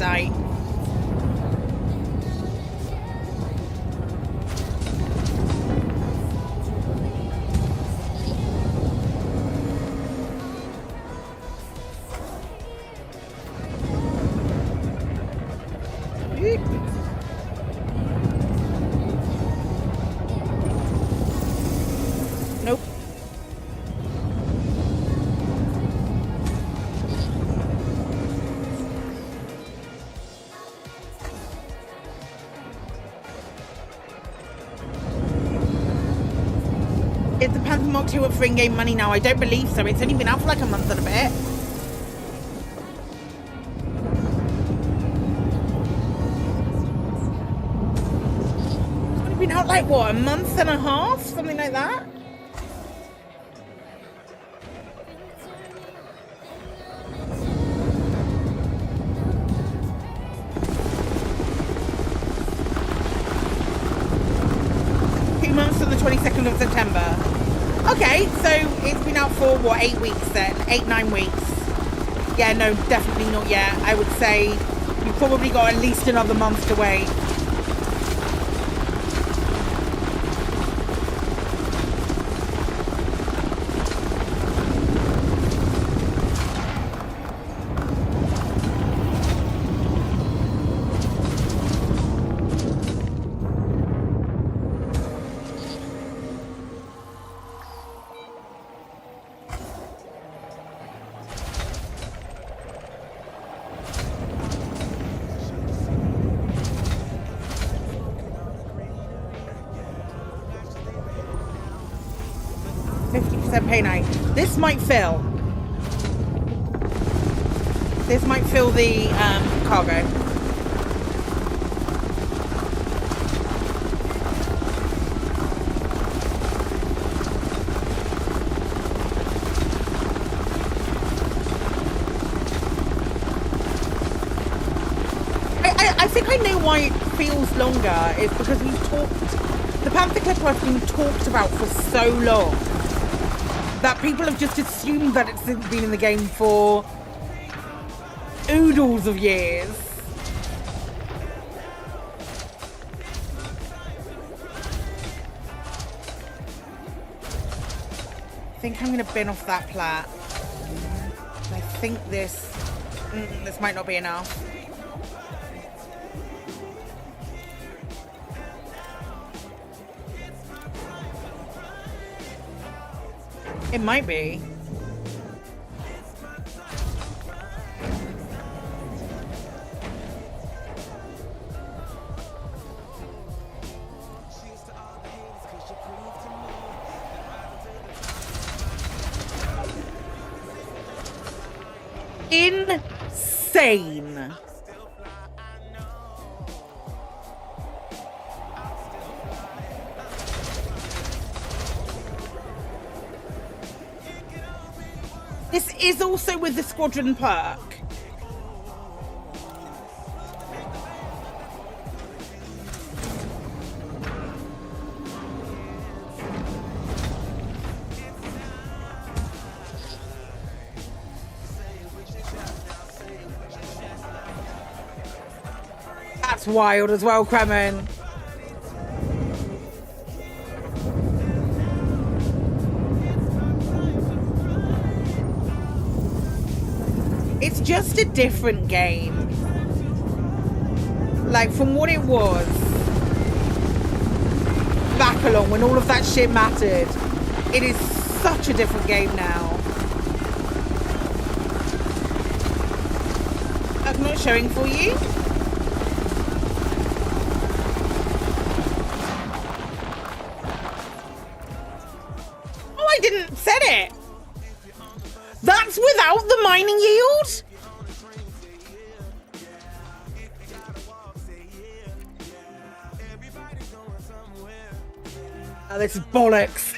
Nope. Is the Panther Mark 2 up for in-game money now? I don't believe so. It's only been out for like a month and a bit. It's only been out like, what, a month and a half? Something like that? Months on the 22nd of September. Okay, so it's been out for what, 8 weeks then? 8-9 weeks. Yeah, no, definitely not yet. I would say you've probably got at least another month to wait. Pay night. This might fill. This might fill the cargo. I think I know why it feels longer. It's because the Panther Clipper has been talked about for so long that people have just assumed that it's been in the game for oodles of years. think I'm going to bin off that plat. I think this might not be enough. It might be. Insane. This is also with the squadron perk. That's wild as well, Kremen. It's just a different game. Like, from what it was back along when all of that shit mattered, it is such a different game now. I'm not showing for you. Oh, I didn't set it. That's without the mining yield? Oh, this is bollocks.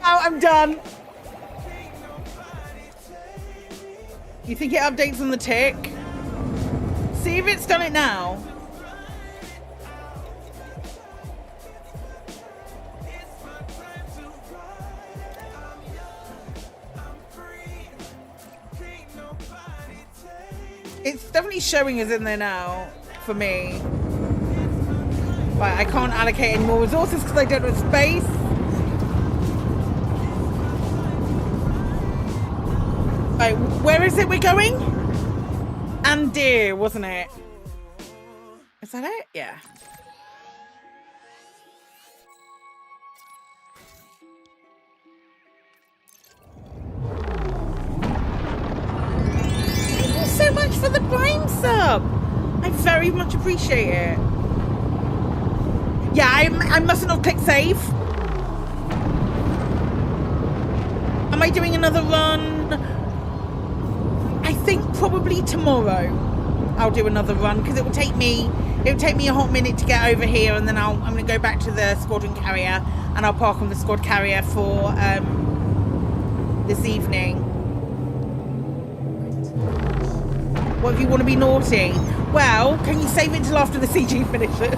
Oh, I'm done. You think it updates on the tick? See if it's done it now. It's definitely showing us in there now for me. Right, I can't allocate any more resources because I don't have space. Right, where is it we're going? And deer, wasn't it? Is that it? Yeah. Thank you so much for the Prime sub. I very much appreciate it. Yeah, I mustn't have clicked save. Am I doing another run? I think probably tomorrow I'll do another run because it will take me a hot minute to get over here, and then I'm going to go back to the squadron carrier and I'll park on the squad carrier for this evening. What if you want to be naughty? Well, can you save it till after the CG finishes?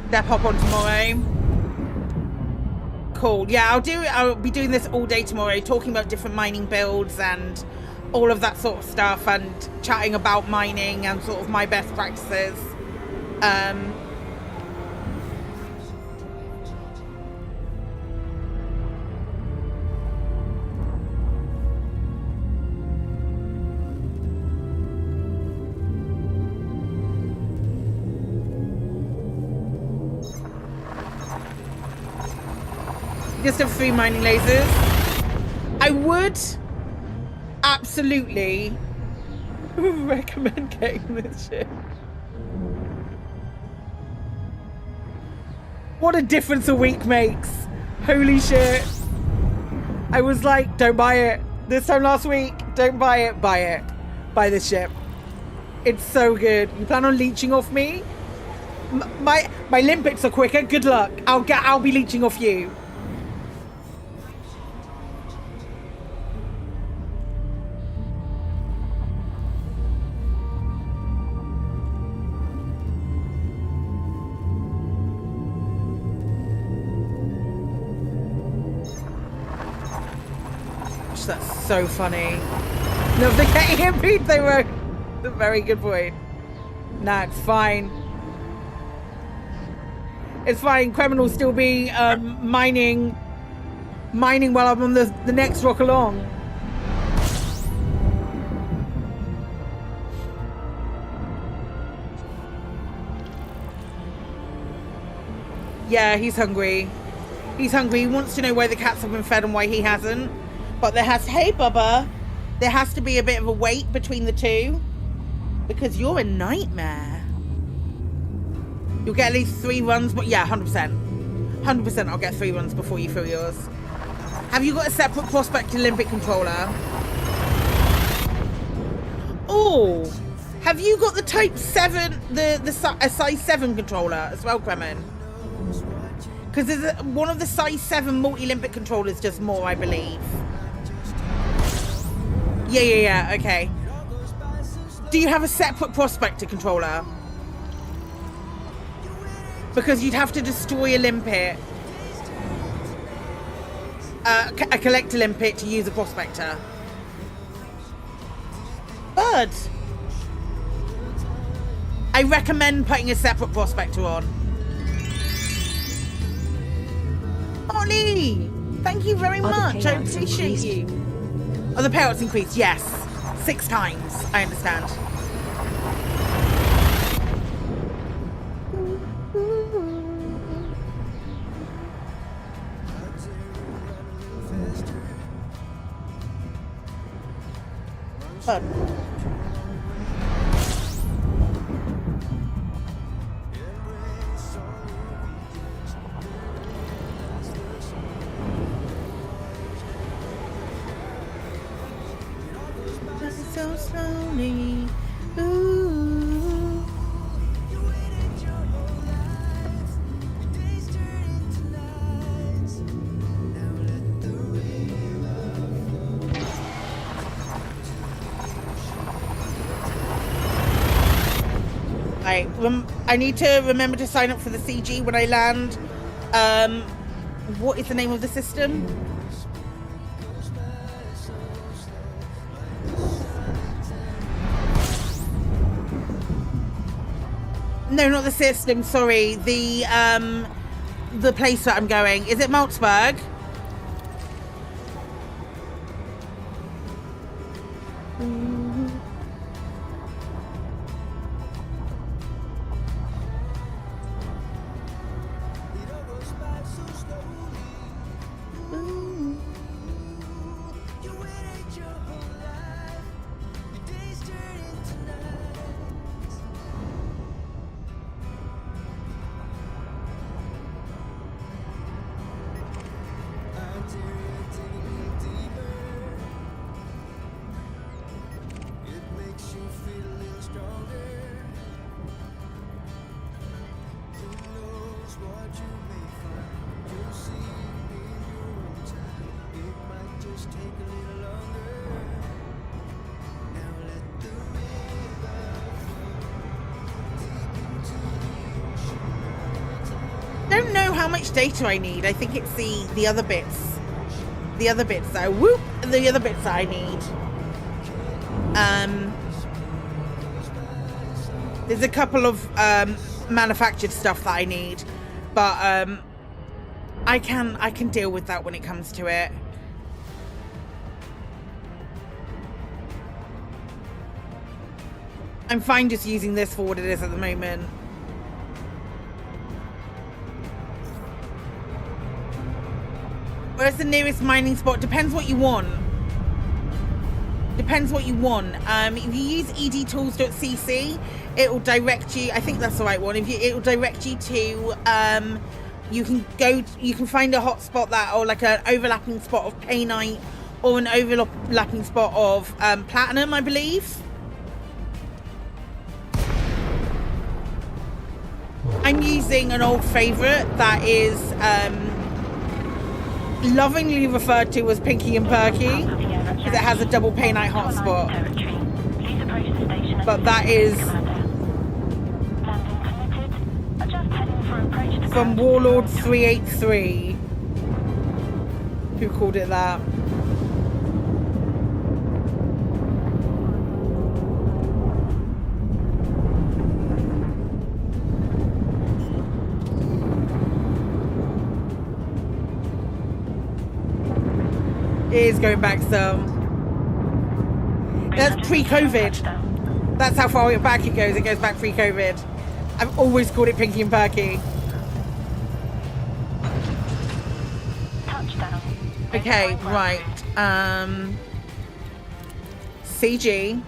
Step hop on tomorrow. Cool. Yeah, I'll be doing this all day tomorrow, talking about different mining builds and all of that sort of stuff, and chatting about mining and sort of my best practices. Just have 3 mining lasers. I would absolutely recommend getting this shit. What a difference a week makes. Holy shit. I was like, don't buy it. This time last week, don't buy it. Buy it. Buy this ship. It's so good. You plan on leeching off me? My limpets are quicker. Good luck. I'll be leeching off you. that's so funny. No, the getting him beat, they were a very good point. Nah, it's fine. It's fine. Kremen will still be mining while I'm on the next rock along. Yeah, he's hungry. He's hungry. He wants to know why the cats have been fed and why he hasn't. But hey, Bubba, there has to be a bit of a wait between the two. Because you're a nightmare. You'll get at least 3 runs, but yeah, 100%. 100% I'll get 3 runs before you fill yours. Have you got a separate Prospect Olympic controller? Oh, have you got the Type 7, a size 7 controller as well, Kremen? Because there's one of the size 7 multi-Olympic controllers does more, I believe. Yeah, okay. Do you have a separate Prospector controller? Because you'd have to destroy a limpet. A collector limpet to use a Prospector. But I recommend putting a separate Prospector on. Ollie, thank you very much. I appreciate you. Oh, the payouts increased, yes. 6 times, I understand. Fun. So slowly, ooh. I need to remember to sign up for the CG when I land. What is the name of the system? No, not the system, sorry. The place that I'm going. Is it Maltzberg? Data I need. I think it's the other bits. The other bits that I need. There's a couple of manufactured stuff that I need, but I can deal with that when it comes to it. I'm fine just using this for what it is at the moment. Where's the nearest mining spot? Depends what you want. Depends what you want. If you use edtools.cc, it will direct you. I think that's the right one. It will direct you to. You can find a hotspot or like an overlapping spot of painite, or an overlapping spot of platinum, I believe. I'm using an old favorite that is lovingly referred to as Pinky and Perky because it has a double painite hotspot. But that is from Warlord 383, who called it that. It is going back some. That's pre-COVID. That's how far back it goes. It goes back pre-COVID. I've always called it Pinky and Perky. Touchdown. Okay, right. CG.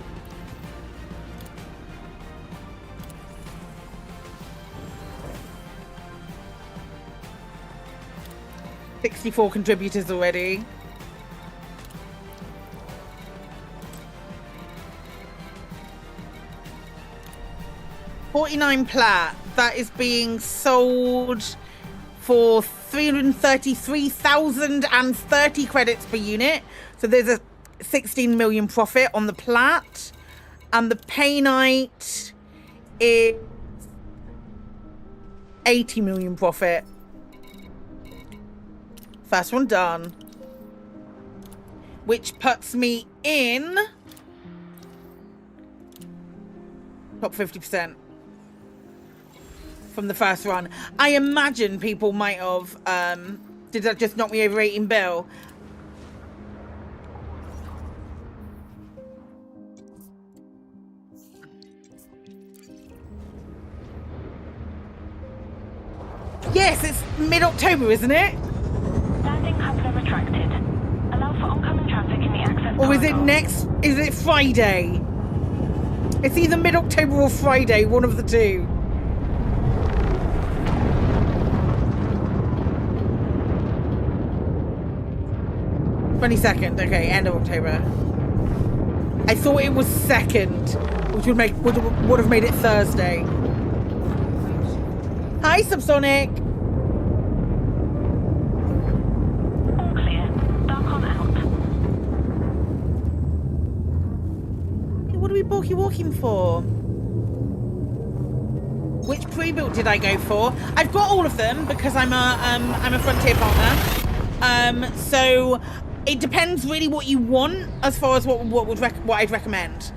$64 contributors already. $49 plat. That is being sold for 333,030 credits per unit. So there's a 16 million profit on the plat. And the painite is 80 million profit. First one done. Which puts me in top 50%. From the first run. I imagine people might have did that just knock me over 18 bill? Yes, it's mid-October, isn't it? Landing coupler retracted. Allow for oncoming traffic in the access Or is it corridor. is it Friday? It's either mid-October or Friday, one of the two. $22nd, okay, end of October. I thought it was 2nd, which would have made it Thursday. Hi, Subsonic. All clear. Darkon out. What are we walking for? Which pre-built did I go for? I've got all of them because I'm a Frontier partner. So it depends really what you want as far as what I'd recommend.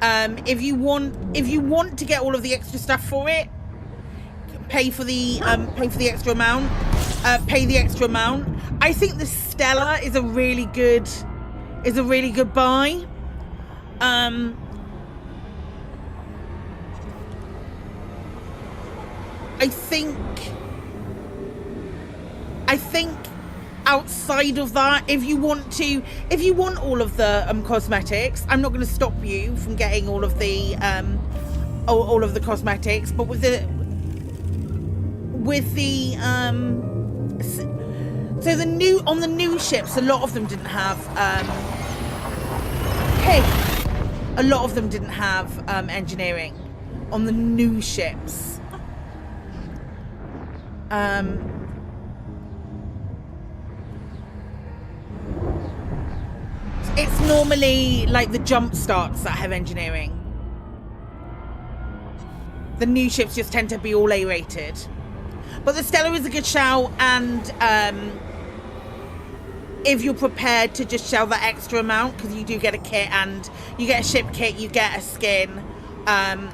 If you want to get all of the extra stuff for it, pay for the extra amount. Pay the extra amount. I think the Stella is a really good buy. I think outside of that, if you want all of the cosmetics, I'm not going to stop you from getting all of the cosmetics, but with the new ships, a lot of them didn't have engineering on the new ships. It's normally like the jump starts that have engineering. The new ships just tend to be all A-rated. But the Stella is a good shout, and if you're prepared to just shell that extra amount, because you do get a kit, and you get a ship kit, you get a skin, and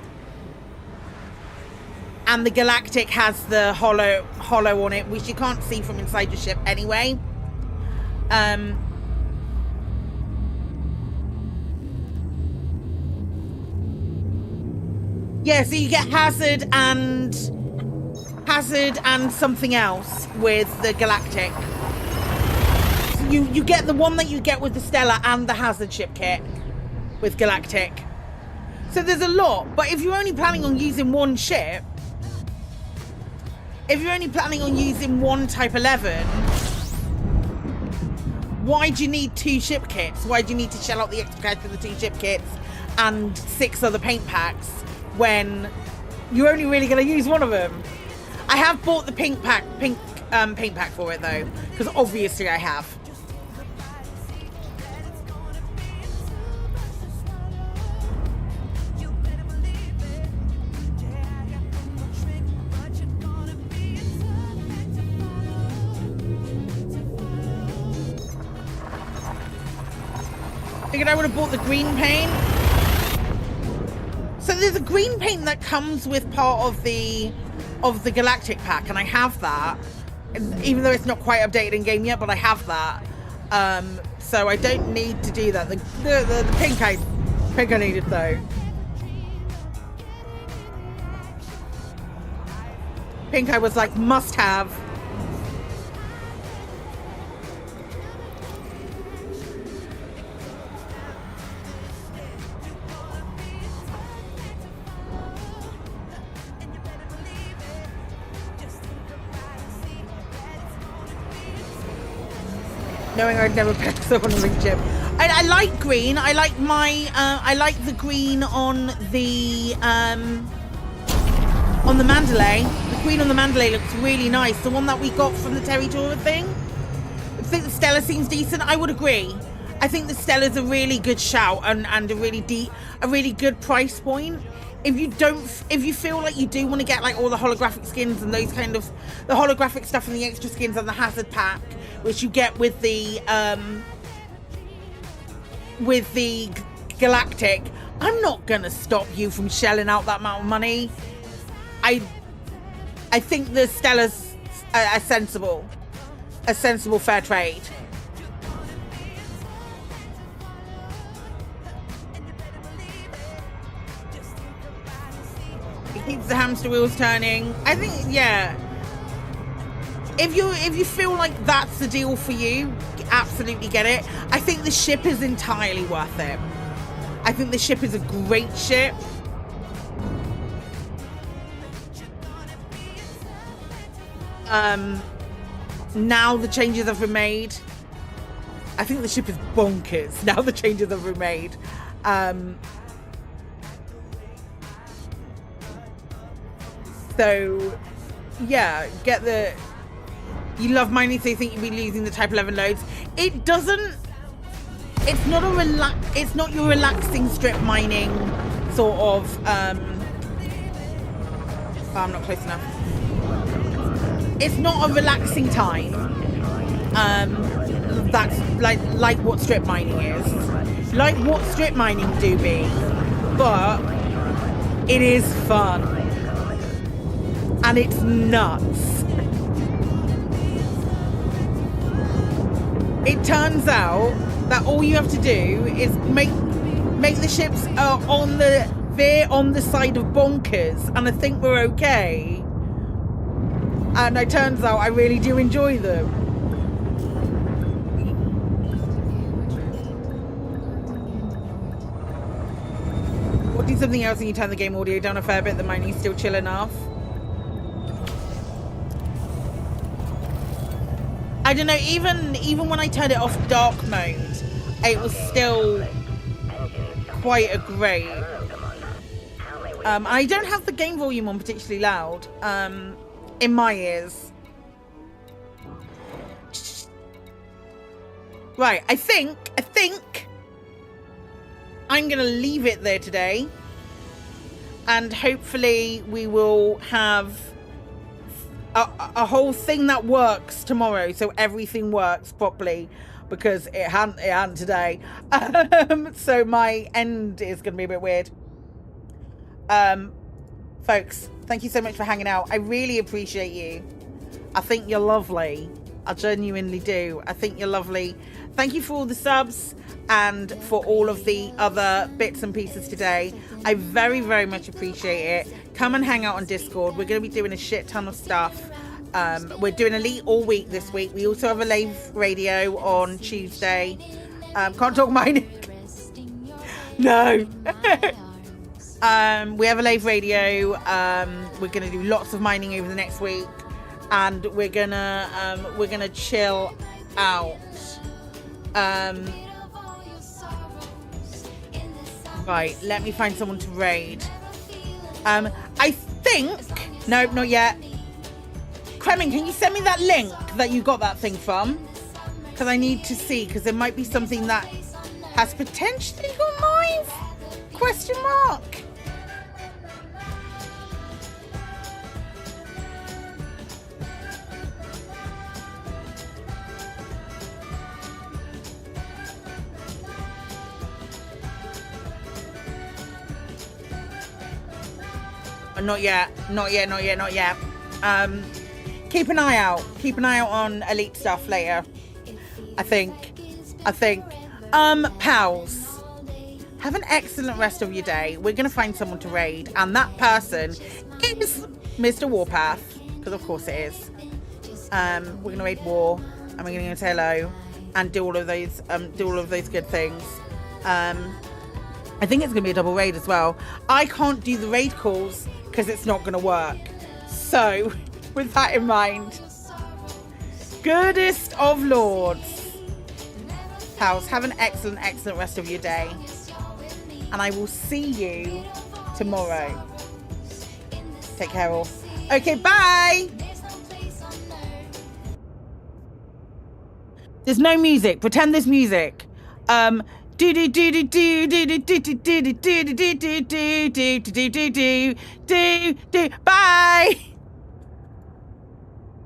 the Galactic has the hollow on it, which you can't see from inside your ship anyway. Yeah, so you get hazard and something else with the Galactic. So you get the one that you get with the Stella and the hazard ship kit with Galactic. So there's a lot, but if you're only planning on using one ship, if you're only planning on using one Type 11, why do you need 2 ship kits? Why do you need to shell out the extra cash for the 2 ship kits and 6 other paint packs when you're only really going to use one of them? I have bought the paint pack for it though, because obviously I have. Figured I would have bought the green paint. So there's a green paint that comes with part of the Galactic pack, and I have that, even though it's not quite updated in game yet, but I have that. So I don't need to do that. The pink I needed though. Pink I was like must have. Knowing I'd never pick someone on the chip. I like green. I like my I like the green on the Mandalay. The green on the Mandalay looks really nice. The one that we got from the Terry Tour thing. I think the Stella seems decent. I would agree. I think the Stella's a really good shout and a really good price point. If you feel like you do want to get like all the holographic skins and those kind of the holographic stuff and the extra skins and the hazard pack, which you get with the galactic, I'm not gonna stop you from shelling out that amount of money. I think the Stella's a sensible fair trade. It keeps the hamster wheels turning. I think, yeah. If you feel like that's the deal for you, absolutely get it. I think the ship is entirely worth it. I think the ship is a great ship. Now the changes have been made. I think the ship is bonkers. Now the changes have been made. So, yeah, get the... You love mining, so you think you'll be losing the Type 11 loads. It doesn't... It's not it's not your relaxing strip mining sort of... Oh, I'm not close enough. It's not a relaxing time. That's like what strip mining is. Like what strip mining do be. But it is fun. And it's nuts. It turns out that all you have to do is make the ships veer on the side of bonkers, and I think we're okay. And it turns out I really do enjoy them. Or do something else and you turn the game audio down a fair bit. The mining's still chill enough. I don't know, even when I turned it off dark mode, it was still quite a great. I don't have the game volume on particularly loud in my ears. Right, I think I'm gonna leave it there today, and hopefully we will have a whole thing that works tomorrow, so everything works properly, because it hadn't today. So my end is gonna be a bit weird. Folks, thank you so much for hanging out. I really appreciate you. I think you're lovely. I genuinely do. I think you're lovely. Thank you for all the subs and for all of the other bits and pieces today. I very, very much appreciate it. Come and hang out on Discord. We're going to be doing a shit ton of stuff. We're doing Elite all week this week. We also have a live radio on Tuesday. Can't talk mining. No. We have a live radio. We're going to do lots of mining over the next week, and we're gonna chill out. Right, let me find someone to raid. I think... Nope, not yet. Kremlin, can you send me that link that you got that thing from? Because I need to see, because there might be something that has potentially gone live? Question mark. Not yet. Keep an eye out on Elite stuff later, I think. I think. Pals. Have an excellent rest of your day. We're going to find someone to raid. And that person is Mr. Warpath. Because of course it is. We're going to raid War. And we're going to say hello. And do all of those good things. I think it's going to be a double raid as well. I can't do the raid calls because it's not going to work. So, with that in mind, goodest of lords. Pals, have an excellent, excellent rest of your day. And I will see you tomorrow. Take care all. Okay, bye! There's no music. Pretend there's music. Bye!